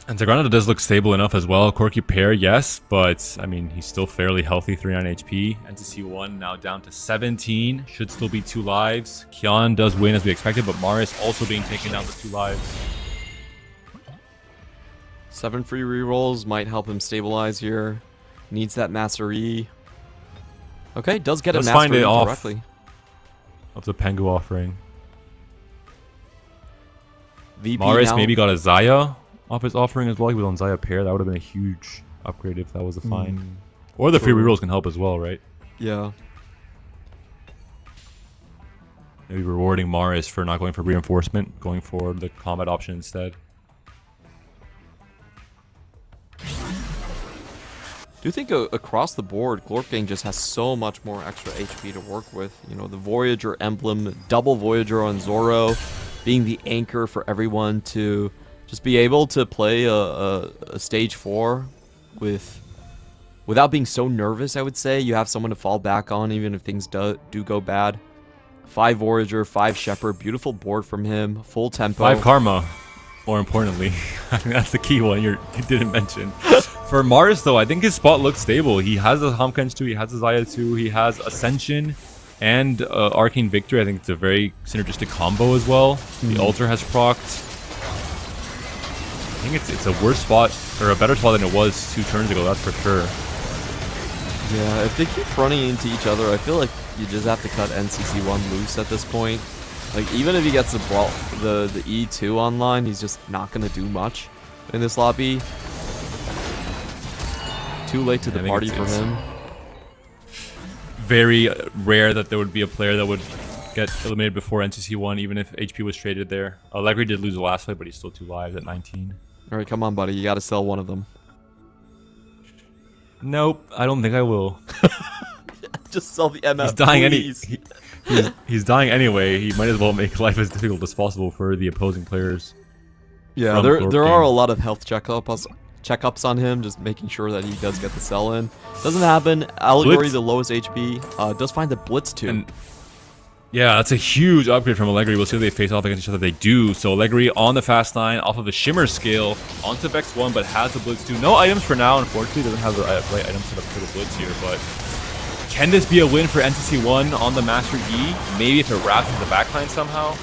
And Zagrana does look stable enough as well. Corki pair, yes, but I mean, he's still fairly healthy, 39 HP. NTC1 now down to 17. Should still be 2 lives. Kian does win as we expected, but Maris also being taken down to 2 lives. 7 free rerolls might help him stabilize here. Needs that Master E. Okay, does get a Let's Master find E it off directly. Of the Pengu offering. VP Maris now. maybe got a Zaya off his offering as well. He was on Zaya pair. That would have been a huge upgrade if that was a find. Or the free rerolls can help as well, right? Yeah. Maybe rewarding Maris for not going for reinforcement, going for the combat option instead. Do you think across the board, GlorpGang just has so much more extra HP to work with? The Voyager emblem, double Voyager on Zoro, being the anchor for everyone to just be able to play a stage 4 without being so nervous, I would say. You have someone to fall back on even if things do go bad. 5 Voyager, 5 Shepherd, beautiful board from him, full tempo. 5 Karma, more importantly. I think that's the key one you didn't mention. For Maris, though, I think his spot looks stable. He has a Homkench 2, he has a Zaya 2, he has Ascension and Arcane Victory. I think it's a very synergistic combo as well. The Altar has procced. I think it's a worse spot, or a better spot than it was 2 turns ago, that's for sure. Yeah, if they keep running into each other, I feel like you just have to cut NCC1 loose at this point. Like, even if he gets the E2 online, he's just not going to do much in this lobby. Too late to the party for him. Very rare that there would be a player that would get eliminated before NCC1, even if HP was traded there. Allegri did lose the last fight, but he's still 2 lives at 19. Alright, come on, buddy. You got to sell one of them. Nope, I don't think I will. Just sell the MF, He's dying please. he's dying anyway. He might as well make life as difficult as possible for the opposing players. Yeah, there are a lot of health checkups on him, just making sure that he does get the sell in. Doesn't happen. Allegory, Blitz. the lowest HP, does find the Blitz too. And yeah, that's a huge upgrade from Allegri. We'll see if they face off against each other. They do. So Allegri on the fast 9, off of the Shimmer scale, onto Vex 1, but has the Blitz 2. No items for now, unfortunately. Doesn't have the right items set up for the Blitz here, but can this be a win for NCC1 on the Master E? Maybe if it wraps in the backline somehow.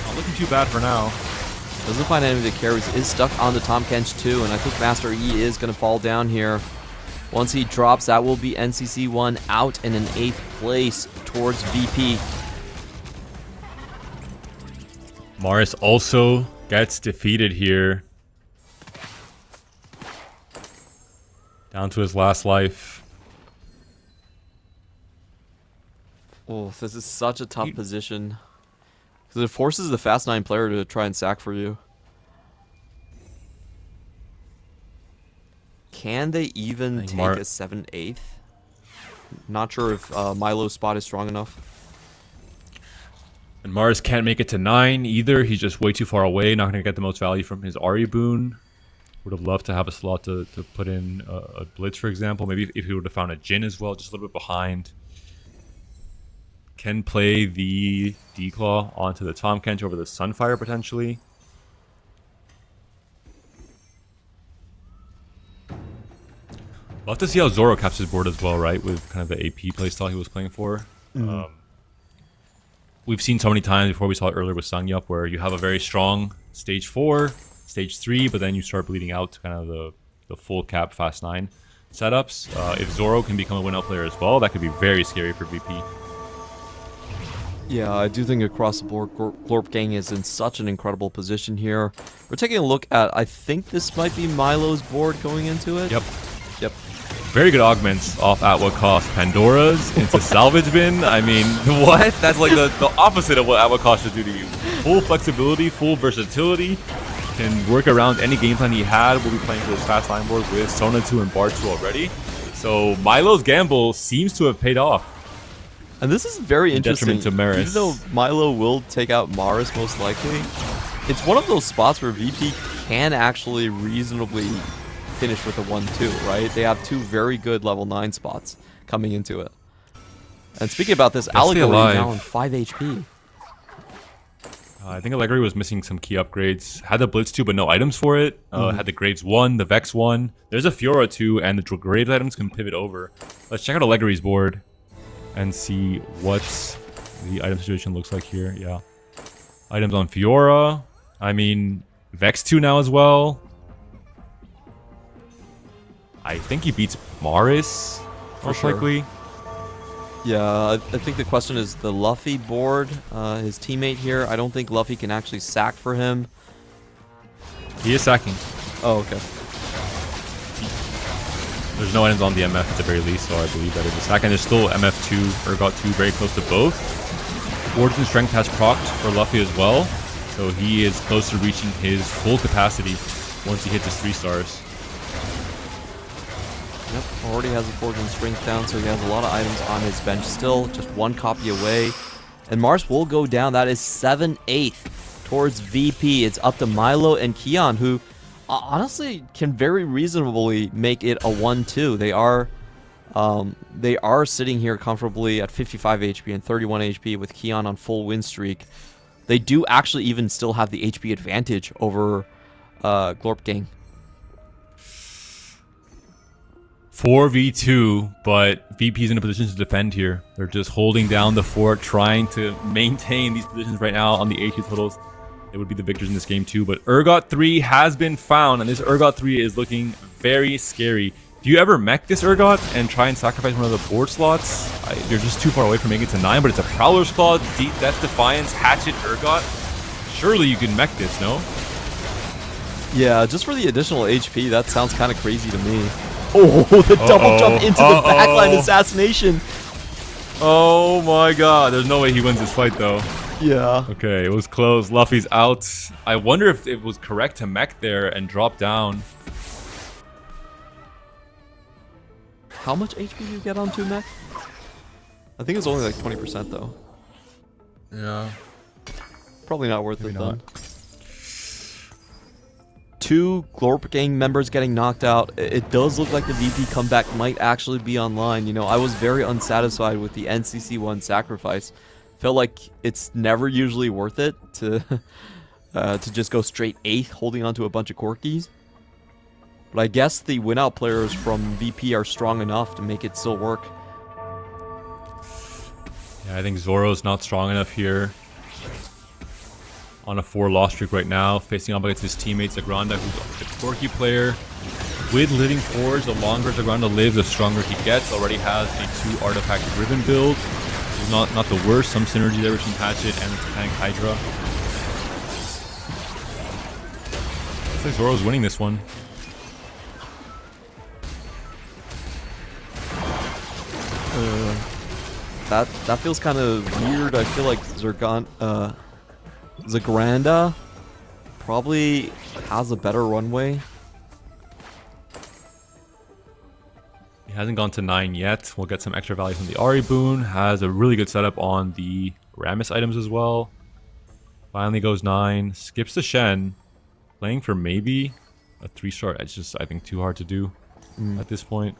Not looking too bad for now. Doesn't find any of the carries. Is stuck on the Tom Kench too, and I think Master E is going to fall down here. Once he drops, that will be NCC1 out in an 8th place towards VP. Maris also gets defeated here. Down to his last life. Oh, this is such a tough position. Because it forces the fast 9 player to try and sack for you. Can they even take a 7/8? Not sure if Milo's spot is strong enough. And Mars can't make it to 9 either. He's just way too far away. Not going to get the most value from his Ari boon. Would have loved to have a slot to put in a Blitz, for example. Maybe if he would have found a Jin as well, just a little bit behind. Can play the Declaw onto the Tom Kench over the Sunfire, potentially. Love to see how Zoro caps his board as well, right? With kind of the AP playstyle he was playing for. We've seen so many times before, we saw it earlier with Sangyup, where you have a very strong stage 4, stage 3, but then you start bleeding out to kind of the full cap fast 9. setups. If Zoro can become a win-out player as well, that could be very scary for VP. Yeah, I do think across the board, GlorpGang is in such an incredible position here. We're taking a look at, I think this might be Milo's board going into it. Yep. Yep. Very good augments off at what cost? Pandora's into salvage bin? I mean, what? That's like the opposite of what at what cost should do to you. Full flexibility, full versatility. Can work around any game plan he had. We'll be playing for this fast line board with Sona 2 and Bar 2 already. So Milo's gamble seems to have paid off. And this is very interesting. Detriment to Maris. Even though Milo will take out Maris most likely, it's one of those spots where VP can actually reasonably finish with a 1-2, right? They have 2 very good level 9 spots coming into it. And speaking about this, Allegory is now on 5 HP. I think Allegory was missing some key upgrades. Had the Blitz 2, but no items for it. Had the Graves 1, the Vex 1. There's a Fiora 2, and the Graves items can pivot over. Let's check out Allegory's board and see what the item situation looks like here. Yeah. Items on Fiora. I mean, Vex 2 now as well. I think he beats Maris, most likely. Yeah, I think the question is the Luffy board, his teammate here. I don't think Luffy can actually sack for him. He is sacking. Oh, okay. There's no items on the MF at the very least, so I believe that is a sack. And there's still MF2, Urgot 2, very close to both. Fortune Strength has procced for Luffy as well, so he is close to reaching his full capacity once he hits his 3 stars. Yep, already has a Fortune Strength down, so he has a lot of items on his bench still, just 1 copy away. And Mars will go down. That is 7/8 towards VP. It's up to Milo and Keon, who honestly can very reasonably make it a 1-2. They are sitting here comfortably at 55 HP and 31 HP with Keon on full win streak. They do actually even still have the HP advantage over GlorpGang. 4v2, but VP's in a position to defend here. They're just holding down the fort, trying to maintain these positions right now on the HP totals. It would be the victors in this game too, but Urgot 3 has been found, and this Urgot 3 is looking very scary. Do you ever mech this Urgot and try and sacrifice one of the board slots? You're just too far away from making it to 9, but it's a Prowler's Claw, Death Defiance, Hatchet, Urgot. Surely you can mech this, no? Yeah, just for the additional HP, that sounds kind of crazy to me. Oh, the double jump into the backline assassination. Oh my god, there's no way he wins this fight though. Yeah. Okay, it was close. Luffy's out. I wonder if it was correct to mech there and drop down. How much HP do you get on 2 mech? I think it's only like 20% though. Yeah. Probably not worth Maybe it not. then. 2 GlorpGang members getting knocked out. It does look like the VP comeback might actually be online. You know, I was very unsatisfied with the NCC1 sacrifice. Felt like it's never usually worth it to just go straight 8th holding onto a bunch of Corkies. But I guess the win-out players from VP are strong enough to make it still work. Yeah, I think Zoro's not strong enough here. On a 4-loss streak right now, facing up against his teammates Zagranda, who's a quirky player. With Living Forge, the longer Zagranda lives, the stronger he gets. Already has a 2 artifact ribbon build. It's not the worst. Some synergy there between Hatchet and the Titanic Hydra. Looks like Zoro's winning this one. That feels kind of weird. I feel like Zagranda probably has a better runway. He hasn't gone to 9 yet. We'll get some extra value from the Ari boon. Has a really good setup on the Rammus items as well. Finally goes 9. Skips the Shen. Playing for maybe a 3-star. It's just, I think, too hard to do at this point.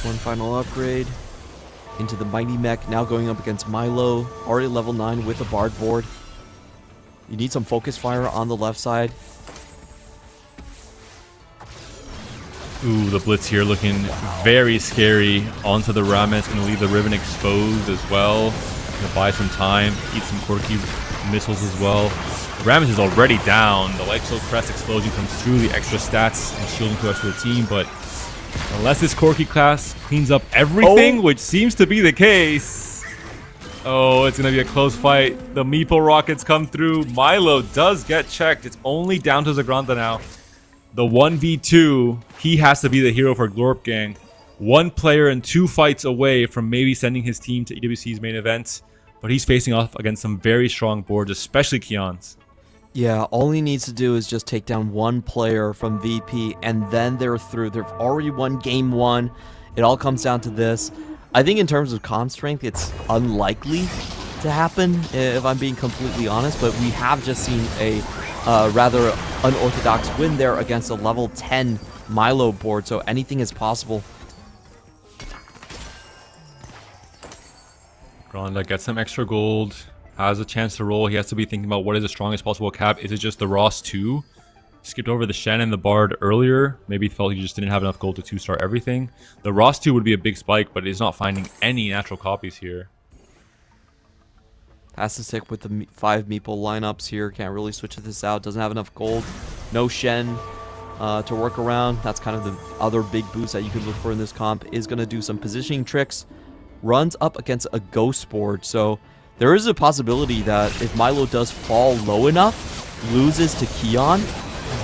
One final upgrade into the Mighty Mech, now going up against Milo, already level 9 with a Bard board. You need some focus fire on the left side. Ooh, the Blitz here looking very scary. Onto the Rammus, going to leave the Ribbon exposed as well. Going to buy some time, eat some quirky missiles as well. Rammus is already down. The Light Shield Crest explosion comes through, the extra stats and shielding to the rest of the team, but unless this Corki class cleans up everything, which seems to be the case. Oh, it's going to be a close fight. The Meeple rockets come through. Milo does get checked. It's only down to Zagranda now. The 1v2, he has to be the hero for GlorpGang. One player and 2 fights away from maybe sending his team to EWC's main event, but he's facing off against some very strong boards, especially Keon's. Yeah, all he needs to do is just take down one player from VP, and then they're through. They've already won game 1. It all comes down to this. I think in terms of comp strength, it's unlikely to happen, if I'm being completely honest, but we have just seen a rather unorthodox win there against a level 10 Milo board, so anything is possible. Gronda gets some extra gold, has a chance to roll. He has to be thinking about what is the strongest possible cap. Is it just the Ross 2? Skipped over the Shen and the Bard earlier. Maybe felt he just didn't have enough gold to 2-star everything. The Ross 2 would be a big spike, but he's not finding any natural copies here. Has to stick with the 5 Meeple lineups here. Can't really switch this out. Doesn't have enough gold. No Shen to work around. That's kind of the other big boost that you could look for in this comp. Is going to do some positioning tricks. Runs up against a Ghost board. So there is a possibility that if Milo does fall low enough, loses to Keon,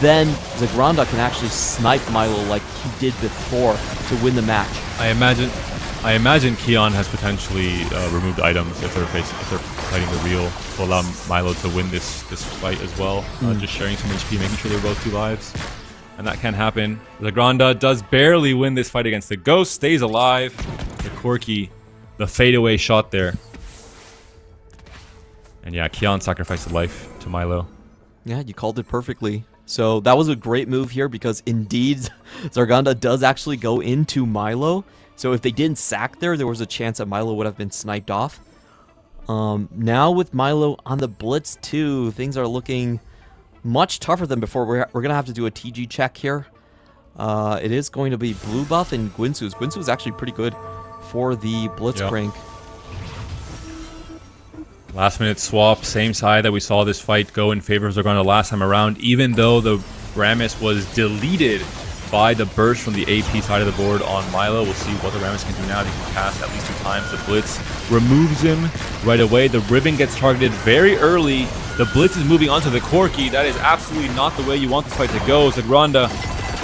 then Zagranda can actually snipe Milo like he did before to win the match. I imagine Keon has potentially removed items if they're fighting the real to allow Milo to win this fight as well. Just sharing some HP, making sure they're both 2 lives. And that can happen. Zagranda does barely win this fight against the Ghost, stays alive. The Corki, the fadeaway shot there. And yeah, Keon sacrificed a life to Milo. Yeah, you called it perfectly. So that was a great move here because indeed Zagranda does actually go into Milo. So if they didn't sack there was a chance that Milo would have been sniped off. Now with Milo on the Blitz 2, things are looking much tougher than before. We're going to have to do a TG check here. It is going to be Blue Buff and Gwinsu's. Gwinsu's actually pretty good for the Blitzcrank. Yep. Last minute swap, same side that we saw this fight go in favor of Zagranda last time around, even though the Rammus was deleted by the burst from the AP side of the board on Milo. We'll see what the Rammus can do now. He can pass at least 2 times. The Blitz removes him right away. The Ribbon gets targeted very early. The Blitz is moving onto the Corki. That is absolutely not the way you want this fight to go. Zagranda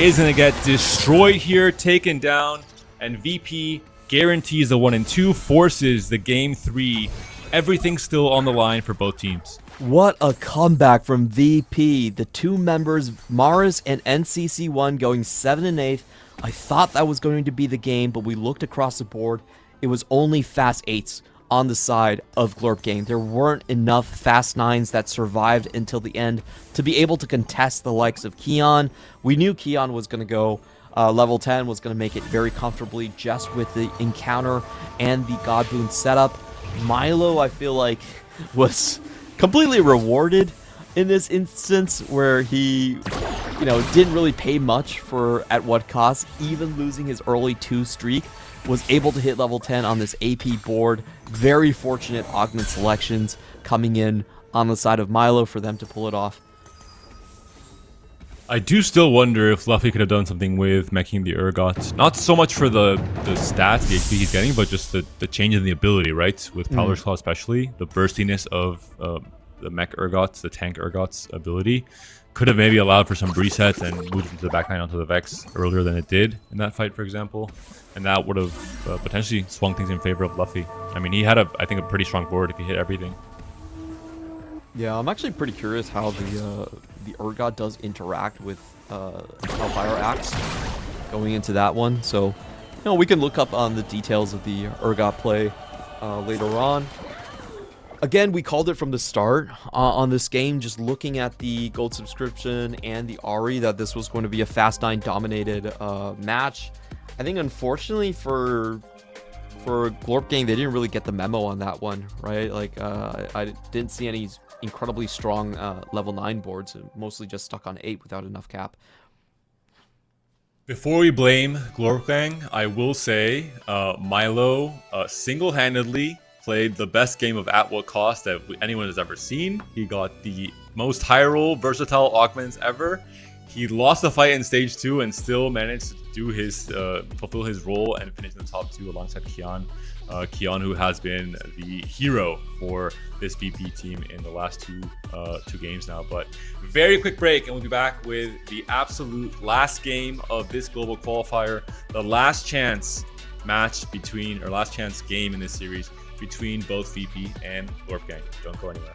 is going to get destroyed here, taken down, and VP guarantees the 1 and 2, forces the game 3. Everything's still on the line for both teams. What a comeback from VP. The 2 members, Maris and NCC1, going 7 and 8. I thought that was going to be the game, but we looked across the board. It was only fast 8s on the side of GlorpGang. There weren't enough fast 9s that survived until the end to be able to contest the likes of Keon. We knew Keon was going to go level 10, was going to make it very comfortably just with the encounter and the God Boon setup. Milo, I feel like, was completely rewarded in this instance where he, didn't really pay much for at what cost. Even losing his early 2 streak, was able to hit level 10 on this AP board. Very fortunate augment selections coming in on the side of Milo for them to pull it off. I do still wonder if Luffy could have done something with meching the Urgot. Not so much for the stats, the HP he's getting, but just the change in the ability, right? With Prowler's Claw especially. The burstiness of the mech Urgot's, the tank Urgot's ability. Could have maybe allowed for some resets and moved into the backline onto the Vex earlier than it did in that fight, for example. And that would have potentially swung things in favor of Luffy. I mean, he had, I think, a pretty strong board if he hit everything. Yeah, I'm actually pretty curious how the Urgot does interact with Hellfire Axe going into that one. So, we can look up on the details of the Urgot play later on. Again, we called it from the start on this game, just looking at the gold subscription and the Ari, that this was going to be a Fast 9 dominated match. I think unfortunately for GlorpGang, they didn't really get the memo on that one, right? Like, I didn't see any incredibly strong level 9 boards, mostly just stuck on 8 without enough cap. Before we blame GlorpGang, I will say Milo single-handedly played the best game of At What Cost that anyone has ever seen. He got the most high roll versatile augments ever. He lost the fight in stage 2 and still managed to do his fulfill his role and finish in the top 2 alongside Kian. Kian, who has been the hero for this VP team in the last two games now. But very quick break, and we'll be back with the absolute last game of this global qualifier, the last chance match between, or last chance game in this series between both VP and GlorpGang. Don't go anywhere.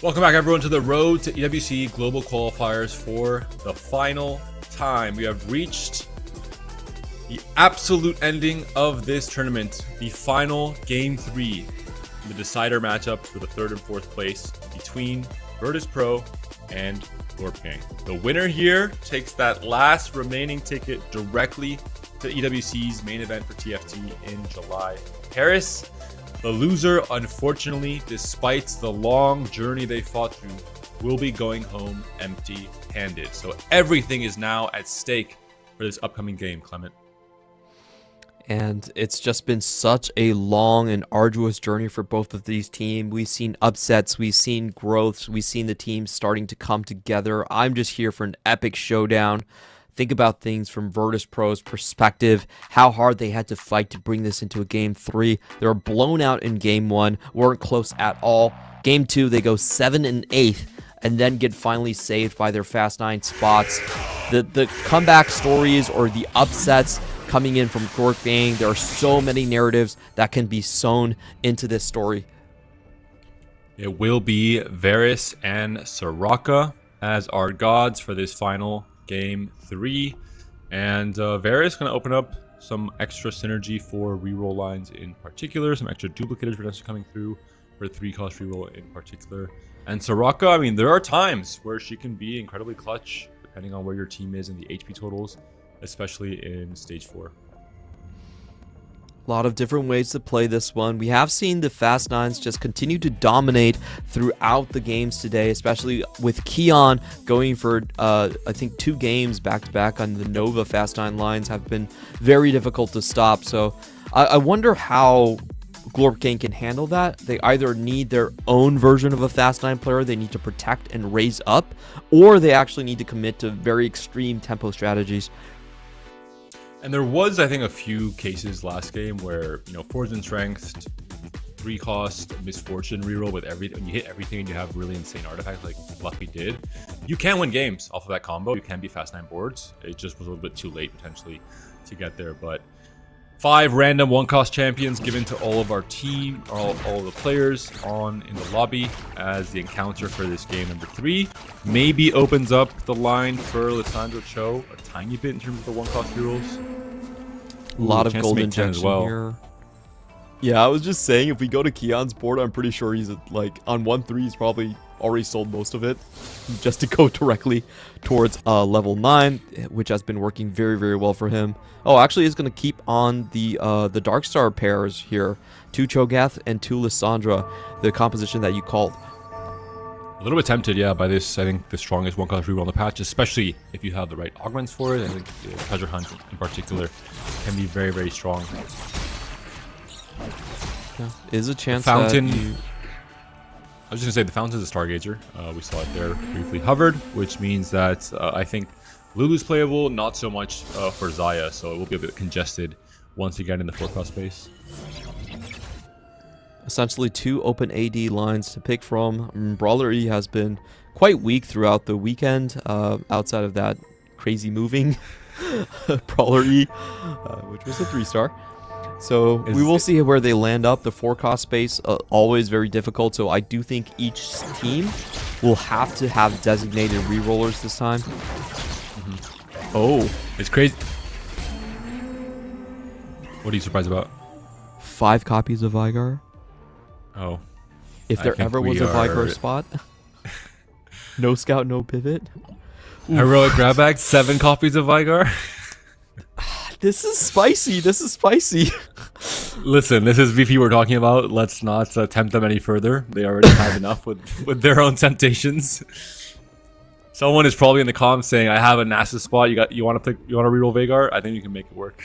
Welcome back, everyone, to the road to EWC Global Qualifiers for the final time. We have reached the absolute ending of this tournament, the final Game 3, the decider matchup for the 3rd and 4th place between Virtus.pro and GlorpGang. The winner here takes that last remaining ticket directly to EWC's main event for TFT in July in Paris. The loser, unfortunately, despite the long journey they fought through, will be going home empty-handed. So everything is now at stake for this upcoming game, Clement. And it's just been such a long and arduous journey for both of these teams. We've seen upsets, we've seen growths, we've seen the teams starting to come together. I'm just here for an epic showdown. Think about things from Virtus.pro's perspective, how hard they had to fight to bring this into a Game 3. They were blown out in Game 1, weren't close at all. Game 2, they go 7 and 8, and then get finally saved by their Fast 9 spots. The comeback stories or the upsets coming in from GlorpGang, there are so many narratives that can be sewn into this story. It will be Varus and Soraka as our gods for this final Game 3, and Varus going to open up some extra synergy for reroll lines in particular, some extra duplicators potentially coming through for 3-cost reroll in particular. And Soraka, I mean, there are times where she can be incredibly clutch depending on where your team is in the HP totals, especially in Stage 4. A lot of different ways to play this one. We have seen the Fast 9s just continue to dominate throughout the games today, especially with Keon going for, I think, 2 games back-to-back on the Nova Fast 9 lines have been very difficult to stop. So I wonder how GlorpGang can handle that. They either need their own version of a Fast 9 player they need to protect and raise up, or they actually need to commit to very extreme tempo strategies. And there was, I think, a few cases last game where, you know, Forged and Strength, 3-cost, Misfortune reroll with everything. When you hit everything and you have really insane artifacts like Lucky did, you can win games off of that combo. You can be Fast 9 boards. It just was a little bit too late potentially to get there. But 5 random 1-cost champions given to all of our team, all of the players in the lobby as the encounter for this game number 3. Maybe opens up the line for Lissandra Cho a tiny bit in terms of the 1-cost rerolls. A lot of chance to gold make 10 injection as well. here. Yeah, I was just saying, if we go to Keon's board, I'm pretty sure he's like on 1-3. He's probably already sold most of it, Just to go directly towards level 9, which has been working very, very well for him. Oh, actually, he's going to keep on the Darkstar pairs here. 2 Cho'Gath and 2 Lissandra, the composition that you called. A little bit tempted, yeah, by this. I think the strongest 1-cost reroll on the patch, especially if you have the right augments for it. I think the Treasure Hunt in particular can be very, very strong. Yeah, is a chance Fountain. that you... I was just gonna say the Fountain is a Stargazer. We saw it there briefly hovered, which means that I think Lulu's playable, not so much for Xayah, so it will be a bit congested once you get in the 4-cost space. Essentially 2 open AD lines to pick from. Brawler E has been quite weak throughout the weekend, outside of that crazy moving Brawler E, which was a 3-star. So we will see where they land up. The 4-cost space, always very difficult, so I do think each team will have to have designated rerollers this time. Oh, it's crazy. What are you surprised about? 5 copies of Vigar. Oh. If there think ever was we a Vigar are- spot. No scout, no pivot. Heroic grab bag, 7 copies of Vigar. This is spicy. This is spicy. Listen, this is VP we're talking about. Let's not tempt them any further. They already have enough with their own temptations. Someone is probably in the comments saying, "I have a NASA spot. You want to reroll Vagar? I think you can make it work."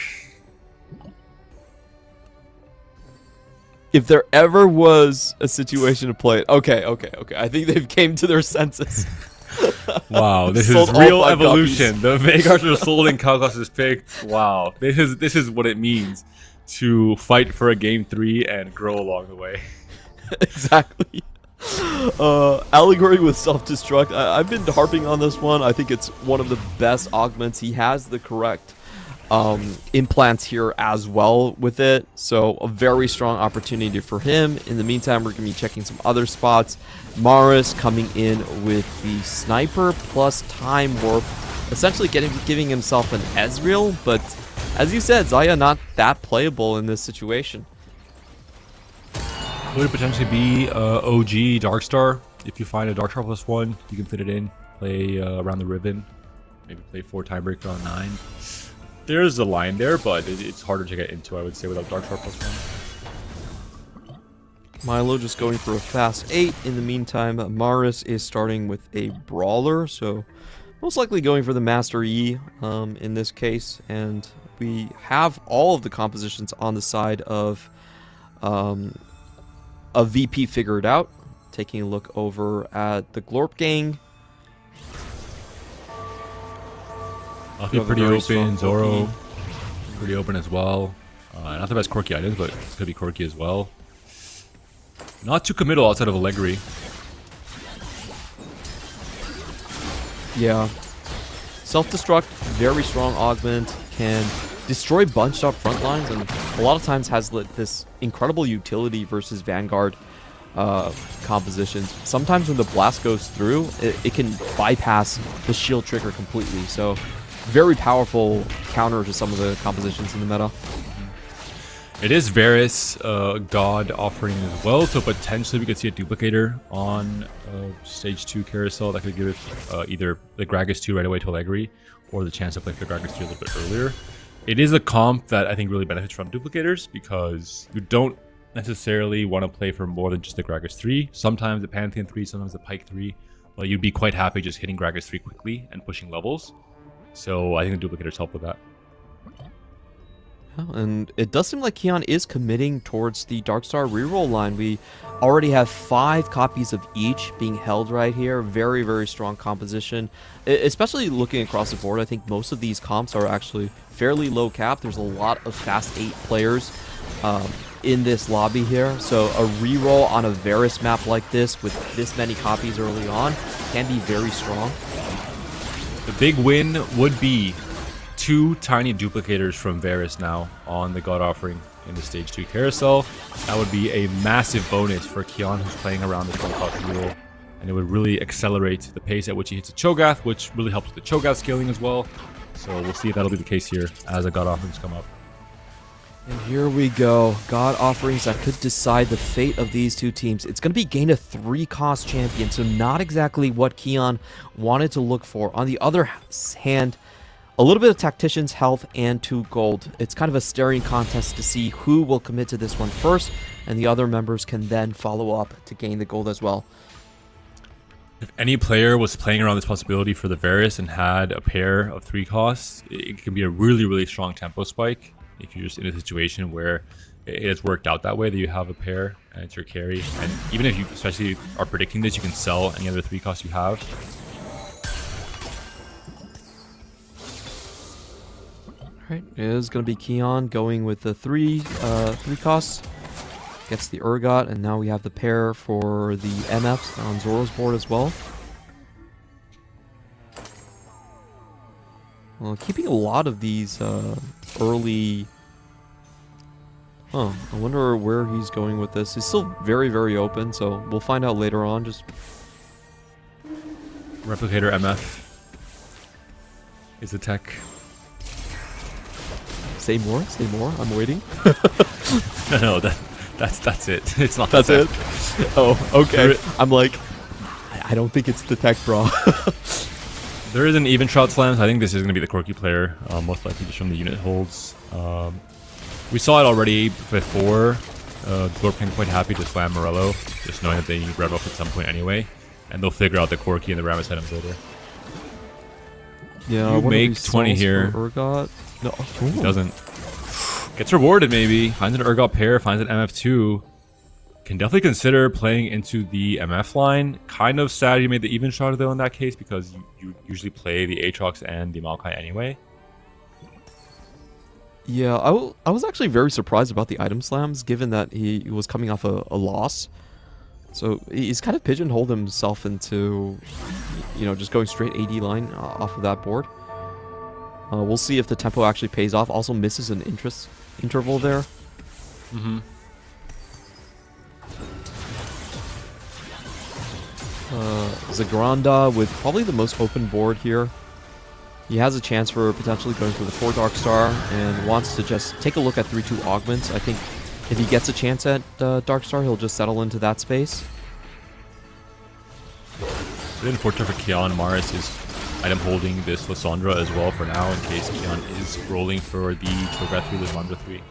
If there ever was a situation to play it, okay. I think they've came to their senses. Wow, this Sold is all real 5 evolution. The Vagars are sold and Kalkos is picked. Wow, this is what it means to fight for a game 3 and grow along the way. Exactly. Allegory with self-destruct. I've been harping on this one. I think it's one of the best augments. He has the correct implants here as well with it. So a very strong opportunity for him. In the meantime, we're going to be checking some other spots. Maris coming in with the sniper plus time warp, essentially giving himself an Ezreal, but as you said, Zaya not that playable in this situation. Could potentially be OG Darkstar. If you find a Darkstar +1, you can fit it in, play around the ribbon, maybe play 4 tiebreaker on 9. There's a line there, but it's harder to get into, I would say, without Darkstar +1. Milo just going for a fast 8. In the meantime, Maris is starting with a Brawler, so most likely going for the Master E in this case. And we have all of the compositions on the side of a VP figured out. Taking a look over at the GlorpGang. Lucky pretty open, Zoro pretty open as well. Not the best quirky items, but it's gonna be quirky as well. Not too committal outside of Allegri. Yeah. Self-destruct, very strong augment, can destroy bunched up front lines, and a lot of times has this incredible utility versus Vanguard compositions. Sometimes when the blast goes through, it can bypass the shield trigger completely. So very powerful counter to some of the compositions in the meta. It is Varus God offering as well, so potentially we could see a duplicator on stage 2 carousel that could give it either the Gragas 2 right away to Allegri, or the chance to play the Gragas 2 a little bit earlier. It is a comp that I think really benefits from duplicators, because you don't necessarily want to play for more than just the Gragas 3. Sometimes the Pantheon 3, sometimes the Pike 3, but you'd be quite happy just hitting Gragas 3 quickly and pushing levels. So I think the duplicators help with that. And it does seem like Keon is committing towards the Darkstar reroll line. We already have 5 copies of each being held right here. Very, very strong composition. Especially looking across the board, I think most of these comps are actually fairly low cap. There's a lot of fast 8 players in this lobby here. So a reroll on a Varus map like this with this many copies early on can be very strong. The big win would be 2 tiny duplicators from Varus now on the God offering in the stage 2 carousel. That would be a massive bonus for Keon, who's playing around the 20-cost reroll, and it would really accelerate the pace at which he hits a Cho'Gath, which really helps with the Cho'Gath scaling as well. So we'll see if that'll be the case here as the God offerings come up. And here we go. God offerings that could decide the fate of these two teams. It's going to be gain a 3-cost champion, so not exactly what Keon wanted to look for. On the other hand, a little bit of Tactician's health and 2 gold. It's kind of a staring contest to see who will commit to this one first, and the other members can then follow up to gain the gold as well. If any player was playing around this possibility for the Varus and had a pair of 3 costs, it can be a really, really strong tempo spike. If you're just in a situation where it has worked out that way, that you have a pair and it's your carry. And even if you especially are predicting this, you can sell any other 3 costs you have. Alright, it is going to be Keon going with the 3 costs. Gets the Urgot, and now we have the pair for the MFs on Zoro's board as well. Well, keeping a lot of these early... I wonder where he's going with this. He's still very, very open, so we'll find out later on. Just Replicator MF is the tech. say more, I'm waiting. No, that's it. It's not. That's the it? tech. Oh, okay. I'm like, I don't think it's the tech, bro. There is an even shot slam, so I think this is going to be the quirky player, most likely just from the unit holds. We saw it already before. GlorpGang quite happy to slam Morello, just knowing that they need red buff at some point anyway, and they'll figure out the quirky and the Rammus items later. Yeah, You one of make these 20 cells here. for Urgot. No, He doesn't. Gets rewarded maybe. Finds an Urgot pair, finds an MF2. Can definitely consider playing into the MF line. Kind of sad you made the even shot though in that case, because you usually play the Aatrox and the Maokai anyway. Yeah, I was actually very surprised about the item slams, given that he was coming off a loss. So he's kind of pigeonholed himself into, just going straight AD line off of that board. We'll see if the tempo actually pays off. Also misses an interval there. Mm-hmm. Zagranda with probably the most open board here. He has a chance for potentially going for the 4 Dark Star and wants to just take a look at 3-2 augments. I think if he gets a chance at Dark Star, he'll just settle into that space. Really unfortunate for Kion. Maris is item holding this Lysandra as well for now in case Kion is rolling for the Cho'Gath 3, Lysandra 3.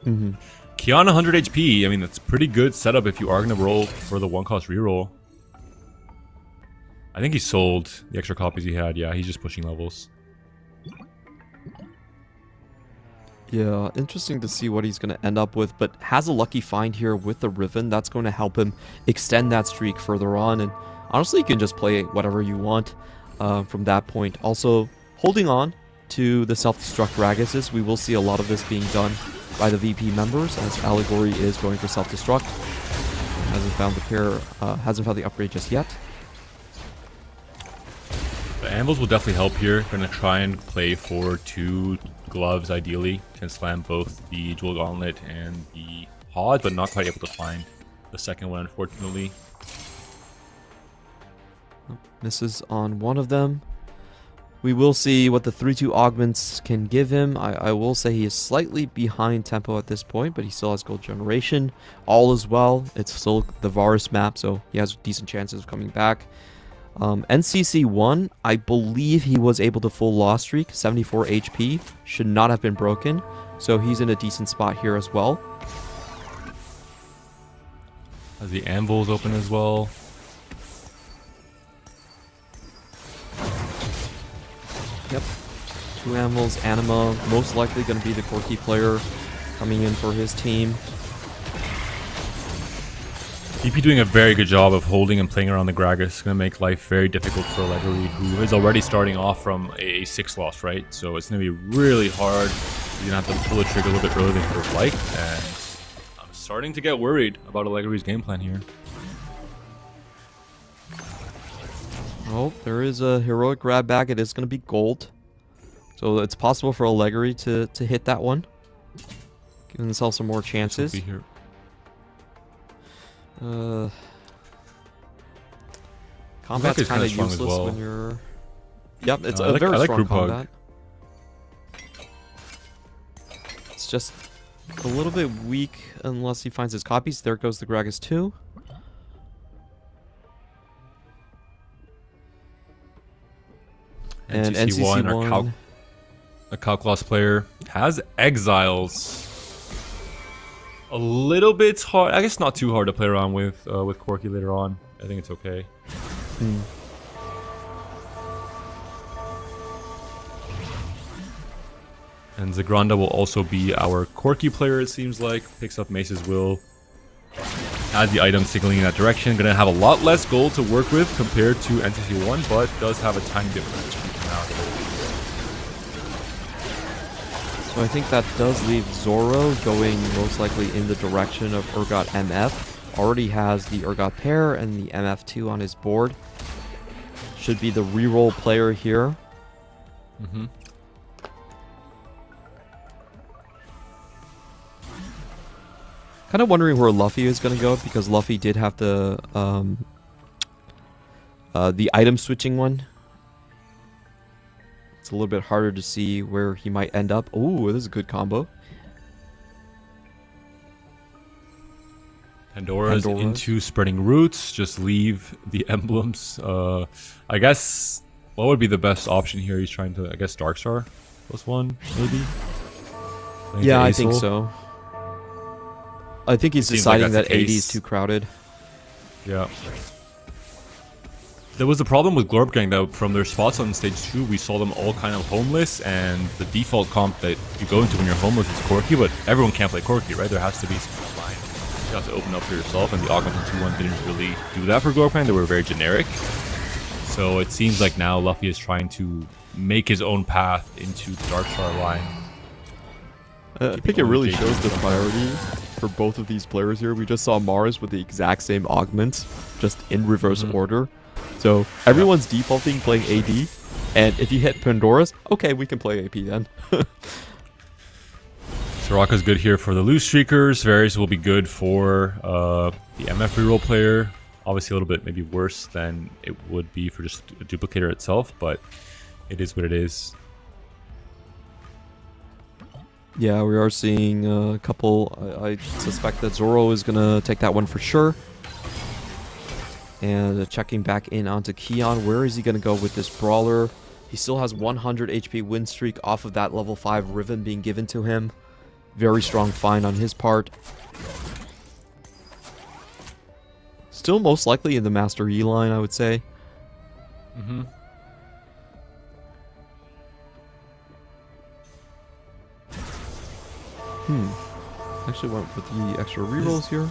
Mm-hmm. Kion 100 HP. I mean, that's pretty good setup if you are going to roll for the 1-cost reroll. I think he sold the extra copies he had. Yeah, he's just pushing levels. Yeah, interesting to see what he's going to end up with, but has a lucky find here with the Riven. That's going to help him extend that streak further on, and honestly, you can just play whatever you want from that point. Also, holding on to the self-destruct Raguses, we will see a lot of this being done by the VP members, as Allegory is going for self-destruct. Hasn't found the pair, hasn't found the upgrade just yet. The Anvils will definitely help here. Going to try and play for 2 gloves ideally. Can slam both the Jewel Gauntlet and the Hod, but not quite able to find the second one, unfortunately. Misses on one of them. We will see what the 3-2 augments can give him. I will say he is slightly behind tempo at this point, but he still has gold generation. All is well. It's still the Varus map, so he has decent chances of coming back. NCC1, I believe he was able to full loss streak. 74 HP. Should not have been broken. So he's in a decent spot here as well. Has the Anvils open as well. Yep. 2 Anvils. Anima, most likely going to be the quirky player coming in for his team. VP doing a very good job of holding and playing around the Gragas. It's going to make life very difficult for Allegory, who is already starting off from a 6 loss, right? So it's going to be really hard. You're going to have to pull the trigger a little bit earlier than you would have liked. And I'm starting to get worried about Allegory's game plan here. Oh, there is a heroic grab bag. It is going to be gold. So it's possible for Allegory to hit that one. Give himself some more chances. Here. Combat's kind of useless well. when you're... Yep, it's I a like very strong group hug. combat. It's just a little bit weak unless he finds his copies. There goes the Gragas 2. And NCC1, a Calculass player, has Exiles. A little bit hard, I guess not too hard to play around with Corki later on. I think it's okay. And Zagranda will also be our Corki player, it seems like. Picks up Mace's Will. Has the item signaling in that direction. Gonna have a lot less gold to work with compared to NCC1, but does have a tiny difference. So I think that does leave Zoro going most likely in the direction of Urgot MF. Already has the Urgot pair and the MF2 on his board. Should be the reroll player here. Kind of wondering where Luffy is going to go, because Luffy did have the item switching one. It's a little bit harder to see where he might end up. Oh, this is a good combo. Pandora's into spreading roots. Just leave the emblems. I guess what would be the best option here? He's trying to, I guess, Darkstar +1 maybe. Yeah, I think so. I think he's deciding that 80 is too crowded. Yeah. There was a problem with GlorpGang that from their spots on stage 2, we saw them all kind of homeless, and the default comp that you go into when you're homeless is Corki, but everyone can't play Corki, right? There has to be some line you have to open up for yourself, and the Augment 2-1 didn't really do that for GlorpGang. They were very generic. So it seems like now Luffy is trying to make his own path into the Darkstar line. I think it really shows the priority for both of these players here. We just saw Mars with the exact same augments, just in reverse order. So everyone's defaulting playing AD, And if you hit Pandora's, okay, we can play AP then. Soraka's good here for the loose streakers. Varys will be good for the MF reroll player. Obviously a little bit maybe worse than it would be for just a duplicator itself, but it is what it is. Yeah, we are seeing a couple. I suspect that Zoro is going to take that one for sure. And checking back in onto Keon. Where is he going to go with this brawler? He still has 100 HP win streak off of that level 5 Riven being given to him. Very strong find on his part. Still most likely in the Master E line, I would say. Mm-hmm. Actually went with the extra rerolls here.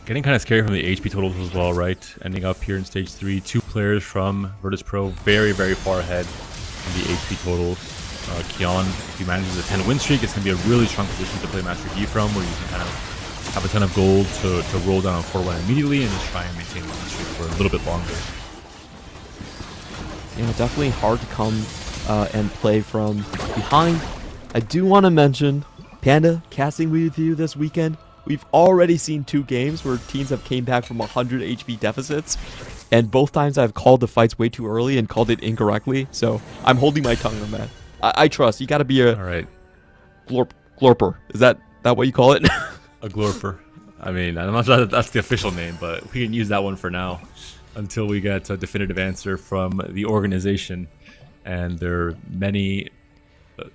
Getting kind of scary from the HP totals as well, right? Ending up here in stage 3, 2 players from Virtus.pro very, very far ahead in the HP totals. Keon, if he manages a 10 win streak, it's going to be a really strong position to play Master E from, where you can kind of have a ton of gold to roll down on 4-1 immediately and just try and maintain the win streak for a little bit longer. Yeah, definitely hard to come and play from behind. I do want to mention, Panda, casting with you this weekend. We've already seen 2 games where teams have came back from 100 HP deficits, and both times I've called the fights way too early and called it incorrectly, so I'm holding my tongue on that. I trust. You got to be a Alright. glorper. Is that what you call it? A glorper. I mean, I'm not sure that's the official name, but we can use that one for now until we get a definitive answer from the organization. And there are many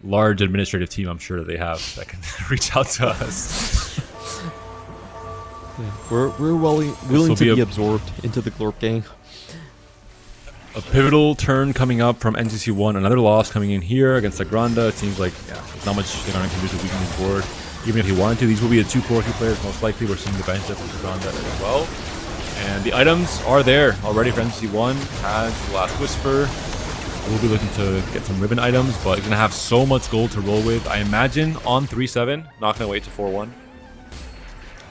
large administrative team, I'm sure, that they have that can reach out to us. We're willing to be absorbed into the GlorpGang. A pivotal turn coming up from NCC1. Another loss coming in here against Agranda. It seems like there's not much Agranda can do to weaken his board. Even if he wanted to, these will be the 2 Corki players most likely. We're seeing the bench depth of Agranda as well. And the items are there already for NCC1. Has the Last Whisper. We'll be looking to get some ribbon items, but he's going to have so much gold to roll with. I imagine on 3-7, not going to wait to 4-1.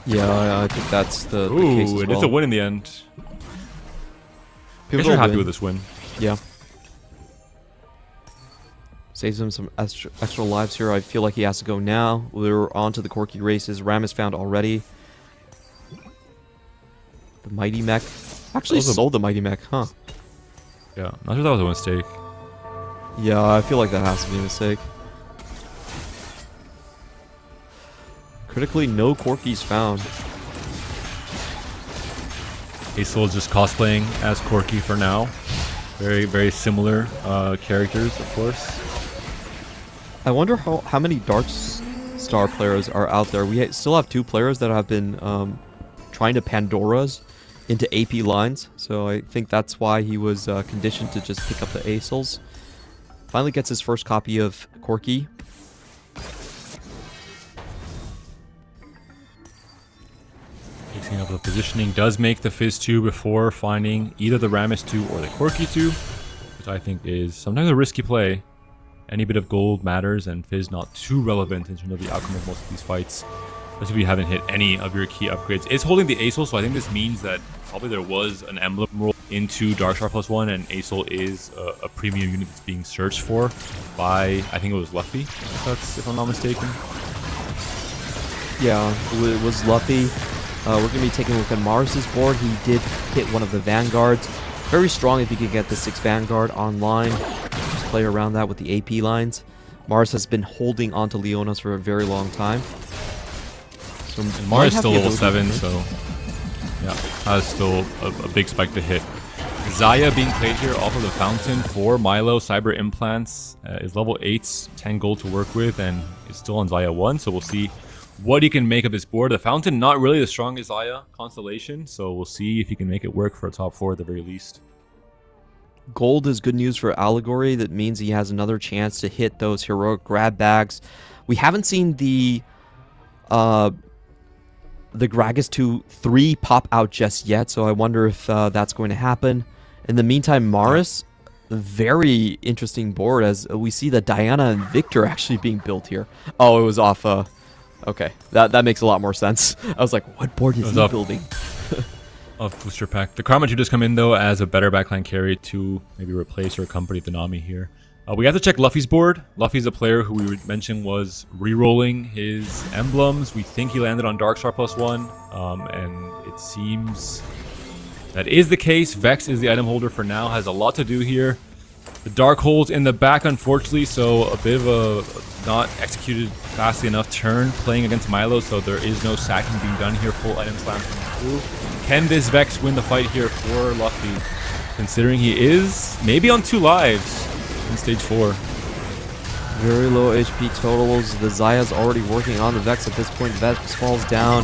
Yeah, I think that's the case as well. It is a win in the end. I guess you're happy with this win. Yeah. Saves him some extra lives here. I feel like he has to go now. We're on to the Corki races. Ram is found already. The Mighty Mech. Actually sold the Mighty Mech, huh? Yeah, not sure that was a mistake. Yeah, I feel like that has to be a mistake. Critically, no Corkis found. Aesol is just cosplaying as Corki for now. Very, very similar characters, of course. I wonder how many Dark Star players are out there. We still have 2 players that have been trying to Pandora's into AP lines, so I think that's why he was conditioned to just pick up the Aesols. Finally gets his first copy of Corki. Mixing up the positioning does make the Fizz 2 before finding either the Rammus 2 or the Corki 2, which I think is sometimes a risky play. Any bit of gold matters, and Fizz not too relevant in terms of the outcome of most of these fights, especially if you haven't hit any of your key upgrades. It's holding the Aesol, so I think this means that probably there was an emblem roll into Darkstar +1, and Aesol is a premium unit that's being searched for by, I think it was Luffy, if I'm not mistaken. Yeah, it was Luffy. We're going to be taking a look at Mars's board. He did hit one of the Vanguards. Very strong if you can get the 6 Vanguard online. Just play around that with the AP lines. Mars has been holding onto Leona's for a very long time. So And Mars is still level 7, so yeah, has still a big spike to hit. Zaya being played here off of the Fountain for Milo. Cyber Implants is level 8, 10 gold to work with, and it's still on Zaya 1, so we'll see what he can make of his board. The Fountain, not really the strongest Zaya constellation, so we'll see if he can make it work for a top 4 at the very least. Gold is good news for Allegory. That means he has another chance to hit those heroic grab bags. We haven't seen the Gragas 2-3 pop out just yet, so I wonder if that's going to happen. In the meantime, Maris, very interesting board as we see that Diana and Victor actually being built here. Oh, it was off. Okay, that makes a lot more sense. I was like, what board is he building? of booster pack. The Karma 2 does come in though as a better backline carry to maybe replace or accompany the Nami here. We have to check Luffy's board. Luffy's a player who we mentioned was re-rolling his emblems. We think he landed on Darkstar +1, and it seems that is the case. Vex is the item holder for now, has a lot to do here. The Dark Hole's in the back, unfortunately, so a bit of a not executed fastly enough turn playing against Milo, so there is no sacking being done here. Full item slam coming through. Can this Vex win the fight here for Luffy, considering he is maybe on 2 lives in stage 4? Very low HP totals. The Zaya's already working on the Vex at this point. Vex falls down.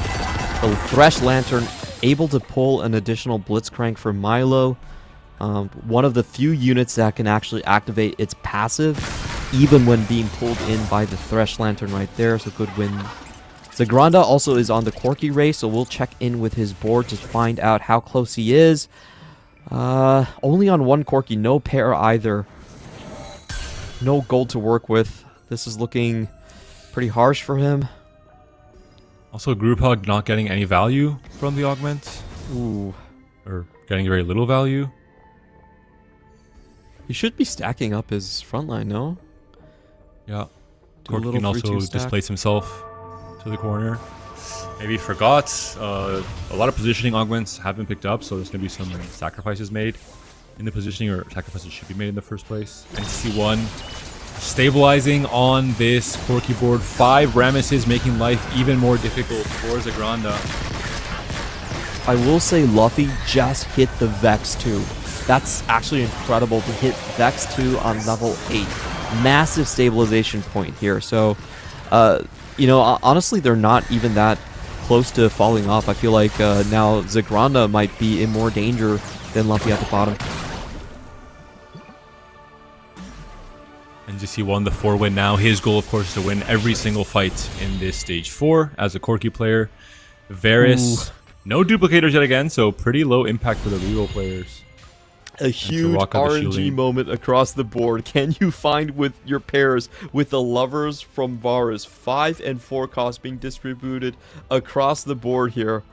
The Thresh Lantern able to pull an additional Blitzcrank for Milo. One of the few units that can actually activate its passive, even when being pulled in by the Thresh Lantern right there, so good win. Zagranda also is on the Corki race, so we'll check in with his board to find out how close he is. Only on 1 Corki, no pair either. No gold to work with. This is looking pretty harsh for him. Also, Group Hug not getting any value from the augment. Ooh. Or getting very little value. He should be stacking up his front line, no? Yeah. Do a Corki little can also 3-2 stack. displace himself to the corner. Maybe forgot. A lot of positioning augments have been picked up, so there's going to be some sacrifices made in the positioning, or sacrifices should be made in the first place. NC1 stabilizing on this Corki board. 5 Ramesses making life even more difficult for Zagranda. I will say Luffy just hit the Vex 2. That's actually incredible to hit Vex 2 on level 8. Massive stabilization point here. So, you know, honestly, they're not even that close to falling off. I feel like now Zagranda might be in more danger than Luffy at the bottom. And GC1, the 4 win now. His goal, of course, is to win every single fight in this stage 4 as a Corki player. Varus, no duplicators yet again, so pretty low impact for the reroll players. A huge RNG moment across the board. Can you find with your pairs with the lovers from Varus? 5 and 4 costs being distributed across the board here.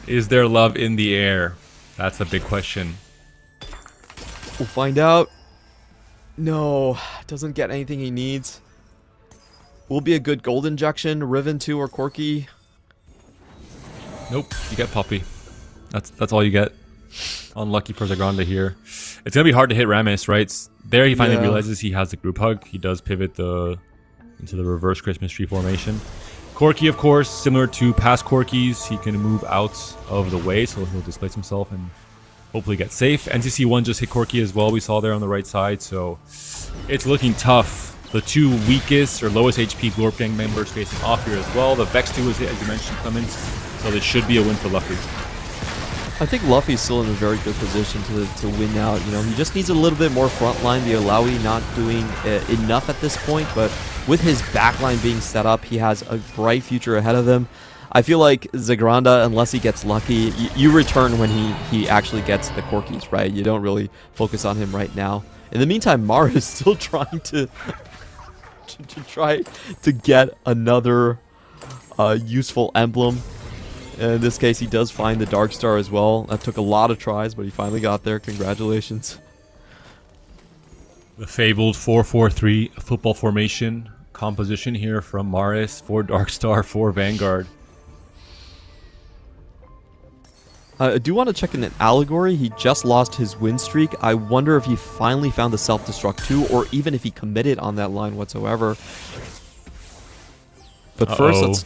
Is there love in the air? That's a big question. We'll find out. No, doesn't get anything he needs. Will be a good gold injection. Riven 2 or Corki. Nope, you get Poppy. That's all you get. Unlucky for Zagranda here. It's gonna be hard to hit Rames, right? There he finally realizes he has the group hug. He does pivot into the reverse Christmas tree formation. Corki, of course, similar to past Corkis, he can move out of the way, so he'll displace himself and hopefully get safe. NCC1 just hit Corki as well, we saw there on the right side, so it's looking tough. The 2 weakest or lowest HP GlorpGang members facing off here as well. The Vex 2 was hit, as you mentioned, Clemens, so this should be a win for Luffy. I think Luffy's still in a very good position to win out. You know, he just needs a little bit more front line. The Alawi not doing enough at this point, but with his backline being set up, he has a bright future ahead of him. I feel like Zagranda, unless he gets lucky, you return when he actually gets the Corkis, right? You don't really focus on him right now. In the meantime, Mara is still trying to try to get another useful emblem. In this case, he does find the Dark Star as well. That took a lot of tries, but he finally got there. Congratulations. The fabled 4-4-3 football formation composition here from Maris. 4 Dark Star, 4 Vanguard. I do want to check in an allegory. He just lost his win streak. I wonder if he finally found the self-destruct 2, or even if he committed on that line whatsoever. But first, let's...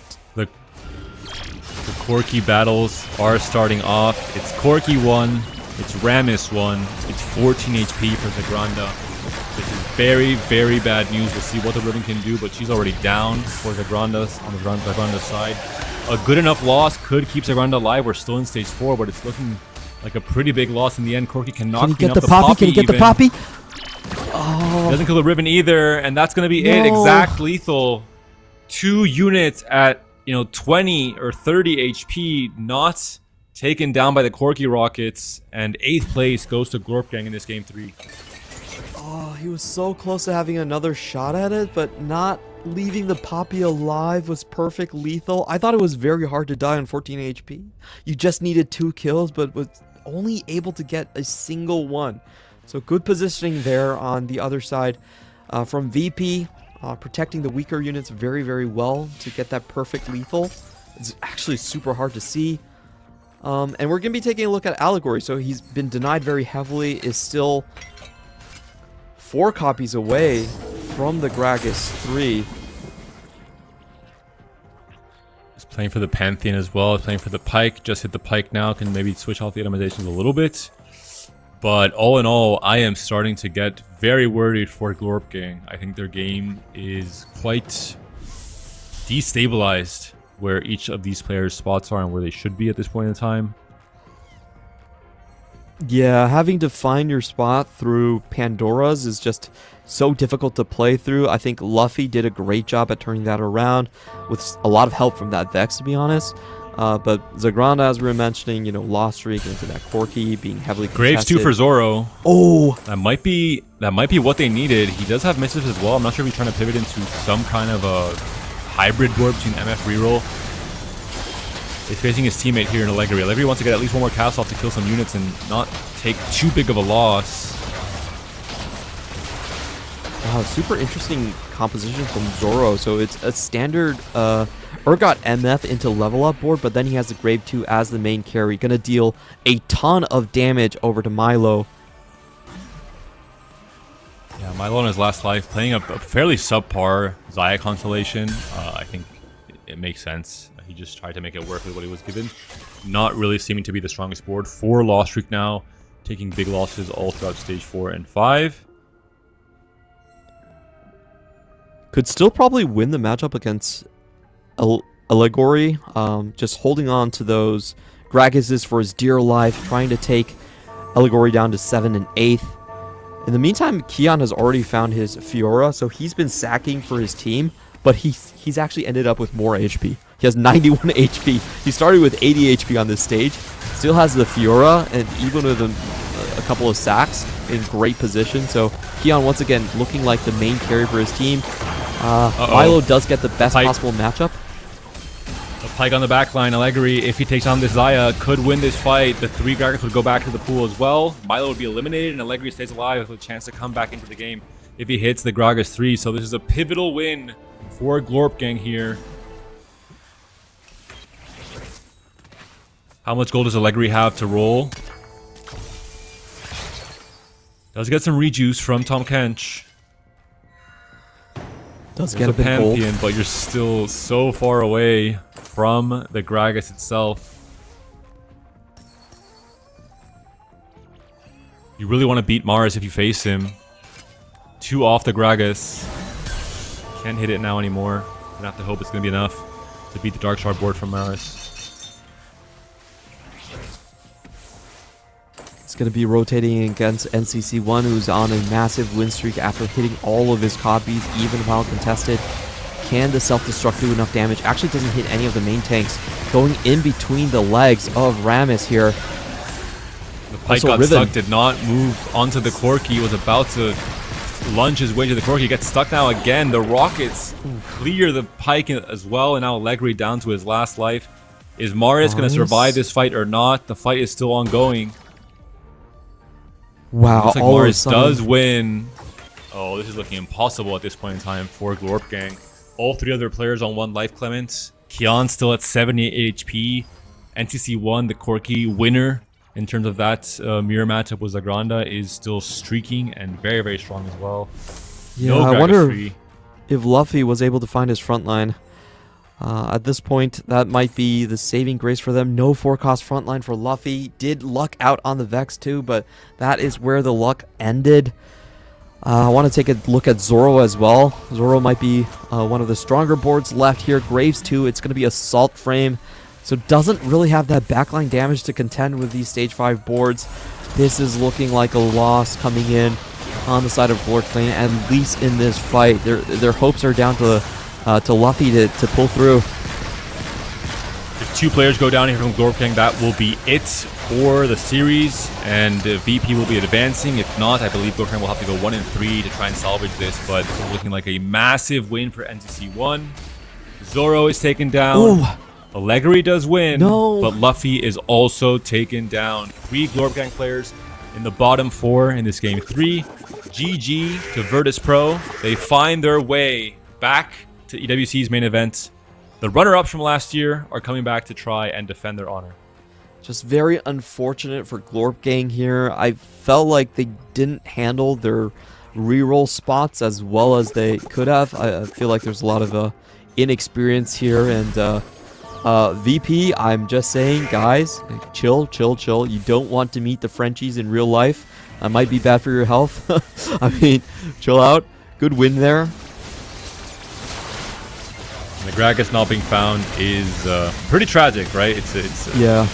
The Corki battles are starting off. It's Corki 1, it's Ramis 1, it's 14 HP for Zagranda. This is very, very bad news. We'll see what the Riven can do, but she's already down for Zagranda's on the Zagranda's side. A good enough loss could keep Zagranda alive. We're still in stage 4, but it's looking like a pretty big loss in the end. Corki cannot clean up the Poppy. Can he get the Poppy? Oh. Doesn't kill the Riven either, and that's going to be it. Exact lethal. 2 units at 20 or 30 HP, not taken down by the Corki Rockets, and 8th place goes to GlorpGang in this game 3. Oh, he was so close to having another shot at it, but not leaving the Poppy alive was perfect lethal. I thought it was very hard to die on 14 HP. You just needed 2 kills, but was only able to get a single one. So good positioning there on the other side from VP, protecting the weaker units very, very well to get that perfect lethal. It's actually super hard to see. And we're going to be taking a look at Allegory. So he's been denied very heavily, is still 4 copies away from the Gragas 3. He's playing for the Pantheon as well. He's playing for the Pike. Just hit the Pike now. Can maybe switch off the itemizations a little bit. But all in all, I am starting to get very worried for GlorpGang. I think their game is quite destabilized where each of these players' spots are and where they should be at this point in time. Yeah, having to find your spot through Pandora's is just so difficult to play through. I think Luffy did a great job at turning that around with a lot of help from that Vex, to be honest. But Zagranda, as we were mentioning, lost streak into that Corki, being heavily contested. Graves 2 for Zoro. Oh! That might be what they needed. He does have misses as well. I'm not sure if he's trying to pivot into some kind of a hybrid board between MF reroll. He's facing his teammate here in Allegri. Allegri wants to get at least one more cast off to kill some units and not take too big of a loss. Wow, super interesting composition from Zoro. So it's a standard Urgot MF into level up board, but then he has the Grave 2 as the main carry. Gonna deal a ton of damage over to Milo. Yeah, Milo on his last life, playing a fairly subpar Xayah constellation. I think it makes sense. He just tried to make it work with what he was given. Not really seeming to be the strongest board. 4 loss streak now, taking big losses all throughout stage 4 and 5. Could still probably win the matchup against Allegory. Just holding on to those Gragases for his dear life, trying to take Allegory down to 7 and 8th. In the meantime, Kion has already found his Fiora, so he's been sacking for his team, but he's actually ended up with more HP. He has 91 HP. He started with 80 HP on this stage, still has the Fiora, and even with a couple of sacks, in great position. So Kion once again looking like the main carry for his team. Milo does get the best possible matchup. The Pike on the back line. Allegri, if he takes on this Xayah, could win this fight. The 3 Gragas would go back to the pool as well. Milo would be eliminated, and Allegri stays alive with a chance to come back into the game if he hits the Gragas 3. So this is a pivotal win for GlorpGang here. How much gold does Allegri have to roll? Does get some rejuice from Tom Kench. Does There's get a bit Pantheon, gold. but you're still so far away from the Gragas itself. You really want to beat Mars if you face him. 2 off the Gragas. Can't hit it now anymore. Gonna have to hope it's gonna be enough to beat the Dark Shard board from Maris. It's going to be rotating against NCC1, who's on a massive win streak after hitting all of his copies, even while contested. Can the self-destruct do enough damage? Actually doesn't hit any of the main tanks. Going in between the legs of Rammus here. The Pike got stuck, did not move onto the Corki, was about to lunge his way to the Corki, gets stuck now again. The Rockets clear the Pike as well, and now Allegri down to his last life. Is Marius going to survive this fight or not? The fight is still ongoing. Wow, looks like all Marius of a sudden does win. Oh, this is looking impossible at this point in time for GlorpGang. All 3 other players on 1 life, Clement. Kion still at 78 HP. NTC1, the Corki winner in terms of that mirror matchup with Zagranda, is still streaking and very, very strong as well. Yeah, No I Gragas wonder free. if Luffy was able to find his front line. At this point, that might be the saving grace for them. No 4-cost frontline for Luffy. Did luck out on the Vex too, but that is where the luck ended. I want to take a look at Zoro as well. Zoro might be one of the stronger boards left here. Graves 2, it's going to be Assault Frame. So doesn't really have that backline damage to contend with these stage 5 boards. This is looking like a loss coming in on the side of GlorpGang, at least in this fight. Their hopes are down to Luffy to pull through. 2 players go down here from GlorpGang, that will be it for the series, and VP will be advancing. If not, I believe GlorpGang will have to go 1-3 to try and salvage this, but it's looking like a massive win for NCC1. Zoro is taken down. Ooh. Allegri does win, No. but Luffy is also taken down. 3 GlorpGang players in the bottom 4 in this game 3. GG to Virtus.pro. They find their way back to EWC's main event. The runner-ups from last year are coming back to try and defend their honor. Just very unfortunate for GlorpGang here. I felt like they didn't handle their reroll spots as well as they could have. I feel like there's a lot of inexperience here, and VP, I'm just saying, guys, chill. You don't want to meet the Frenchies in real life. That might be bad for your health. I mean, chill out. Good win there. And the Gragas not being found is pretty tragic, right? It's Yeah.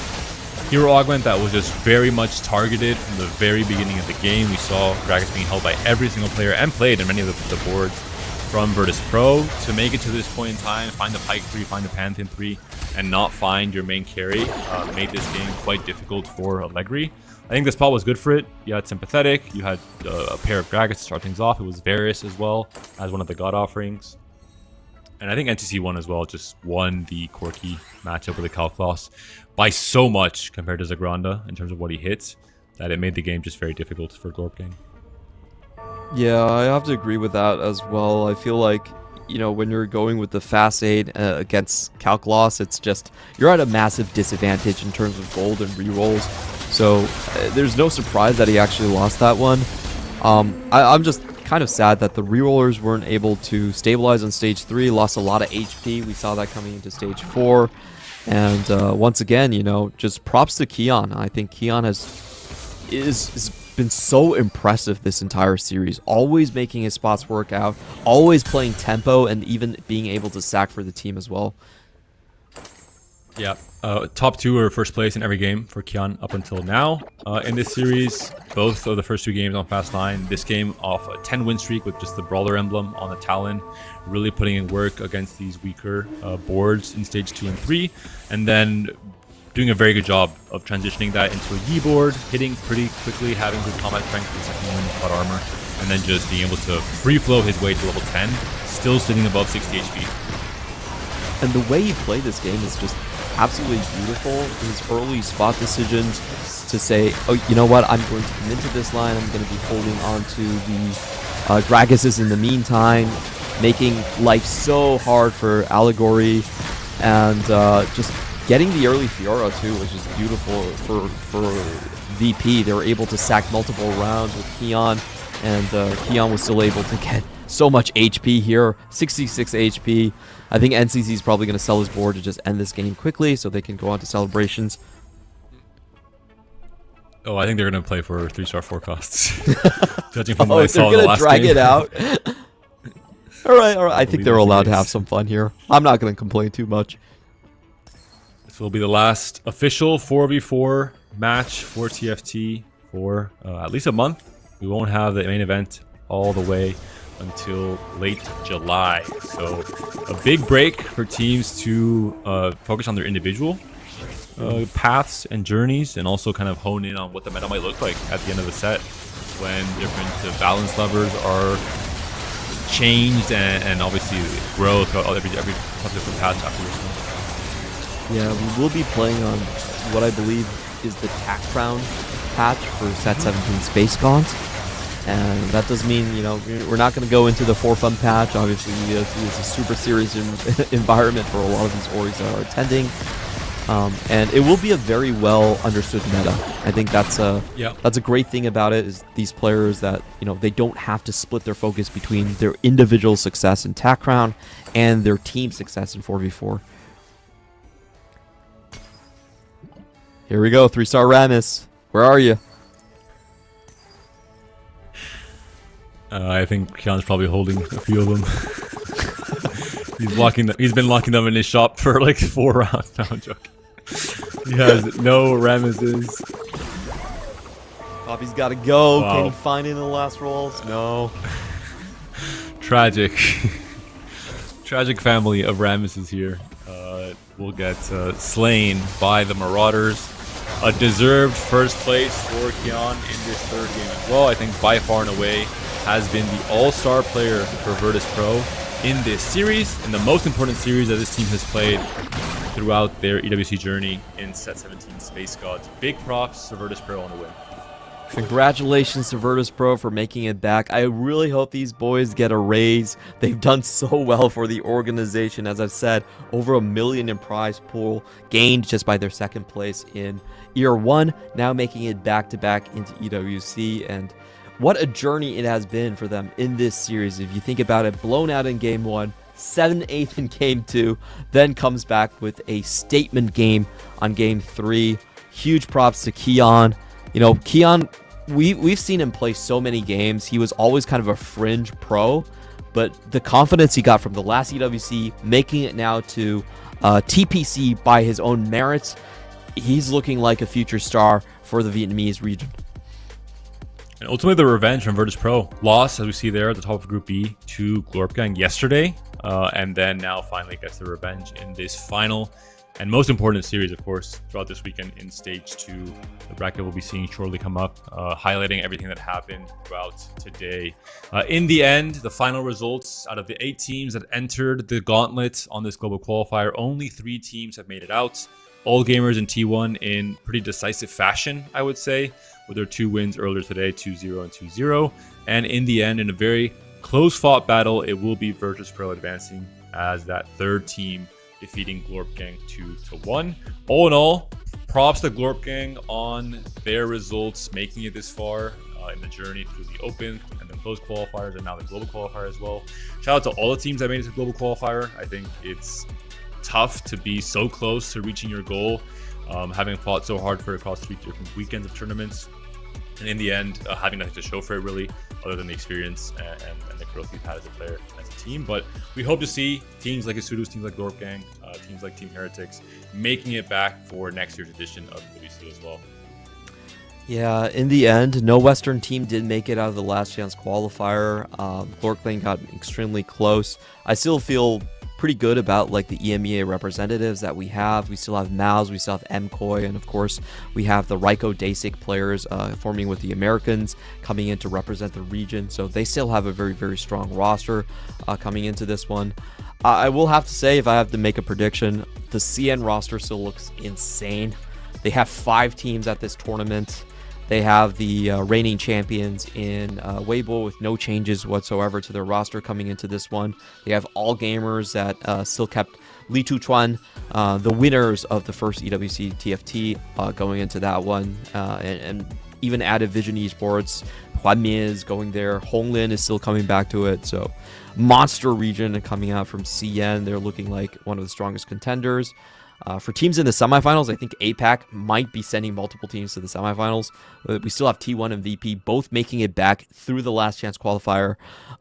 hero augment that was just very much targeted from the very beginning of the game. We saw Gragas being held by every single player and played in many of the boards from Virtus.pro to make it to this point in time, find the Pike 3, find the Pantheon 3, and not find your main carry made this game quite difficult for Allegri. I think the spot was good for it. You had Sympathetic, you had a pair of Gragas to start things off. It was Varus as well as one of the God offerings. And I think NCC1 as well just won the Corki matchup with the Calcloss by so much compared to Zagranda in terms of what he hits, that it made the game just very difficult for GlorpGang. Yeah, I have to agree with that as well. I feel like, you know, when you're going with the fast aid against Calcloss, it's just, you're at a massive disadvantage in terms of gold and rerolls. So there's no surprise that he actually lost that one. I'm just kind of sad that the rerollers weren't able to stabilize on stage 3, lost a lot of HP. We saw that coming into stage 4. And once again, you know, just props to Keon. I think Keon is been so impressive this entire series, always making his spots work out, always playing tempo, and even being able to sack for the team as well. Yeah, top 2 are first place in every game for Keon up until now. In this series, both of the first 2 games on Fast 9, this game off a 10-win streak with just the Brawler emblem on the Talon, really putting in work against these weaker boards in stage 2 and 3, and then doing a very good job of transitioning that into a Yi board, hitting pretty quickly, having good combat strength with second win, butt armor, and then just being able to free flow his way to level 10, still sitting above 60 HP. And the way he played this game is just absolutely beautiful. His early spot decisions to say, oh, you know what, I'm going to come into this line, I'm going to be holding on to the Gragases in the meantime, making life so hard for Allegory, and just getting the early Fiora too, which is beautiful for VP. They were able to sack multiple rounds with Keon, and Keon was still able to get so much HP here, 66 HP. I think NCC is probably going to sell his board to just end this game quickly so they can go on to celebrations. Oh, I think they're going to play for 3-star forecasts. Judging from what I they're saw in the going to last drag game. it out. All right. I think they're that's the allowed to have case. some fun here. I'm not going to complain too much. This will be the last official 4v4 match for TFT for at least a month. We won't have the main event all the way until late July. So a big break for teams to focus on their individual paths and journeys, and also kind of hone in on what the meta might look like at the end of the set when different balance levers are changed and obviously grow throughout every different patch after this one. Yeah, we will be playing on what I believe is the Tack Crown patch for Set 17 Space Gaunt. And that does mean, you know, we're not going to go into the For Fun patch. Obviously, it's a super serious environment for a lot of these orgs that are attending. And it will be a very well understood meta. I think that's a great thing about it, is these players that, you know, they don't have to split their focus between their individual success in Tack Crown and their team success in 4v4. Here we go, 3-star Ramus. Where are you? I think Keon's probably holding a few of them. He's been locking them in his shop for like 4 rounds. No, I'm joking. He has no Ramuses. Poppy's got to go. Wow. Can he find it in the last rolls? No. Tragic. Tragic family of Ramuses here. will get slain by the Marauders. A deserved first place for Kian in this third game as well. I think by far and away has been the all-star player for Virtus.pro in this series, and the most important series that this team has played throughout their EWC journey in Set 17 Space Gods. Big props to Virtus.pro on the win. Congratulations to Virtus.pro for making it back. I really hope these boys get a raise. They've done so well for the organization. As I've said, over $1 million in prize pool gained just by their second place in year one, now making it back-to-back into EWC. And what a journey it has been for them in this series. If you think about it, blown out in game one, 7-8 in game two, then comes back with a statement game on game three. Huge props to Kian. You know, Kian, we've seen him play so many games. He was always kind of a fringe pro, but the confidence he got from the last EWC, making it now to TPC by his own merits, he's looking like a future star for the Vietnamese region. And ultimately, the revenge from Virtus.pro. Loss, as we see there at the top of Group B, to GlorpGang yesterday, and then now finally gets the revenge in this final and most important series, of course, throughout this weekend in Stage 2. The bracket we'll be seeing shortly come up, highlighting everything that happened throughout today. In the end, the final results, out of the 8 teams that entered the gauntlet on this global qualifier, only 3 teams have made it out. All gamers in T1 in pretty decisive fashion, I would say, with their 2 wins earlier today, 2-0 and 2-0. And in the end, in a very close-fought battle, it will be Virtus.pro advancing as that third team, defeating GlorpGang 2-1. All in all, props to GlorpGang on their results, making it this far in the journey through the Open and the closed qualifiers and now the global qualifier as well. Shout out to all the teams that made it to the global qualifier. I think it's tough to be so close to reaching your goal, having fought so hard for it across 3 different weekends of tournaments. And in the end, having nothing to show for it really, other than the experience and the growth we've had as a player, as a team. But we hope to see teams like Asudos, teams like GlorpGang, teams like Team Heretics making it back for next year's edition of EWC as well. Yeah, in the end, no Western team did make it out of the last chance qualifier. GlorpGang got extremely close. I still feel pretty good about like the EMEA representatives that we have. We still have Maus, we still have MKOI, and of course we have the Raiko Dasik players forming with the Americans coming in to represent the region. So they still have a very, very strong roster coming into this one. I will have to say, if I have to make a prediction, the CN roster still looks insane. They have 5 teams at this tournament. They have the reigning champions in Weibo with no changes whatsoever to their roster coming into this one. They have all gamers that still kept Li Tuchuan, the winners of the first EWC TFT, going into that one, and even added Vision Esports. Huan Mi is going there. Honglin is still coming back to it. So monster region coming out from CN. They're looking like one of the strongest contenders. For teams in the semifinals, I think APAC might be sending multiple teams to the semifinals. We still have T1 and VP both making it back through the last chance qualifier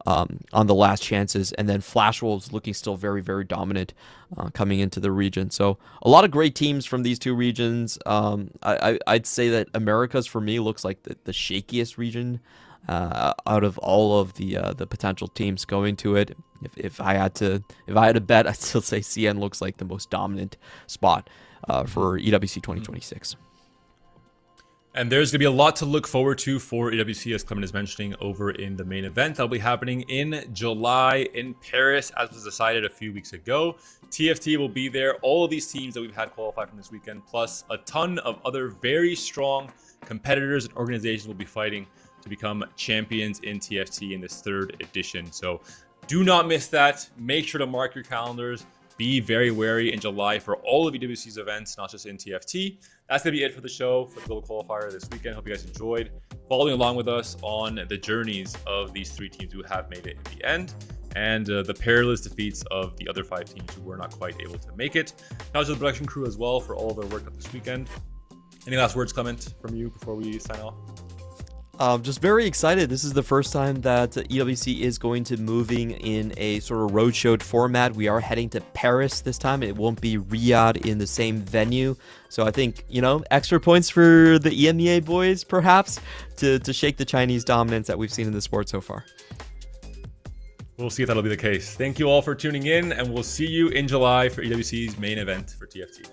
on the last chances. And then Flash Wolves looking still very, very dominant coming into the region. So a lot of great teams from these 2 regions. I'd say that Americas, for me, looks like the shakiest region out of all of the potential teams going to it. If I had to bet, I'd still say CN looks like the most dominant spot for EWC 2026. And there's going to be a lot to look forward to for EWC, as Clement is mentioning, over in the main event. That'll be happening in July in Paris, as was decided a few weeks ago. TFT will be there. All of these teams that we've had qualify from this weekend, plus a ton of other very strong competitors and organizations will be fighting to become champions in TFT in this 3rd edition. So do not miss that. Make sure to mark your calendars. Be very wary in July for all of EWC's events, not just in TFT. That's going to be it for the show for the Global Qualifier this weekend. Hope you guys enjoyed following along with us on the journeys of these 3 teams who have made it in the end, and the perilous defeats of the other 5 teams who were not quite able to make it. Now to the production crew as well for all of their work up this weekend. Any last words, Clement, from you before we sign off? Just very excited. This is the first time that EWC is going to moving in a sort of roadshow format. We are heading to Paris this time. It won't be Riyadh in the same venue. So I think, extra points for the EMEA boys, perhaps, to shake the Chinese dominance that we've seen in the sport so far. We'll see if that'll be the case. Thank you all for tuning in, and we'll see you in July for EWC's main event for TFT.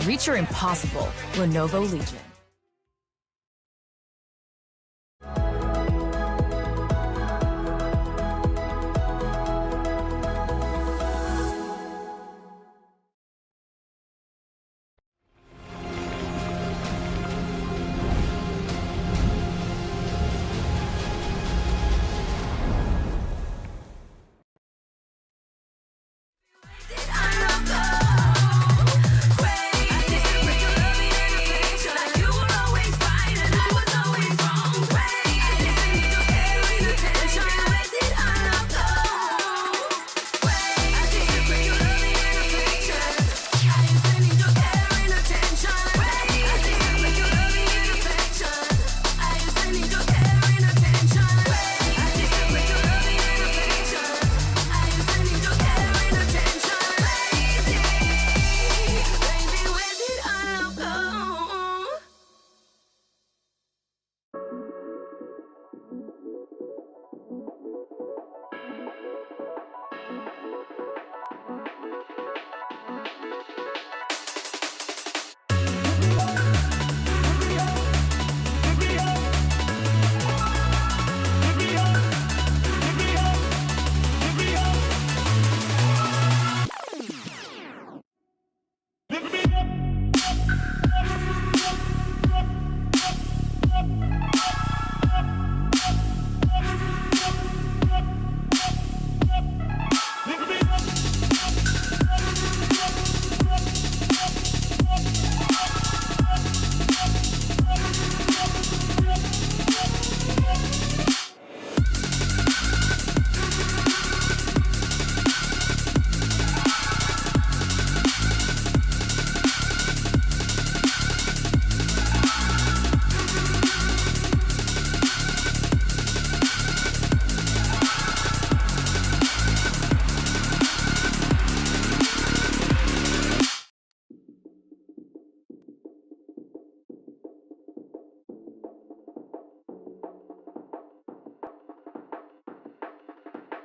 Reach your impossible, Lenovo Legion.